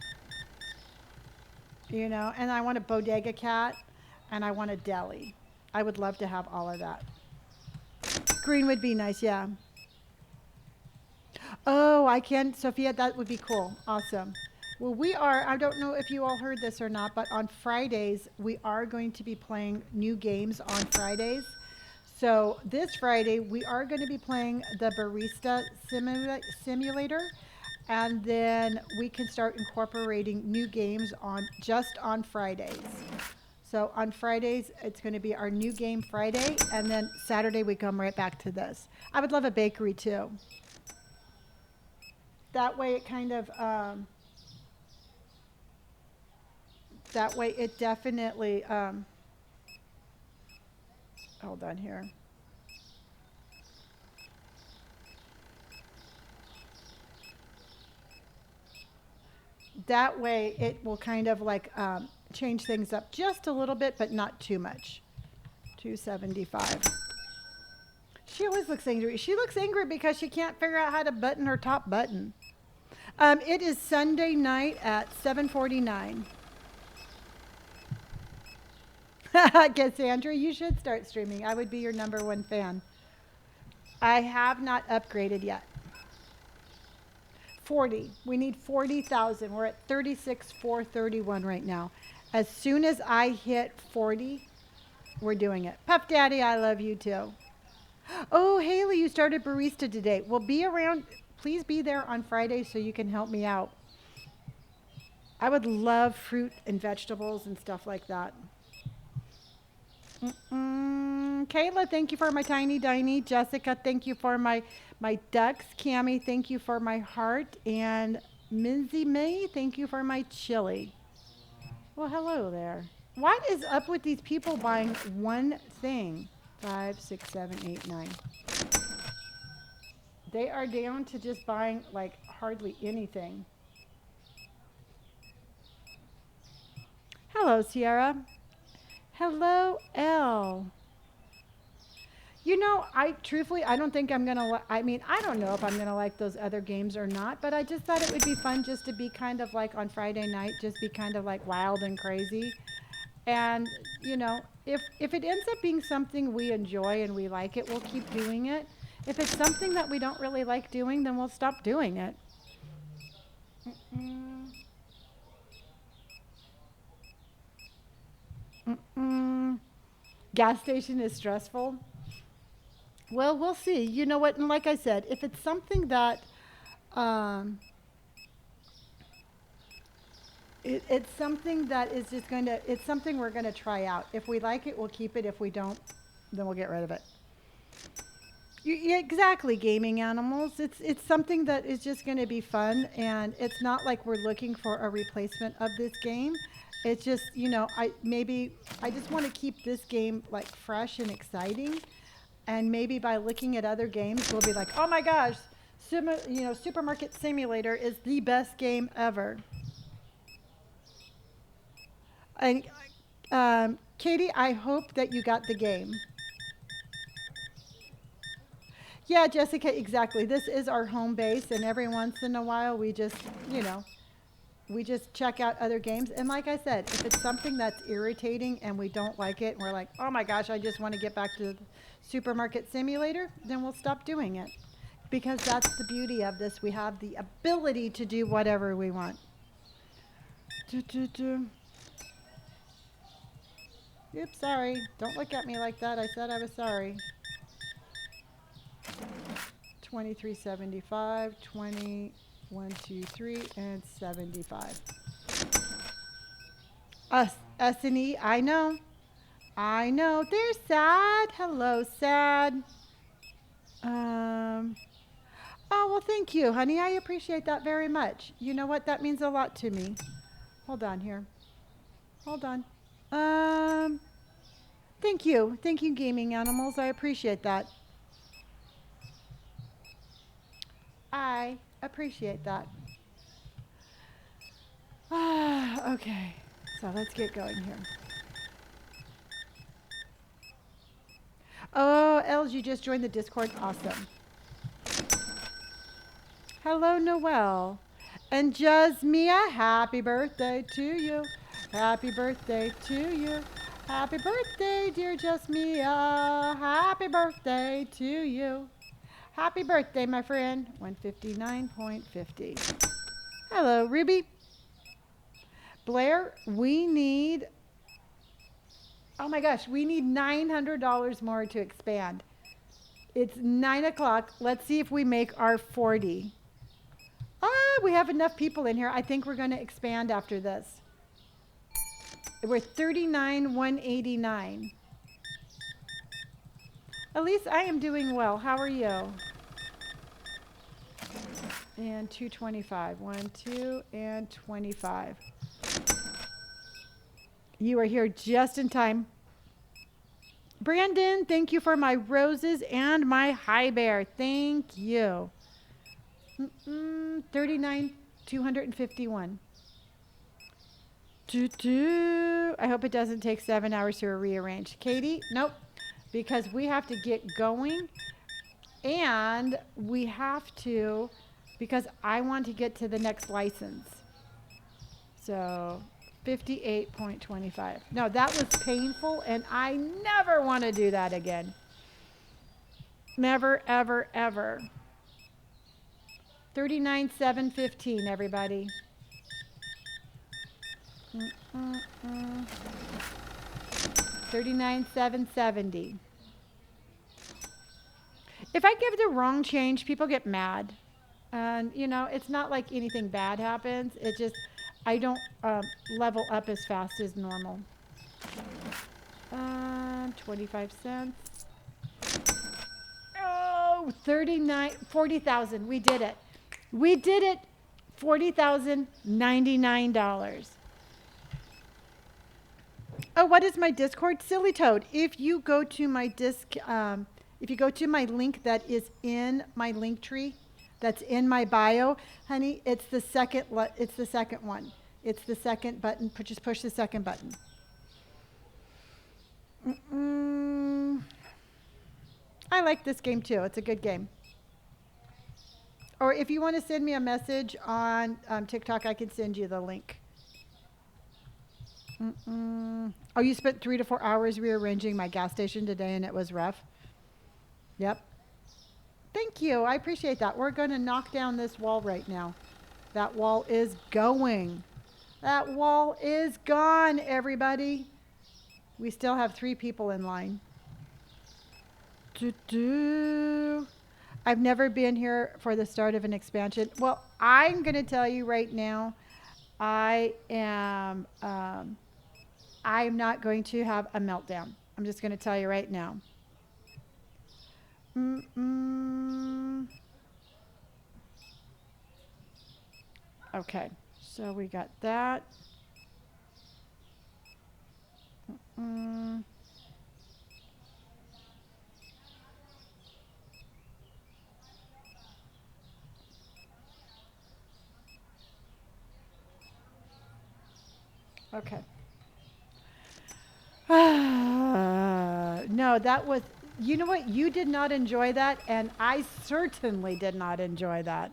you know, and I want a bodega cat and I want a deli. I would love to have all of that. Green would be nice, yeah. Oh, I can, Sophia, that would be cool. Awesome. Well, we are, I don't know if you all heard this or not, but on Fridays, we are going to be playing new games on Fridays. So this Friday, we are going to be playing the Barista Simulator. And then we can start incorporating new games just on Fridays. So on Fridays, it's going to be our new game Friday. And then Saturday, we come right back to this. I would love a bakery too. That way it kind of, that way it definitely, hold on here. That way it will kind of like change things up just a little bit, but not too much. 275. She always looks angry. She looks angry because she can't figure out how to button her top button. It is Sunday night at 7:49. Cassandra, you should start streaming. I would be your #1 fan. I have not upgraded yet. 40. We need 40,000. We're at 36,431 right now. As soon as I hit 40, we're doing it. Puff Daddy, I love you too. Oh, Haley, you started barista today. Well, be around. Please be there on Friday so you can help me out. I would love fruit and vegetables and stuff like that. Kayla, thank you for my tiny diny. Jessica, thank you for my ducks. Cammie, thank you for my heart. And Minzy May, thank you for my chili. Well, hello there. What is up with these people buying one thing? 5, 6, 7, 8, 9. They are down to just buying like hardly anything. Hello, Sierra. Hello, Elle. You know, I truthfully, I don't think I'm going to, I mean, I don't know if I'm going to like those other games or not, but I just thought it would be fun just to be kind of like on Friday night, just be kind of like wild and crazy. And, you know, if it ends up being something we enjoy and we like it, we'll keep doing it. If it's something that we don't really like doing, then we'll stop doing it. Mm-mm. Mm-mm. Gas station is stressful. Well, we'll see. You know what? And like I said, if it's something that um, it's something that is just going to, it's something we're going to try out. If we like it, we'll keep it. If we don't, then we'll get rid of it. Yeah, exactly, gaming animals. It's something that is just going to be fun, and it's not like we're looking for a replacement of this game. It's just, you know, I just want to keep this game like fresh and exciting. And maybe by looking at other games, we'll be like, oh my gosh, Supermarket Simulator is the best game ever. And Katie, I hope that you got the game. Yeah, Jessica, exactly. This is our home base, and every once in a while, we just, you know, we just check out other games. And like I said, if it's something that's irritating and we don't like it, and we're like, oh my gosh, I just want to get back to the Supermarket Simulator, then we'll stop doing it. Because that's the beauty of this. We have the ability to do whatever we want. Oops, sorry. Don't look at me like that. I said I was sorry. 2375, 20, 1, 2, 3, and 75. S&E, I know. I know. They're sad. Hello, sad. Oh, well, thank you, honey. I appreciate that very much. You know what? That means a lot to me. Hold on here. Hold on. Thank you. Thank you, gaming animals. I appreciate that. I appreciate that. Okay. So let's get going here. Oh, Els, you just joined the Discord. Awesome. Hello, Noelle. And Jasmia, happy birthday to you. Happy birthday to you. Happy birthday, dear Jasmia. Happy birthday to you. Happy birthday, my friend. 159.50. Hello, Ruby. Blair, we need, oh my gosh, we need $900 more to expand. It's 9 o'clock. Let's see if we make our 40. We have enough people in here. I think we're going to expand after this. We're 39,189. At least I am doing well. How are you? And 225. 1, 2, and 25. You are here just in time. Brandon, thank you for my roses and my high bear. Thank you. 39,251. I hope it doesn't take 7 hours to rearrange. Katie, nope. Because we have to get going. And we have to, because I want to get to the next license. So 58.25. No, that was painful, and I never want to do that again. Never, ever, ever. $39,715, everybody. 39,770. If I give the wrong change, people get mad. And, you know, it's not like anything bad happens. It just, I don't level up as fast as normal. 25 cents. Oh, 40,000. We did it. We did it. $40,099. Oh, what is my Discord? Silly Toad. If you go to my if you go to my link that is in my link tree, that's in my bio, honey, it's the second one. It's the second button. Just push the second button. I like this game too. It's a good game. Or if you want to send me a message on TikTok, I can send you the link. Oh, you spent 3 to 4 hours rearranging my gas station today and it was rough? Yep. Thank you. I appreciate that. We're going to knock down this wall right now. That wall is going. That wall is gone, everybody. We still have 3 people in line. I've never been here for the start of an expansion. Well, I'm going to tell you right now, I'm not going to have a meltdown. I'm just going to tell you right now. Okay, so we got that. Okay. No, that was, you know what? You did not enjoy that, and I certainly did not enjoy that.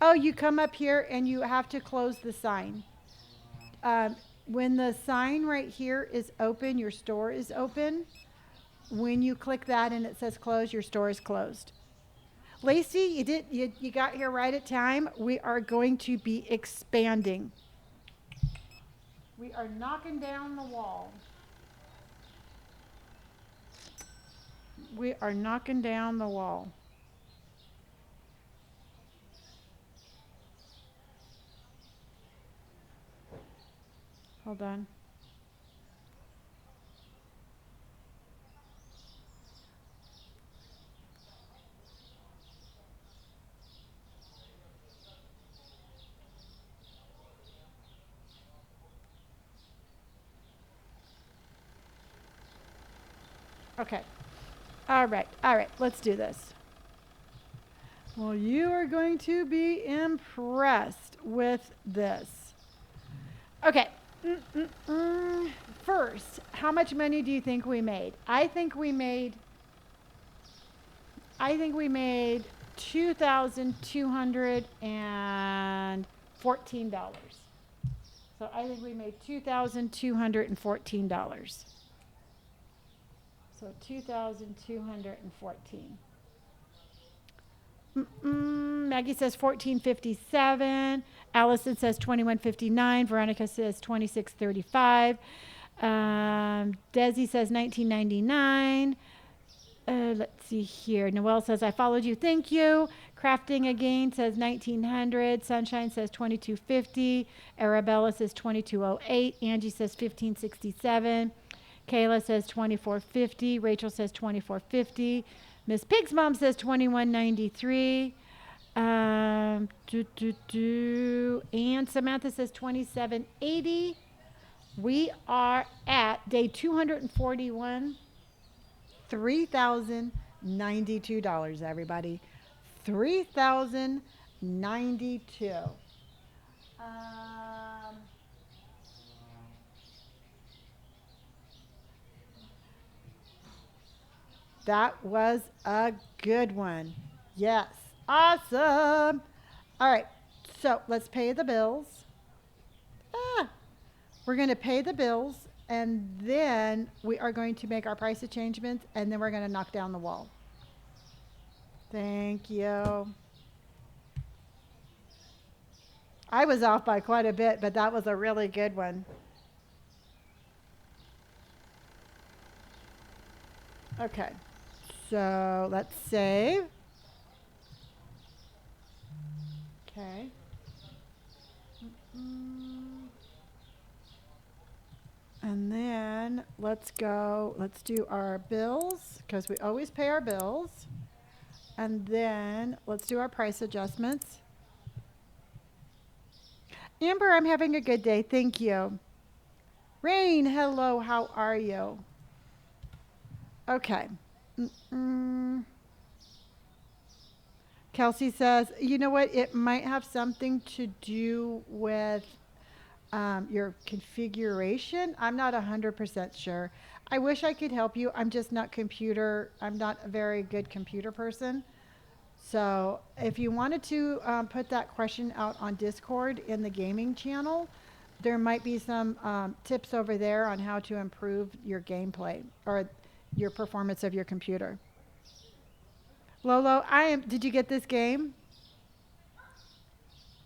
Oh, you come up here and you have to close the sign. When the sign right here is open, your store is open. When you click that and it says close, your store is closed. Lacey, you got here right at time. We are going to be expanding. We are knocking down the wall. We are knocking down the wall. Hold on. Okay. All right. Let's do this. Well, you are going to be impressed with this. Okay. First, how much money do you think we made? I think we made $2,214. So I think we made $2,214. So 2,214. Maggie says 1457. Allison says 2159. Veronica says 2635. Desi says 1999. Let's see here. Noelle says I followed you. Thank you. Crafting again says 1900. Sunshine says 2250. Arabella says 2208. Angie says 1567. Kayla says 2450. Rachel says 2450. Miss Pig's mom says 2193. And Samantha says 2780. We are at day 241. $3,092, everybody. $3,092. That was a good one. Yes. Awesome. All right. So let's pay the bills. We're going to pay the bills, and then we are going to make our price changements, and then we're going to knock down the wall. Thank you. I was off by quite a bit, but that was a really good one. Okay. So let's save. Okay. Mm. And then let's go, let's do our bills because we always pay our bills. And then let's do our price adjustments. Amber, I'm having a good day. Thank you. Rain, hello. How are you? Okay. Mm-mm. Kelsey says, you know what? It might have something to do with your configuration. I'm not 100% sure. I wish I could help you. I'm not a very good computer person. So if you wanted to put that question out on Discord in the gaming channel, there might be some tips over there on how to improve your gameplay or your performance of your computer. Lolo, did you get this game?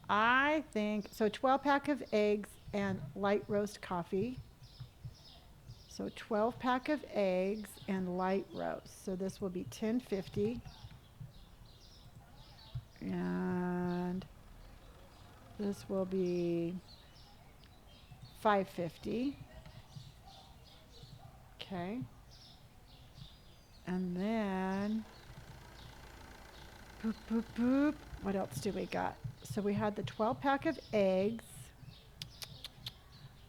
I think so. 12 pack of eggs and light roast coffee. So 12 pack of eggs and light roast. So this will be 10.50. And this will be 5.50. Okay. And then boop boop boop. What else do we got? So we had the 12 pack of eggs.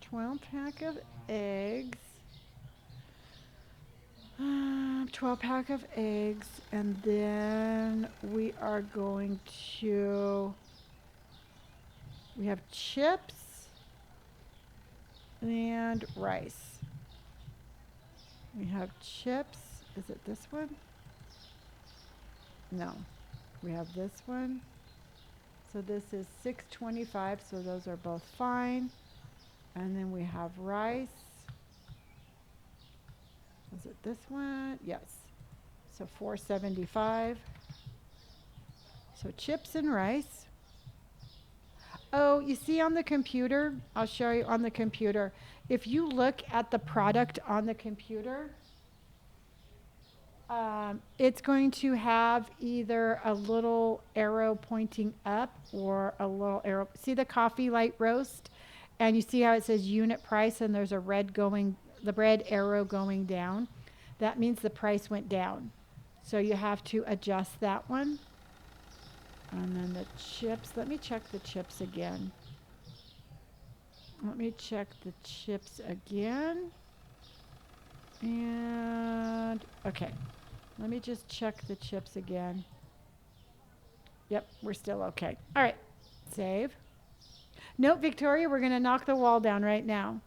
12 pack of eggs. 12 pack of eggs, and then we are going to, we have chips and rice. We have chips. Is it this one? No. We have this one. So this is 6.25, so those are both fine. And then we have rice. Is it this one? Yes. So 4.75. So chips and rice. Oh, you see on the computer, I'll show you on the computer. If you look at the product on the computer, it's going to have either a little arrow pointing up or a little arrow. See the coffee light roast? And you see how it says unit price and there's a the red arrow going down. That means the price went down. So you have to adjust that one. And then the chips, let me check the chips again. Let me check the chips again. And, okay. Let me just check the chips again. Yep, we're still okay. All right, save. Nope, Victoria, we're going to knock the wall down right now.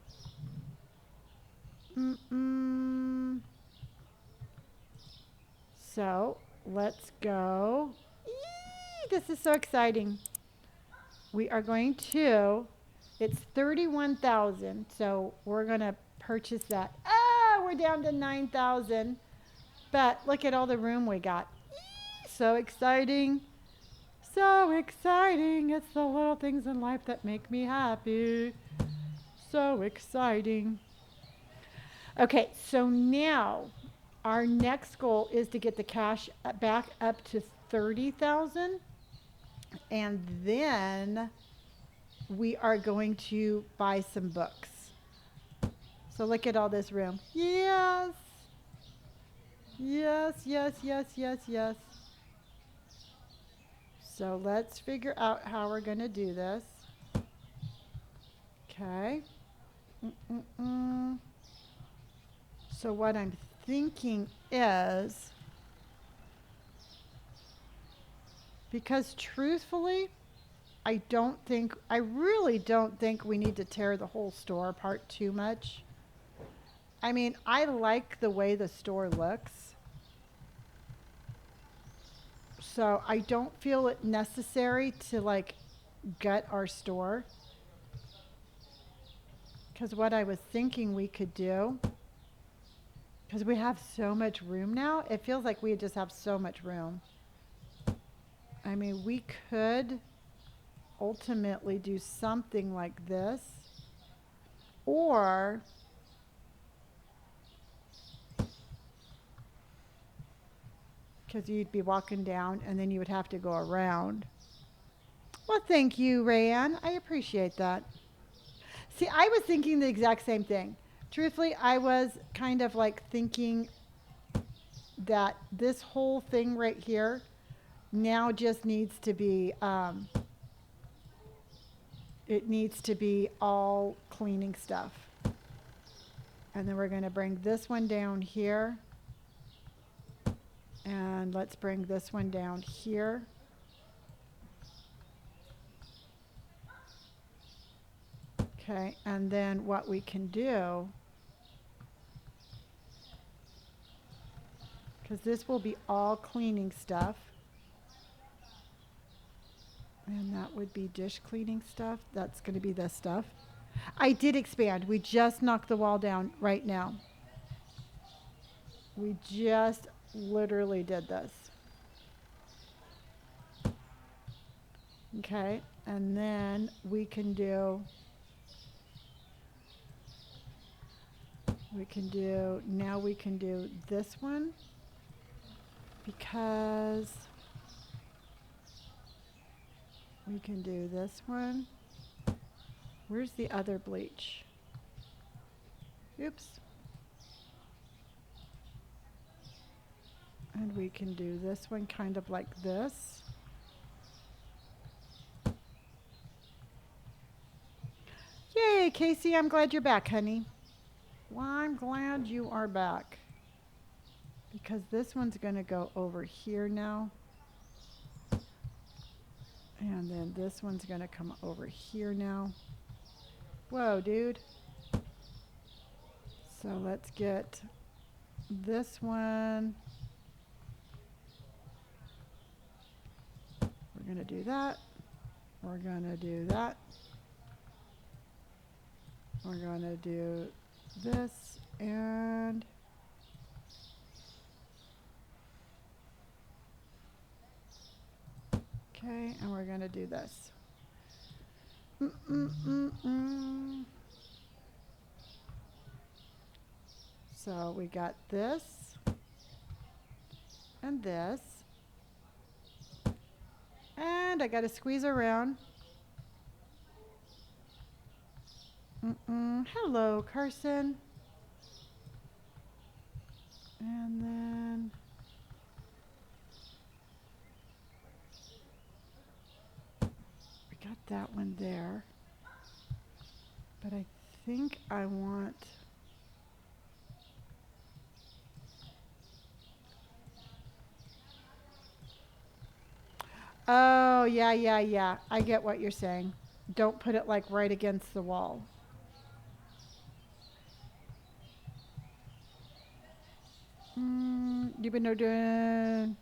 So let's go. Eee, this is so exciting. We are going to, it's 31,000. So we're going to purchase that. Ah, we're down to 9,000. But look at all the room we got. Eee, so exciting. So exciting. It's the little things in life that make me happy. So exciting. Okay, so now our next goal is to get the cash back up to 30,000. And then we are going to buy some books. So look at all this room. Yes. Yes, yes, yes, yes, yes. So let's figure out how we're going to do this. Okay. So what I'm thinking is, because truthfully, I really don't think we need to tear the whole store apart too much. I mean, I like the way the store looks. So I don't feel it necessary to like gut our store. Because what I was thinking we could do, because we have so much room now, it feels like we just have so much room. I mean, we could ultimately do something like this, or because you'd be walking down and then you would have to go around. Well, thank you, Rayanne. I appreciate that. See, I was thinking the exact same thing. Truthfully, I was kind of like thinking that this whole thing right here now just needs to be, it needs to be all cleaning stuff. And then we're going to bring this one down here. And let's bring this one down here. Okay, and then what we can do, because this will be all cleaning stuff, and that would be dish cleaning stuff. That's going to be this stuff. I did expand. We just knocked the wall down right now. We just literally did this. Okay, and then we can do now we can do this one, because we can do this one. Where's the other bleach? Oops. And we can do this one kind of like this. Yay, Casey, I'm glad you're back, honey. Well, I'm glad you are back, because this one's going to go over here now. And then this one's going to come over here now. Whoa, dude. So let's get this one. We're going to do that. We're going to do that. We're going to do this, and okay, and we're going to do this. So we got this and this, and I got to squeeze around. Hello, Carson. And then we got that one there. But I think I want oh, yeah. I get what you're saying. Don't put it like right against the wall. You've been doing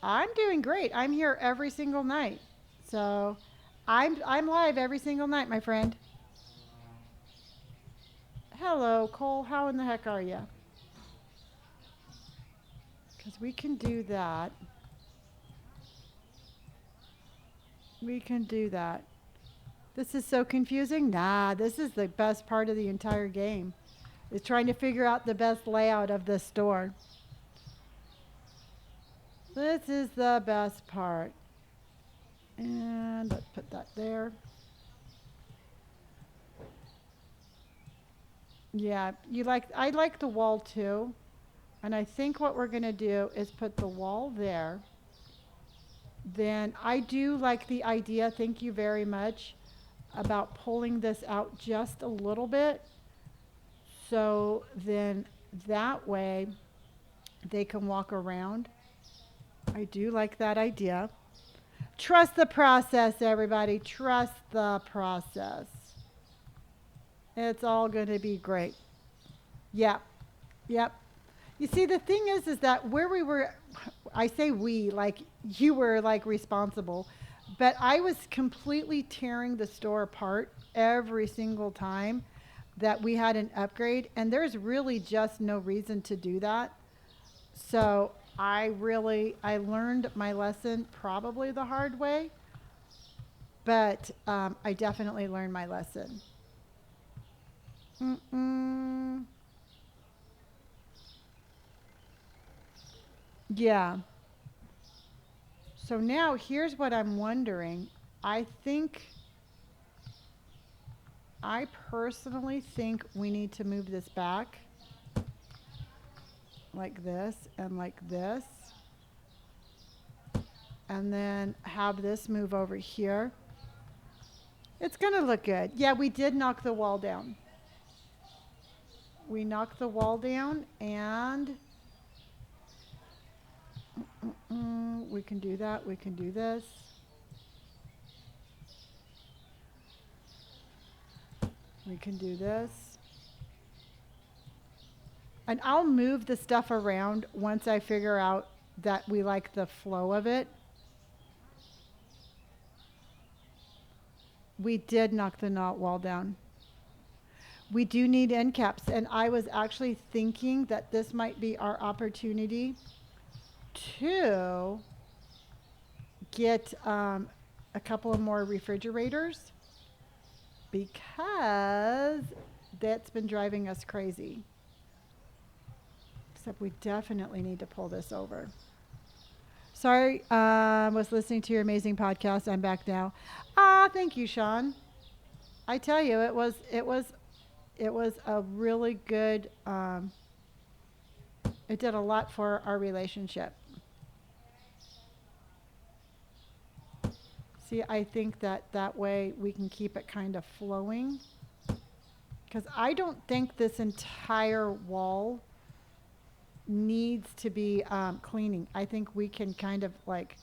I'm doing great. I'm here every single night. So I'm live every single night, my friend. Hello, Cole. How in the heck are you? Because we can do that. We can do that. This is so confusing. Nah, this is the best part of the entire game. Is trying to figure out the best layout of the store. This is the best part. And let's put that there. Yeah, I like the wall too. And I think what we're going to do is put the wall there. Then I do like the idea, thank you very much, about pulling this out just a little bit. So then that way they can walk around. I do like that idea. Trust the process, everybody. Trust the process. It's all going to be great. Yep. You see, the thing is that where we were, I say we, like you were like responsible, but I was completely tearing the store apart every single time that we had an upgrade, and there's really just no reason to do that. So I learned my lesson probably the hard way, but I definitely learned my lesson. Mm-mm. Yeah. So now here's what I'm wondering. I think, I personally think we need to move this back like this and like this, and then have this move over here. It's going to look good. Yeah, we did knock the wall down. We knocked the wall down, and we can do that. We can do this. We can do this. And I'll move the stuff around once I figure out that we like the flow of it. We did knock the knot wall down. We do need end caps, and I was actually thinking that this might be our opportunity to get a couple of more refrigerators, because that's been driving us crazy. Except we definitely need to pull this over. Sorry, was listening to your amazing podcast. I'm back now. Ah, thank you, Sean. I tell you, it was a really good. It did a lot for our relationship. See, I think that way we can keep it kind of flowing. Because I don't think this entire wall needs to be cleaning. I think we can kind of like,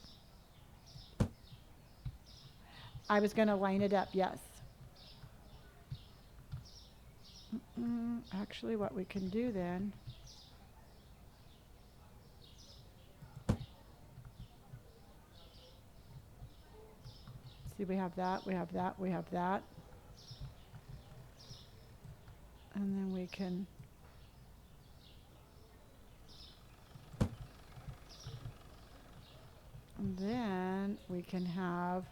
I was going to line it up, yes. Actually, what we can do then, see, we have that, we have that, we have that. And then we can, and then we can have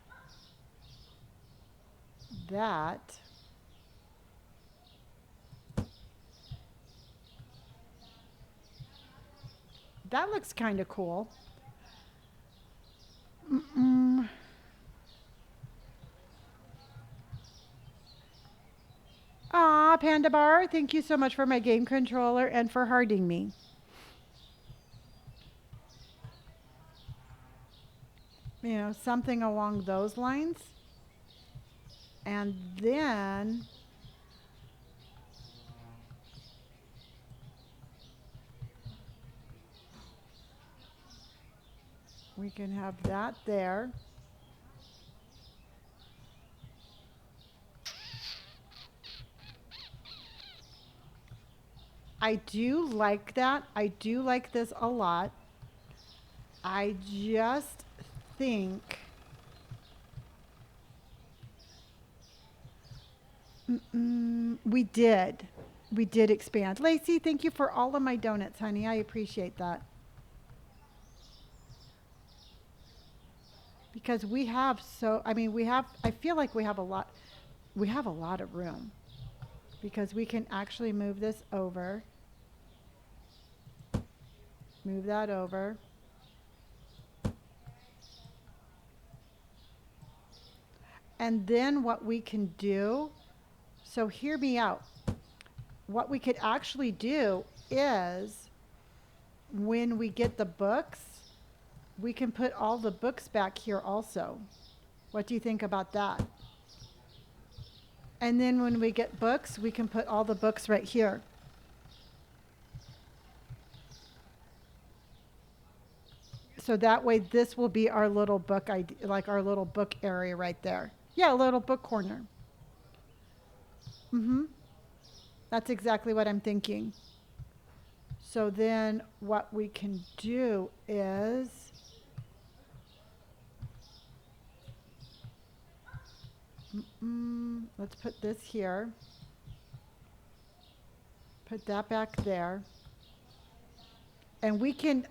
that. That looks kind of cool. Aw, Panda Bar, thank you so much for my game controller and for hearting me. You know, something along those lines. And then we can have that there. I do like that. I do like this a lot. I just think we did. We did expand. Lacey, thank you for all of my donuts, honey. I appreciate that. Because we have so, I mean, we have, I feel like we have a lot of room. Because we can actually move this over. Move that over. And then what we can do, so hear me out. What we could actually do is when we get the books, we can put all the books back here also. What do you think about that? And then when we get books, we can put all the books right here. So that way this will be our little book, like our little book area right there. Yeah, a little book corner. That's exactly what I'm thinking. So then what we can do is let's put this here. Put that back there. And we can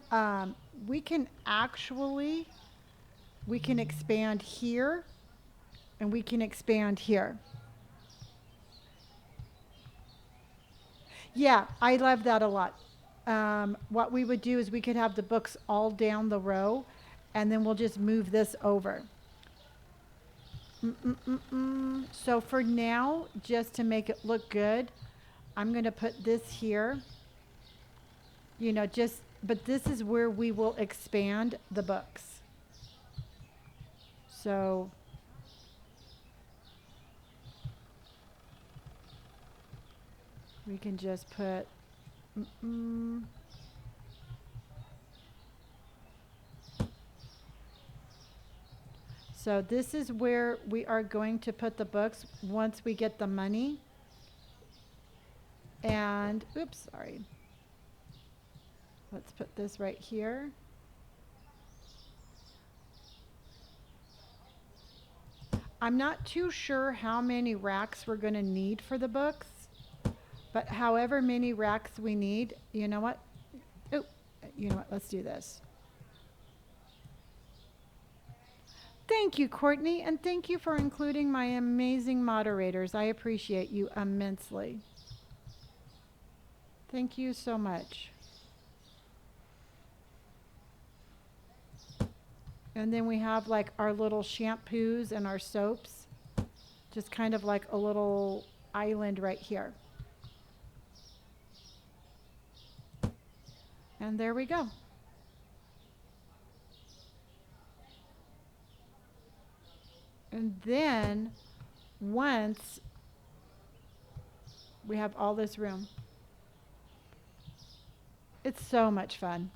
actually, we can expand here and we can expand here. Yeah, I love that a lot. What we would do is we could have the books all down the row and then we'll just move this over. So for now, just to make it look good, I'm going to put this here. You know, just, but this is where we will expand the books. So we can just put, so this is where we are going to put the books once we get the money. And, oops, sorry. Let's put this right here. I'm not too sure how many racks we're going to need for the books, but however many racks we need, you know what? Oh, you know what? Let's do this. Thank you, Courtney, and thank you for including my amazing moderators. I appreciate you immensely. Thank you so much. And then we have like our little shampoos and our soaps, just kind of like a little island right here. And there we go. And then once we have all this room, it's so much fun.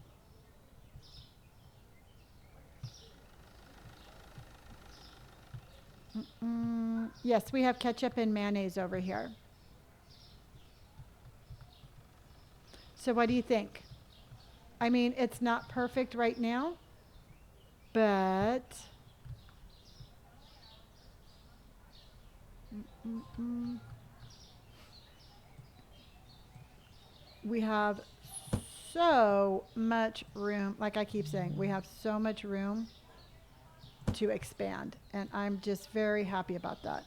Yes, we have ketchup and mayonnaise over here. So what do you think? I mean, it's not perfect right now, but we have so much room. Like I keep saying, we have so much room to expand, and I'm just very happy about that.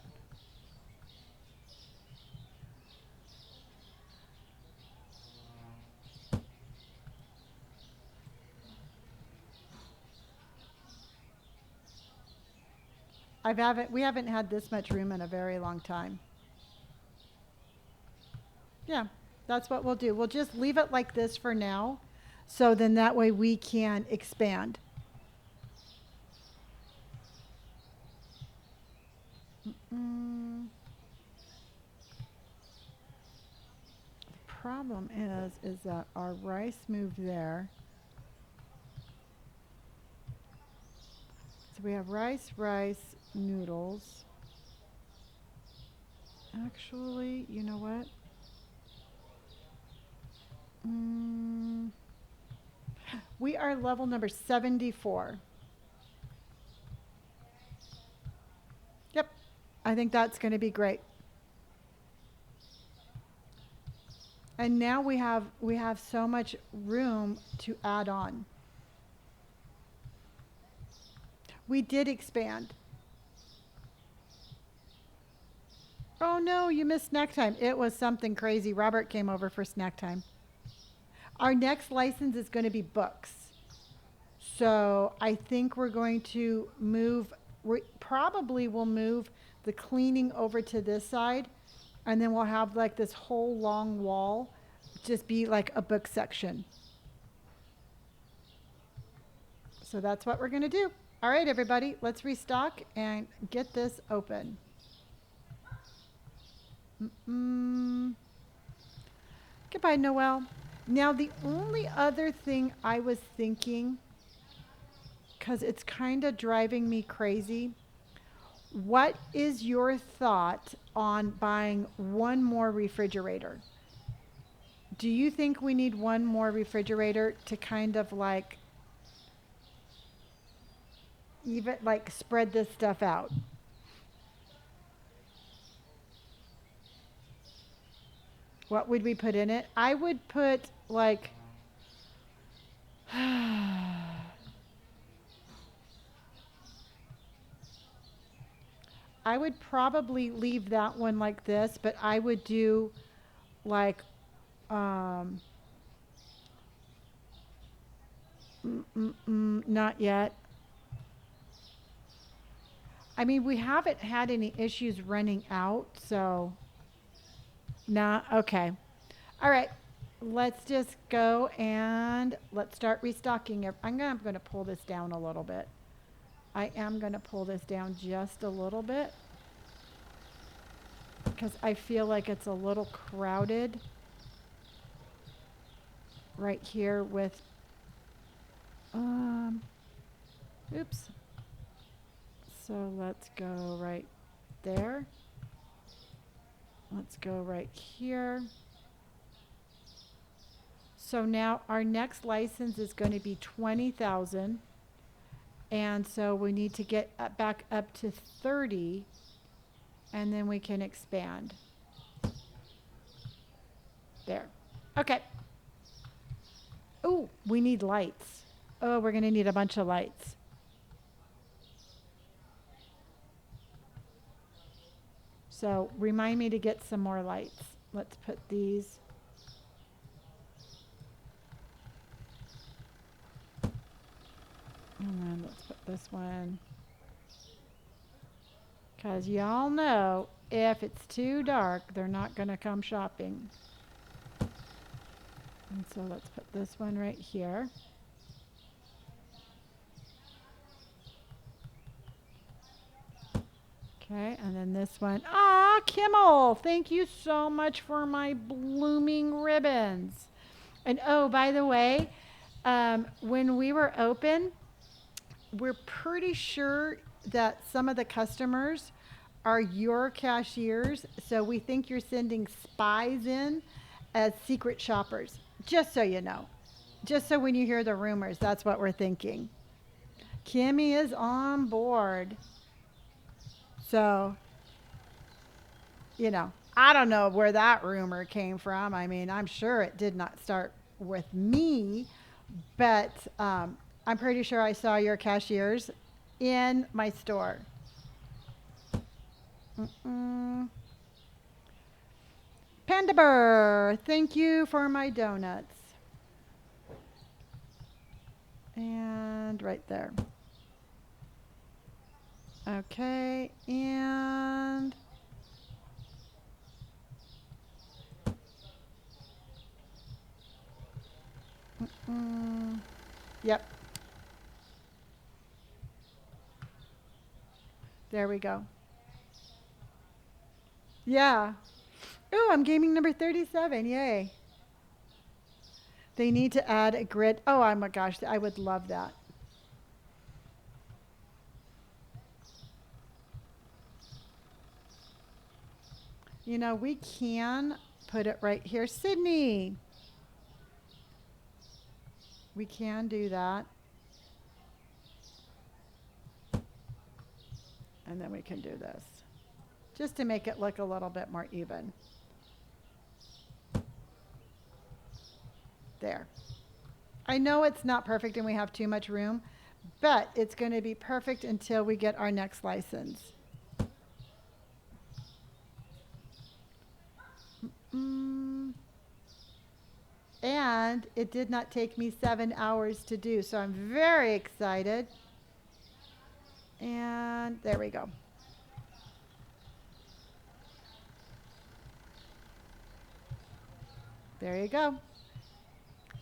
We haven't had this much room in a very long time. Yeah, that's what we'll do. We'll just leave it like this for now, so then that way we can expand. The problem is that our rice moved there. So we have rice, noodles. Actually, you know what? We are level number 74. Yep, I think that's going to be great. And now we have so much room to add on. We did expand. Oh no, you missed snack time. It was something crazy. Robert came over for snack time. Our next license is going to be books. So I think we're going to move, we probably will move the cleaning over to this side, and then we'll have like this whole long wall just be like a book section. So that's what we're going to do. All right, everybody, let's restock and get this open. Goodbye, Noelle. Now, the only other thing I was thinking, because it's kind of driving me crazy, what is your thought on buying one more refrigerator? Do you think we need one more refrigerator to kind of like even like spread this stuff out? What would we put in it? I would put like I would probably leave that one like this, but I would do like, um, not yet. I mean, we haven't had any issues running out, so nah, okay. All right. Let's just go and let's start restocking. I'm going to pull this down a little bit. I am going to pull this down just a little bit because I feel like it's a little crowded right here with, um, oops. So let's go right there. Let's go right here. So now our next license is going to be 20,000. And so we need to get back up to 30 and then we can expand. There. Okay. Oh, we need lights. Oh, we're going to need a bunch of lights. So remind me to get some more lights. Let's put these. And then let's put this one. Because y'all know if it's too dark, they're not going to come shopping. And so let's put this one right here. Okay, and then this one. Ah, Kimmel, thank you so much for my blooming ribbons. And oh, by the way, when we were open, we're pretty sure that some of the customers are your cashiers. So we think you're sending spies in as secret shoppers. Just so you know. Just so when you hear the rumors, that's what we're thinking. Kimmy is on board. So, I don't know where that rumor came from. I mean, I'm sure it did not start with me, but I'm pretty sure I saw your cashiers in my store. Panda Burr, thank you for my donuts. And right there. Okay, and yep. There we go. Yeah. Oh, I'm gaming number 37. Yay. They need to add a grid. Oh, my gosh, I would love that. We can put it right here. Sydney. We can do that. And then we can do this. Just to make it look a little bit more even. There. I know it's not perfect and we have too much room, but it's going to be perfect until we get our next license. And it did not take me 7 hours to do, so I'm very excited. And there we go. There you go.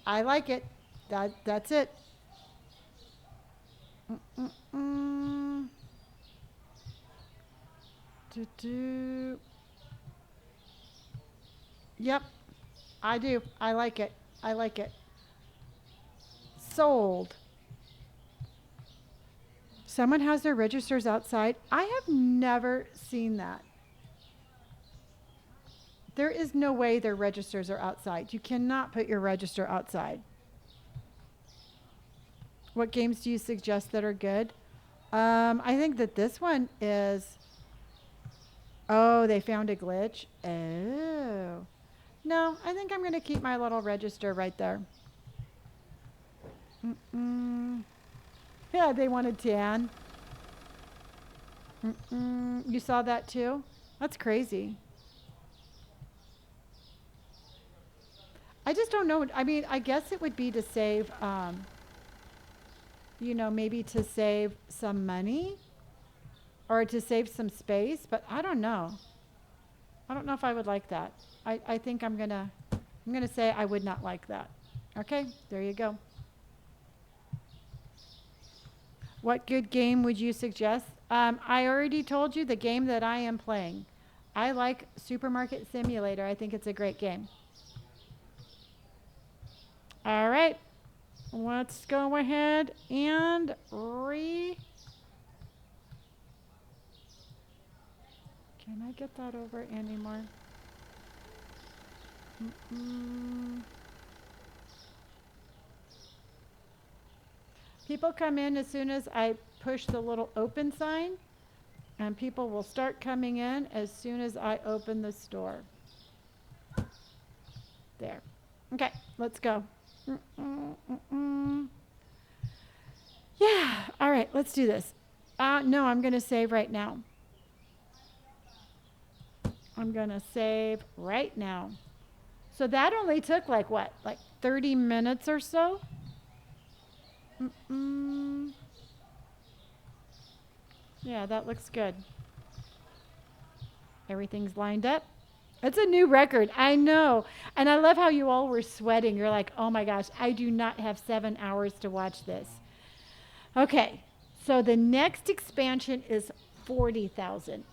I like it. That's it. Yep, I do. I like it. I like it. Sold. Someone has their registers outside. I have never seen that. There is no way their registers are outside. You cannot put your register outside. What games do you suggest that are good? I think that this one is... Oh, they found a glitch. Oh. No, I think I'm going to keep my little register right there. Mm-mm. Yeah, they wanted tan. Mm-mm. You saw that too? That's crazy. I just don't know. I mean, I guess it would be to save, maybe to save some money or to save some space, but I don't know. I don't know if I would like that. I think I'm gonna say I would not like that. Okay, there you go. What good game would you suggest? I already told you the game that I am playing. I like Supermarket Simulator. I think it's a great game. All right, let's go ahead and Can I get that over anymore? Mm-mm. People come in as soon as I push the little open sign, and people will start coming in as soon as I open the store. There. Okay, let's go. Mm-mm-mm-mm. Yeah, all right, let's do this. No, I'm going to save right now. I'm going to save right now. So that only took like what? Like 30 minutes or so? Mm-mm. Yeah, that looks good. Everything's lined up. It's a new record. I know. And I love how you all were sweating. You're like, oh my gosh, I do not have 7 hours to watch this. Okay. So the next expansion is 40,000.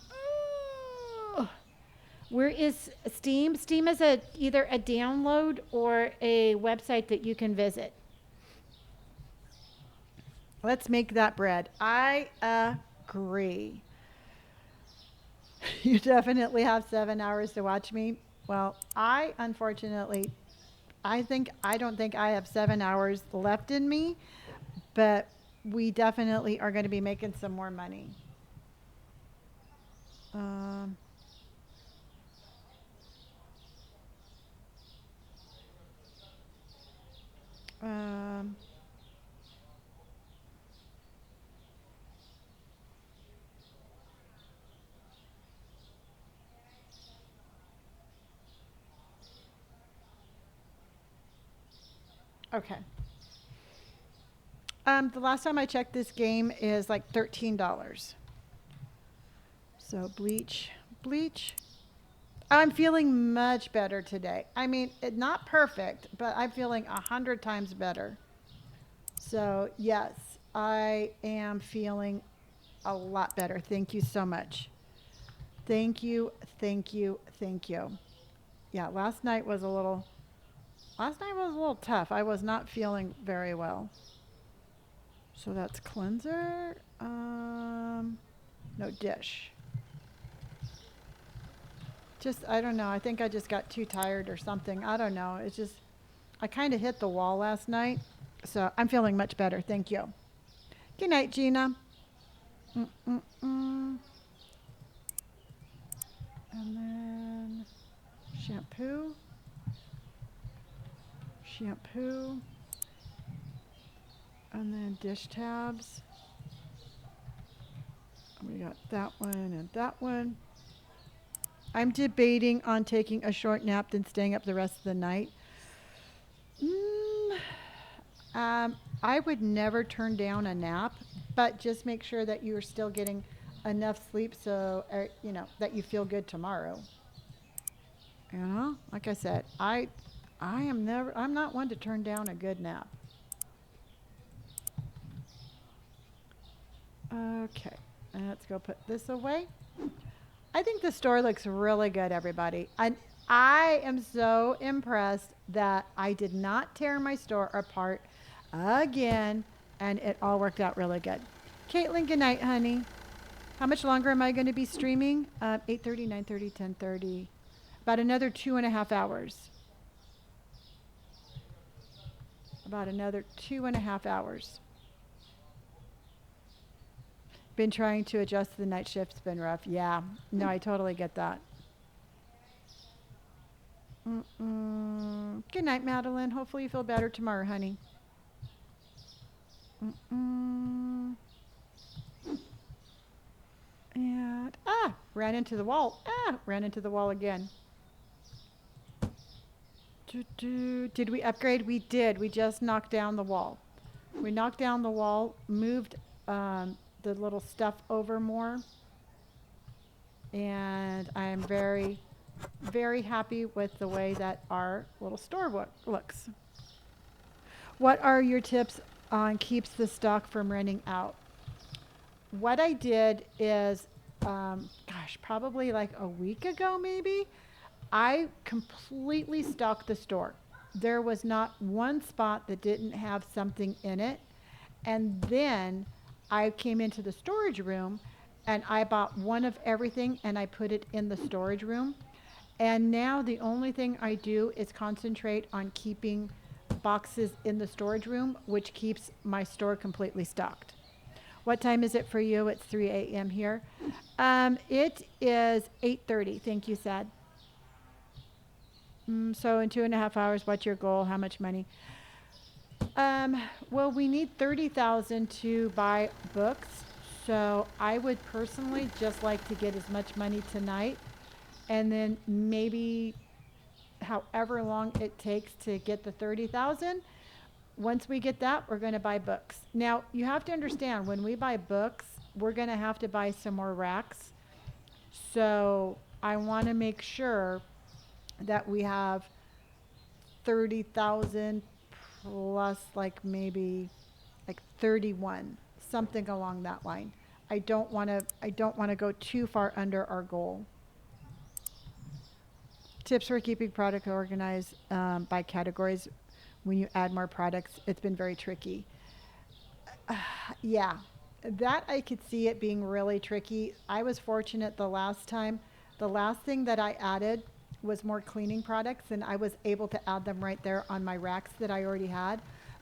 Where is Steam? Steam is either a download or a website that you can visit. Let's make that bread. I agree. You definitely have 7 hours to watch me. Well, unfortunately, I don't think I have 7 hours left in me, but we definitely are going to be making some more money. Um, um, okay. The last time I checked, this game is like $13. So bleach. I'm feeling much better today. I mean, not perfect, but I'm feeling 100 times better. So yes, I am feeling a lot better. Thank you so much. Thank you, thank you, thank you. Yeah, last night was a little tough. I was not feeling very well. So that's cleanser. No dish. Just I don't know. I think I just got too tired or something. I don't know. It's just I kind of hit the wall last night. So I'm feeling much better. Thank you. Good night, Gina. Mm-mm-mm. And then shampoo. And then dish tabs. We got that one and that one. I'm debating on taking a short nap and staying up the rest of the night. Mm, I would never turn down a nap, but just make sure that you are still getting enough sleep so that you feel good tomorrow. Like I said, I'm not one to turn down a good nap. Okay, let's go put this away. I think the store looks really good, everybody. And I am so impressed that I did not tear my store apart again, and it all worked out really good. Caitlin, good night, honey. How much longer am I going to be streaming? 8:30, 9:30, 10:30. About another 2.5 hours. About another 2.5 hours. Been trying to adjust to the night shift. It's been rough. Yeah. No, I totally get that. Good night, Madeline. Hopefully you feel better tomorrow, honey. Mm-mm. And, ran into the wall. Ran into the wall again. Did we upgrade? We did. We just knocked down the wall. We knocked down the wall, moved the little stuff over more, and I'm very, very happy with the way that our little store looks. What are your tips on keeps the stock from running out? What I did is, probably like a week ago, maybe, I completely stocked the store. There was not one spot that didn't have something in it. And then I came into the storage room and I bought one of everything and I put it in the storage room. And now the only thing I do is concentrate on keeping boxes in the storage room, which keeps my store completely stocked. What time is it for you? It's 3 a.m. here. It is 8:30. Thank you, Sad. So in 2.5 hours, what's your goal? How much money? Well, we need 30,000 to buy books. So I would personally just like to get as much money tonight, and then maybe however long it takes to get the 30,000. Once we get that, we're going to buy books. Now, you have to understand when we buy books, we're going to have to buy some more racks. So I want to make sure that we have 30,000 plus like maybe like 31, something along that line. I don't want to go too far under our goal. Tips for keeping product organized by categories when you add more products. It's been very tricky. Yeah, that I could see it being really tricky. I was fortunate the last time. The last thing that I added was more cleaning products, and I was able to add them right there on my racks that I already had.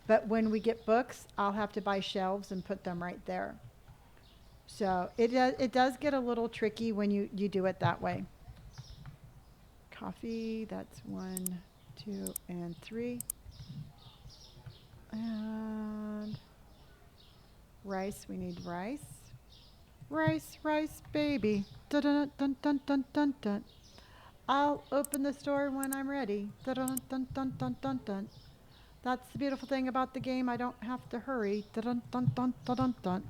But when we get books, I'll have to buy shelves and put them right there. So it does get a little tricky when you do it that way. Coffee, that's 1, 2, and 3. And rice, we need rice. Rice, rice, baby. Dun dun dun dun dun dun dun. I'll open the store when I'm ready. Dun dun dun dun dun dun dun. That's the beautiful thing about the game. I don't have to hurry. Dun dun dun dun dun dun.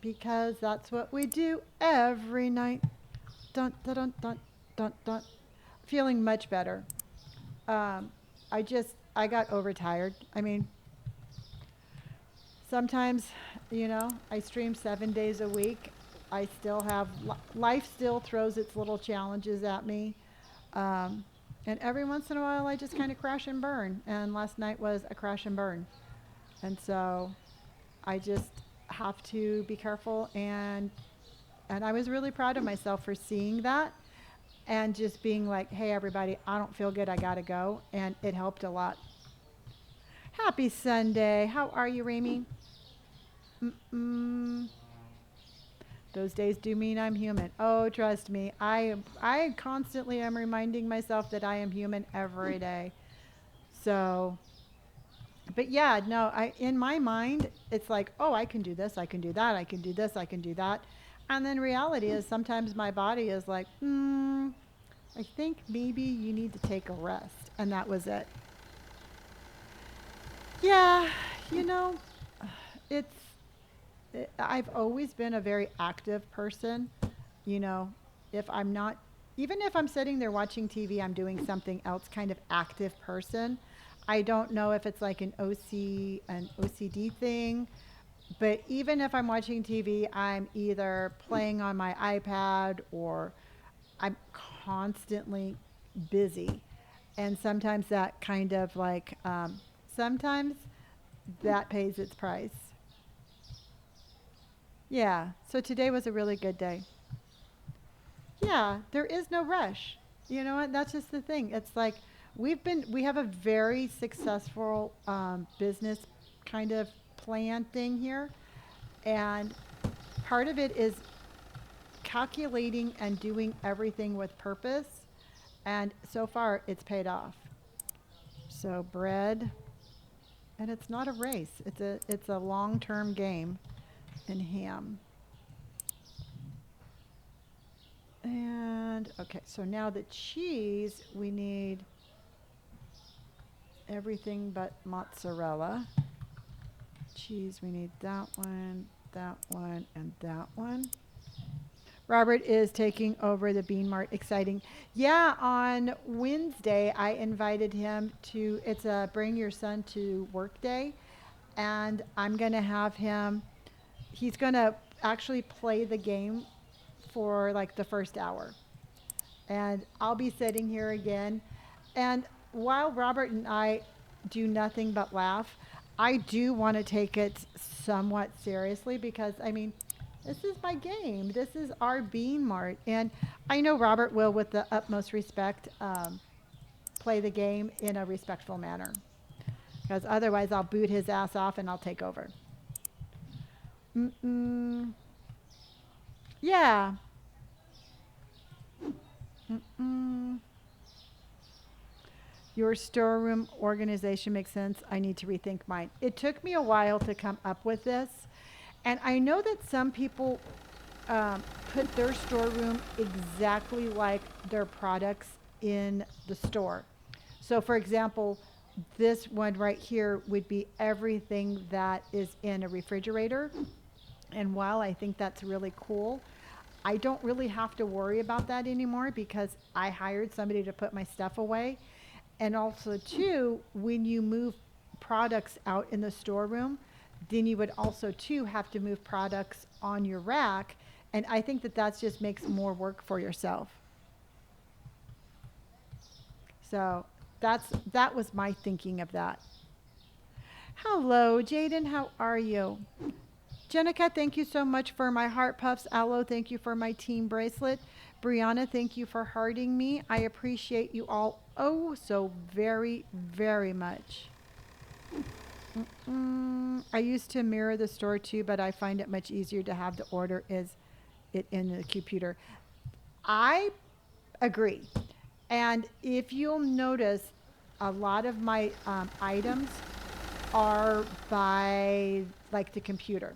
Because that's what we do every night. Dun dun dun dun dun dun. Feeling much better. Um, I got overtired. I mean, sometimes, I stream 7 days a week. I still have life still throws its little challenges at me, um, and every once in a while I just kind of crash and burn. And last night was a crash and burn, and so I just have to be careful. And I was really proud of myself for seeing that and just being like, "Hey, everybody, I don't feel good. I gotta go," and it helped a lot. Happy Sunday. How are you, Ramy? Mm-mm. Those days do mean I'm human. Oh, trust me. I constantly am reminding myself that I am human every day. So, but yeah, no, I in my mind it's like, "Oh, I can do this, I can do that, I can do this, I can do that." And then reality is sometimes my body is like, I think maybe you need to take a rest." And that was it. Yeah, you know, it's I've always been a very active person. You know, if I'm not, even if I'm sitting there watching TV, I'm doing something else, kind of active person. I don't know if it's like an OCD thing, but even if I'm watching TV, I'm either playing on my iPad or I'm constantly busy. And sometimes that kind of like, sometimes that pays its price. Yeah, so today was a really good day. Yeah, there is no rush. You know what? That's just the thing. It's like we have a very successful business kind of plan thing here. And part of it is calculating and doing everything with purpose. And so far, it's paid off. So bread, And it's not a race. It's a long-term game in ham. And okay, so now the cheese, we need everything but mozzarella. Cheese, we need that one, and that one. Robert is taking over the Bean Mart. Exciting. Yeah, on Wednesday, I invited him to, it's a Bring Your Son to Work Day. And I'm going to have him, he's going to actually play the game for like the first hour. And I'll be sitting here again. And while Robert and I do nothing but laugh, I do want to take it somewhat seriously because, I mean, this is my game. This is our Bean Mart. And I know Robert will, with the utmost respect, play the game in a respectful manner. Because otherwise, I'll boot his ass off and I'll take over. Mm-mm. Yeah. Mm-mm. Your storeroom organization makes sense. I need to rethink mine. It took me a while to come up with this. And I know that some people put their storeroom exactly like their products in the store. So, for example, this one right here would be everything that is in a refrigerator. And while I think that's really cool, I don't really have to worry about that anymore because I hired somebody to put my stuff away. And also, too, when you move products out in the storeroom, then you would also, too, have to move products on your rack. And I think that that just makes more work for yourself. So that was my thinking of that. Hello, Jaden. How are you? Jenica, thank you so much for my heart puffs. Aloe, thank you for my team bracelet. Brianna, thank you for hearting me. I appreciate you all oh so very, very much. I used to mirror the store too, but I find it much easier to have the order is it in the computer. I agree. And if you'll notice, a lot of my items are by like the computer.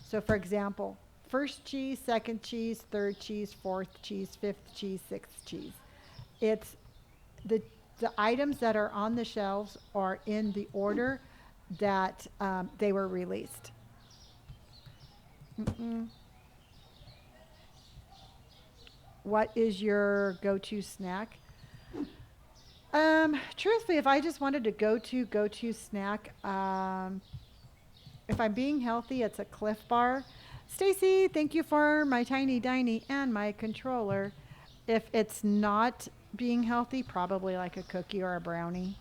So, for example, first cheese, second cheese, third cheese, fourth cheese, fifth cheese, sixth cheese. It's the the items that are on the shelves are in the order that they were released. Mm-mm. What is your go-to snack? Truthfully, if I just wanted to go-to snack, if I'm being healthy, it's a Cliff Bar. Stacy, thank you for my tiny diny and my controller. If it's not being healthy, probably like a cookie or a brownie.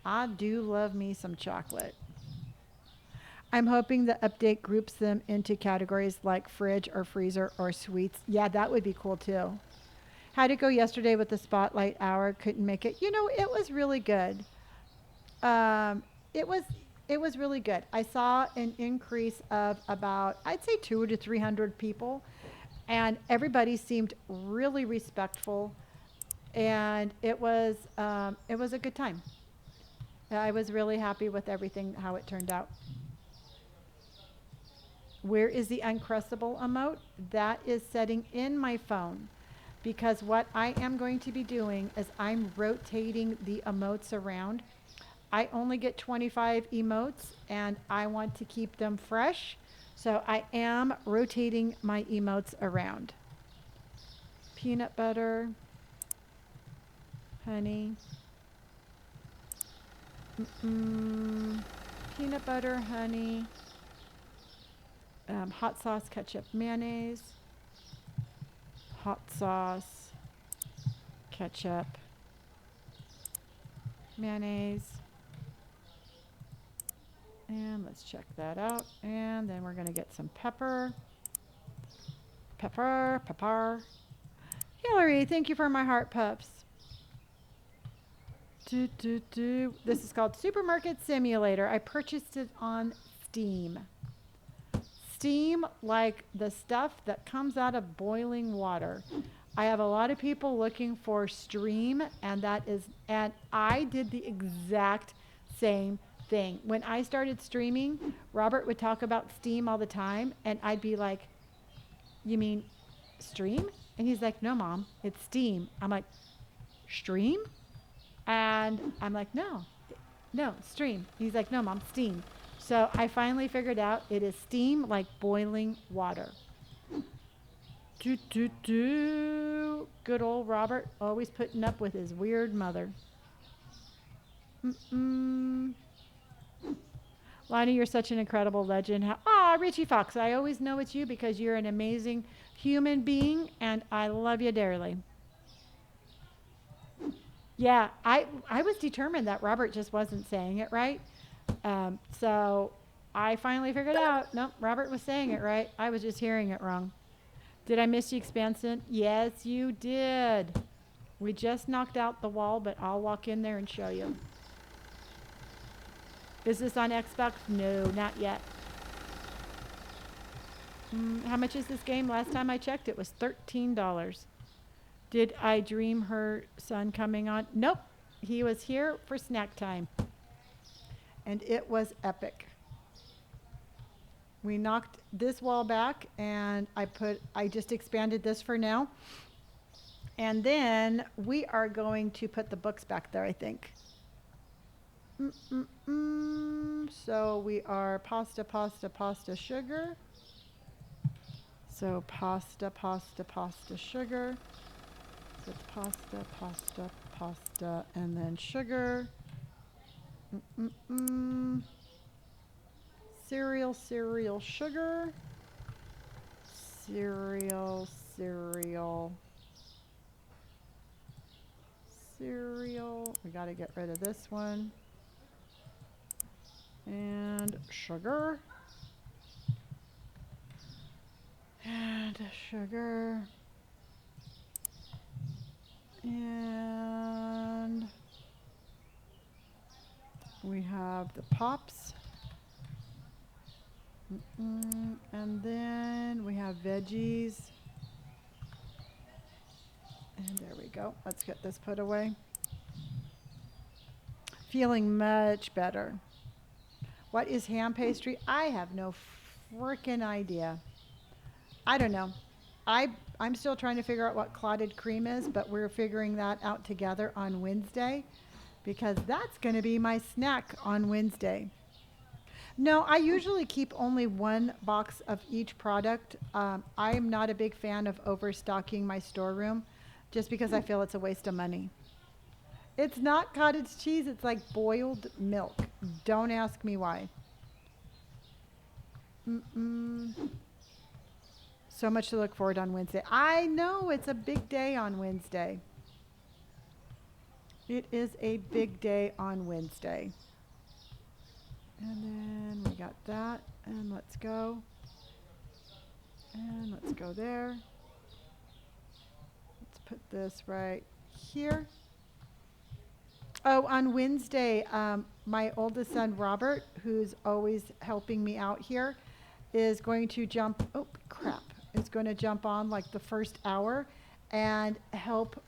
I do love me some chocolate. I'm hoping the update groups them into categories like fridge or freezer or sweets. Yeah, that would be cool too. How'd it go yesterday with the spotlight hour? Couldn't make it. You know, it was really good. Um, it was it was really good. I saw an increase of about I'd say 200 to 300 people, and everybody seemed really respectful, and it was a good time. I was really happy with everything how it turned out. Where is the uncrustable emote? That is setting in my phone because what I am going to be doing is I'm rotating the emotes around. I only get 25 emotes and I want to keep them fresh. So I am rotating my emotes around. Peanut butter, honey, mm, peanut butter, honey, hot sauce, ketchup, mayonnaise, hot sauce, ketchup, mayonnaise. And let's check that out. And then we're going to get some pepper. Pepper, pepper. Hillary, thank you for my heart puffs. This is called Supermarket Simulator. I purchased it on Steam. Steam, like the stuff that comes out of boiling water. I have a lot of people looking for Stream, and I did the exact same thing. When I started streaming, Robert would talk about Steam all the time, and I'd be like, "You mean stream?" And he's like, "No, Mom, it's Steam." I'm like, "Stream?" And I'm like, no, stream. He's like, "No, Mom, Steam." So I finally figured out it is steam, like boiling water. Do, do, do. Good old Robert, always putting up with his weird mother. Mm-mm. Lonnie, you're such an incredible legend. Richie Fox, I always know it's you because you're an amazing human being, and I love you dearly. Yeah, I was determined that Robert just wasn't saying it right. So I finally figured out, nope, Robert was saying it right. I was just hearing it wrong. Did I miss the expansion? Yes, you did. We just knocked out the wall, but I'll walk in there and show you. Is this on Xbox? No, not yet. How much is this game? Last time I checked, it was $13. Did I dream her son coming on? Nope. He was here for snack time. And it was epic. We knocked this wall back, and I just expanded this for now. And then we are going to put the books back there, I think. So we are pasta, pasta, pasta, sugar. So pasta, pasta, pasta, sugar. So it's pasta, pasta, pasta, and then sugar. Cereal, cereal, sugar. Cereal, cereal. Cereal. We got to get rid of this one. And sugar. And sugar. And we have the pops. And then we have veggies. And there we go. Let's get this put away. Feeling much better. What is ham pastry? I have no freaking idea. I don't know. I'm still trying to figure out what clotted cream is, but we're figuring that out together on Wednesday because that's going to be my snack on Wednesday. No, I usually keep only one box of each product. I'm not a big fan of overstocking my storeroom just because I feel it's a waste of money. It's not cottage cheese, it's like boiled milk. Don't ask me why. So much to look forward on Wednesday. I know it's a big day on Wednesday. It is a big day on Wednesday. And then we got that. And let's go. And let's go there. Let's put this right here. Oh, on Wednesday, my oldest son, Robert, who's always helping me out here, is going to jump, is going to jump on like the first hour and help.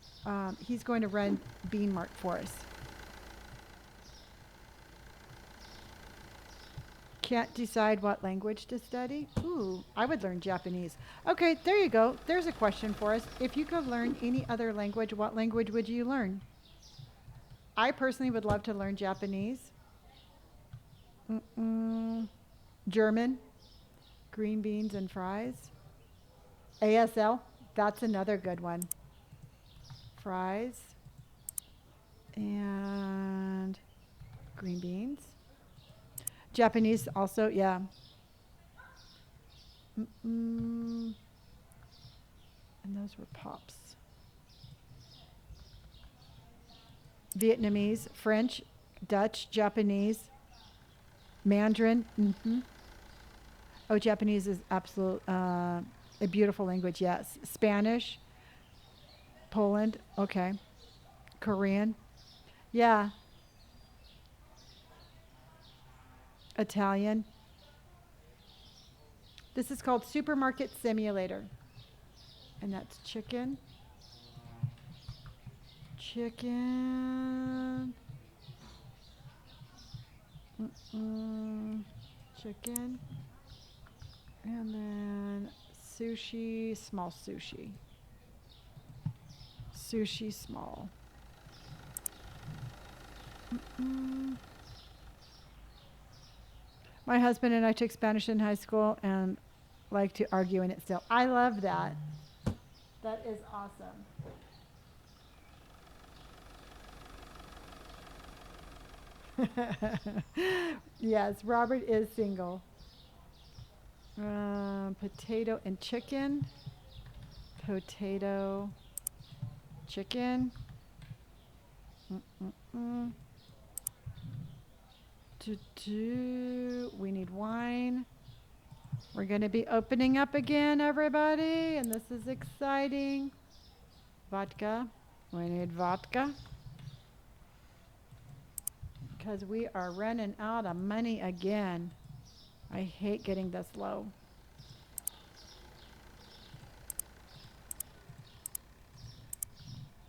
He's going to run Bean Mart for us. Can't decide what language to study? Ooh, I would learn Japanese. Okay, there you go. There's a question for us. If you could learn any other language, what language would you learn? I personally would love to learn Japanese. German, green beans and fries. ASL, that's another good one. Fries and green beans. Japanese also, yeah. And those were pops. Vietnamese, French, Dutch, Japanese, Mandarin. Oh, Japanese is a beautiful language, yes. Spanish, Poland, okay. Korean, yeah. Italian. This is called Supermarket Simulator. And that's chicken. Chicken. Chicken. And then sushi, small sushi. Sushi small. My husband and I took Spanish in high school and like to argue in it still. I love that. That is awesome. Yes, Robert is single. Potato and chicken. Potato, chicken. Mm-mm-mm. We need wine. We're going to be opening up again, everybody, and this is exciting. Vodka. We need vodka. Because we are running out of money again. I hate getting this low.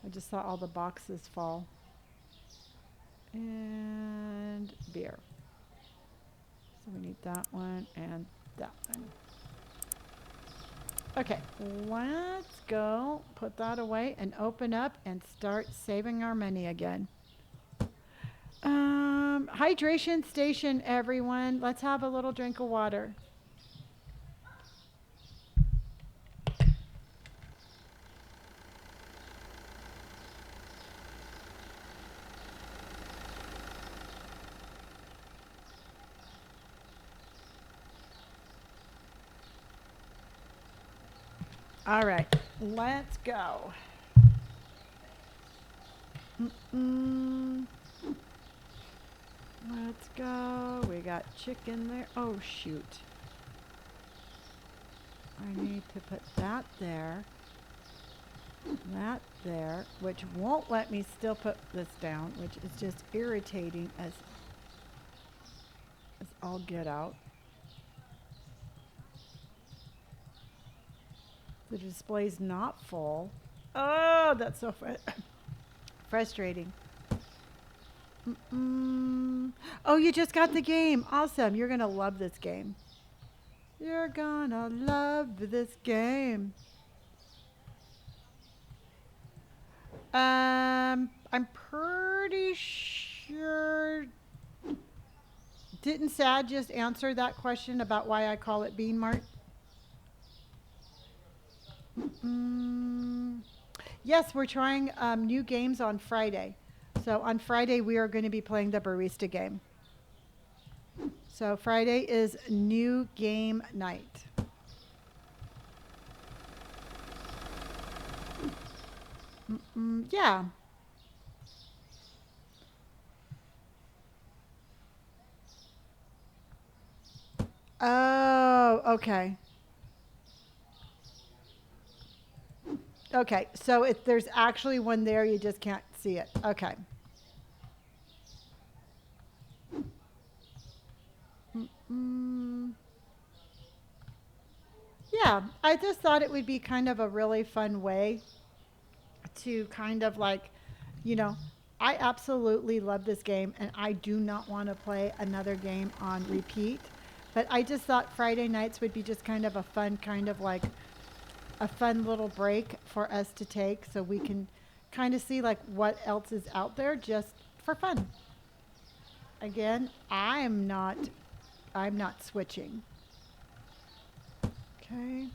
I just saw all the boxes fall. And beer. So we need that one and that one. Okay, let's go put that away and open up and start saving our money again. Hydration station, everyone. Let's have a little drink of water. All right, let's go. Let's go. We got chicken there. Oh, shoot. I need to put that there. That there, which won't let me still put this down, which is just irritating as all get out. The display's not full. Oh, that's so frustrating. Oh, you just got the game. Awesome. You're going to love this game. You're going to love this game. I'm pretty sure. Didn't Sad just answer that question about why I call it Bean Mart? Yes, we're trying new games on Friday. So on Friday, we are going to be playing the barista game. So Friday is new game night. Yeah. Oh, okay. Okay, so if there's actually one there, you just can't see it. Okay. Yeah, I just thought it would be kind of a really fun way to kind of like, you know, I absolutely love this game and I do not want to play another game on repeat. But I just thought Friday nights would be just kind of a fun, kind of like a fun little break for us to take so we can kind of see like what else is out there just for fun. Again, I'm not switching. Okay.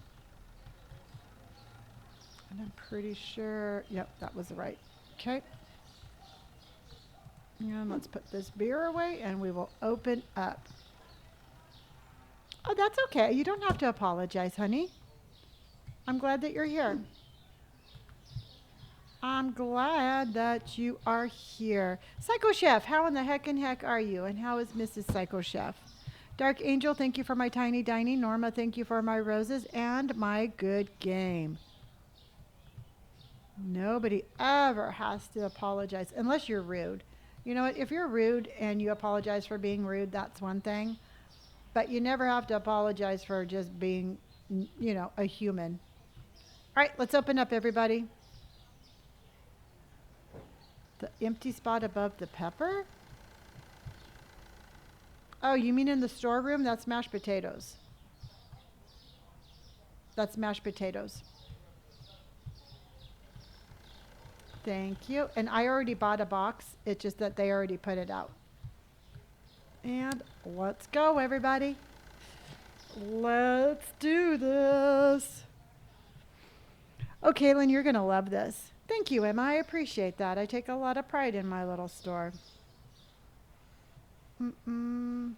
And I'm pretty sure, yep, that was right. Okay. And let's put this beer away and we will open up. Oh, that's okay. You don't have to apologize, honey. I'm glad that you're here. I'm glad that you are here. Psycho Chef, how in the heck are you? And how is Mrs. Psycho Chef? Dark Angel, thank you for my tiny dining. Norma, thank you for my roses and my good game. Nobody ever has to apologize unless you're rude. You know what? If you're rude and you apologize for being rude, that's one thing. But you never have to apologize for just being, you know, a human. All right, let's open up, everybody. The empty spot above the pepper? Oh, you mean in the storeroom? That's mashed potatoes. That's mashed potatoes. Thank you. And I already bought a box. It's just that they already put it out. And let's go, everybody. Let's do this. Oh, Caitlin, you're going to love this. Thank you, Emma. I appreciate that. I take a lot of pride in my little store. Mm-mm.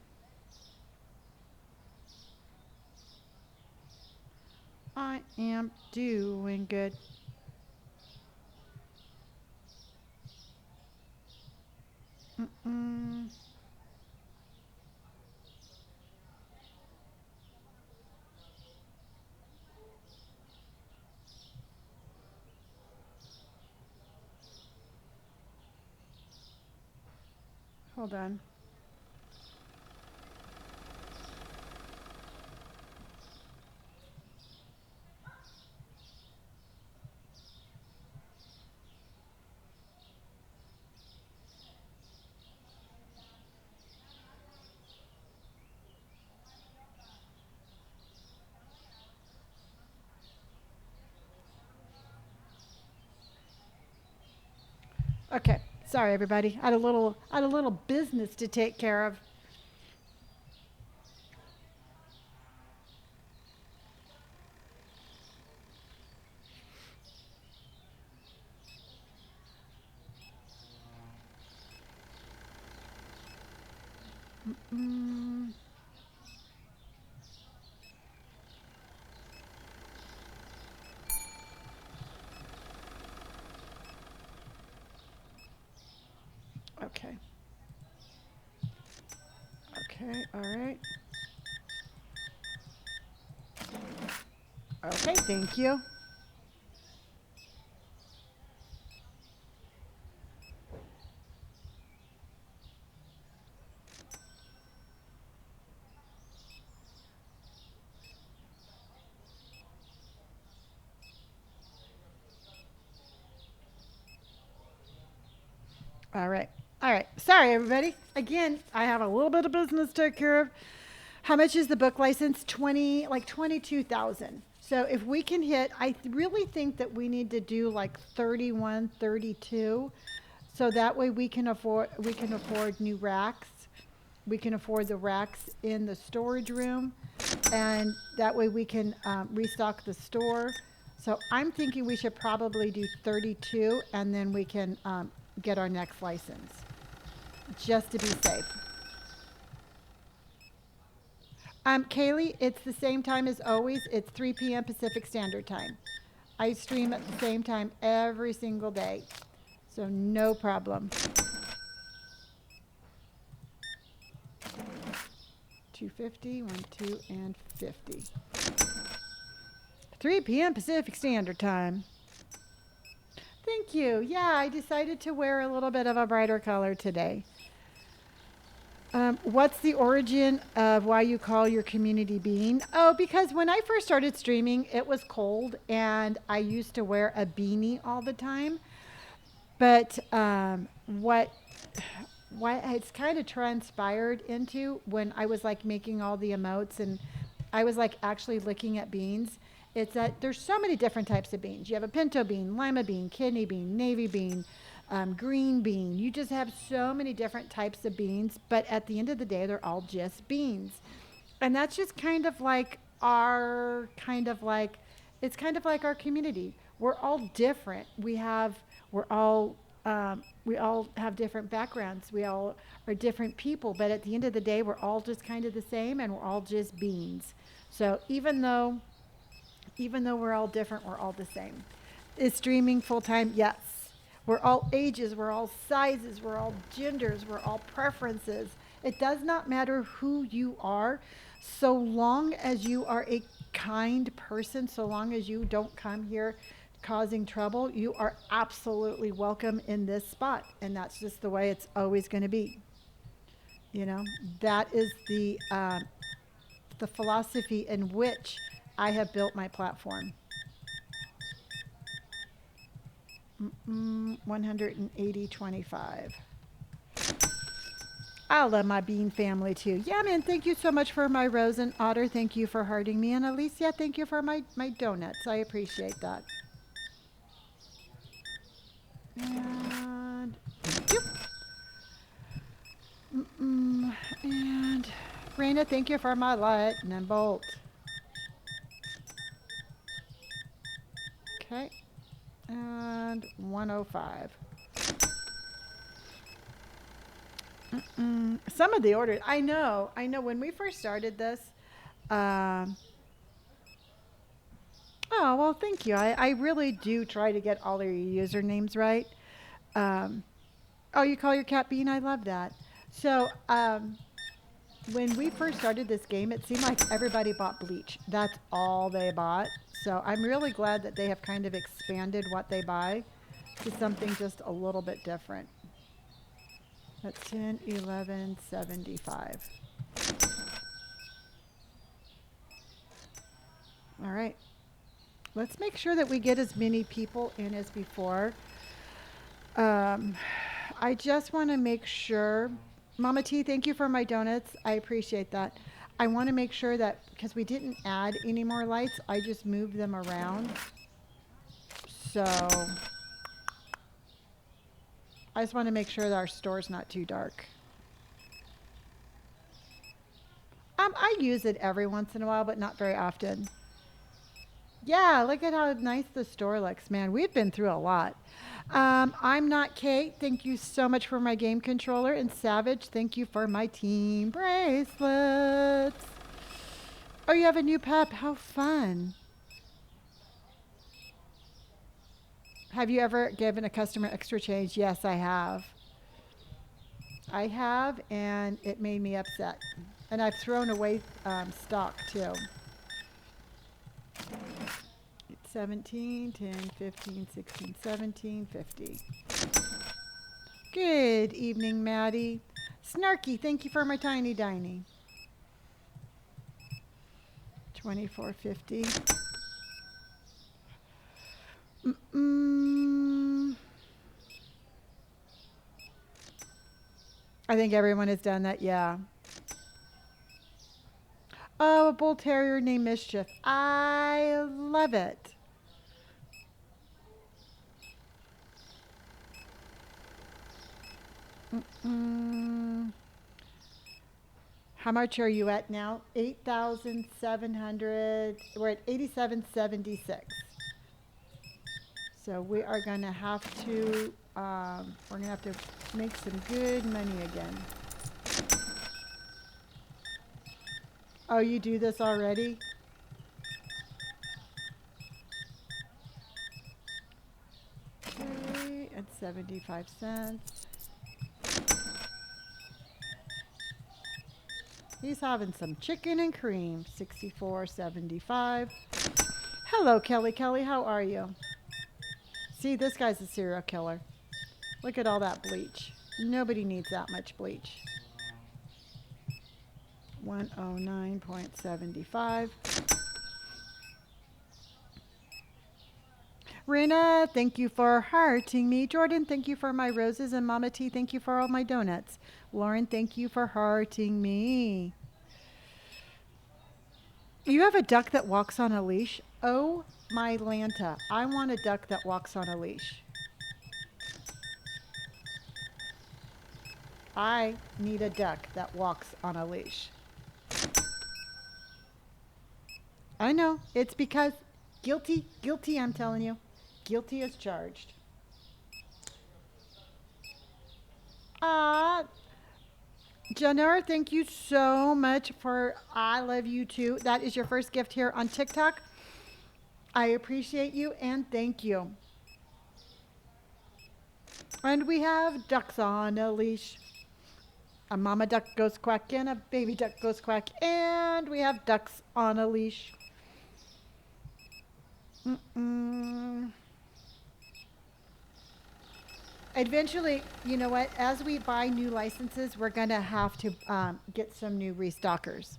I am doing good. Mm-mm. Hold on. Okay. Sorry, everybody. I had a little business to take care of. Mm. Okay. Okay. All right. Okay. Thank you. All right. All right. Sorry, everybody. Again, I have a little bit of business to take care of. How much is the book license? 20, like 22,000. So if we can hit, really think that we need to do like 31, 32. So that way we can afford new racks. We can afford the racks in the storage room, and that way we can restock the store. So I'm thinking we should probably do 32, and then we can get our next license, just to be safe. Kaylee, it's the same time as always. It's 3 p.m. Pacific Standard Time. I stream at the same time every single day, so no problem. 250, 1, 2, and 50. 3 p.m. Pacific Standard Time. Thank you. Yeah, I decided to wear a little bit of a brighter color today. What's the origin of why you call your community Bean? Oh, because when I first started streaming, it was cold and I used to wear a beanie all the time. But what it's kind of transpired into when I was like making all the emotes and I was like actually looking at beans. It's that there's so many different types of beans. You have a pinto bean, lima bean, kidney bean, navy bean, green bean. You just have so many different types of beans, but at the end of the day, they're all just beans. And that's just kind of like our kind of like it's kind of like our community. We're all different. We're all we all have different backgrounds. We all are different people, but at the end of the day, we're all just kind of the same, and we're all just beans. So even though we're all different, we're all the same. Is streaming full time? Yes. We're all ages, we're all sizes, we're all genders, we're all preferences. It does not matter who you are, so long as you are a kind person, so long as you don't come here causing trouble, you are absolutely welcome in this spot. And that's just the way it's always going to be. You know, that is the philosophy in which I have built my platform. 180.25. I love my bean family too. Yeah, man, thank you so much for my rose and otter. Thank you for hearting me. And Alicia, thank you for my donuts. I appreciate that. And thank you. And Raina, thank you for my lightning bolt. Okay. And 105. Some of the orders, I know. When we first started this, um, oh, well, thank you. I really do try to get all of your usernames right. Um, oh, you call your cat Bean? I love that. So, when we first started this game, it seemed like everybody bought bleach. That's all they bought. So, I'm really glad that they have kind of expanded what they buy to something just a little bit different. That's 10, 11, 75. All right. Let's make sure that we get as many people in as before. Um, I just want to make sure, Mama T, thank you for my donuts. I appreciate that. I want to make sure that because we didn't add any more lights, I just moved them around. So I just want to make sure that our store's not too dark. I use it every once in a while, but not very often. Yeah, look at how nice the store looks, man. We've been through a lot. I'm not Kate. Thank you so much for my game controller. And Savage, thank you for my team bracelets. Oh, you have a new pup. How fun. Have you ever given a customer extra change? Yes, I have. I have, and it made me upset. And I've thrown away stock too. 17, 10, 15, 16, 17, 50. Good evening, Maddie. Snarky, thank you for my tiny diny. 24.50. I think everyone has done that, yeah. Oh, a bull terrier named Mischief. I love it. How much are you at now? 8,700. We're at 87.76. So we are going to have to, we're going to have to make some good money again. Oh, you do this already? Okay, at 75 cents. He's having some chicken and cream, 64.75. Hello, Kelly. Kelly, how are you? See, this guy's a serial killer. Look at all that bleach. Nobody needs that much bleach. 109.75. Rena, thank you for hearting me. Jordan, thank you for my roses. And Mama T, thank you for all my donuts. Lauren, thank you for hearting me. You have a duck that walks on a leash? Oh my Lanta. I want a duck that walks on a leash. I need a duck that walks on a leash. I know. It's because guilty, I'm telling you. Guilty as charged. Janur, thank you so much for I love you too. That is your first gift here on TikTok. I appreciate you and thank you. And we have ducks on a leash. A mama duck goes quack and a baby duck goes quack. And we have ducks on a leash. Eventually, you know what? As we buy new licenses, we're going to have to get some new restockers.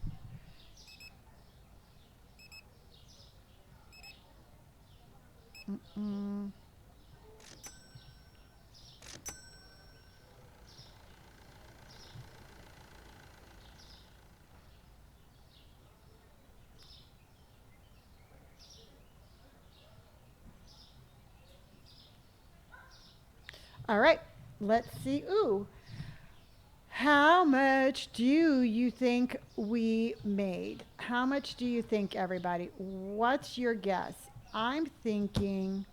All right, let's see. Ooh, how much do you think we made? How much do you think, everybody? What's your guess? I'm thinking,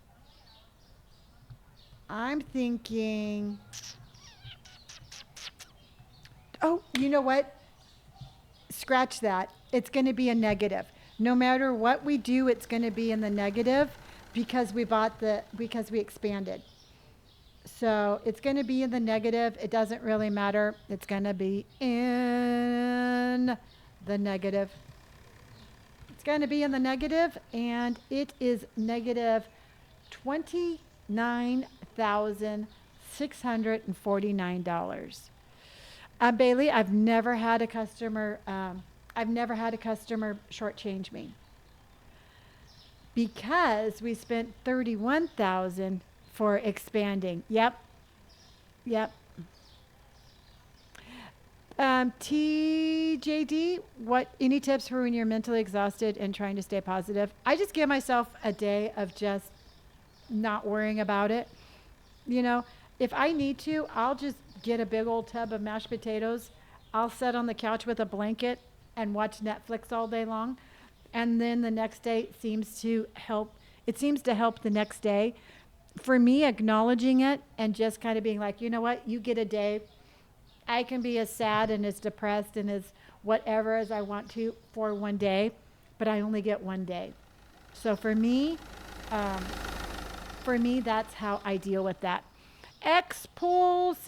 I'm thinking, oh, you know what? Scratch that. It's going to be a negative. No matter what we do, it's going to be in the negative because because we expanded. So it's going to be in the negative. It doesn't really matter. It's going to be in the negative. It's going to be in the negative, and it is negative $29,649. Bailey, I've never had a customer shortchange me because we spent 31,000 for expanding. Yep, yep. TJD, what? Any tips for when you're mentally exhausted and trying to stay positive? I just give myself a day of just not worrying about it. You know, if I need to, I'll just get a big old tub of mashed potatoes. I'll sit on the couch with a blanket and watch Netflix all day long. And then the next day it seems to help. It seems to help the next day. For me, acknowledging it and just kind of being like, you know what, you get a day. I can be as sad and as depressed and as whatever as I want to for one day, but I only get one day. So um, for me, that's how I deal with that. Expulsive.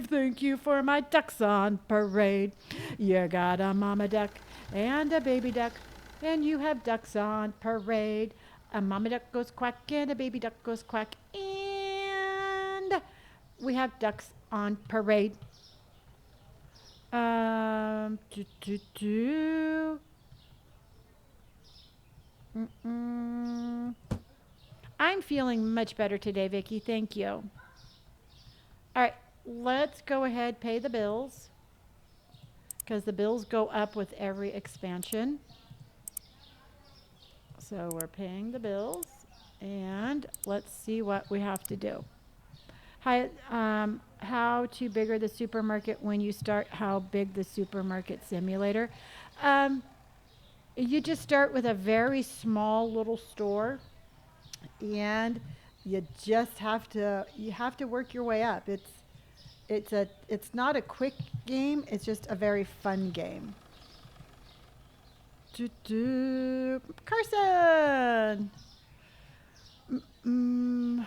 Thank you for my ducks on parade. You got a mama duck and a baby duck, and you have ducks on parade. A mama duck goes quack and a baby duck goes quack, and we have ducks on parade. Do, do, do. Mm-mm. I'm feeling much better today, Vicki. Thank you. All right, let's go ahead pay the bills because the bills go up with every expansion. So we're paying the bills, and let's see what we have to do. Hi, how to bigger the supermarket when you start how big the supermarket simulator. Um, you just start with a very small little store, and you have to work your way up. It's not a quick game. It's just a very fun game. Carson. Mm,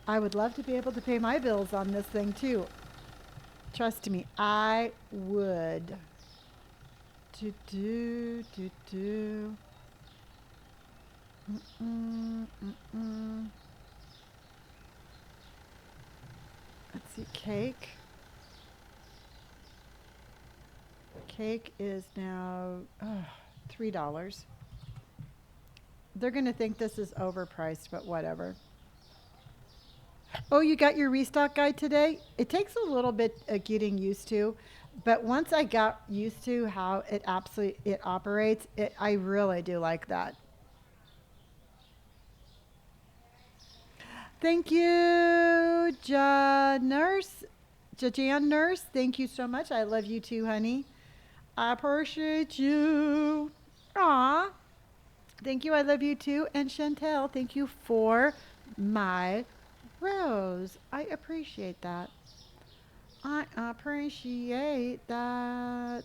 I would love to be able to pay my bills on this thing too. Trust me, I would. Do do do do. Mm-mm, mm-mm. Let's see, cake. Cake is now $3. They're gonna think this is overpriced, but whatever. Oh, you got your restock guide today? It takes a little bit of getting used to, but once I got used to how it operates, I really do like that. Thank you, Jan Nurse. Thank you so much. I love you too, honey. I appreciate you. Aw. Thank you. I love you too. And Chantel, thank you for my rose. I appreciate that. I appreciate that.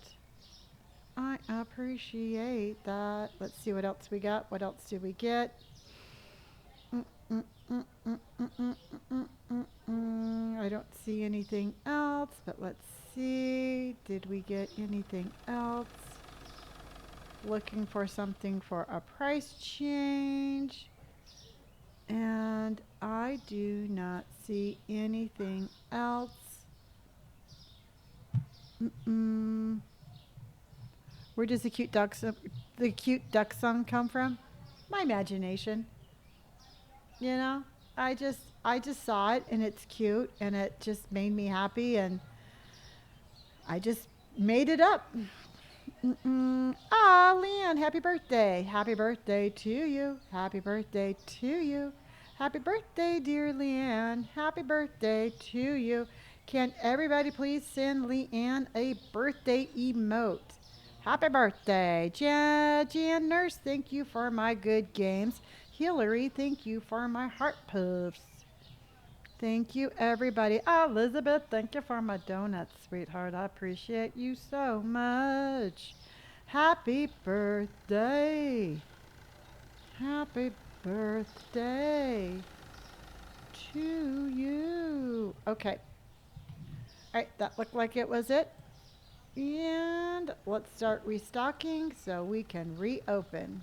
I appreciate that. Let's see what else we got. What else did we get? Mm, mm, mm, mm, mm, mm, mm, mm, I don't see anything else, but let's see. Did we get anything else? Looking for something for a price change. And I do not see anything else. Mm-mm. Where does the cute duck song come from? My imagination. You know, I just saw it and it's cute and it just made me happy and I just made it up. Mm-mm. Ah, Leanne, happy birthday. Happy birthday to you. Happy birthday to you. Happy birthday, dear Leanne. Happy birthday to you. Can everybody please send Leanne a birthday emote? Happy birthday. Jan Nurse, thank you for my good games. Hillary, thank you for my heart puffs. Thank you, everybody. Elizabeth, thank you for my donuts, sweetheart. I appreciate you so much. Happy birthday. Happy birthday to you. Okay. All right, that looked like it was it. And let's start restocking so we can reopen.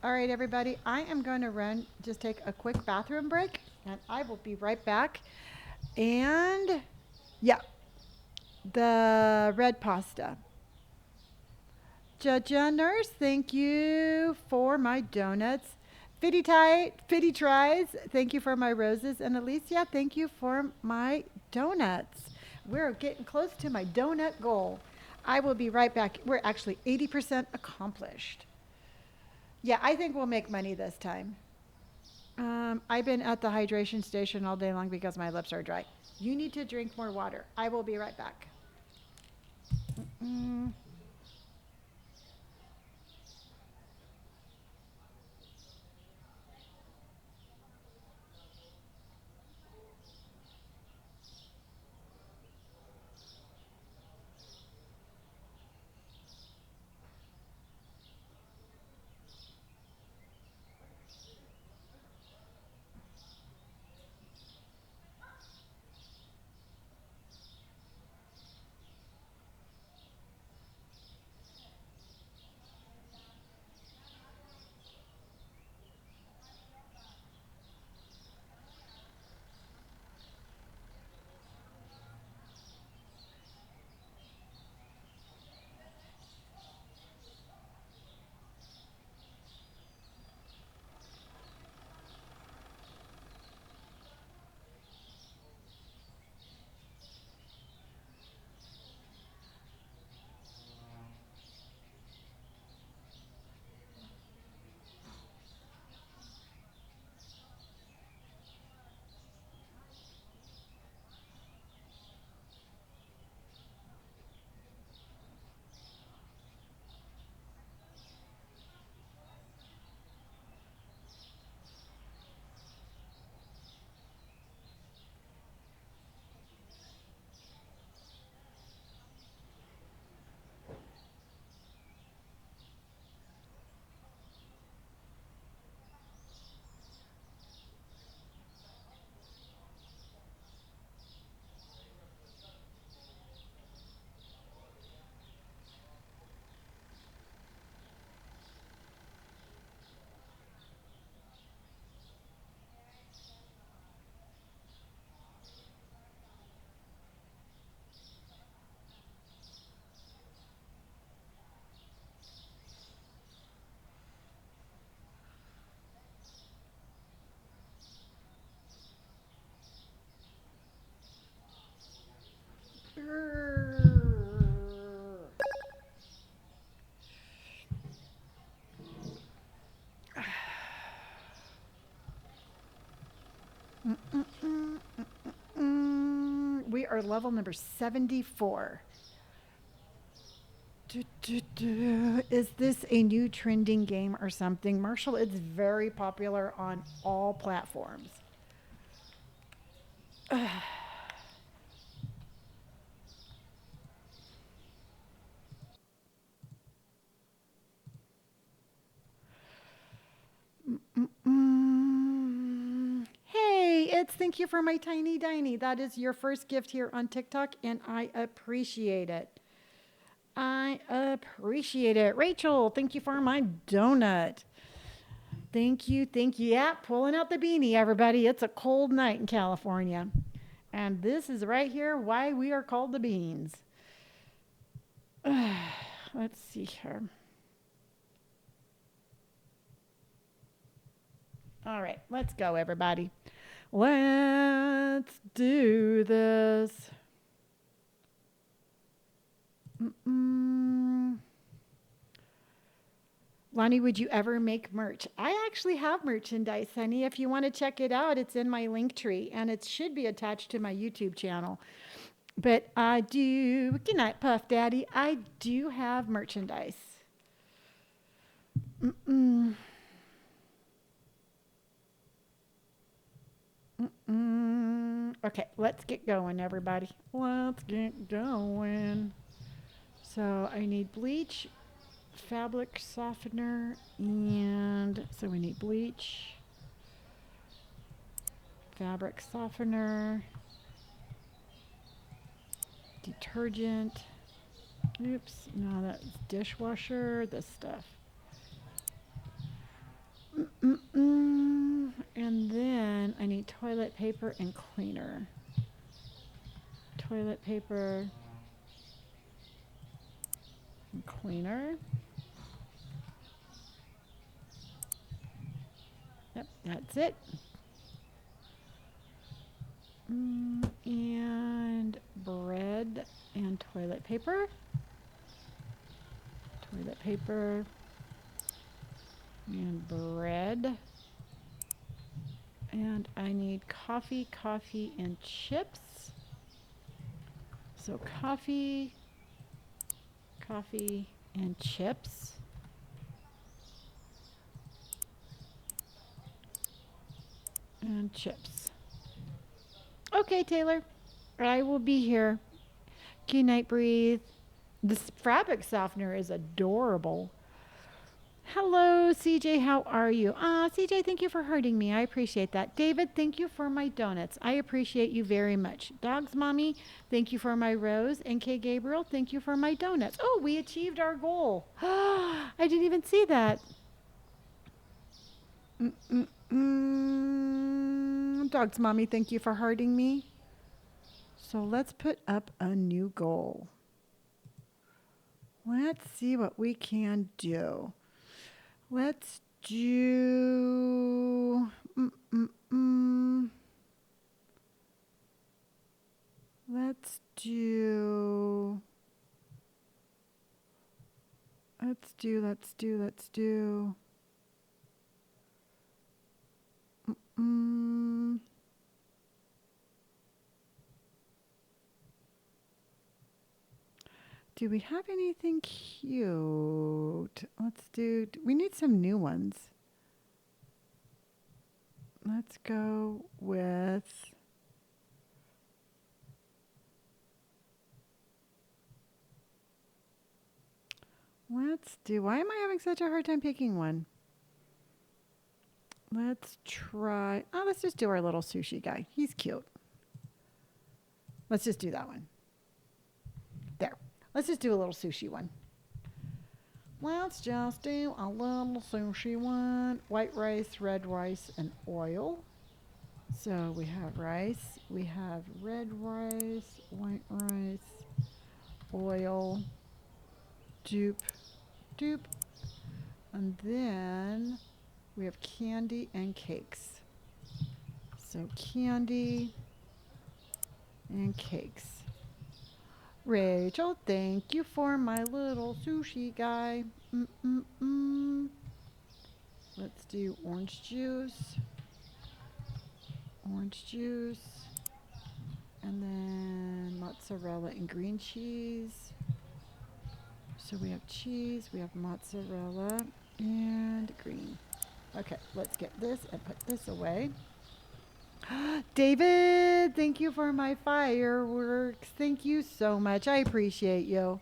All right, everybody, I am going to just take a quick bathroom break, and I will be right back. And yeah, the red pasta. Jaja Nurse, thank you for my donuts. Fitty Tries, thank you for my roses. And Alicia, thank you for my donuts. We're getting close to my donut goal. I will be right back. We're actually 80% accomplished. Yeah, I think we'll make money this time. I've been at the hydration station all day long because my lips are dry. You need to drink more water. I will be right back. Mm. We are level number 74. Is this a new trending game or something? Marshall, it's very popular on all platforms. Hey, it's thank you for my tiny diny. That is your first gift here on TikTok, and I appreciate it. I appreciate it. Rachel, thank you for my donut. Thank you, thank you. Yeah, pulling out the beanie, everybody. It's a cold night in California. And this is right here why we are called the beans. Let's see here. All right, let's go, everybody. Let's do this. Lonnie, would you ever make merch? I actually have merchandise, honey. If you want to check it out, it's in my link tree and it should be attached to my YouTube channel. But I do, good night, Puff Daddy. I do have merchandise. Mm-mm. Mm-mm. Okay, let's get going, everybody. Let's get going. So I need bleach, fabric softener, and so we need bleach, fabric softener, detergent. Oops, no, that's dishwasher, this stuff. And then I need toilet paper and cleaner. Toilet paper and cleaner. Yep, that's it. And bread and toilet paper. Toilet paper and bread. And I need coffee, and chips. So coffee, and chips. And chips. Okay, Taylor. I will be here. Good night, breathe. This fabric softener is adorable. Hello, CJ. How are you? CJ, thank you for hurting me. I appreciate that. David, thank you for my donuts. I appreciate you very much. Dogs, Mommy, thank you for my rose. And K. Gabriel, thank you for my donuts. Oh, we achieved our goal. I didn't even see that. Dogs, Mommy, thank you for hurting me. So let's put up a new goal. Let's see what we can do. Let's do. Let's do. Do we have anything cute? We need some new ones. Let's go with. Why am I having such a hard time picking one? Let's just do our little sushi guy. He's cute. Let's just do that one. There. Let's just do a little sushi one. Let's just do a little sushi one. White rice, red rice, and oil. So we have rice. We have red rice, white rice, oil, dupe. And then we have candy and cakes. So candy and cakes. Rachel, thank you for my little sushi guy. Let's do orange juice. And then mozzarella and green cheese. So we have cheese, we have mozzarella, and green. Okay, let's get this and put this away. David, thank you for my fireworks. Thank you so much. I appreciate you.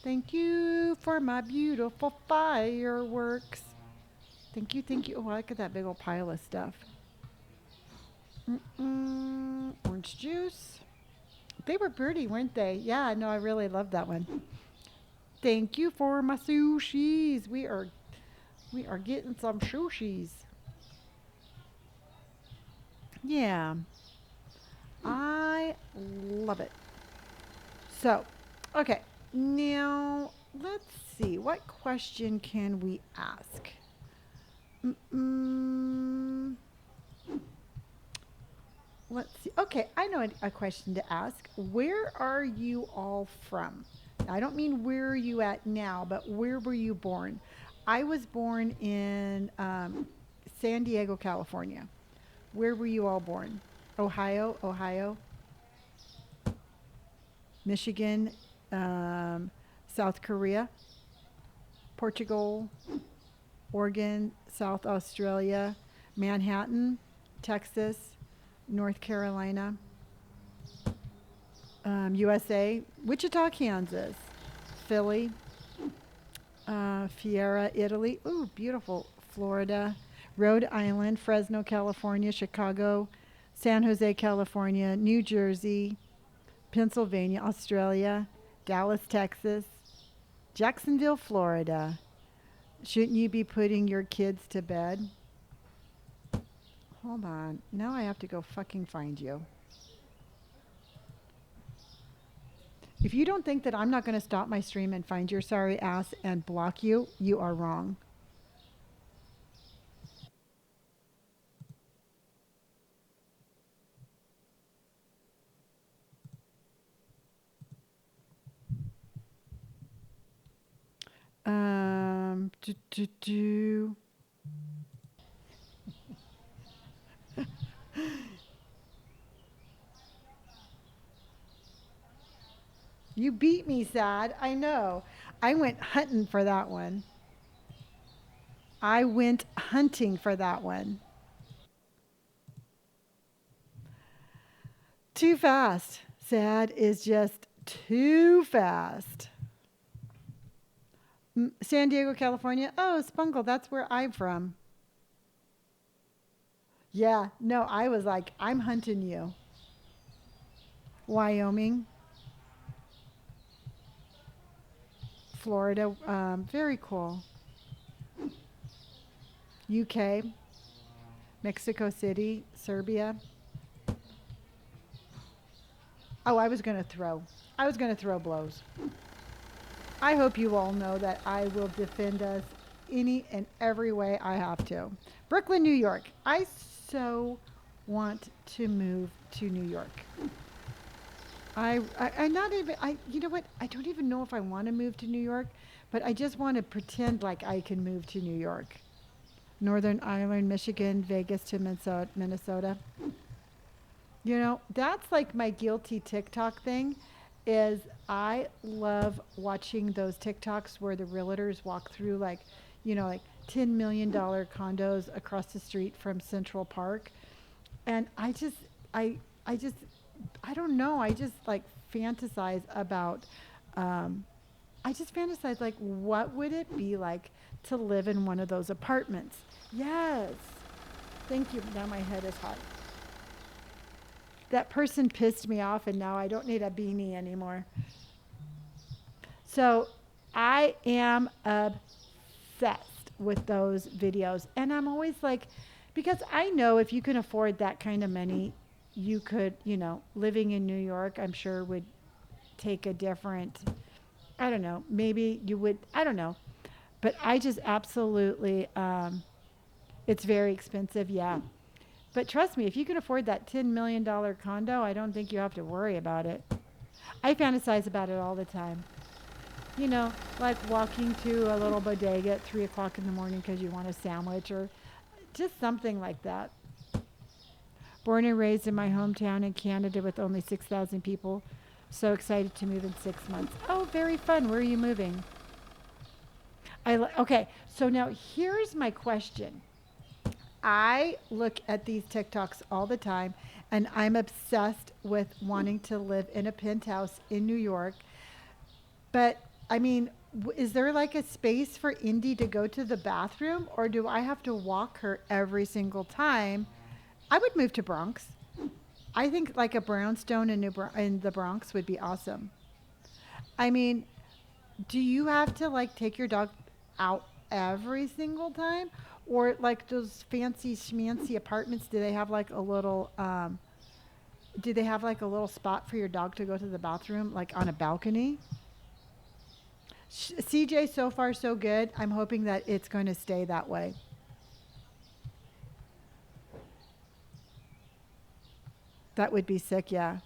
Thank you for my beautiful fireworks. Thank you. Oh, look at that big old pile of stuff. Orange juice. They were pretty, weren't they? Yeah, no, I really love that one. Thank you for my sushis. We are getting some sushis. Yeah. I love it. So, okay. Now, let's see. What question can we ask? Let's see. Okay, I know a question to ask. Where are you all from? I don't mean where are you at now, but where were you born? I was born in San Diego, California. Where were you all born? Ohio, Ohio, Michigan, um, South Korea, Portugal, Oregon, South Australia, Manhattan, Texas, North Carolina, USA, Wichita, Kansas, Philly, Fiera, Italy. Ooh, beautiful. Florida, Rhode Island, Fresno, California, Chicago, San Jose, California, New Jersey, Pennsylvania, Australia, Dallas, Texas, Jacksonville, Florida. Shouldn't you be putting your kids to bed? Hold on. Now I have to go fucking find you. If you don't think that I'm not going to stop my stream and find your sorry ass and block you, you are wrong. Do, do, do. You beat me, Sad. I know. I went hunting for that one. I went hunting for that one. Too fast. Sad is just too fast. San Diego, California. Oh, Spungle, that's where I'm from. Yeah, no, I was like, I'm hunting you. Wyoming, Florida, very cool. UK, Mexico City, Serbia. Oh, I was going to throw. I was going to throw blows. I hope you all know that I will defend us any and every way I have to. Brooklyn, New York. I so want to move to New York. I not even, you know what? I don't even know if I want to move to New York, but I just want to pretend like I can move to New York. Northern Ireland, Michigan, Vegas to Minnesota. You know, that's like my guilty TikTok thing is I love watching those TikToks where the realtors walk through like, like $10 million condos across the street from Central Park. And I just, I don't know. I just like fantasize about, I just fantasize like, what would it be like to live in one of those apartments? Yes. Thank you. Now my head is hot. That person pissed me off and now I don't need a beanie anymore. So I am obsessed with those videos. And I'm always like, because I know if you can afford that kind of money, you could, living in New York, I'm sure would take a different, I don't know, maybe you would, I don't know. But I just absolutely, it's very expensive, yeah. But trust me, if you can afford that $10 million condo, I don't think you have to worry about it. I fantasize about it all the time. Like walking to a little bodega at 3 o'clock in the morning because you want a sandwich or just something like that. Born and raised in my hometown in Canada with only 6,000 people. So excited to move in 6 months. Oh, very fun. Where are you moving? Okay, so now here's my question. I look at these TikToks all the time, and I'm obsessed with wanting to live in a penthouse in New York. But I mean, is there like a space for Indy to go to the bathroom, or do I have to walk her every single time? I would move to Bronx. I think like a brownstone in the Bronx would be awesome. I mean, do you have to like take your dog out every single time? Or like those fancy schmancy apartments, do they have like a little do they have like a little spot for your dog to go to the bathroom like on a balcony? CJ, so far so good. I'm hoping that it's going to stay that way. That would be sick, yeah.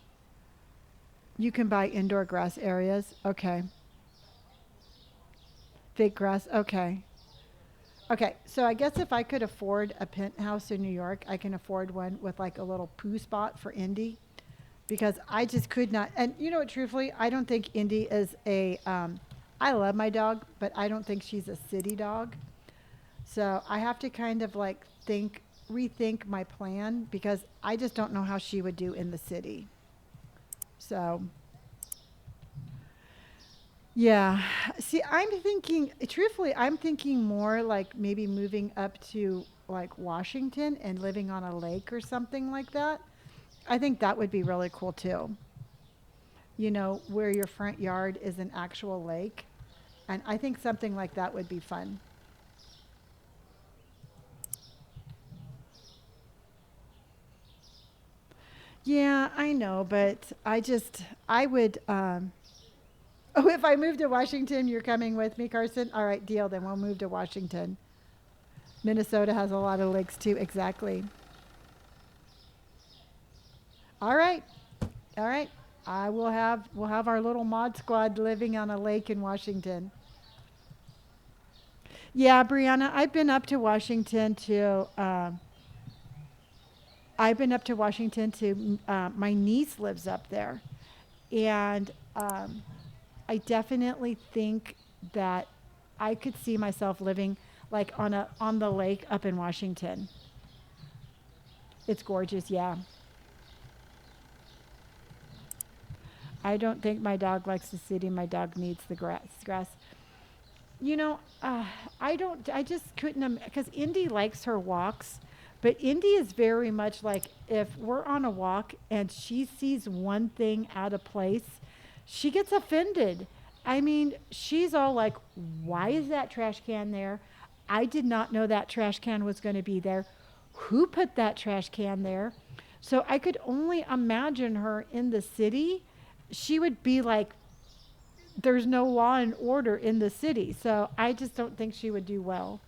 You can buy indoor grass areas. Okay. Fake grass. Okay. Okay, so I guess if I could afford a penthouse in New York, I can afford one with like a little poo spot for Indy because I just could not. And you know what, truthfully, I don't think Indy is a. I love my dog, but I don't think she's a city dog. So I have to kind of like rethink my plan because I just don't know how she would do in the city. So yeah. See, I'm thinking, truthfully, I'm thinking more like maybe moving up to like Washington and living on a lake or something like that. I think that would be really cool too. You know, where your front yard is an actual lake. And I think something like that would be fun. Yeah, I know, but I would, oh, if I move to Washington, you're coming with me, Carson? All right, deal. Then we'll move to Washington. Minnesota has a lot of lakes too. Exactly. All right. All right. We'll have our little mod squad living on a lake in Washington. Yeah, Brianna, I've been up to Washington to my niece lives up there, and I definitely think that I could see myself living like on the lake up in Washington. It's gorgeous, yeah. I don't think my dog likes the city. My dog needs the grass. You know, I don't. I just couldn't because Indy likes her walks, but Indy is very much like if we're on a walk and she sees one thing out of place, she gets offended. I mean, she's all like, "Why is that trash can there? I did not know that trash can was going to be there. Who put that trash can there?" So I could only imagine her in the city. She would be like there's no law and order in the city. So I just don't think she would do well.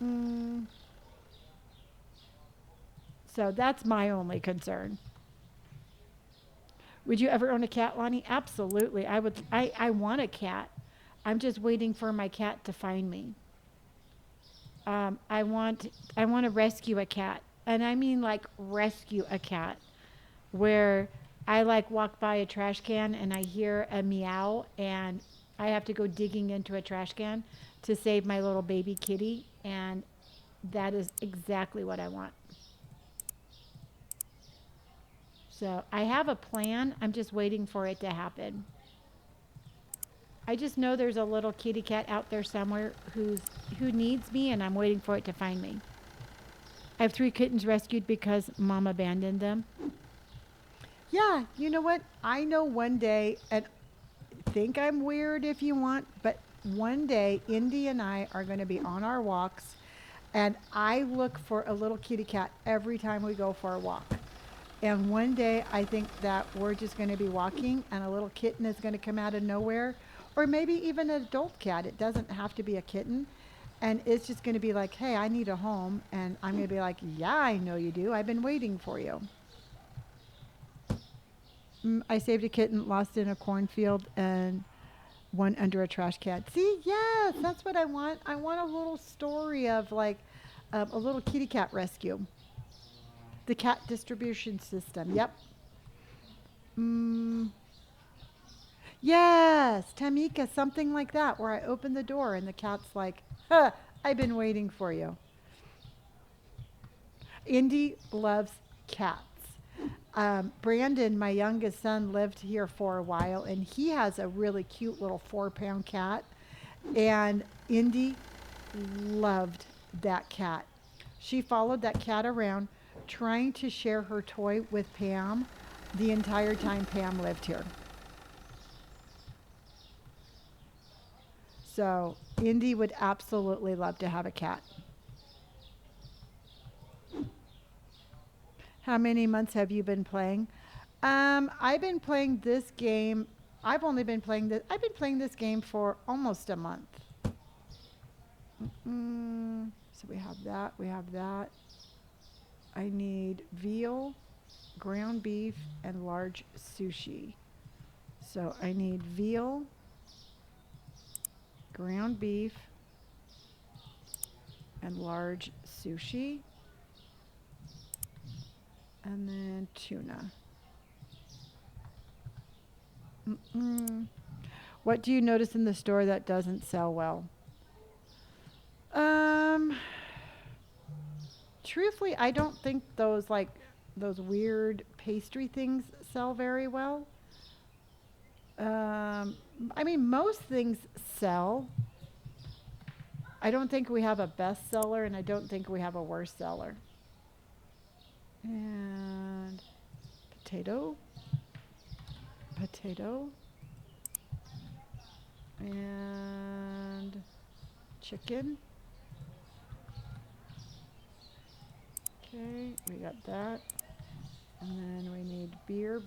Mm. So that's my only concern. Would you ever own a cat, Lonnie? Absolutely. I would. I want a cat. I'm just waiting for my cat to find me. I want to rescue a cat, and I mean like rescue a cat, where I like walk by a trash can and I hear a meow and I have to go digging into a trash can to save my little baby kitty, and that is exactly what I want. So I have a plan. I'm just waiting for it to happen. I just know there's a little kitty cat out there somewhere who needs me, and I'm waiting for it to find me. I have three kittens rescued because mom abandoned them. Yeah, you know what? I know one day, and think I'm weird if you want, but one day Indy and I are going to be on our walks, and I look for a little kitty cat every time we go for a walk. And one day I think that we're just going to be walking, and a little kitten is going to come out of nowhere, or maybe even an adult cat. It doesn't have to be a kitten. And it's just going to be like, hey, I need a home. And I'm going to be like, yeah, I know you do. I've been waiting for you. I saved a kitten lost in a cornfield and one under a trash can. See, yes, that's what I want. I want a little story of like a little kitty cat rescue. The cat distribution system. Yep. Mm, yes, Tamika, something like that, where I open the door and the cat's like, huh, I've been waiting for you. Indy loves cats. Brandon, my youngest son, lived here for a while, and he has a really cute little 4 pound cat. And Indy loved that cat. She followed that cat around, trying to share her toy with Pam the entire time Pam lived here. So Indy would absolutely love to have a cat. How many months have you been playing? I've been playing this game. I've been playing this game for almost a month. So we have that. We have that. I need veal, ground beef, and large sushi. So I need veal, ground beef, and large sushi. And then tuna. Mm-mm. What do you notice in the store that doesn't sell well? Um, Truthfully, I don't think those weird pastry things sell very well. Um, I mean, most things sell. I don't think we have a best seller, and I don't think we have a worst seller. And potato, potato, and chicken. Okay, we got that. And then we need beer.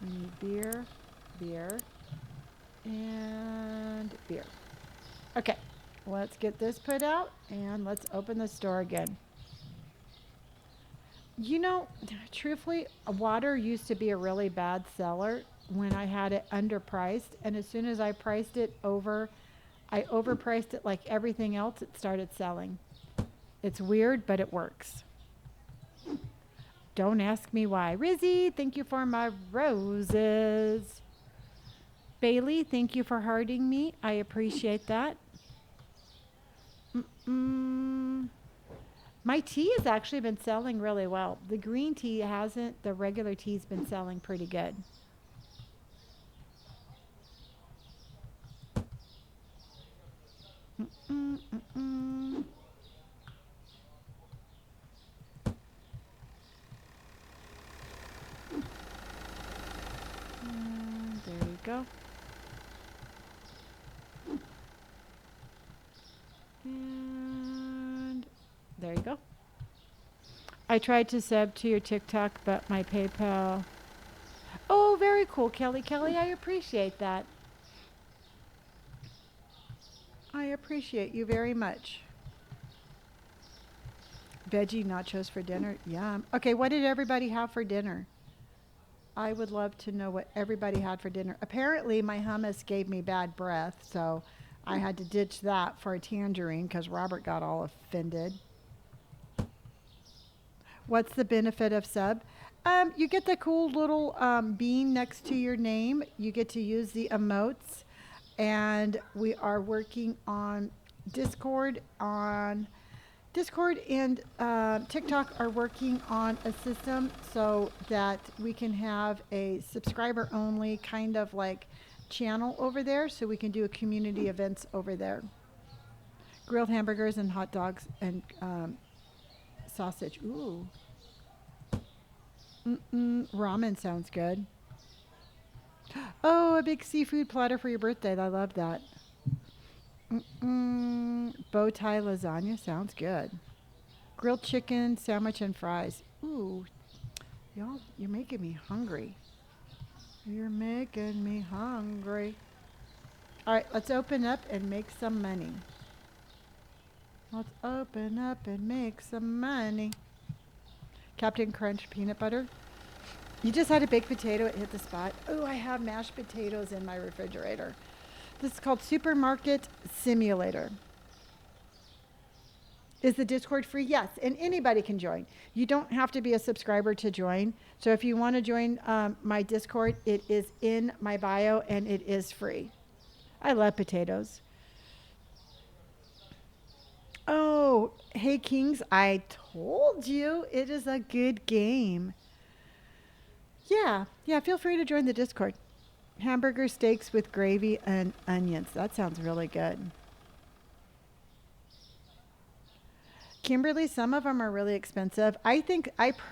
We need beer, and beer. Okay, let's get this put out and let's open the store again. You know, truthfully, water used to be a really bad seller when I had it underpriced. And as soon as I overpriced it like everything else, it started selling. It's weird, but it works. Don't ask me why. Rizzy, thank you for my roses. Bailey, thank you for hearting me. I appreciate that. Mm-mm. My tea has actually been selling really well. The green tea hasn't. The regular tea's been selling pretty good. Mm-mm, mm-mm. And there you go. And there you go. I tried to sub to your TikTok, but my PayPal. Oh, very cool, Kelly. Kelly, I appreciate that. I appreciate you very much. Veggie nachos for dinner. Yum. Okay, what did everybody have for dinner? I would love to know what everybody had for dinner. Apparently, my hummus gave me bad breath, so I had to ditch that for a tangerine because Robert got all offended. What's the benefit of sub? You get the cool little bean next to your name. You get to use the emotes, and we are working on Discord. Discord and TikTok are working on a system so that we can have a subscriber only kind of like channel over there, so we can do a community events over there. Grilled hamburgers and hot dogs and sausage. Ooh. Ramen sounds good. Oh, a big seafood platter for your birthday. I love that. Bow tie lasagna sounds good. Grilled chicken, sandwich, and fries. Ooh, y'all, you're making me hungry. You're making me hungry. All right, let's open up and make some money. Let's open up and make some money. Captain Crunch peanut butter. You just had a baked potato, it hit the spot. Oh, I have mashed potatoes in my refrigerator. This is called Supermarket Simulator. Is the Discord free? Yes, and anybody can join. You don't have to be a subscriber to join. So if you want to join my Discord, it is in my bio and it is free. I love potatoes. Oh, hey Kings, I told you it is a good game. Yeah, feel free to join the Discord. Hamburger steaks with gravy and onions. That sounds really good. Kimberly, some of them are really expensive. I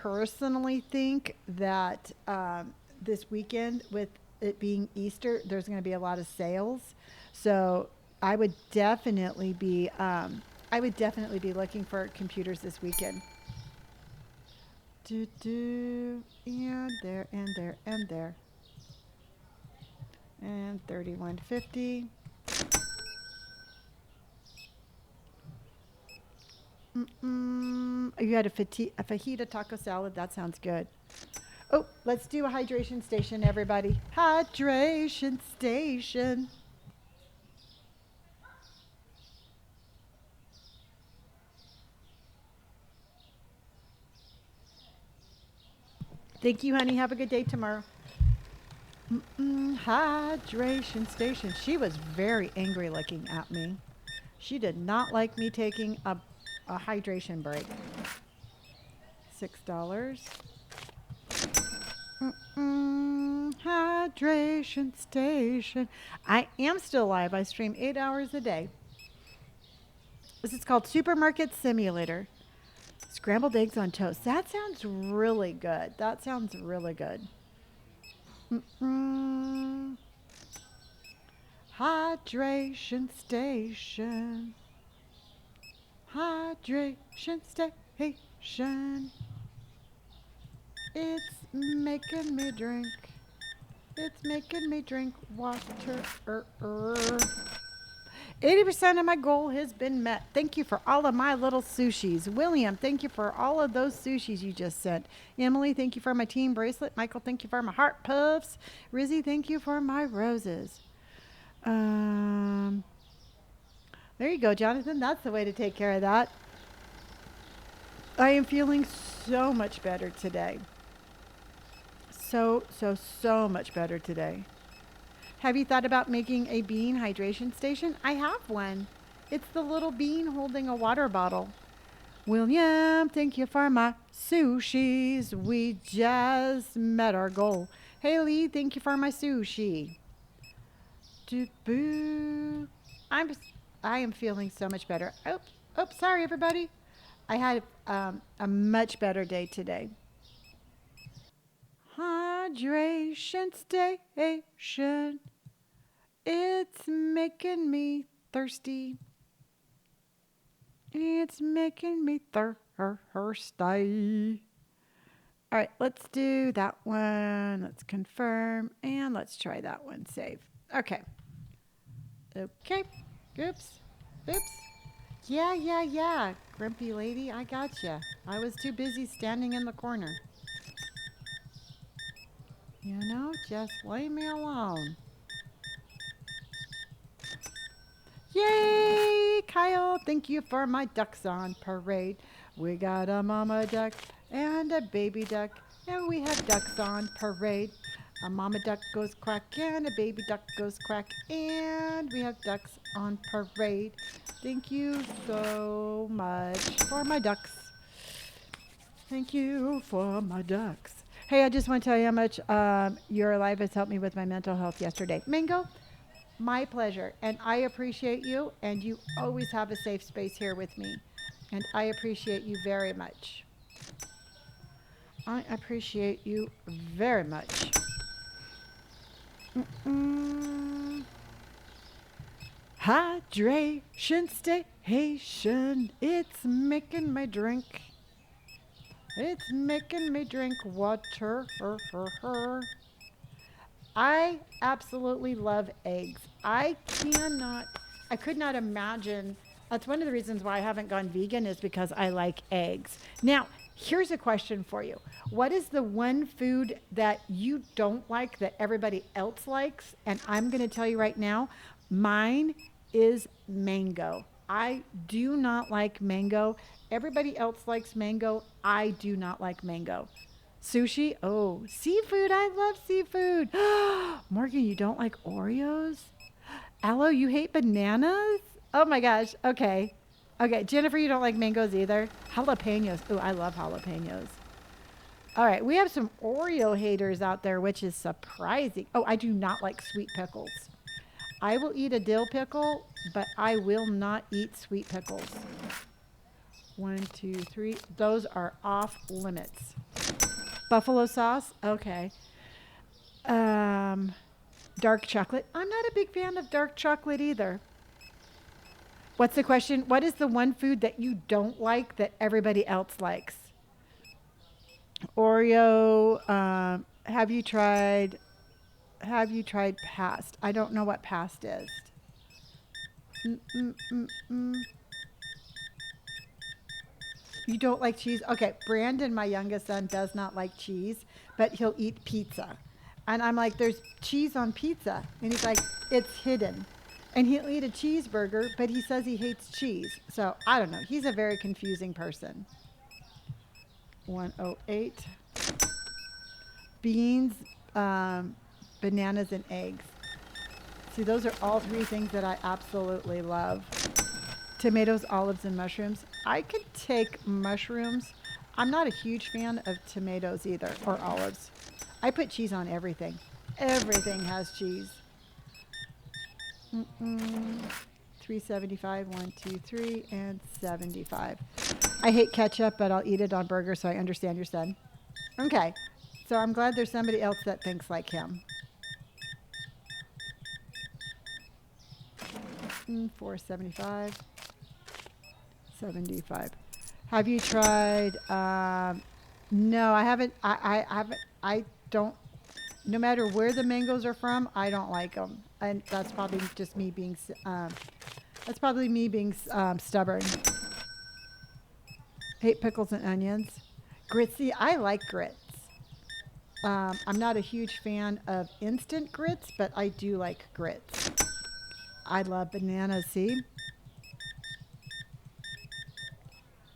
personally think that this weekend, with it being Easter, there's going to be a lot of sales. So I would definitely be looking for computers this weekend. And there, and there, and there. And 31.50. You had a fajita taco salad. That sounds good. Oh, let's do a hydration station, everybody. Hydration station. Thank you, honey. Have a good day tomorrow. Hydration station. She was very angry looking at me. She did not like me taking a hydration break. $6. Hydration station. I am still live. I stream 8 hours a day. This is called Supermarket Simulator. Scrambled eggs on toast. That sounds really good. That sounds really good. Hydration station. Hydration station. It's making me drink. It's making me drink water. 80% of my goal has been met. Thank you for all of my little sushis. William, thank you for all of those sushis you just sent. Emily, thank you for my team bracelet. Michael, thank you for my heart puffs. Rizzy, thank you for my roses. There you go, Jonathan. That's the way to take care of that. I am feeling so much better today. So much better today. Have you thought about making a bean hydration station? I have one. It's the little bean holding a water bottle. William, thank you for my sushis. We just met our goal. Haley, thank you for my sushi. I am feeling so much better. Oops, sorry everybody. I had a much better day today. Hydration station. It's making me thirsty. It's making me thirsty. All right, let's do that one. Let's confirm and let's try that one. Save. Okay. Oops. Yeah. Grumpy lady, I gotcha. I was too busy standing in the corner. Just leave me alone. Yay, Kyle, thank you for my ducks on parade. We got a mama duck and a baby duck, and we have ducks on parade. A mama duck goes quack and a baby duck goes quack, and we have ducks on parade. Thank you so much for my ducks. Thank you for my ducks. Hey, I just want to tell you how much your live has helped me with my mental health yesterday. Mingo, my pleasure. And I appreciate you, and you always have a safe space here with me. And I appreciate you very much. I appreciate you very much. Hydration station. It's making me drink. It's making me drink water. I absolutely love eggs. I could not imagine. That's one of the reasons why I haven't gone vegan is because I like eggs. Now, here's a question for you. What is the one food that you don't like that everybody else likes? And I'm going to tell you right now, mine is mango. I do not like mango. Everybody else likes mango. I do not like mango. Sushi? Oh, seafood. I love seafood. Morgan, you don't like Oreos? Aloe, you hate bananas? Oh my gosh. Okay. Jennifer, you don't like mangoes either? Jalapenos. Oh, I love jalapenos. All right. We have some Oreo haters out there, which is surprising. Oh, I do not like sweet pickles. I will eat a dill pickle, but I will not eat sweet pickles. 1, 2, 3. Those are off limits. Buffalo sauce? Okay. Dark chocolate? I'm not a big fan of dark chocolate either. What's the question? What is the one food that you don't like that everybody else likes? Oreo. Have you tried past? I don't know what past is. You don't like cheese? Okay, Brandon, my youngest son, does not like cheese, but he'll eat pizza. And I'm like, there's cheese on pizza. And he's like, it's hidden. And he'll eat a cheeseburger, but he says he hates cheese. So I don't know. He's a very confusing person. 108. beans, bananas, and eggs. See, those are all three things that I absolutely love. Tomatoes, olives, and mushrooms. I could take mushrooms. I'm not a huge fan of tomatoes either, or olives. I put cheese on everything. Everything has cheese. Mm-mm. 375, 1, 2, 3, and 75. I hate ketchup, but I'll eat it on burgers, so I understand your son. Okay, so I'm glad there's somebody else that thinks like him. 475, 75. Have you tried? No, I haven't. I haven't. I don't. No matter where the mangoes are from, I don't like them, and that's probably just me being. That's probably me being stubborn. Hate pickles and onions. Grits. See, I like grits. I'm not a huge fan of instant grits, but I do like grits. I love bananas. See,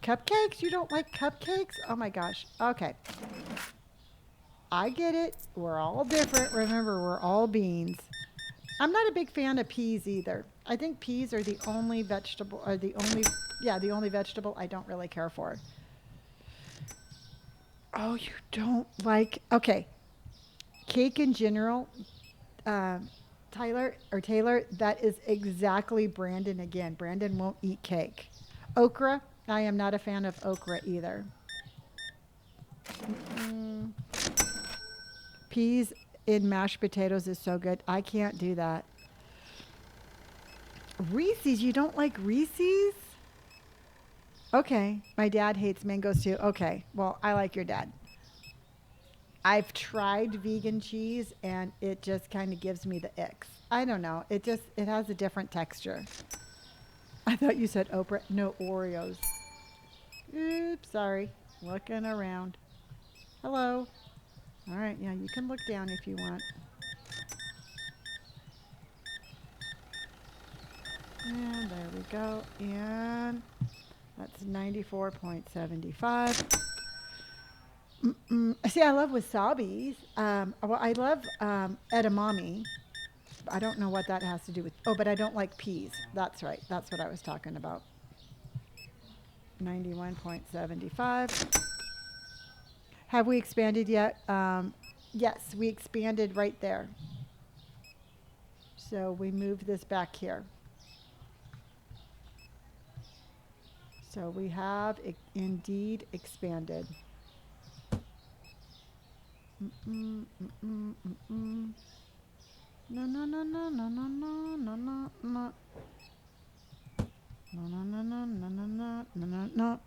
cupcakes. You don't like cupcakes? Oh my gosh. Okay. I get it. We're all different. Remember, we're all beans. I'm not a big fan of peas either. I think peas are the only vegetable, or the only vegetable I don't really care for. Oh, you don't like, okay, cake in general, um, Tyler or Taylor, that is exactly Brandon again. Brandon won't eat cake. Okra, I am not a fan of okra either. Mm, peas in mashed potatoes is so good. I can't do that. Reese's, you don't like Reese's? Okay, my dad hates mangoes too. Okay, well, I like your dad. I've tried vegan cheese and it just kind of gives me the icks. I don't know. It has a different texture. I thought you said Oprah. No Oreos. Oops, sorry. Looking around. Hello. All right, yeah, you can look down if you want. And there we go. And that's 94.75. See, I love wasabi's. Well, I love edamame. I don't know what that has to do with. Oh, but I don't like peas. That's right. That's what I was talking about. 91.75. Have we expanded yet? Yes, we expanded right there. So we moved this back here. So we have indeed expanded. Mm-mm, mm-mm, mm-mm. No, no, no, no, no, no, no, no, no, no. No, no, no, no, no, no, no, no, no, no.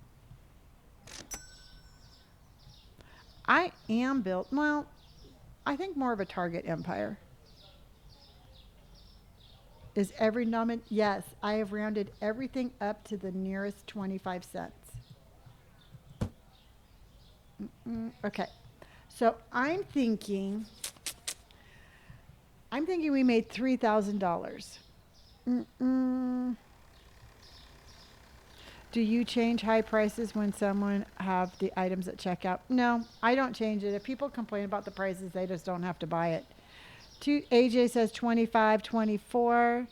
I am built, well, I think more of a Target empire. Is every nomin? Yes, I have rounded everything up to the nearest 25 cents. Okay. So I'm thinking we made $3,000. Mm-mm. Do you change high prices when someone have the items at checkout? No, I don't change it. If people complain about the prices, they just don't have to buy it. AJ says 25, 24.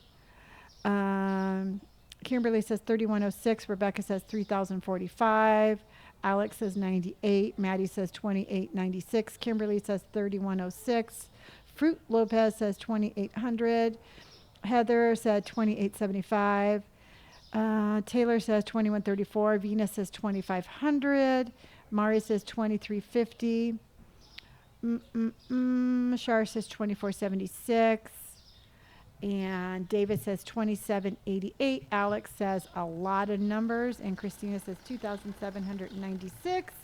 Um, Kimberly says 3106. Rebecca says 3045. Alex says 98. Maddie says 2896. Kimberly says 3106. Fruit Lopez says 2800. Heather said 2875. Taylor says 2134. Venus says 2500. Mari says 2350. Shar says 2476. And David says 2788. Alex says a lot of numbers. And Christina says 2,796.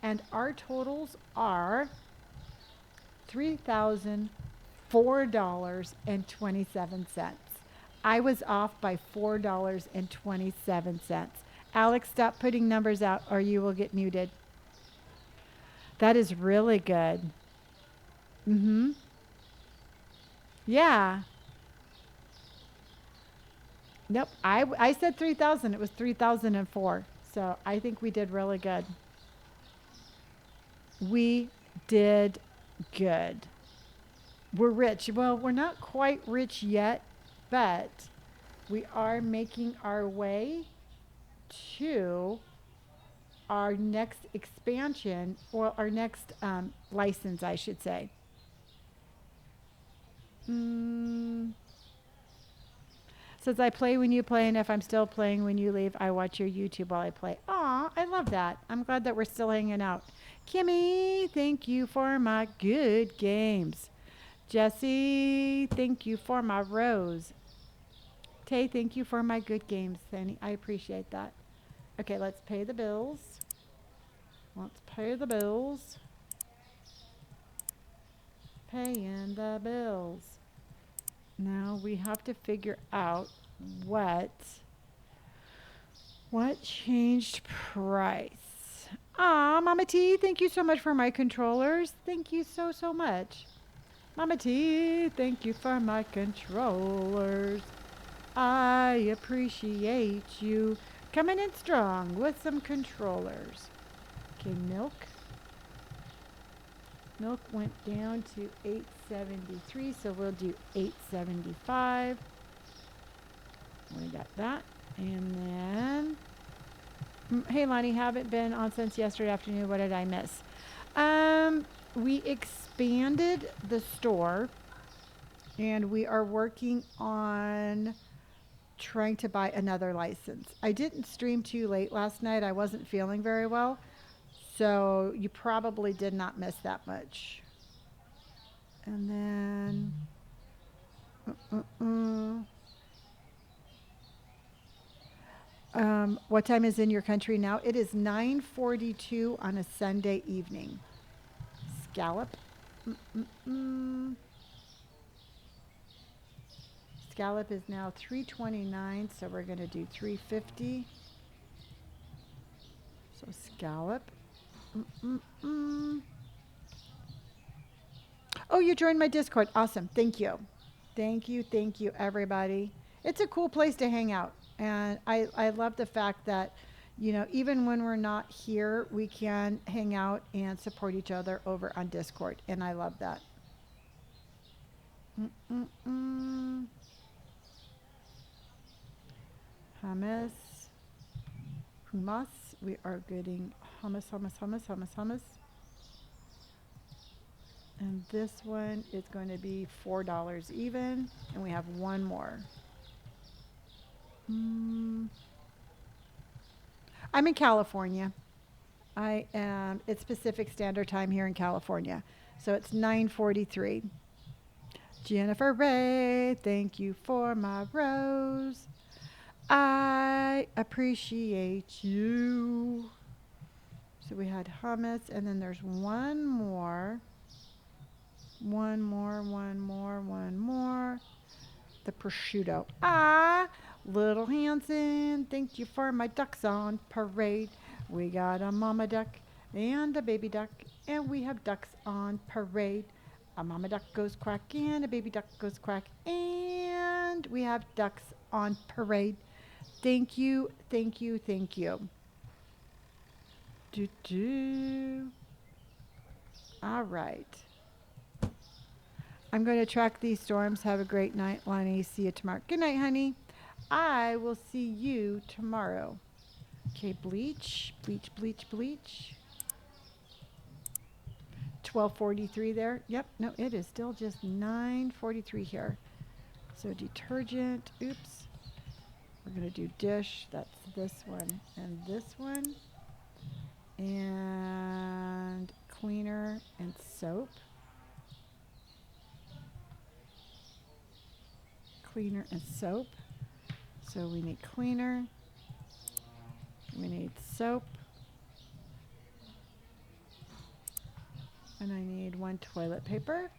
And our totals are $3,004.27. I was off by $4.27. Alex, stop putting numbers out or you will get muted. That is really good. Mm-hmm. Yeah. Nope. I said 3,000. It was 3,004. So I think we did really good. We did Good. We're rich. Well, we're not quite rich yet, but we are making our way to our next expansion, or our next license, I should say. Mm, Says I play when you play, and if I'm still playing when you leave, I watch your YouTube while I play. Aw, I love that. I'm glad that we're still hanging out. Kimmy, thank you for my good games. Jesse, thank you for my rose. Tay, thank you for my good games, Fanny. I appreciate that. Okay, let's pay the bills. Let's pay the bills. Paying the bills. Now we have to figure out what changed price. Ah, Mama T, thank you so much for my controllers. Thank you so, so much. Mama T, thank you for my controllers. I appreciate you coming in strong with some controllers. Okay, milk. Milk went down to $8.73, so we'll do $8.75. We got that. And then, hey Lonnie, haven't been on since yesterday afternoon. What did I miss? We expanded the store, and we are working on trying to buy another license. I didn't stream too late last night. I wasn't feeling very well, so you probably did not miss that much. And then, what time is in your country now? It is 9:42 on a Sunday evening. Scallop. Scallop is now $3.29, so we're going to do $3.50. So scallop. Oh, you joined my Discord. Awesome. Thank you. Thank you, everybody. It's a cool place to hang out. And I love the fact that, even when we're not here, we can hang out and support each other over on Discord. And I love that. Hummus. We are getting hummus. And this one is going to be $4 even. And we have one more. I'm in California. It's Pacific Standard Time here in California. So it's 9:43. Jennifer Ray, thank you for my rose. I appreciate you. So we had hummus, and then there's one more. The prosciutto. Little Hanson, thank you for my ducks on parade. We got a mama duck and a baby duck, and we have ducks on parade. A mama duck goes quack and a baby duck goes quack, and we have ducks on parade. Thank you. All right. I'm going to track these storms. Have a great night, Lonnie. See you tomorrow. Good night, honey. I will see you tomorrow. Okay, bleach. 12:43 there. Yep, no, it is still just 9:43 here. So detergent, oops. We're going to do dish. That's this one and this one. And cleaner and soap. Cleaner and soap. So we need cleaner. We need soap. And I need one toilet paper.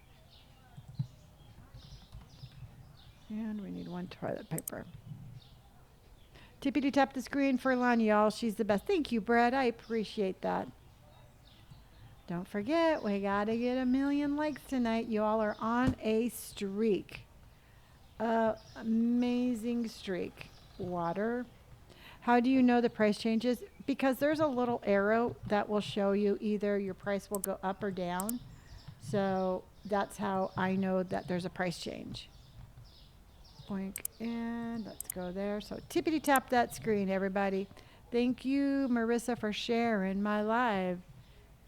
And we need one toilet paper. Tippity tap the screen for Lonnie, y'all. She's the best. Thank you, Brad. I appreciate that. Don't forget, we got to get 1 million likes tonight. You all are on a streak. Amazing streak. Water. How do you know the price changes? Because there's a little arrow that will show you either your price will go up or down. So that's how I know that there's a price change. Boink, and let's go there. So tippity tap that screen, everybody. Thank you, Marissa, for sharing my live.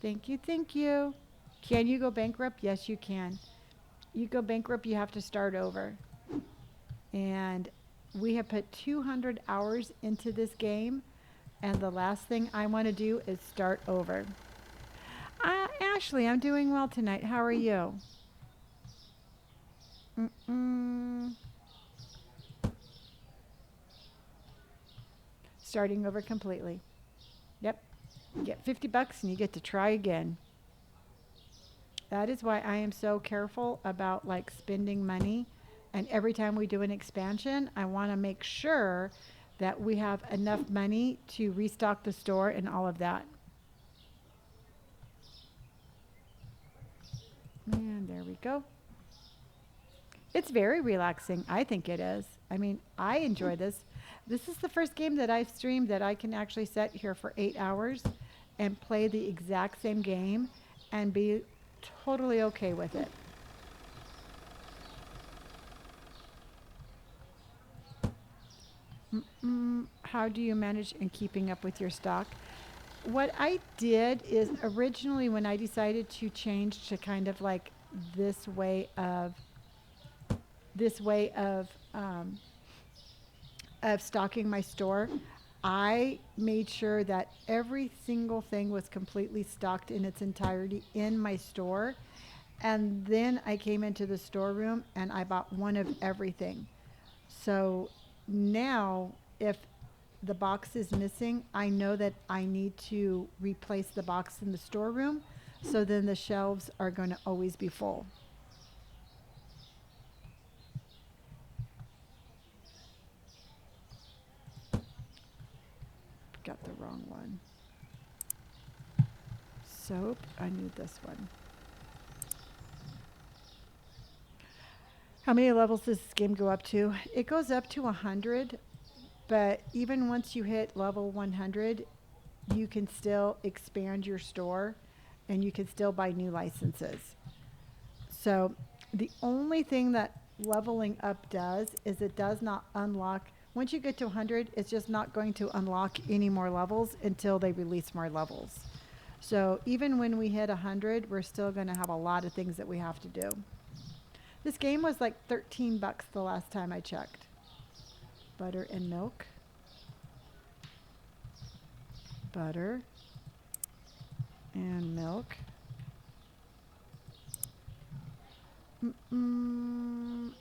Thank you, thank you. Can you go bankrupt? Yes, you can. You go bankrupt, you have to start over. And we have put 200 hours into this game, and the last thing I want to do is start over. Ashley, I'm doing well tonight. How are you? Mm-mm. Starting over completely. Yep. You get 50 bucks and you get to try again. That is why I am so careful about like spending money. And every time we do an expansion, I want to make sure that we have enough money to restock the store and all of that. And there we go. It's very relaxing. I think it is. I mean, I enjoy this. This is the first game that I've streamed that I can actually sit here for 8 hours and play the exact same game and be totally okay with it. How do you manage in keeping up with your stock? What I did is originally when I decided to change to kind of like this way of this way of stocking my store, I made sure that every single thing was completely stocked in its entirety in my store. And then I came into the storeroom and I bought one of everything. So now, if the box is missing, I know that I need to replace the box in the storeroom. So then the shelves are going to always be full. Got the wrong one. Soap, I need this one. How many levels does this game go up to? It goes up to 100, but even once you hit level 100, you can still expand your store and you can still buy new licenses. So the only thing that leveling up does is it does not unlock. Once you get to 100, it's just not going to unlock any more levels until they release more levels. So even when we hit 100, we're still going to have a lot of things that we have to do. This game was like 13 bucks the last time I checked. Butter and milk. Butter and milk.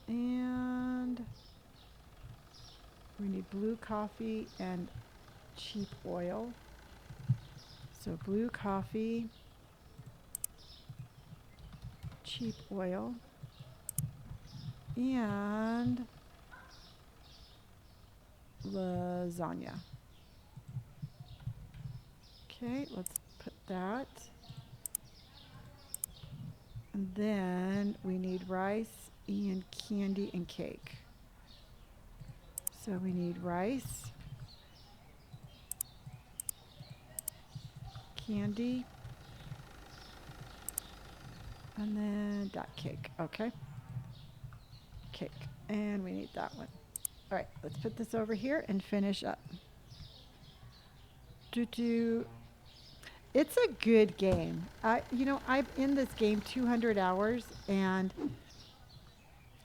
And we need blue coffee and cheap oil. So blue coffee, cheap oil, and lasagna. Okay, let's put that. And then we need rice and candy and cake. So we need rice, candy, and then that cake. Okay. Cake. And we need that one. All right, let's put this over here and finish up. It's a good game. I've in this game 200 hours and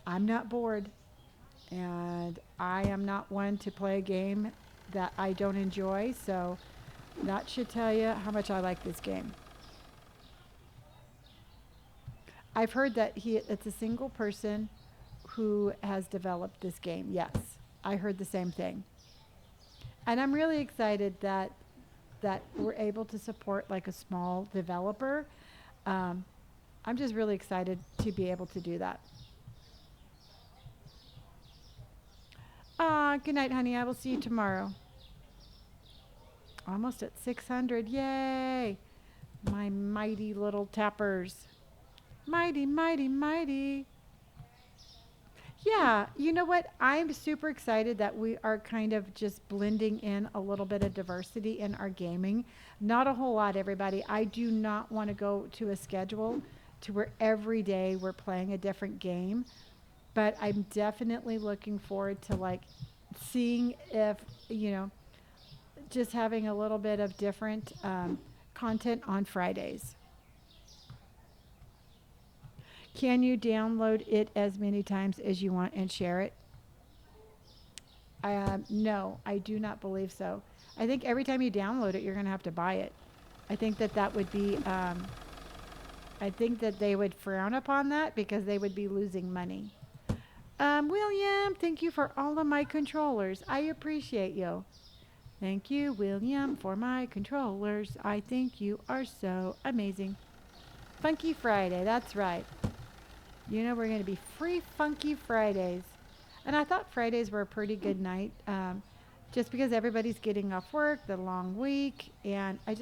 I'm not bored. And I am not one to play a game that I don't enjoy. So that should tell you how much I like this game. I've heard that it's a single person who has developed this game. Yes, I heard the same thing. And I'm really excited that we're able to support like a small developer. I'm just really excited to be able to do that. Good night, honey. I will see you tomorrow. Almost at 600. Yay! My mighty little tappers. Mighty, mighty, mighty. Yeah, you know what? I'm super excited that we are kind of just blending in a little bit of diversity in our gaming. Not a whole lot, everybody. I do not want to go to a schedule to where every day we're playing a different game. But I'm definitely looking forward to like seeing if, you know, just having a little bit of different content on Fridays. Can you download it as many times as you want and share it? No, I do not believe so. I think every time you download it, you're going to have to buy it. I think that that would be, I think that they would frown upon that because they would be losing money. William, thank you for all of my controllers. I appreciate you. Thank you, William, for my controllers. I think you are so amazing. Funky Friday, that's right. You know, we're going to be free Funky Fridays. And I thought Fridays were a pretty good night just because everybody's getting off work, the long week. And I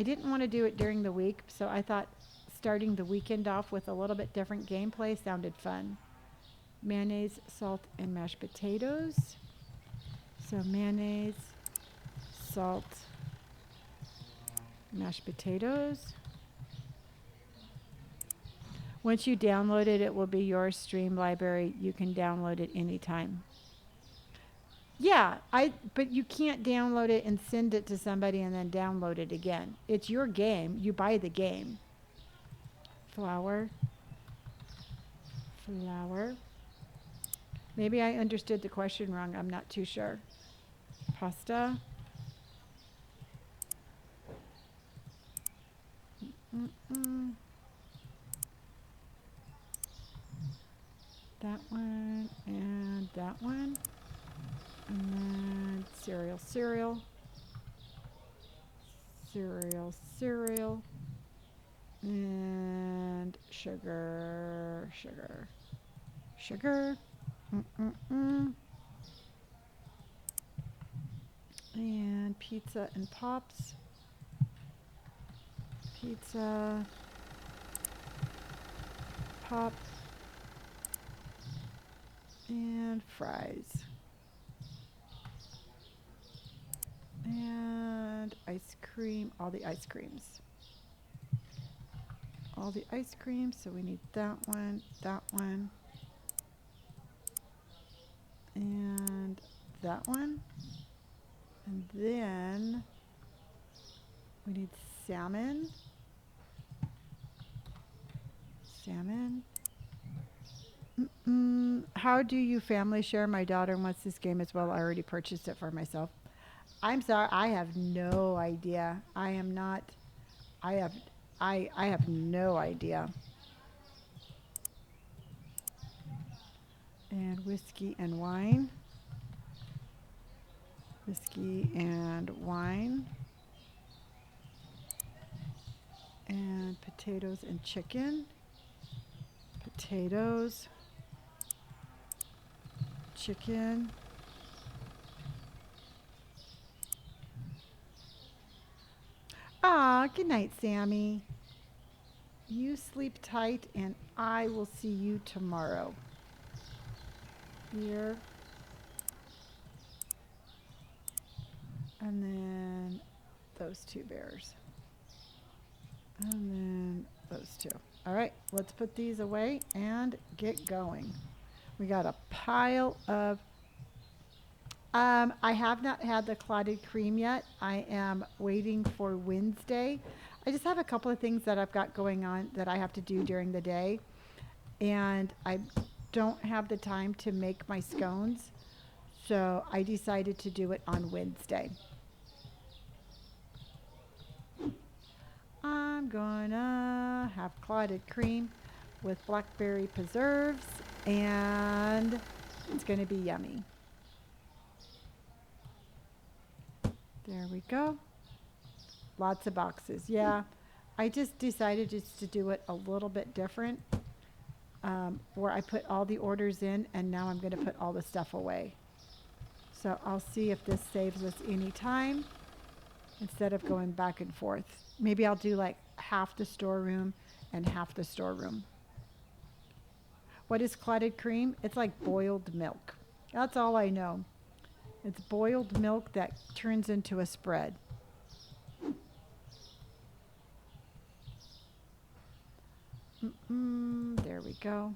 didn't want to do it during the week. So I thought starting the weekend off with a little bit different gameplay sounded fun. Mayonnaise, salt, and mashed potatoes. So mayonnaise, salt, mashed potatoes. Once you download it, it will be your stream library. You can download it anytime. Yeah, but you can't download it and send it to somebody and then download it again. It's your game. You buy the game. Flour. Flour. Maybe I understood the question wrong. I'm not too sure. Pasta. Mm-mm. That one and that one. And then cereal, cereal. Cereal, cereal. And sugar, sugar, sugar. Mm-mm-mm. And pizza and pops. Pizza, pop, and fries. And ice cream, all the ice creams. All the ice creams, so we need that one, and that one. And then we need salmon. Salmon. How do you family share? My daughter wants this game as well. I already purchased it for myself. I'm sorry, I have no idea. I am not. I have no idea. And whiskey and wine. Whiskey and wine. And potatoes and chicken. Potatoes. Chicken. Ah, good night, Sammy. You sleep tight, and I will see you tomorrow. Here. And then those two bears. And then those two. All right, let's put these away and get going. We got a pile of I have not had the clotted cream yet. I am waiting for Wednesday. I just have a couple of things that I've got going on that I have to do during the day. And I don't have the time to make my scones. So I decided to do it on Wednesday. I'm gonna have clotted cream with blackberry preserves, and it's gonna be yummy. There we go. Lots of boxes. Yeah, I just decided just to do it a little bit different, where I put all the orders in, and now I'm gonna put all the stuff away. So I'll see if this saves us any time instead of going back and forth. Maybe I'll do like half the storeroom and half the storeroom. What is clotted cream? It's like boiled milk. That's all I know. It's boiled milk that turns into a spread. go.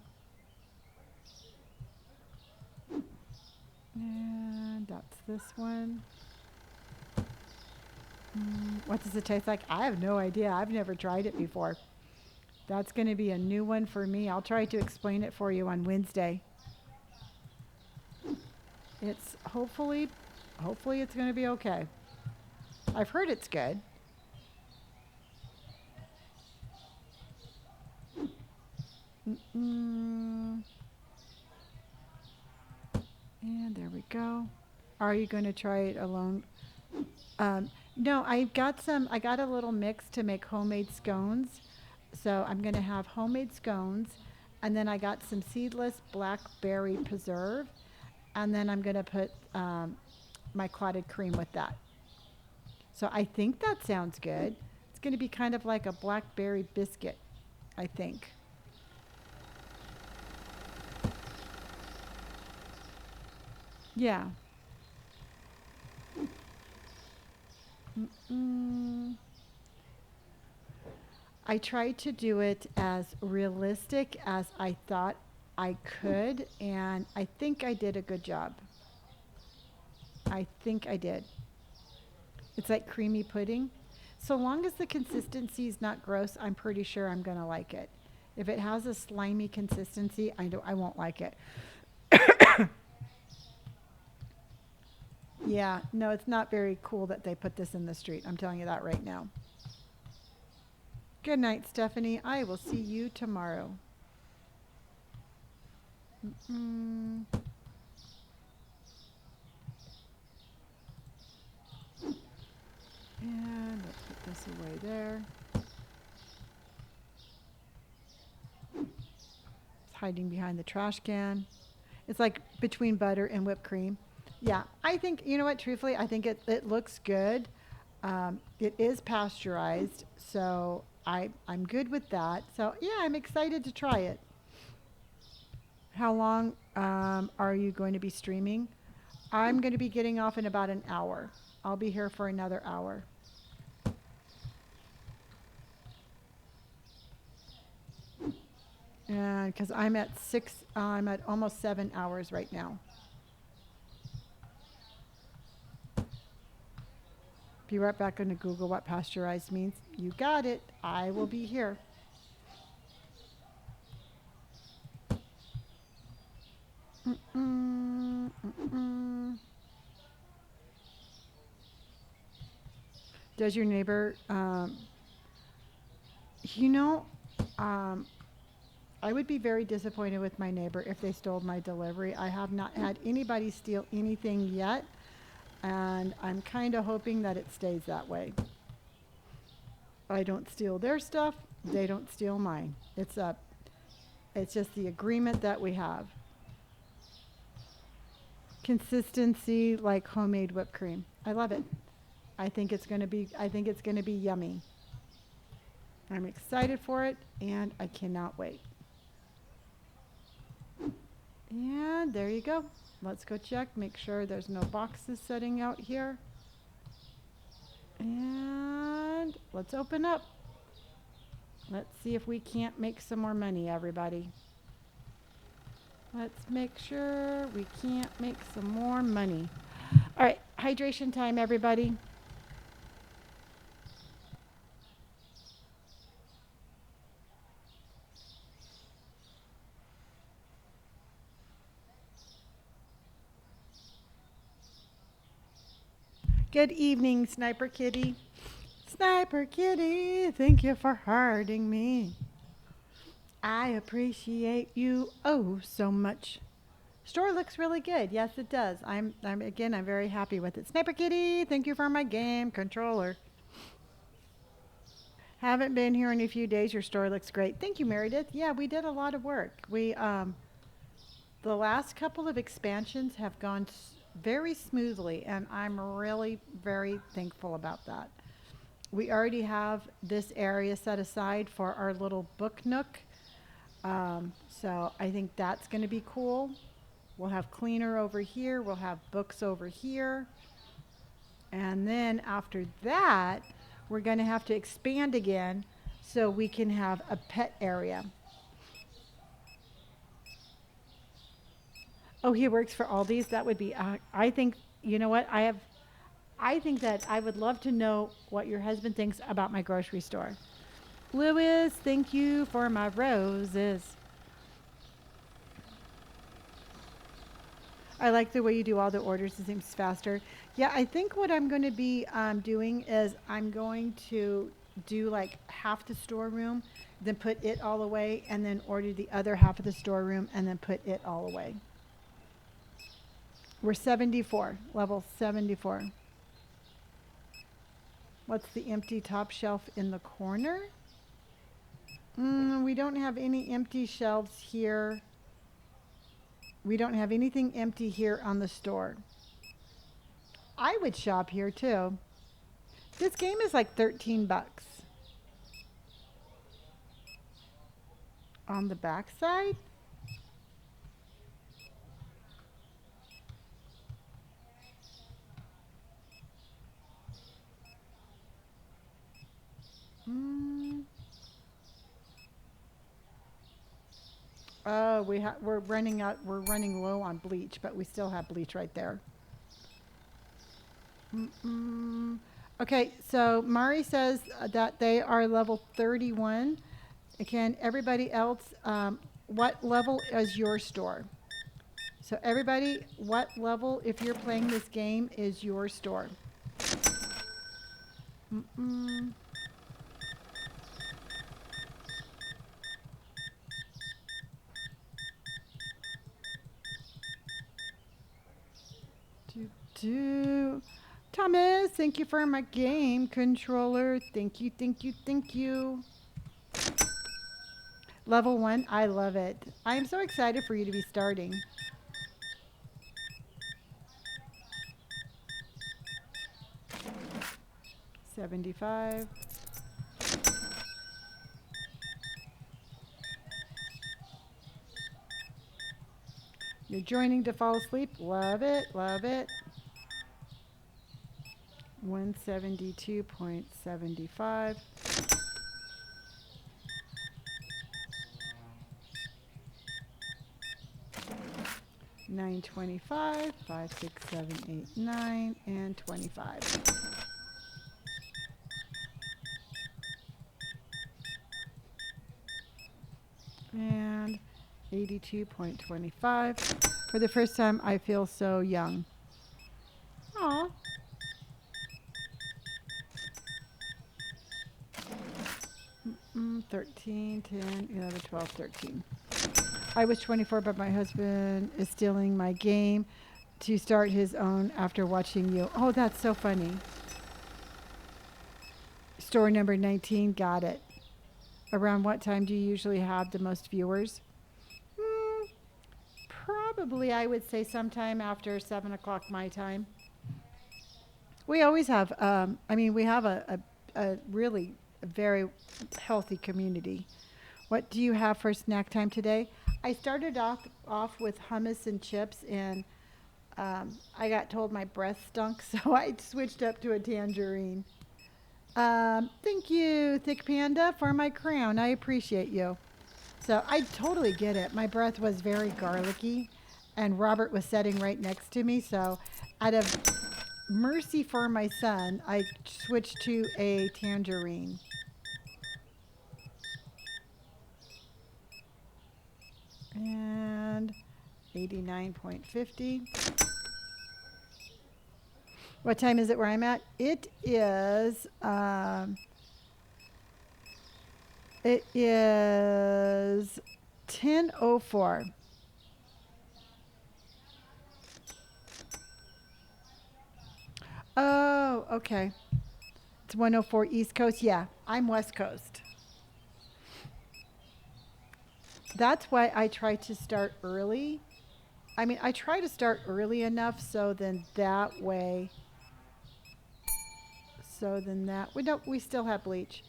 And that's this one. What does it taste like? I have no idea. I've never tried it before. That's going to be a new one for me. I'll try to explain it for you on Wednesday. It's hopefully it's going to be okay. I've heard it's good. Mm-mm. And there we go. Are you going to try it alone? No, I got a little mix to make homemade scones. So I'm going to have homemade scones. And then I got some seedless blackberry preserve. And then I'm going to put my clotted cream with that. So I think that sounds good. It's going to be kind of like a blackberry biscuit, I think. Yeah. Mm-mm. I tried to do it as realistic as I thought I could, and I think I did a good job. I think I did. It's like creamy pudding. So long as the consistency is not gross, I'm pretty sure I'm going to like it. If it has a slimy consistency, I won't like it. Yeah, no, it's not very cool that they put this in the street. I'm telling you that right now. Good night, Stephanie. I will see you tomorrow. Mm-mm. And let's put this away there. It's hiding behind the trash can. It's like between butter and whipped cream. Yeah, I think, you know what, truthfully, I think it looks good. It is pasteurized, so I'm good with that. So, yeah, I'm excited to try it. How long are you going to be streaming? I'm going to be getting off in about an hour. I'll be here for another hour. And because I'm at almost 7 hours right now. Be right back into Google what pasteurized means. You got it. I will be here. Mm-mm, mm-mm. Does your neighbor, you know, um, I would be very disappointed with my neighbor if they stole my delivery. I have not had anybody steal anything yet, and I'm kind of hoping that it stays that way. I don't steal their stuff, they don't steal mine. It's just the agreement that we have. Consistency like homemade whipped cream. I love it. I think it's going to be yummy. I'm excited for it and I cannot wait. And there you go. Let's go check, make sure there's no boxes sitting out here. And let's open up. Let's see if we can't make some more money, everybody. Let's make sure we can't make some more money. All right, hydration time, everybody. Good evening, Sniper Kitty. Sniper Kitty, thank you for hurting me. I appreciate you oh so much. Store looks really good. Yes, it does. I'm very happy with it. Sniper Kitty, thank you for my game controller. Haven't been here in a few days. Your store looks great. Thank you, Meredith. Yeah, we did a lot of work. The last couple of expansions have gone very smoothly, and I'm really very thankful about that. We already have this area set aside for our little book nook. So I think that's going to be cool. We'll have cleaner over here. We'll have books over here. And then after that, we're going to have to expand again so we can have a pet area. Oh, he works for Aldi's. That would be. I think. You know what? I think that I would love to know what your husband thinks about my grocery store. Lewis, thank you for my roses. I like the way you do all the orders. It seems faster. Yeah, I think what I'm going to be doing is I'm going to do like half the storeroom, then put it all away, and then order the other half of the storeroom and then put it all away. We're 74, level 74. What's the empty top shelf in the corner? We don't have any empty shelves here. We don't have anything empty here on the store. I would shop here too. This game is like 13 bucks. On the back side? Mm. Oh, we're running out. We're running low on bleach, but we still have bleach right there. Mm-mm. Okay, so Mari says that they are level 31. Can everybody else, what level is your store? So everybody, what level, if you're playing this game, is your store? Mm-mm. Do, do. Thomas, thank you for my game controller. Thank you, thank you, thank you. Level 1, I love it. I am so excited for you to be starting. $75. You're joining to fall asleep. Love it, love it. 172.75. $9.25, 5, 6, 7, 8, 9, and 25. And 82.25. For the first time, I feel so young. Aw. 13, 10, 11, 12, 13. I was 24, but my husband is stealing my game to start his own after watching you. Oh, that's so funny. Store number 19, got it. Around what time do you usually have the most viewers? Probably, I would say sometime after 7 o'clock my time. We always have, we have a really very healthy community. What do you have for snack time today? I started off with hummus and chips, and I got told my breath stunk, so I switched up to a tangerine. Thank you, Thick Panda, for my crown. I appreciate you. So I totally get it. My breath was very garlicky, and Robert was sitting right next to me. So out of mercy for my son, I switched to a tangerine. And 89.50. What time is it where I'm at? It is 10:04. Oh, okay. It's 104 East Coast. Yeah, I'm West Coast. That's why I try to start early. I try to start early enough so then that way. We still have bleach.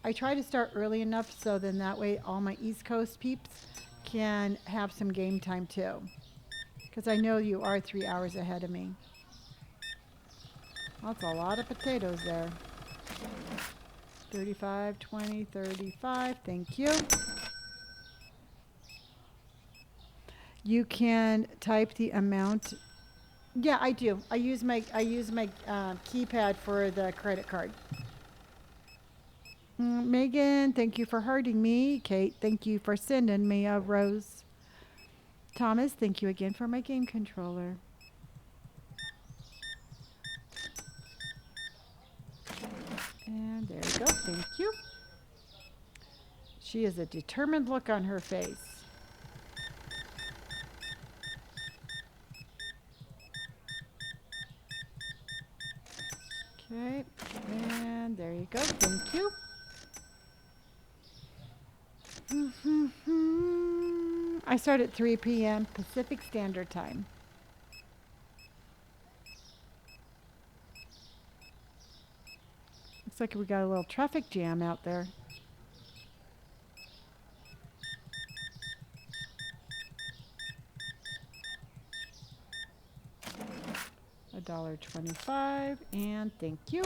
I try to start early enough so then that way all my East Coast peeps can have some game time too. Because I know you are 3 hours ahead of me. That's a lot of potatoes there. 35, 20, 35. Thank you. You can type the amount. Yeah, I do. I use my keypad for the credit card. Megan, thank you for hurting me. Kate, thank you for sending me a rose. Thomas, thank you again for my game controller. And there you go. Thank you. She has a determined look on her face. Okay, and there you go. Thank you. I start at 3 p.m. Pacific Standard Time. Looks like we got a little traffic jam out there. $1.25, and thank you.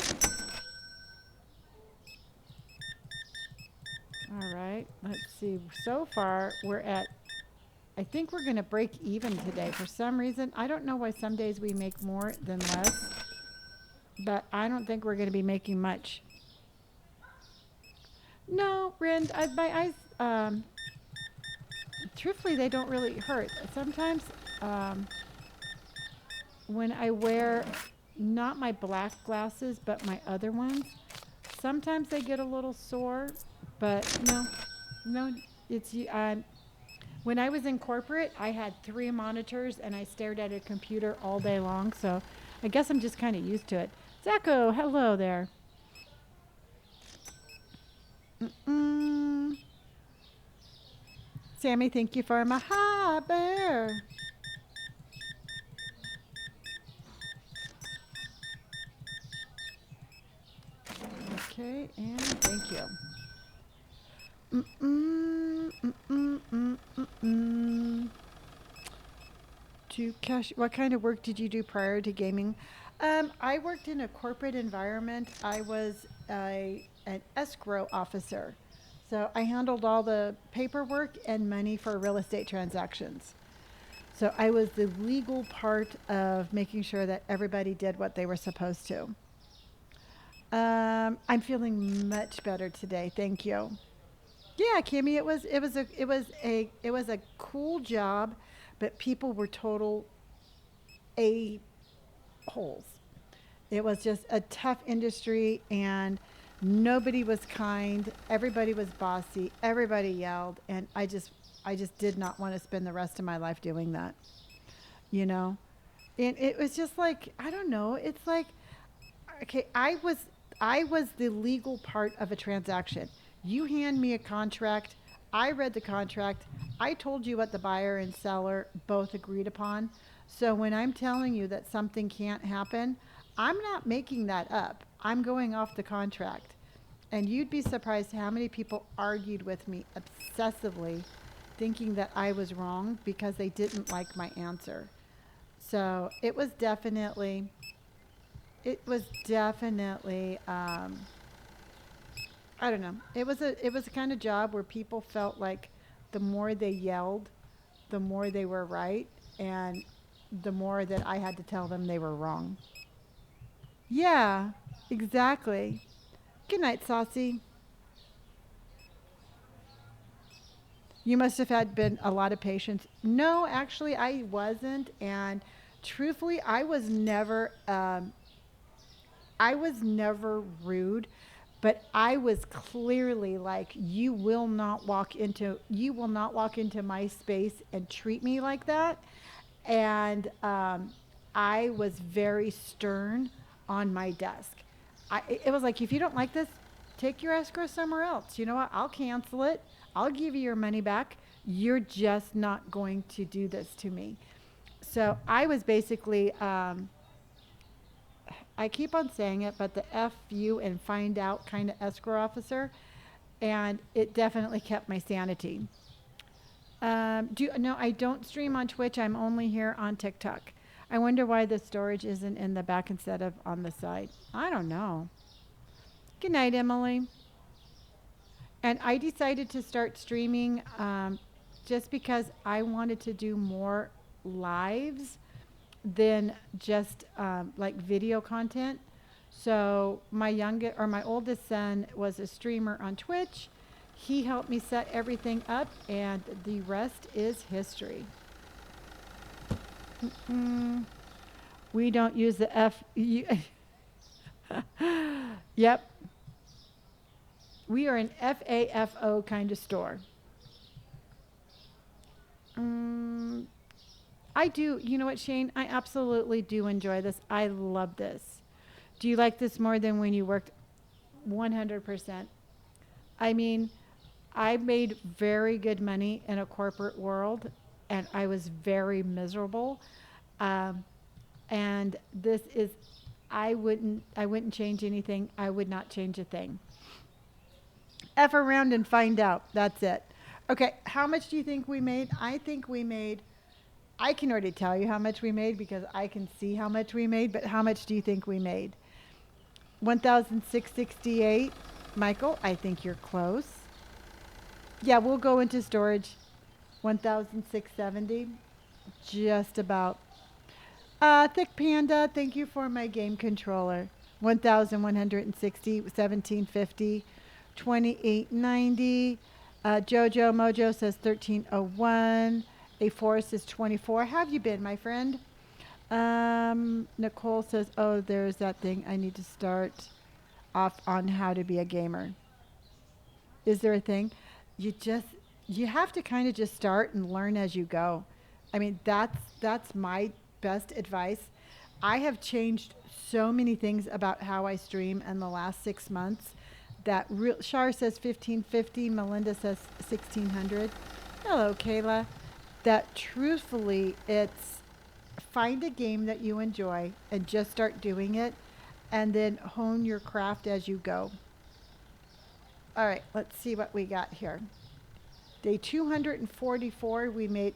All right, let's see. So far, we're at, I think we're going to break even today. For some reason, I don't know why some days we make more than less, but I don't think we're going to be making much. No, Rind, my eyes, truthfully, they don't really hurt. Sometimes when I wear not my black glasses, but my other ones, sometimes they get a little sore, but no, it's when I was in corporate, I had 3 monitors and I stared at a computer all day long, so I guess I'm just kind of used to it. Zacho, hello there. Sammy, thank you for my hi bear. Okay, and thank you. To cash, what kind of work did you do prior to gaming? I worked in a corporate environment. I was an escrow officer. So I handled all the paperwork and money for real estate transactions. So I was the legal part of making sure that everybody did what they were supposed to. I'm feeling much better today. Thank you. Yeah, Kimmy, it was a cool job, but people were total a holes. It was just a tough industry, and nobody was kind. Everybody was bossy. Everybody yelled, and I just did not want to spend the rest of my life doing that. You know, and it was just like, I don't know. It's like, okay, I was the legal part of a transaction. You hand me a contract. I read the contract. I told you what the buyer and seller both agreed upon. So when I'm telling you that something can't happen, I'm not making that up. I'm going off the contract. And you'd be surprised how many people argued with me obsessively, thinking that I was wrong because they didn't like my answer. So it was definitely, I don't know. It was a kind of job where people felt like the more they yelled, the more they were right, and the more that I had to tell them they were wrong. Yeah, exactly. Good night, Saucy. You must have had been a lot of patience. No, actually, I wasn't, and truthfully, I was never rude, but I was clearly like, you will not walk into my space and treat me like that. And I was very stern on my desk. It was like, if you don't like this, take your escrow somewhere else. You know what? I'll cancel it. I'll give you your money back. You're just not going to do this to me. So I was basically, I keep on saying it, but the F you and find out kind of escrow officer. And it definitely kept my sanity. No, I don't stream on Twitch. I'm only here on TikTok. I wonder why the storage isn't in the back instead of on the side. I don't know. Good night, Emily. And I decided to start streaming just because I wanted to do more lives than just like video content. So my oldest son was a streamer on Twitch. He helped me set everything up, and the rest is history. Mm, we don't use the F. Yep, we are an FAFO kind of store. Mm, I do. You know what, Shane? I absolutely do enjoy this. I love this. Do you like this more than when you worked? 100%. I mean, I made very good money in a corporate world, and I was very miserable. Um, and this is, I wouldn't change anything. I would not change a thing. F around and find out. That's it. Okay, how much do you think we made? I think we made, I can already tell you how much we made because I can see how much we made, but how much do you think we made? 1,668. Michael, I think you're close. Yeah, we'll go into storage. 1,670. Just about. Thick Panda, thank you for my game controller. 1,160, 1,750, 2,890. Jojo Mojo says 1,301. A Forest is 24. How have you been, my friend? Nicole says, oh, there's that thing. I need to start off on how to be a gamer. Is there a thing? You just, you have to kind of just start and learn as you go. I mean, that's my best advice. I have changed so many things about how I stream in the last 6 months that Shar says 1550, Melinda says 1600. Hello, Kayla. That truthfully, it's find a game that you enjoy and just start doing it and then hone your craft as you go. All right, let's see what we got here. Day 244, we made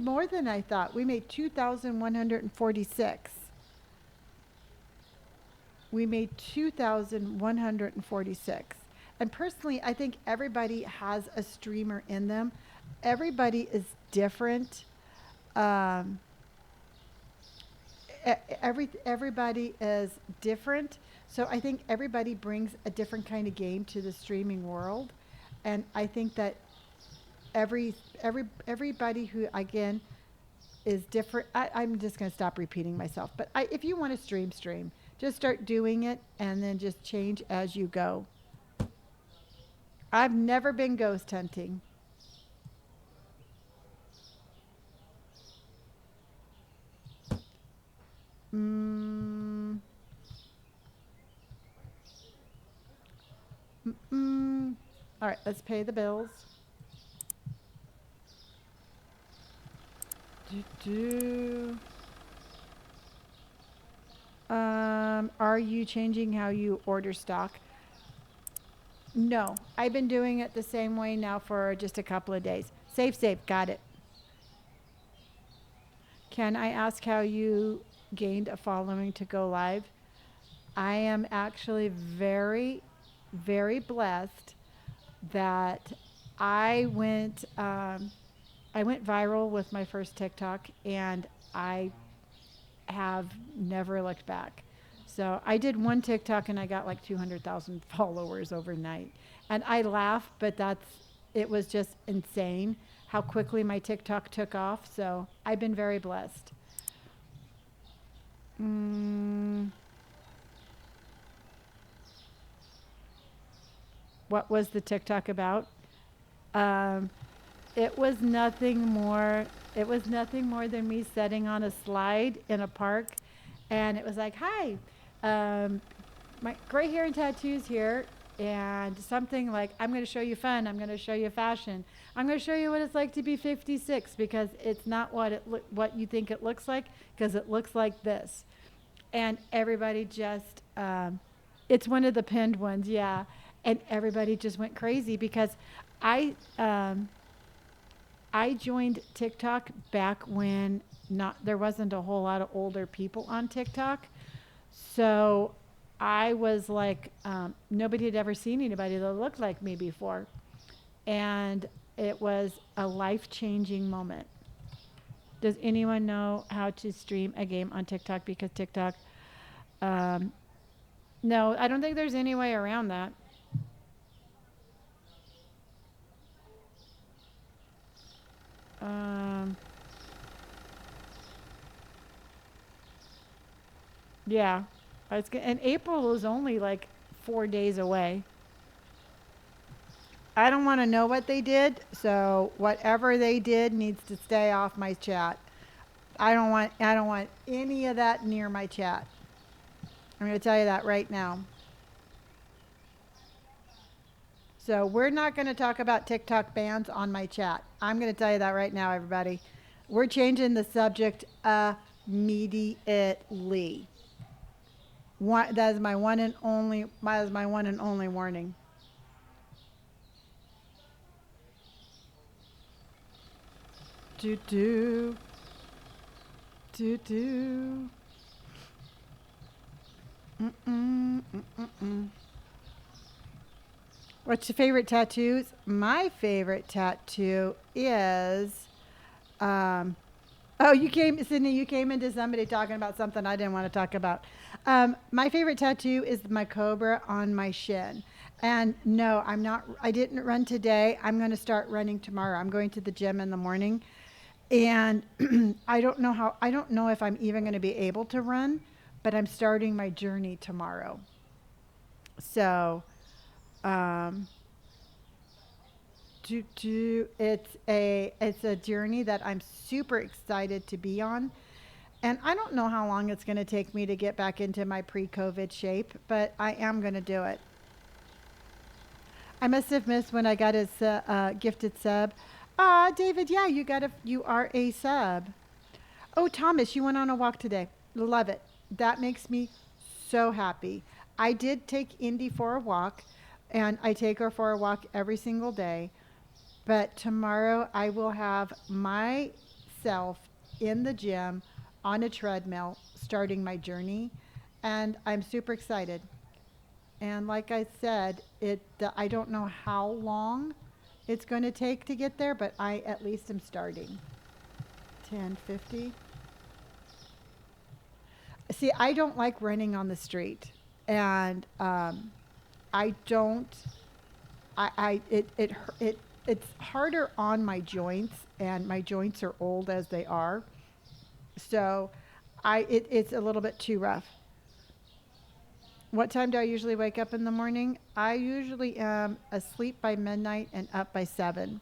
more than I thought. We made 2,146. We made 2,146. And personally, I think everybody has a streamer in them. Everybody is different. Um, everybody is different. So I think everybody brings a different kind of game to the streaming world. And I think that everybody who again is different. I'm just going to stop repeating myself. But if you want to stream. Just start doing it and then just change as you go. I've never been ghost hunting. Mm, all right, let's pay the bills. Are you changing how you order stock? No, I've been doing it the same way now for just a couple of days. Safe, got it. Can I ask how you gained a following to go live? I am actually very, very blessed that I went viral with my first TikTok, and I have never looked back. So I did one TikTok and I got like 200,000 followers overnight. And I laugh, but it was just insane how quickly my TikTok took off. So I've been very blessed. What was the TikTok about? Um, it was nothing more. It was nothing more than me sitting on a slide in a park, and it was like, "Hi, my gray hair and tattoos here," and something like, "I'm going to show you fun. I'm going to show you fashion. I'm going to show you what it's like to be 56 because it's not what you think it looks like because it looks like this," and everybody just, it's one of the pinned ones, yeah, and everybody just went crazy because I. I joined TikTok back when there wasn't a whole lot of older people on TikTok. So I was like, nobody had ever seen anybody that looked like me before. And it was a life-changing moment. Does anyone know how to stream a game on TikTok? Because TikTok, um, no, I don't think there's any way around that. Um, yeah, and April is only like 4 days away. I don't want to know what they did, so whatever they did needs to stay off my chat. I don't want any of that near my chat. I'm going to tell you that right now. So we're not going to talk about TikTok bans on my chat. I'm going to tell you that right now, everybody. We're changing the subject immediately. That is my one and only. That is my one and only warning. Do do do do. Mm-mm, mm-mm. What's your favorite tattoos? My favorite tattoo is, um, oh, Sydney, you came into somebody talking about something I didn't want to talk about. My favorite tattoo is my cobra on my shin. And no, I didn't run today. I'm going to start running tomorrow. I'm going to the gym in the morning. And I don't know if I'm even going to be able to run, but I'm starting my journey tomorrow. So, um, it's a journey that I'm super excited to be on. And I don't know how long it's going to take me to get back into my pre-COVID shape, but I am going to do it. I must have missed when I got his gifted sub. Ah, David, yeah, you are a sub. Oh, Thomas, you went on a walk today. Love it. That makes me so happy. I did take Indy for a walk, and I take her for a walk every single day. But tomorrow I will have myself in the gym on a treadmill starting my journey, and I'm super excited. And like I said, I don't know how long it's going to take to get there, but I at least am starting. 10:50. See, I don't like running on the street, and I don't. I it's harder on my joints, and my joints are old as they are, so it's a little bit too rough. What time do I usually wake up in the morning? I usually am asleep by midnight and up by 7.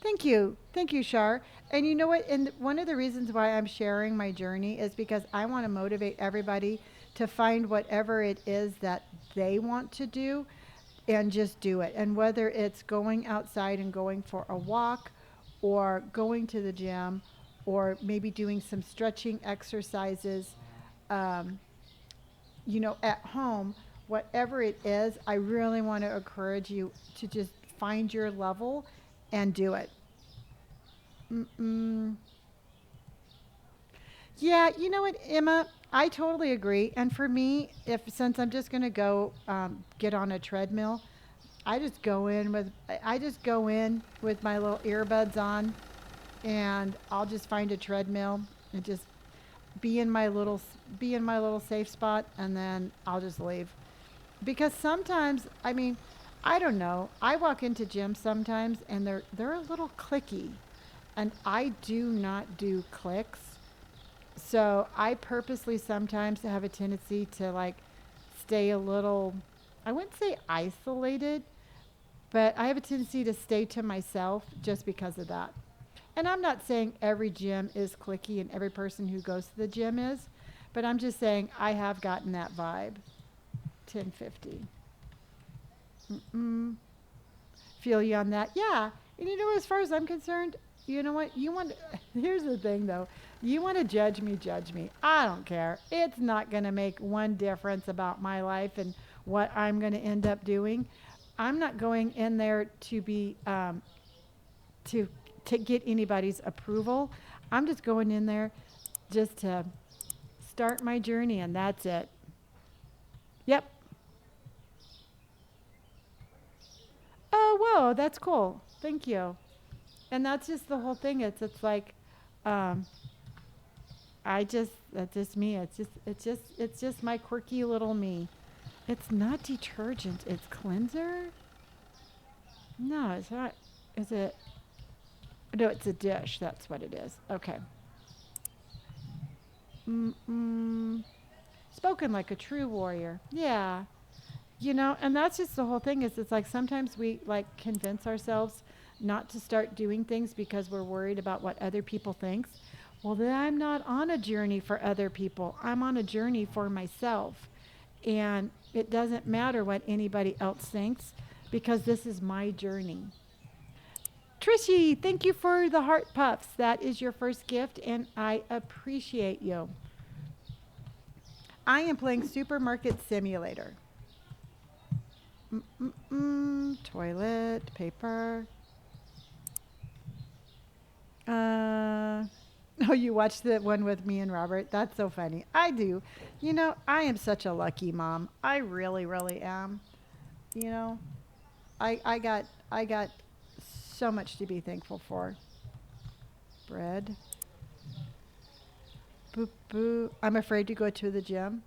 Thank you, Shar. And you know what? And one of the reasons why I'm sharing my journey is because I want to motivate everybody to find whatever it is that they want to do and just do it. And whether it's going outside and going for a walk, or going to the gym, or maybe doing some stretching exercises, um, at home, whatever it is, I really want to encourage you to just find your level and do it. Mm-mm. Yeah, you know what, Emma? I totally agree. And for me, if since I'm just going to go get on a treadmill, I just go in with my little earbuds on, and I'll just find a treadmill and just be in my little be in my little safe spot, and then I'll just leave. Because sometimes, I mean, I don't know. I walk into gyms sometimes and they're a little clicky, and I do not do clicks. So I purposely sometimes have a tendency to like stay a little, I wouldn't say isolated, but I have a tendency to stay to myself just because of that. And I'm not saying every gym is clicky and every person who goes to the gym is, but I'm just saying I have gotten that vibe. 10:50. Mm-mm. Feel you on that? Yeah. And you know, as far as I'm concerned, you know what? Here's the thing though. You want to judge me, judge me. I don't care. It's not going to make one difference about my life and what I'm going to end up doing. I'm not going in there to to get anybody's approval. I'm just going in there just to start my journey, and that's it. Yep. Oh, whoa, that's cool. Thank you. And that's just the whole thing. It's like, um, that's just me. It's just my quirky little me. It's not detergent. It's cleanser. No, it's not. Is it? No, it's a dish. That's what it is. Okay. Mm-mm. Spoken like a true warrior. Yeah. And that's just the whole thing is it's like sometimes we like convince ourselves not to start doing things because we're worried about what other people thinks. Well, then I'm not on a journey for other people. I'm on a journey for myself. And it doesn't matter what anybody else thinks because this is my journey. Trishy, thank you for the heart puffs. That is your first gift, and I appreciate you. I am playing Supermarket Simulator. Toilet paper. Uh, oh, you watched the one with me and Robert? That's so funny. I do. I am such a lucky mom. I really, really am. You know, I got so much to be thankful for. Bread. Boop boo. I'm afraid to go to the gym.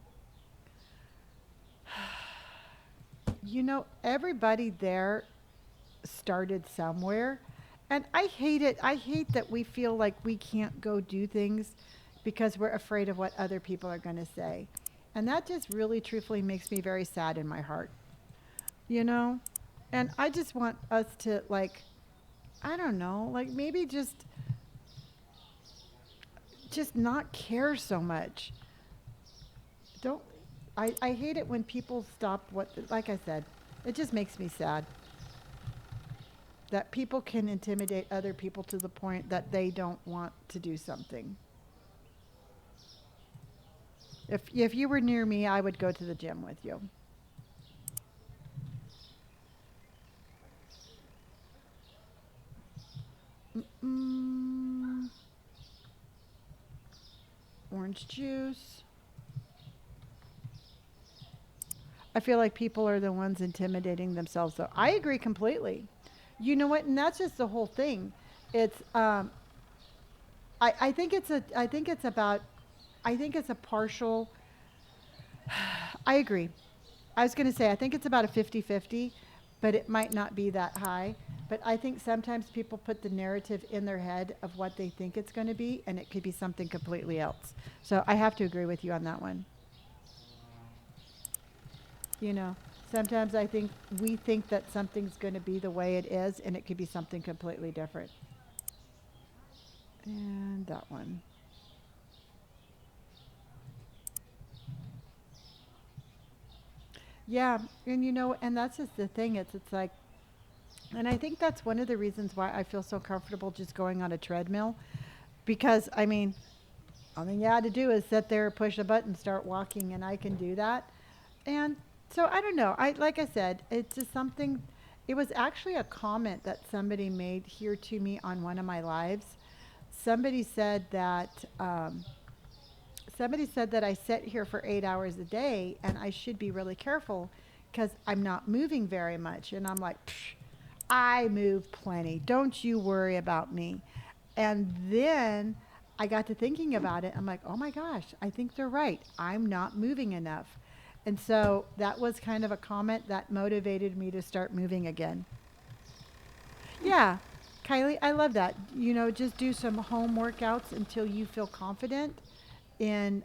Everybody there started somewhere. And I hate it. I hate that we feel like we can't go do things because we're afraid of what other people are going to say. And that just really truthfully makes me very sad in my heart. You know? And I just want us to like I don't know, like maybe just not care so much. Don't I hate it when people stop what like I said. It just makes me sad that people can intimidate other people to the point that they don't want to do something. If you were near me, I would go to the gym with you. Mm-mm. Orange juice. I feel like people are the ones intimidating themselves though. I agree completely. You know what? And that's just the whole thing. It's I think it's a I think it's about I think it's a partial I agree. I was going to say I think it's about a 50-50, but it might not be that high. But I think sometimes people put the narrative in their head of what they think it's going to be, and it could be something completely else. So I have to agree with you on that one. You know, sometimes I think we think that something's going to be the way it is, and it could be something completely different. And that one. Yeah, and and that's just the thing. It's like, and I think that's one of the reasons why I feel so comfortable just going on a treadmill, because all thing you had to do is sit there, push a button, start walking, and I can do that. And so I don't know. I like I said, it's just something. It was actually a comment that somebody made here to me on one of my lives. Somebody said that somebody said that I sit here for 8 hours a day and I should be really careful because I'm not moving very much. And I'm like, "Psh, I move plenty. Don't you worry about me." And then I got to thinking about it. I'm like, oh my gosh, I think they're right. I'm not moving enough. And so that was kind of a comment that motivated me to start moving again. Yeah, Kylie, I love that. Just do some home workouts until you feel confident in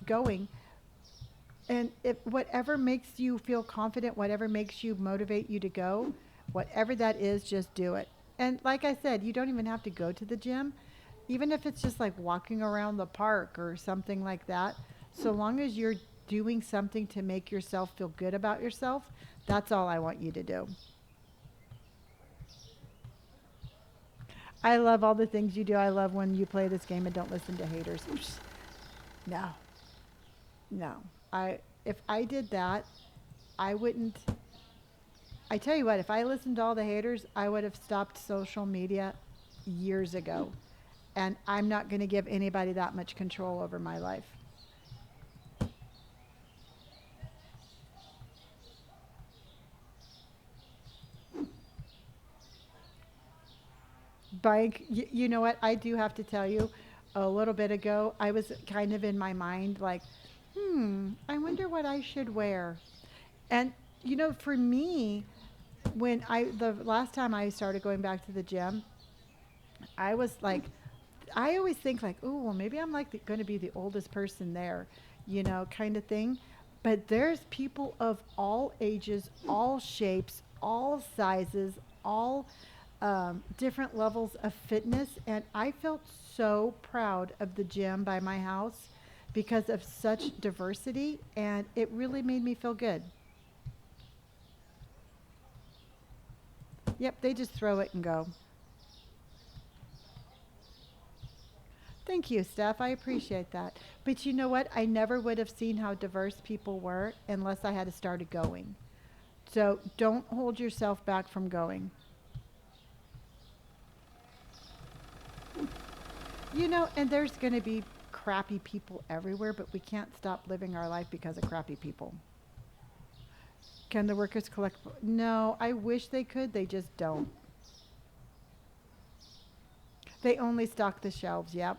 going. And if whatever makes you feel confident, whatever makes you motivate you to go, whatever that is, just do it. And like I said, you don't even have to go to the gym, even if it's just like walking around the park or something like that. So long as you're doing something to make yourself feel good about yourself, that's all I want you to do. I love all the things you do. I love when you play this game and don't listen to haters. No, no. If I did that, I wouldn't. I tell you what, if I listened to all the haters, I would have stopped social media years ago. And I'm not going to give anybody that much control over my life. bike. You know what? I do have to tell you, a little bit ago, I was kind of in my mind like, I wonder what I should wear. And for me, when the last time I started going back to the gym, I was like, I always think like, oh, well, maybe I'm like going to be the oldest person there, kind of thing. But there's people of all ages, all shapes, all sizes, all different levels of fitness. And I felt so proud of the gym by my house because of such diversity. And it really made me feel good. Yep, they just throw it and go. Thank you, Steph. I appreciate that. But you know what? I never would have seen how diverse people were unless I had started going. So don't hold yourself back from going. And there's going to be crappy people everywhere, but we can't stop living our life because of crappy people. Can the workers collect? No, I wish they could. They just don't. They only stock the shelves. Yep.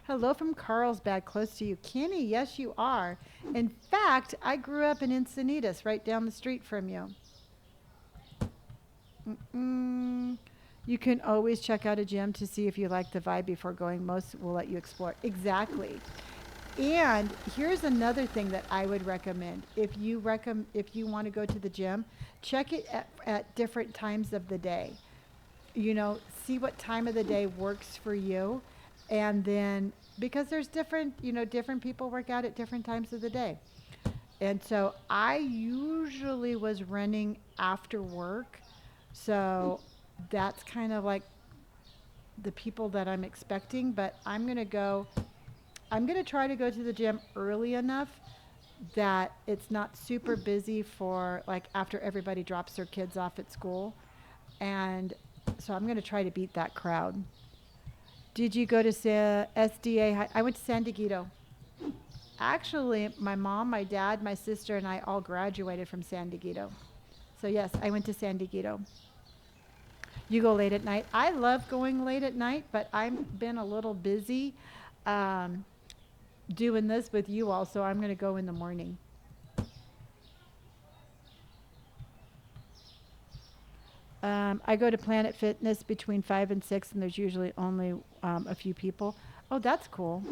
Hello from Carlsbad, close to you. Kenny, yes, you are. In fact, I grew up in Encinitas, right down the street from you. You can always check out a gym to see if you like the vibe before going. Most will let you explore. Exactly. And here's another thing that I would recommend. If you want to go to the gym, check it at different times of the day. See what time of the day works for you. And then because there's different people work out at different times of the day. And so I usually was running after work. So that's kind of like the people that I'm expecting, but I'm going to try to go to the gym early enough that it's not super busy for like after everybody drops their kids off at school. And so I'm going to try to beat that crowd. Did you go to SDA? I went to San Diego. Actually, my mom, my dad, my sister, and I all graduated from San Diego. So yes, I went to San Diego. You go late at night. I love going late at night, but I've been a little busy doing this with you all, so I'm going to go in the morning. I go to Planet Fitness between 5 and 6, and there's usually only a few people. Oh, that's cool.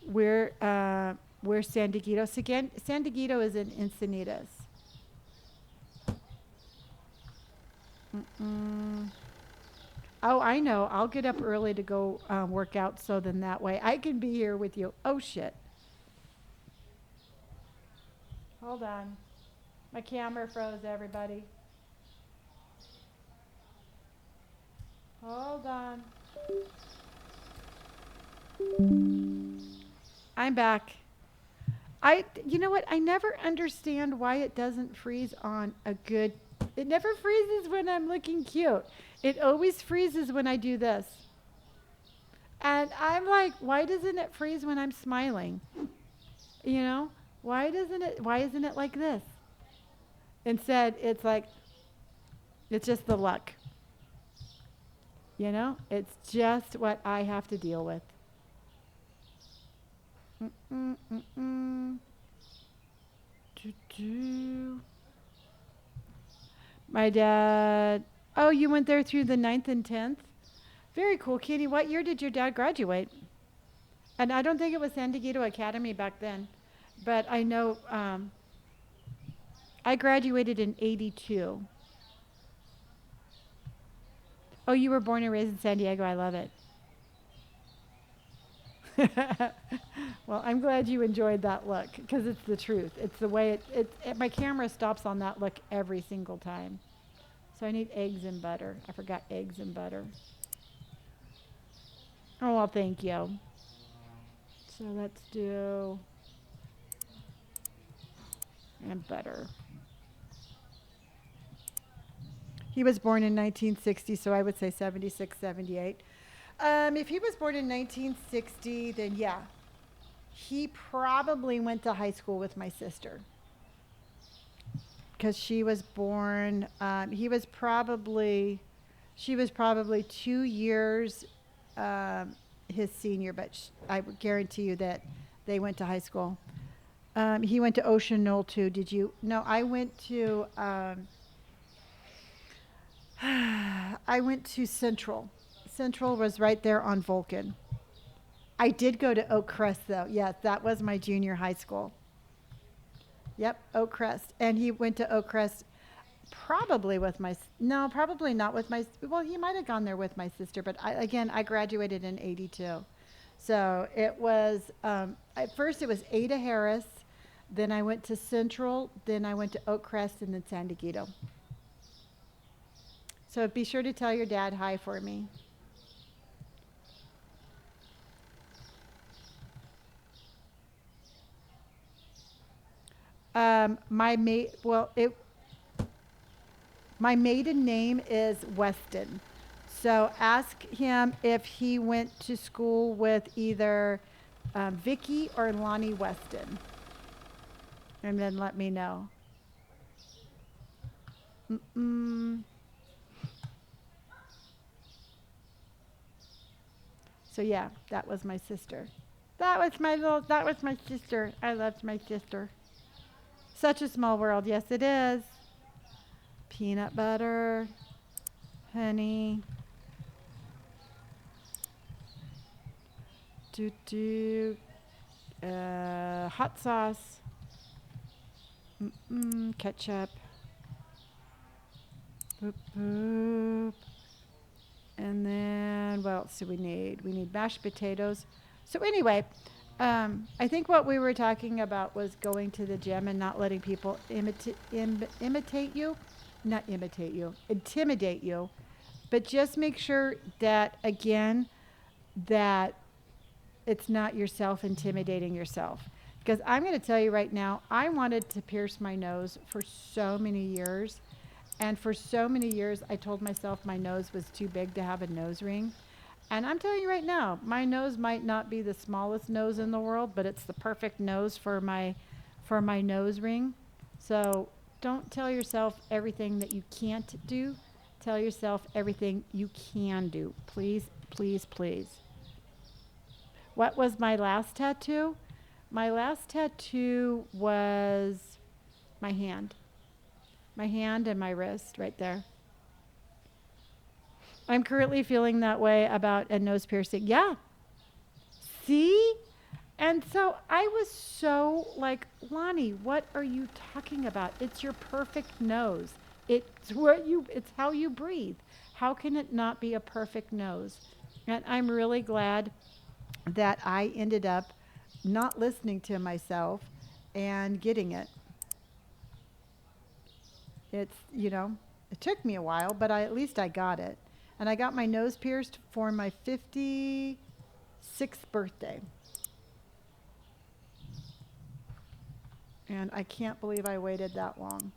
We're San Diego. San Diego is in Encinitas. Oh, I know. I'll get up early to go work out, so then that way I can be here with you. Oh, shit. Hold on. My camera froze, everybody. Hold on. I'm back. You know what? I never understand why it doesn't freeze on a good. It never freezes when I'm looking cute. It always freezes when I do this. And I'm like, why doesn't it freeze when I'm smiling? Why isn't it like this? Instead, it's like, it's just the luck. It's just what I have to deal with. My dad, oh, you went there through the 9th and 10th? Very cool, Katie. What year did your dad graduate? And I don't think it was San Diego Academy back then, but I know I graduated in 82. Oh, you were born and raised in San Diego. I love it. Well, I'm glad you enjoyed that look because it's the truth. It's the way my camera stops on that look every single time. So I need eggs and butter. I forgot eggs and butter. Oh, well, thank you. So let's do and butter. He was born in 1960, so I would say 76, 78. If he was born in 1960, then yeah, he probably went to high school with my sister. because she was born. She was probably 2 years his senior, but I would guarantee you that they went to high school. He went to Ocean Knoll too. Did you? No, I went to. I went to Central. Central was right there on Vulcan. I did go to Oak Crest though. Yes, that was my junior high school. Yep, Oak Crest. And he went to Oak Crest probably with no, probably not with well, he might have gone there with my sister, but I graduated in 82. So it was, at first it was Ada Harris, then I went to Central, then I went to Oak Crest, and then San Diego. So be sure to tell your dad hi for me. My mate, well, my maiden name is Weston. So ask him if he went to school with either Vicky or Lonnie Weston, and then let me know. Mm-mm. So yeah, that was my sister. That was my sister. I loved my sister. Such a small world. Yes, it is. Peanut butter, honey, hot sauce, ketchup, boop, boop. And then what else do we need? We need mashed potatoes. So anyway, I think what we were talking about was going to the gym and not letting people imitate you, not imitate you, intimidate you. But just make sure that, again, that it's not yourself intimidating yourself. Because I'm going to tell you right now, I wanted to pierce my nose for so many years. And for so many years, I told myself my nose was too big to have a nose ring. And I'm telling you right now, my nose might not be the smallest nose in the world, but it's the perfect nose for my nose ring. So don't tell yourself everything that you can't do. Tell yourself everything you can do. Please, please, please. What was my last tattoo? My last tattoo was my hand. My hand and my wrist right there. I'm currently feeling that way about a nose piercing. Yeah. See? And so I was so like, Lonnie, what are you talking about? It's your perfect nose. It's how you breathe. How can it not be a perfect nose? And I'm really glad that I ended up not listening to myself and getting it. It took me a while, but at least I got it. And I got my nose pierced for my 56th birthday. And I can't believe I waited that long.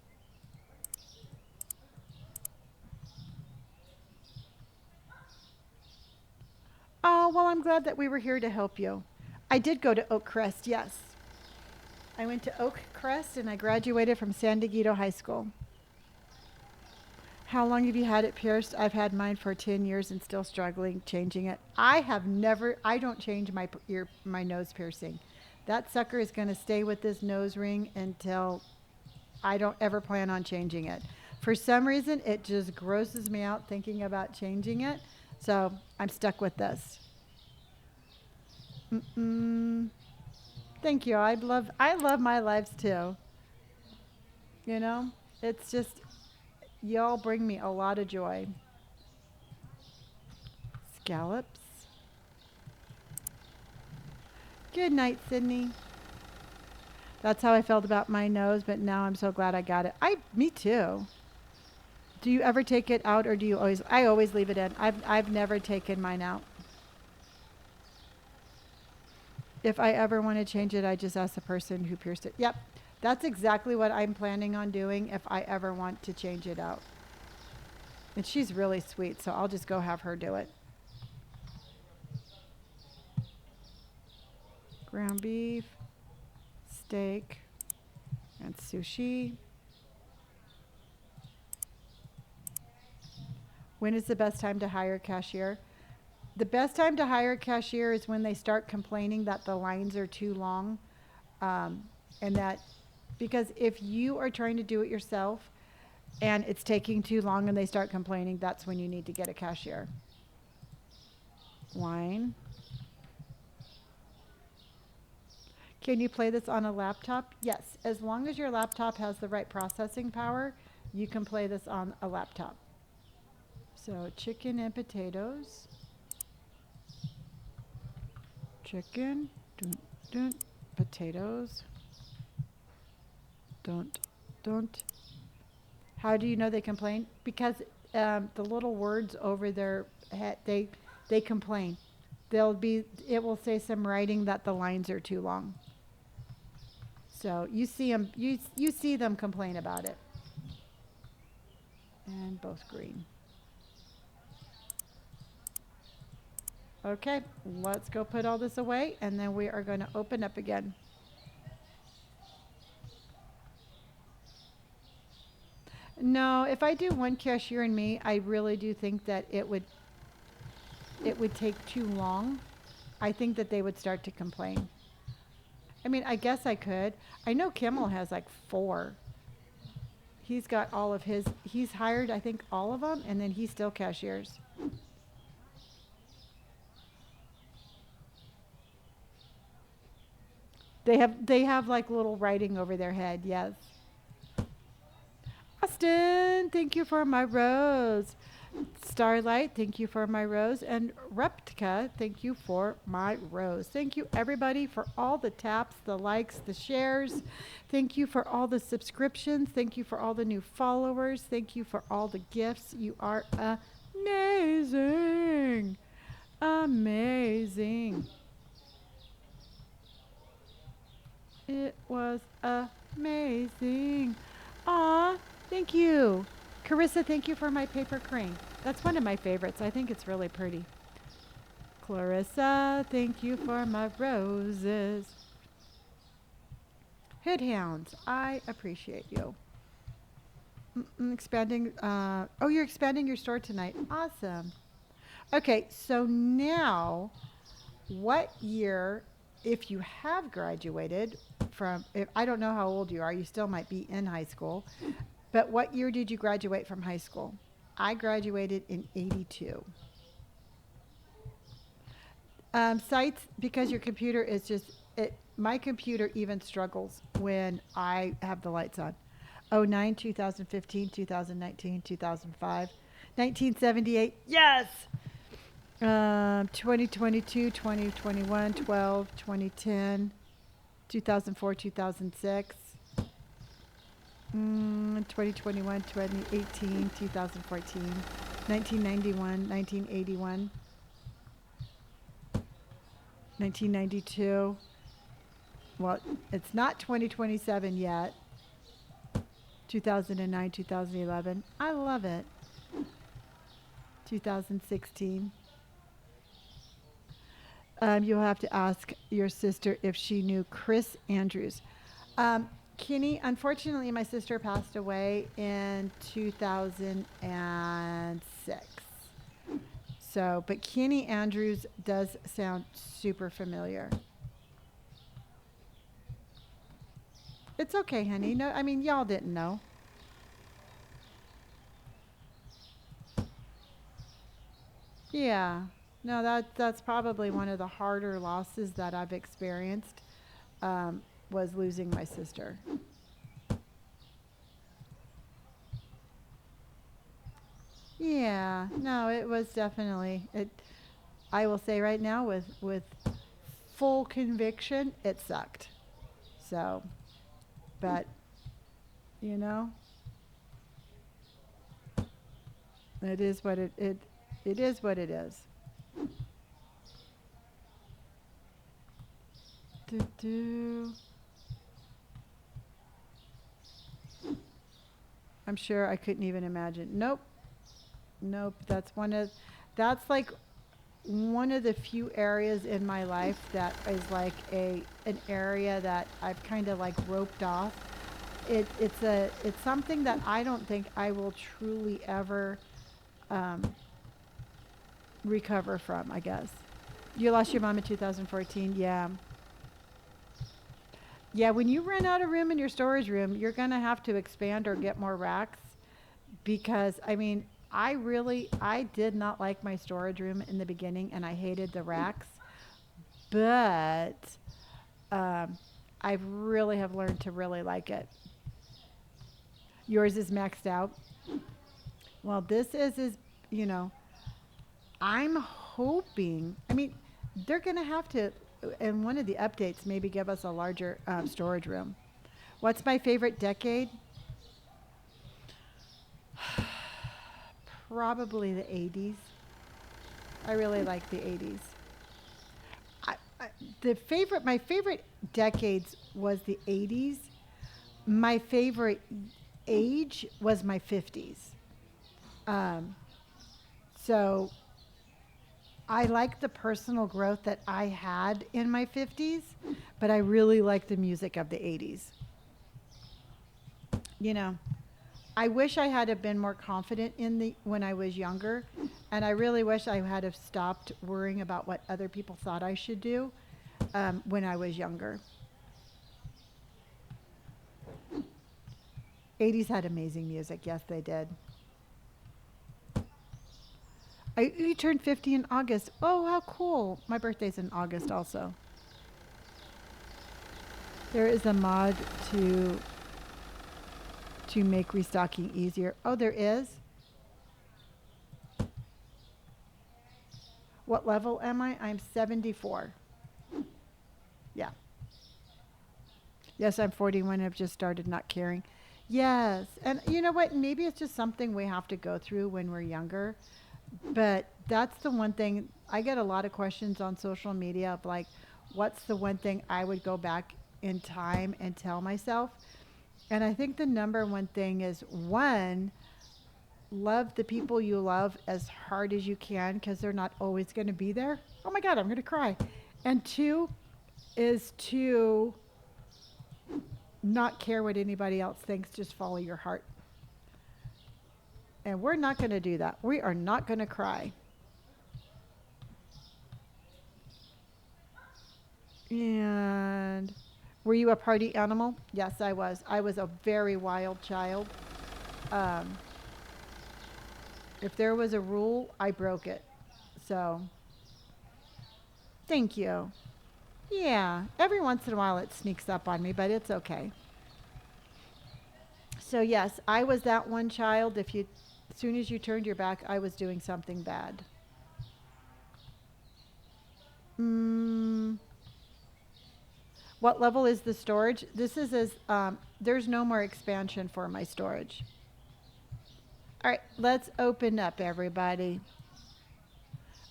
Oh, well, I'm glad that we were here to help you. I did go to Oak Crest, yes. I went to Oak Crest and I graduated from San Diego High School. How long have you had it pierced? I've had mine for 10 years and still struggling changing it. I don't change my nose piercing. That sucker is going to stay with this nose ring until I don't ever plan on changing it. For some reason, it just grosses me out thinking about changing it. So I'm stuck with this. Mm-mm. Thank you. I love my lives too. You know, it's just, y'all bring me a lot of joy. Scallops. Good night, Sydney. That's how I felt about my nose, but now I'm so glad I got it. Me too. Do you ever take it out or do you always? I always leave it in. I've never taken mine out. If I ever want to change it, I just ask the person who pierced it. Yep. That's exactly what I'm planning on doing if I ever want to change it out. And she's really sweet, so I'll just go have her do it. Ground beef, steak, and sushi. When is the best time to hire a cashier? The best time to hire a cashier is when they start complaining that the lines are too long. Um, and that, because if you are trying to do it yourself and it's taking too long and they start complaining, that's when you need to get a cashier. Wine. Can you play this on a laptop? Yes. As long as your laptop has the right processing power, you can play this on a laptop. So chicken and potatoes. Chicken, dun, dun, potatoes, don't. How do you know they complain? Because the little words over their head, they complain. It will say some writing that the lines are too long. So you see them complain about it. And both green. Okay, let's go put all this away, and then we are going to open up again. No, if I do one cashier and me, I really do think that it would take too long. I think that they would start to complain. I mean, I guess I could. I know Kimmel has like 4. He's got all of his. He's hired, I think, all of them, and then he still cashiers. They have like little writing over their head. Yes. Austin, thank you for my rose. Starlight, thank you for my rose. And Reptica, thank you for my rose. Thank you, everybody, for all the taps, the likes, the shares. Thank you for all the subscriptions. Thank you for all the new followers. Thank you for all the gifts. You are amazing. Amazing. It was amazing. Aw, thank you. Carissa, thank you for my paper crane. That's one of my favorites. I think it's really pretty. Clarissa, thank you for my roses. Hood Hounds, I appreciate you. Expanding. Oh, you're expanding your store tonight. Awesome. Okay, so now, what year, if you have graduated from, if, I don't know how old you are, you still might be in high school, but what year did you graduate from high school? I graduated in 82. Sites, because your computer is just, my computer even struggles when I have the lights on. 09, 2015, 2019, 2005, 1978, yes! 2022, 2021, 12, 2010, 2004, 2006, 2021, 2018, 2014, 1991, 1981, 1992. Well, it's not 2027 yet. 2009, 2011. I love it. 2016. You'll have to ask your sister if she knew Chris Andrews. Kenny, unfortunately, my sister passed away in 2006. So, but Kenny Andrews does sound super familiar. It's okay, honey. No, I mean, y'all didn't know. Yeah. No, that's probably one of the harder losses that I've experienced, was losing my sister. Yeah. No, it was definitely it. I will say right now, with full conviction, it sucked. So, but you know, it is what it is what it is. Do. I'm sure I couldn't even imagine. Nope. Nope. That's like one of the few areas in my life that is like an area that I've kind of like roped off. It's something that I don't think I will truly ever um, recover from, I guess. You lost your mom in 2014. Yeah. Yeah, when you run out of room in your storage room, you're going to have to expand or get more racks because, I mean, I did not like my storage room in the beginning and I hated the racks, but um, I really have learned to really like it. Yours is maxed out. Well, you know, I'm hoping, I mean, they're going to have to, in one of the updates, maybe give us a larger storage room. What's my favorite decade? Probably the 80s. I really like the 80s. I, my favorite decades was the 80s. My favorite age was my 50s. Um, so I like the personal growth that I had in my 50s, but I really like the music of the 80s. You know, I wish I had have been more confident in the when I was younger, and I really wish I had have stopped worrying about what other people thought I should do when I was younger. 80s had amazing music. Yes, they did. You turned 50 in August. Oh, how cool. My birthday's in August also. There is a mod to make restocking easier. Oh, there is? What level am I? I'm 74. Yeah. Yes, I'm 41. I've just started not caring. Yes. And you know what? Maybe it's just something we have to go through when we're younger. But that's the one thing. I get a lot of questions on social media of like, what's the one thing I would go back in time and tell myself? And I think the number one thing is one, love the people you love as hard as you can because they're not always going to be there. Oh my God, I'm going to cry. And two is to not care what anybody else thinks, just follow your heart. And we're not going to do that. We are not going to cry. And were you a party animal? Yes, I was. I was a very wild child. Um, if there was a rule, I broke it. So, thank you. Yeah, every once in a while it sneaks up on me, but it's okay. So yes, I was that one child. As soon as you turned your back, I was doing something bad. Mm, what level is the storage? This is there's no more expansion for my storage. All right, let's open up, everybody.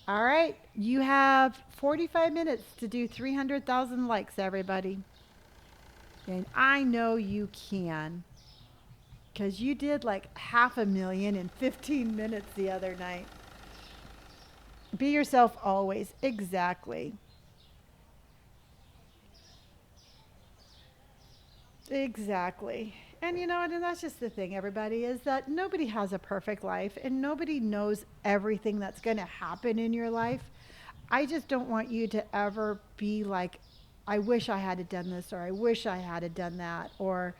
All right, you have 45 minutes to do 300,000 likes, everybody. And I know you can. Because you did like 500,000 in 15 minutes the other night. Be yourself always. Exactly. Exactly. And you know, and that's just the thing, everybody, is that nobody has a perfect life and nobody knows everything that's going to happen in your life. I just don't want you to ever be like, I wish I had done this, or I wish I had done that, or,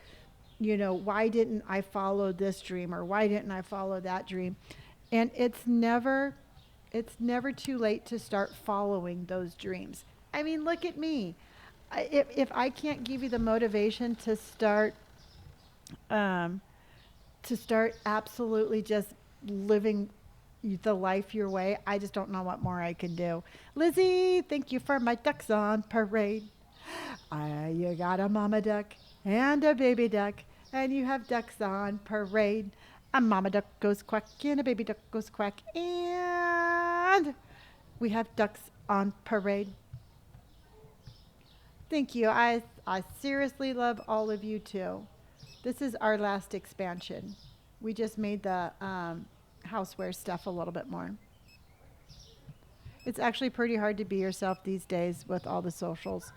you know, why didn't I follow this dream, or why didn't I follow that dream? And it's never too late to start following those dreams. I mean, look at me. If I can't give you the motivation um, to start absolutely just living the life your way, I just don't know what more I can do. Lizzie, thank you for my ducks on parade. You got a mama duck and a baby duck, and you have ducks on parade. A mama duck goes quack and a baby duck goes quack, and we have ducks on parade. Thank you. I seriously love all of you too. This is our last expansion. We just made the houseware stuff a little bit more. It's actually pretty hard to be yourself these days with all the socials.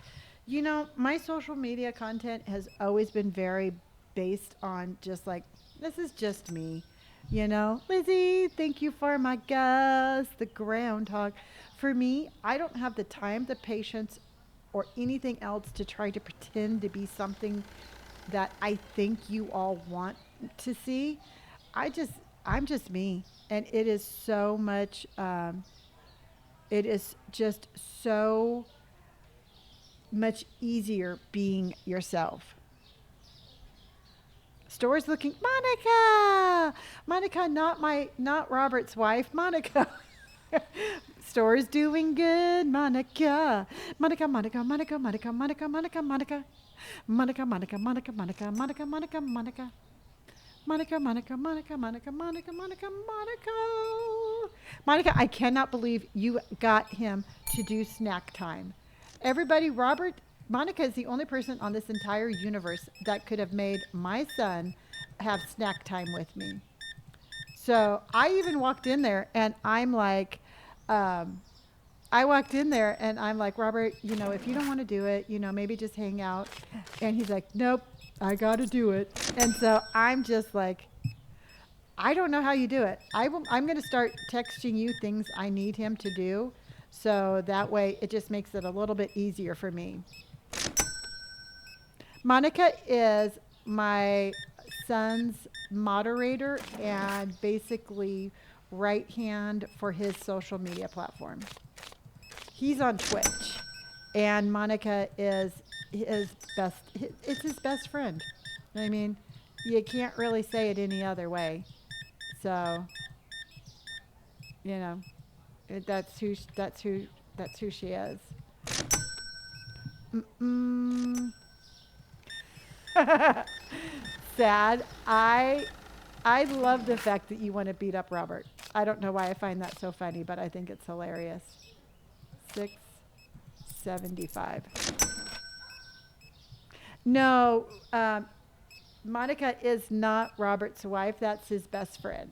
You know, my social media content has always been very based on just like, this is just me. You know, Lizzie, thank you for my Gus, the groundhog. For me, I don't have the time, the patience, or anything else to try to pretend to be something that I think you all want to see. I just, I'm just me. And it is so much, it is just so much easier being yourself. Store's looking, Monica, not Robert's wife, Monica. Store's doing good, Monica. Monica. Monica, Monica, Monica, Monica, Monica, Monica, Monica. Monica. Monica, I cannot believe you got him to do snack time. Everybody, Monica is the only person on this entire universe that could have made my son have snack time with me. So I even walked in there and I'm like, um, I walked in there and I'm like, Robert, if you don't want to do it, maybe just hang out. And he's like, nope, I got to do it. And so I'm just like, I don't know how you do it. I'm going to start texting you things I need him to do. So that way it just makes it a little bit easier for me. Monica is my son's moderator and basically right hand for his social media platform. He's on Twitch, and Monica is his best. It's his best friend. I mean, you can't really say it any other way. So, you know, that's who she is. Mm-mm. Sad. I love the fact that you want to beat up Robert. I don't know why I find that so funny, but I think it's hilarious. 675. No, Monica is not Robert's wife. That's his best friend.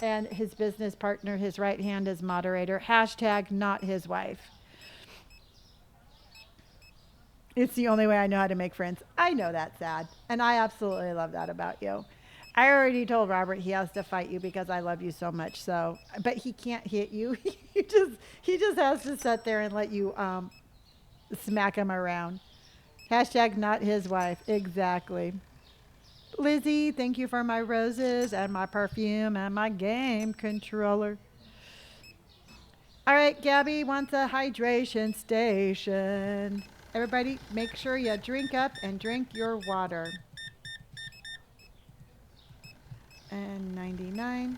And his business partner, his right hand is moderator. Hashtag not his wife. It's the only way I know how to make friends. I know that's sad. And I absolutely love that about you. I already told Robert he has to fight you because I love you so much. So, but he can't hit you. he just has to sit there and let you smack him around. Hashtag not his wife. Exactly. Lizzie, thank you for my roses and my perfume and my game controller. All right, Gabby wants a hydration station. Everybody, make sure you drink up and drink your water. And 99.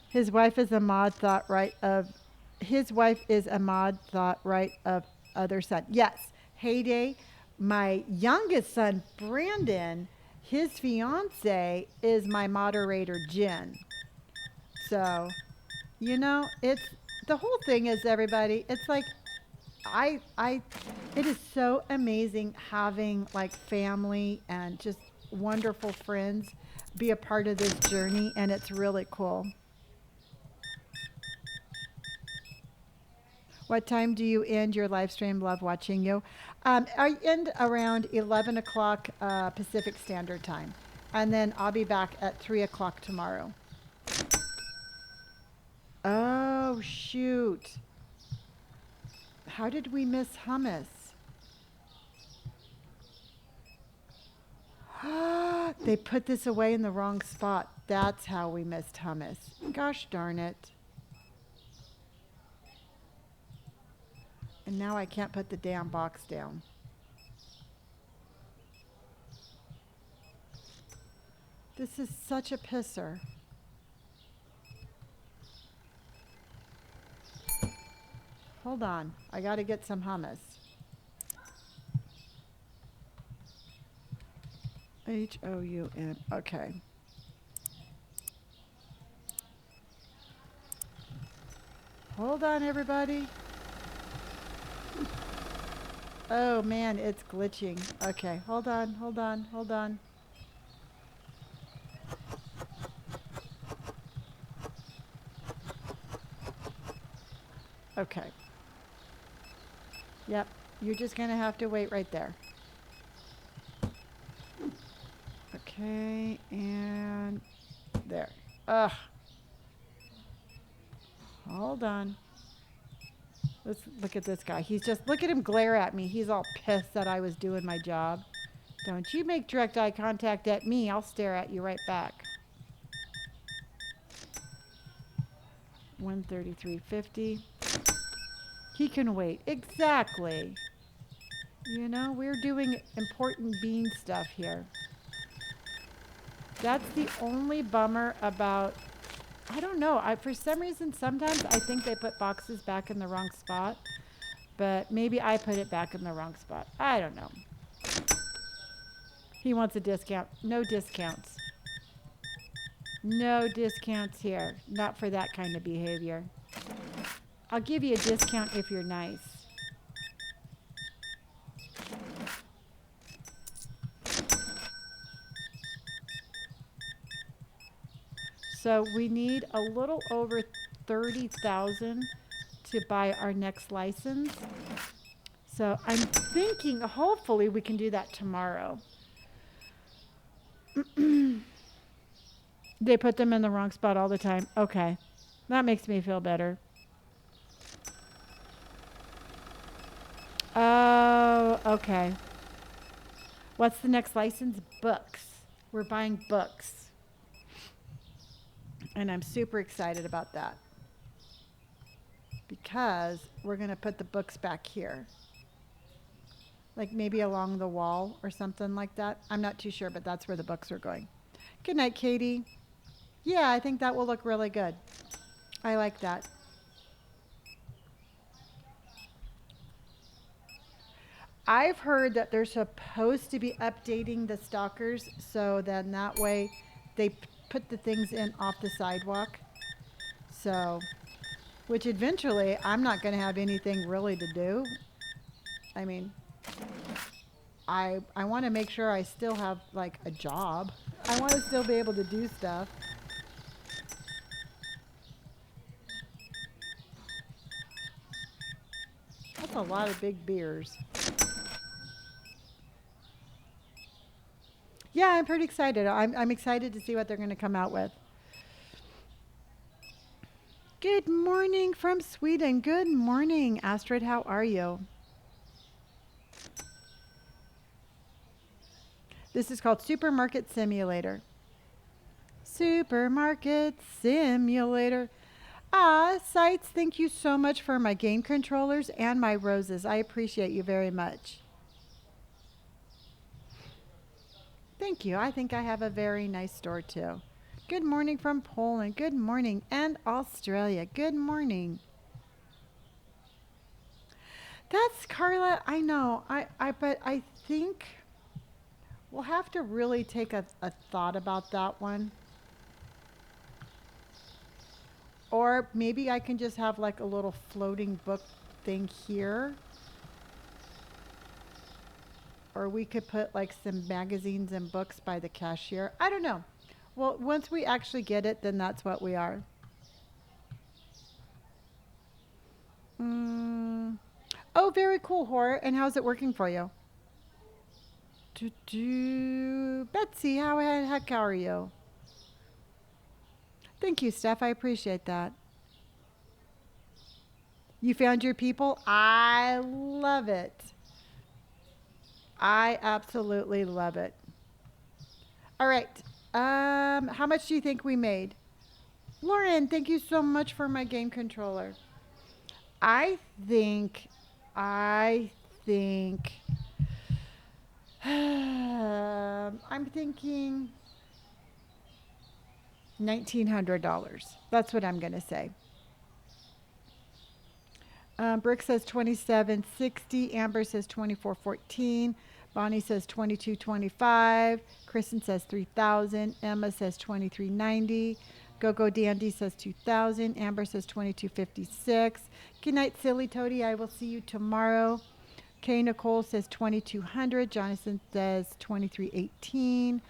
His wife is a mod thought right of other son. Yes. Heyday. My youngest son, Brandon, his fiance is my moderator, Jen. So, it's the whole thing is everybody. It's like it is so amazing having like family and just wonderful friends be a part of this journey, and it's really cool. What time do you end your live stream? Love watching you. I end around 11 o'clock Pacific Standard Time. And then I'll be back at 3 o'clock tomorrow. Oh, shoot. How did we miss hummus? They put this away in the wrong spot. That's how we missed hummus. Gosh darn it. And now I can't put the damn box down. This is such a pisser. Hold on. I got to get some hummus. Houn. Okay. Hold on, everybody. Oh, man, it's glitching. Okay, hold on. Okay. Yep, you're just going to have to wait right there. Okay. Okay, and there. Ugh. Hold on. Let's look at this guy. Look at him glare at me. He's all pissed that I was doing my job. Don't you make direct eye contact at me. I'll stare at you right back. 133.50. He can wait. Exactly. You know, we're doing important bean stuff here. That's the only bummer about, I don't know. For some reason, sometimes I think they put boxes back in the wrong spot, but maybe I put it back in the wrong spot. I don't know. He wants a discount. No discounts. No discounts here. Not for that kind of behavior. I'll give you a discount if you're nice. So we need a little over 30,000 to buy our next license. So I'm thinking hopefully we can do that tomorrow. They put them in the wrong spot all the time. Okay. That makes me feel better. Oh, okay. What's the next license? Books. We're buying books. And I'm super excited about that. Because we're going to put the books back here. Like maybe along the wall or something like that. I'm not too sure, but that's where the books are going. Good night, Katie. Yeah, I think that will look really good. I like that. I've heard that they're supposed to be updating the stalkers, so then that way they put the things in off the sidewalk. So, which eventually I'm not going to have anything really to do. I mean, I want to make sure I still have like a job. I want to still be able to do stuff. That's a lot of big beers. Yeah, I'm pretty excited. I'm excited to see what they're going to come out with. Good morning from Sweden. Good morning, Astrid. How are you? This is called Supermarket Simulator. Supermarket Simulator. Sites, thank you so much for my game controllers and my roses. I appreciate you very much. Thank you. I think I have a very nice store too. Good morning from Poland. Good morning. And Australia. Good morning. That's Carla. I know. But I think we'll have to really take a thought about that one. Or maybe I can just have like a little floating book thing here. Or we could put like some magazines and books by the cashier. I don't know. Well, once we actually get it, then that's what we are. Oh, very cool, Horror. And how's it working for you? Betsy, how the heck are you? Thank you, Steph. I appreciate that. You found your people? I love it. I absolutely love it. All right. How much do you think we made? Lauren, thank you so much for my game controller. I think I'm thinking $1,900. That's what I'm going to say. Brick says 27.60. Amber says 24.14. Bonnie says 22.25. Kristen says 3,000. Emma says 23.90. Go Dandy says 2,000. Amber says 22.56. Good night, Silly Toady. I will see you tomorrow. Kay Nicole says 2,200. Jonathan says 23.18.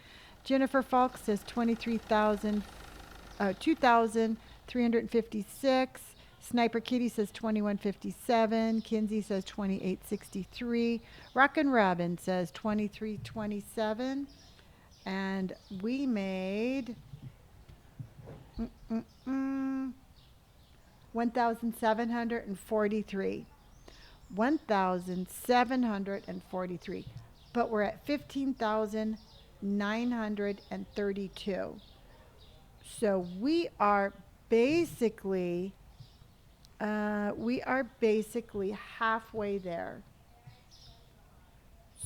Jennifer Falk says 2,356. Sniper Kitty says 21.57. Kinsey says 28.63. Rockin' Robin says 23.27. And we made 1,743. 1,743. But we're at 15,932. So we are basically halfway there.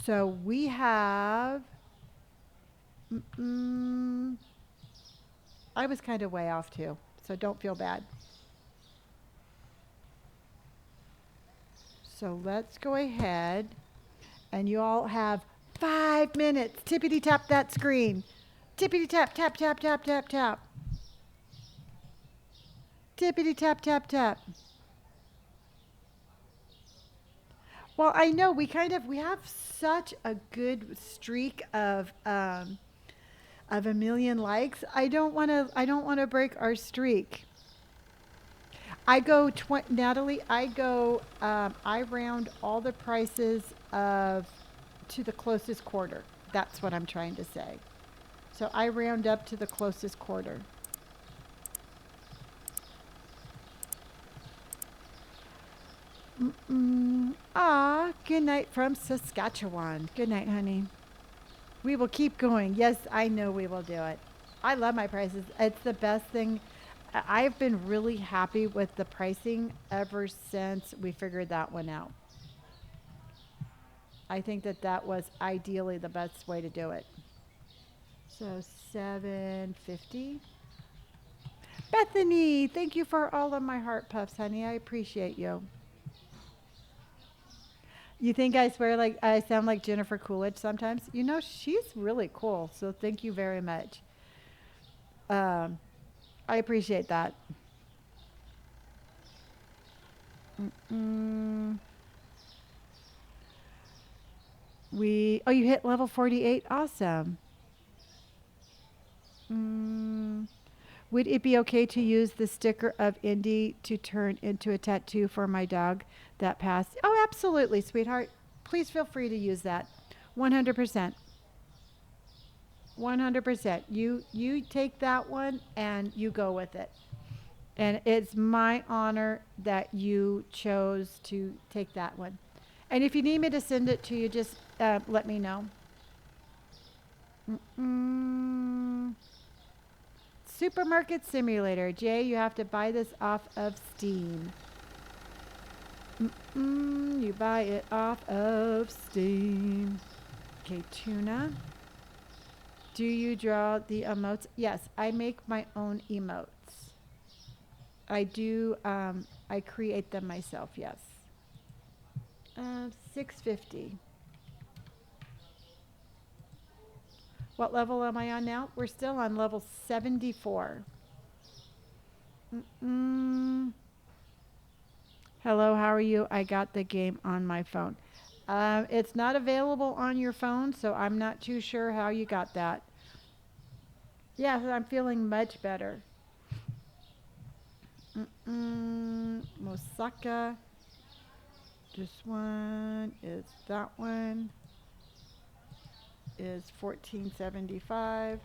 So we have, I was kind of way off too, so don't feel bad. So let's go ahead, and you all have 5 minutes. Tippity tap that screen. Tippity tap, tap, tap, tap, tap, tap. Tippity tap, tap, tap. Well, I know we have such a good streak of a million likes. I don't want to break our streak. Natalie, I round all the prices of to the closest quarter. That's what I'm trying to say. So I round up to the closest quarter. Good night from Saskatchewan. Good night, honey. We will keep going. Yes, I know we will do it. I love my prices. It's the best thing. I've been really happy with the pricing ever since we figured that one out. I think that was ideally the best way to do it. So 750. Bethany, thank you for all of my heart puffs, honey. I appreciate you. You think I swear like I sound like Jennifer Coolidge sometimes? You know, she's really cool. So thank you very much. Um, I appreciate that. Mm, you hit level 48. Awesome. Mm, would it be okay to use the sticker of Indy to turn into a tattoo for my dog that passed? Oh, absolutely, sweetheart. Please feel free to use that. 100%. 100%. You take that one and you go with it. And it's my honor that you chose to take that one. And if you need me to send it to you, just let me know. Mm-mm. Supermarket Simulator. Jay, you have to buy this off of Steam. You buy it off of Steam. Okay, tuna. Do you draw the emotes? Yes, I make my own emotes. I do, I create them myself, yes. 650. What level am I on now? We're still on level 74. Hello, how are you? I got the game on my phone. It's not available on your phone, so I'm not too sure how you got that. Yeah, I'm feeling much better. Mosaka. This one is that one. Is 1475.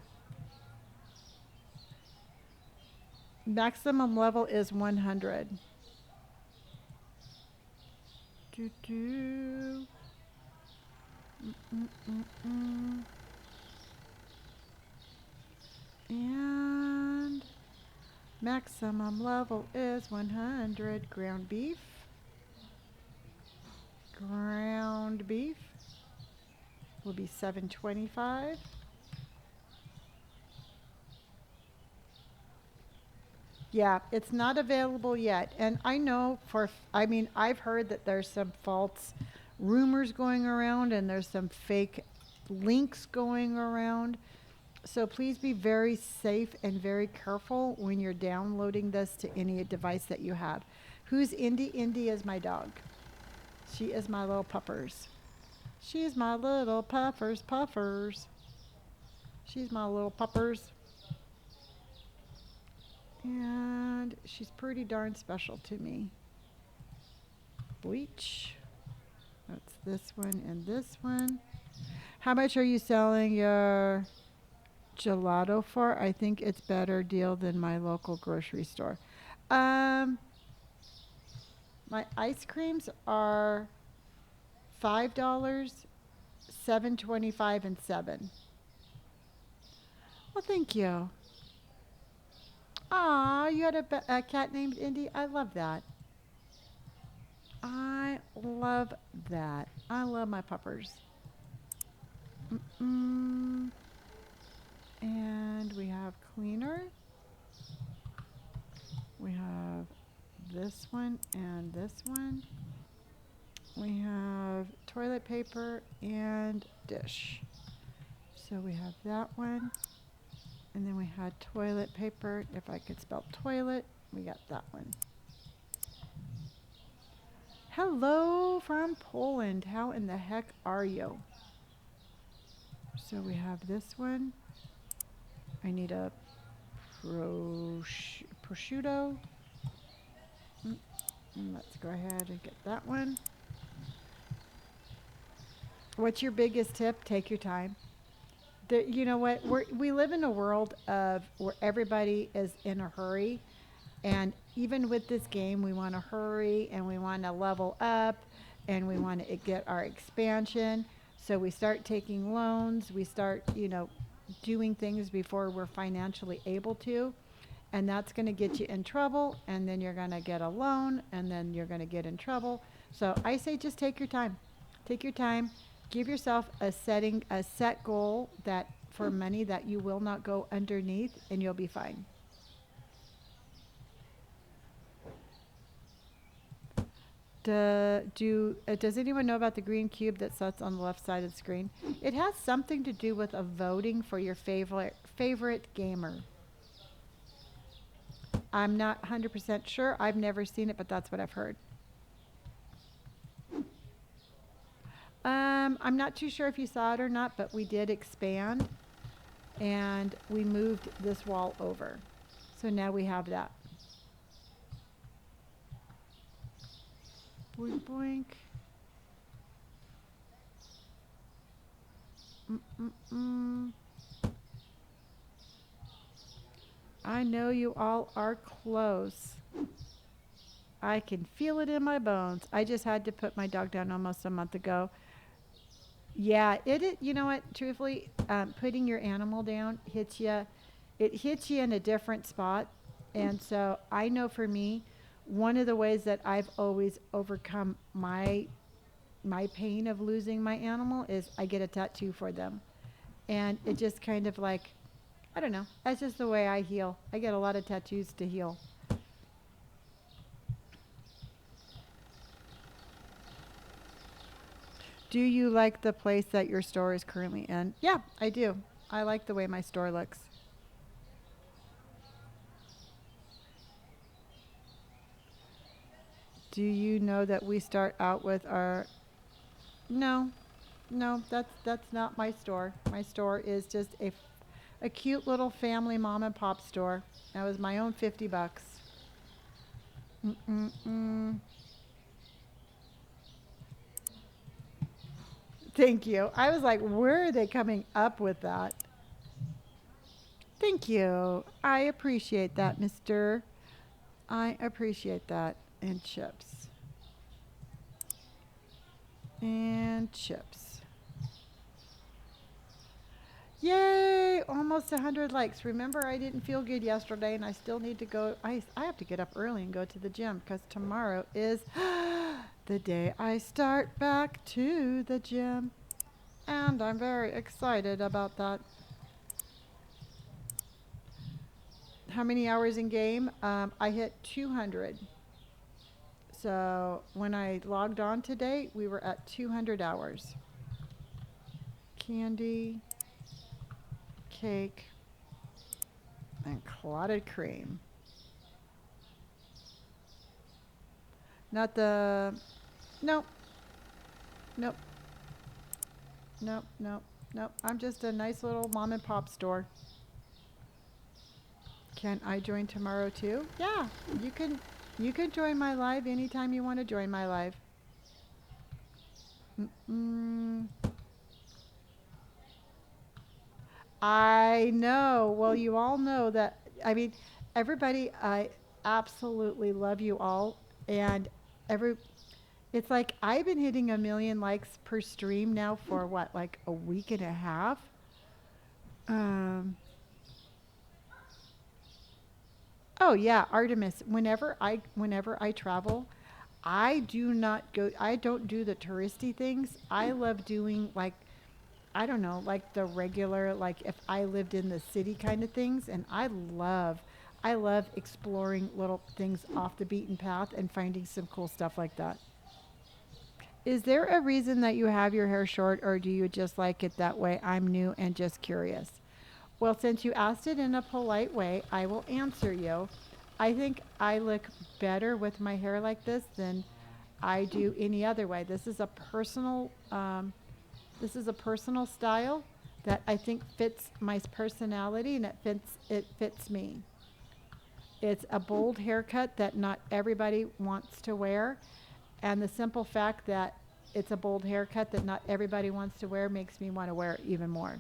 Maximum level is 100. Doo doo. And maximum level is 100. Ground beef. Ground beef will be 725. Yeah, it's not available yet. And I know I've heard that there's some false rumors going around and there's some fake links going around. So please be very safe and very careful when you're downloading this to any device that you have. Who's Indy? Indy is my dog. She is my little puppers. She's my little puffers. She's my little puppers. And she's pretty darn special to me. Bleach. That's this one and this one. How much are you selling your gelato for. I think it's better deal than my local grocery store. Um, my ice creams are $5, 7.25, and 7. Well, thank you. Aw, you had a cat named Indy. I love that. I love that. I love my puppers. Mm-mm. And we have cleaner. We have this one and this one. We have toilet paper and dish. So we have that one. And then we had toilet paper. If I could spell toilet, we got that one. Hello from Poland. How in the heck are you? So we have this one. I need a prosciutto. Let's go ahead and get that one. What's your biggest tip? Take your time. You know what? We live in a world of where everybody is in a hurry. And even with this game, we want to hurry and we want to level up and we want to get our expansion. So we start taking loans. We start, doing things before we're financially able to. And that's going to get you in trouble. And then you're going to get a loan. And then you're going to get in trouble. So I say just take your time. Take your time. Give yourself a set goal that for money that you will not go underneath, and you'll be fine. Does anyone know about the green cube that sits on the left side of the screen? It has something to do with a voting for your favorite gamer. I'm not 100% sure. I've never seen it, but that's what I've heard. I'm not too sure if you saw it or not, but we did expand and we moved this wall over. So now we have that. Boink, boink. Mm-mm-mm. I know you all are close. I can feel it in my bones. I just had to put my dog down almost a month ago. Yeah, you know what? Truthfully, putting your animal down hits you. It hits you in a different spot. And so I know for me, one of the ways that I've always overcome my pain of losing my animal is I get a tattoo for them. And it just kind of like, I don't know. That's just the way I heal. I get a lot of tattoos to heal. Do you like the place that your store is currently in? Yeah, I do. I like the way my store looks. Do you know that we start out with our... No, no, that's not my store. My store is just a cute little family mom and pop store. That was my own $50. Mm-mm-mm. Thank you. I was like, where are they coming up with that? Thank you. I appreciate that, mister. I appreciate that. And chips. And chips. Yay! Almost 100 likes. Remember, I didn't feel good yesterday, and I still need to go. I have to get up early and go to the gym because tomorrow is the day I start back to the gym. And I'm very excited about that. How many hours in game? I hit 200. So when I logged on today, we were at 200 hours. Candy, cake, and clotted cream. Not the... Nope. Nope. Nope, nope, nope. I'm just a nice little mom and pop store. Can I join tomorrow too? Yeah, you can join my live anytime you want to join my live. Mm-mm. I know. Well, you all know that. I mean, everybody, I absolutely love you all. And every, it's like I've been hitting a million likes per stream now for what, like a week and a half? Um, oh yeah, Artemis. Whenever I travel, I do not go. I don't do the touristy things. I love doing like I don't know, like the regular, like if I lived in the city kind of things. And I love exploring little things off the beaten path and finding some cool stuff like that. Is there a reason that you have your hair short, or do you just like it that way? I'm new and just curious. Well, since you asked it in a polite way, I will answer you. I think I look better with my hair like this than I do any other way. This is a personal style that I think fits my personality, and it fits me. It's a bold haircut that not everybody wants to wear, and the simple fact that it's a bold haircut that not everybody wants to wear makes me want to wear it even more.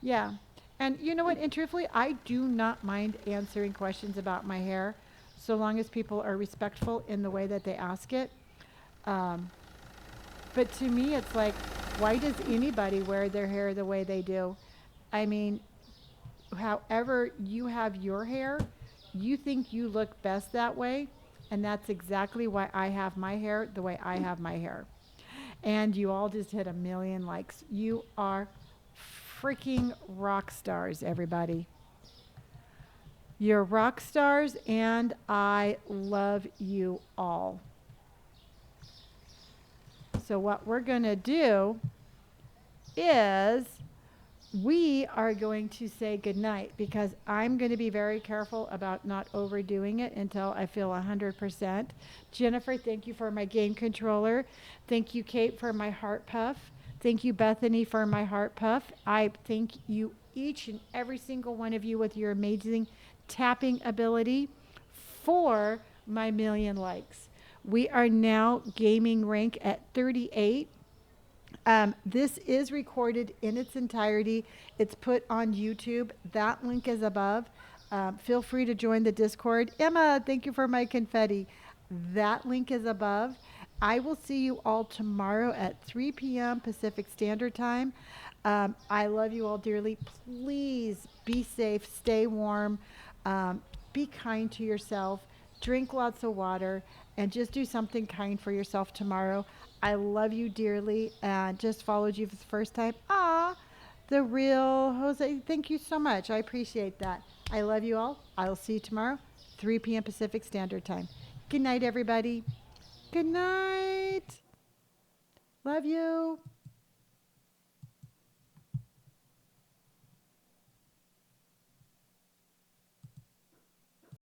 Yeah. And you know what? And truthfully, I do not mind answering questions about my hair so long as people are respectful in the way that they ask it. Um, but to me, it's like, why does anybody wear their hair the way they do? I mean, however you have your hair, you think you look best that way. And that's exactly why I have my hair the way I have my hair. And you all just hit a million likes. You are freaking rock stars, everybody. You're rock stars, and I love you all. So, what we're going to do is we are going to say goodnight because I'm going to be very careful about not overdoing it until I feel 100%. Jennifer, thank you for my game controller. Thank you, Kate, for my heart puff. Thank you, Bethany, for my heart puff. I thank you, each and every single one of you, with your amazing tapping ability for my million likes. We are now gaming rank at 38. This is recorded in its entirety. It's put on YouTube. That link is above. Feel free to join the Discord. Emma, thank you for my confetti. That link is above. I will see you all tomorrow at 3 p.m. Pacific Standard Time. I love you all dearly. Please be safe, stay warm, be kind to yourself, drink lots of water, and just do something kind for yourself tomorrow. I love you dearly and just followed you for the first time. Ah, the real Jose. Thank you so much. I appreciate that. I love you all. I'll see you tomorrow, 3 p.m. Pacific Standard Time. Good night, everybody. Good night. Love you.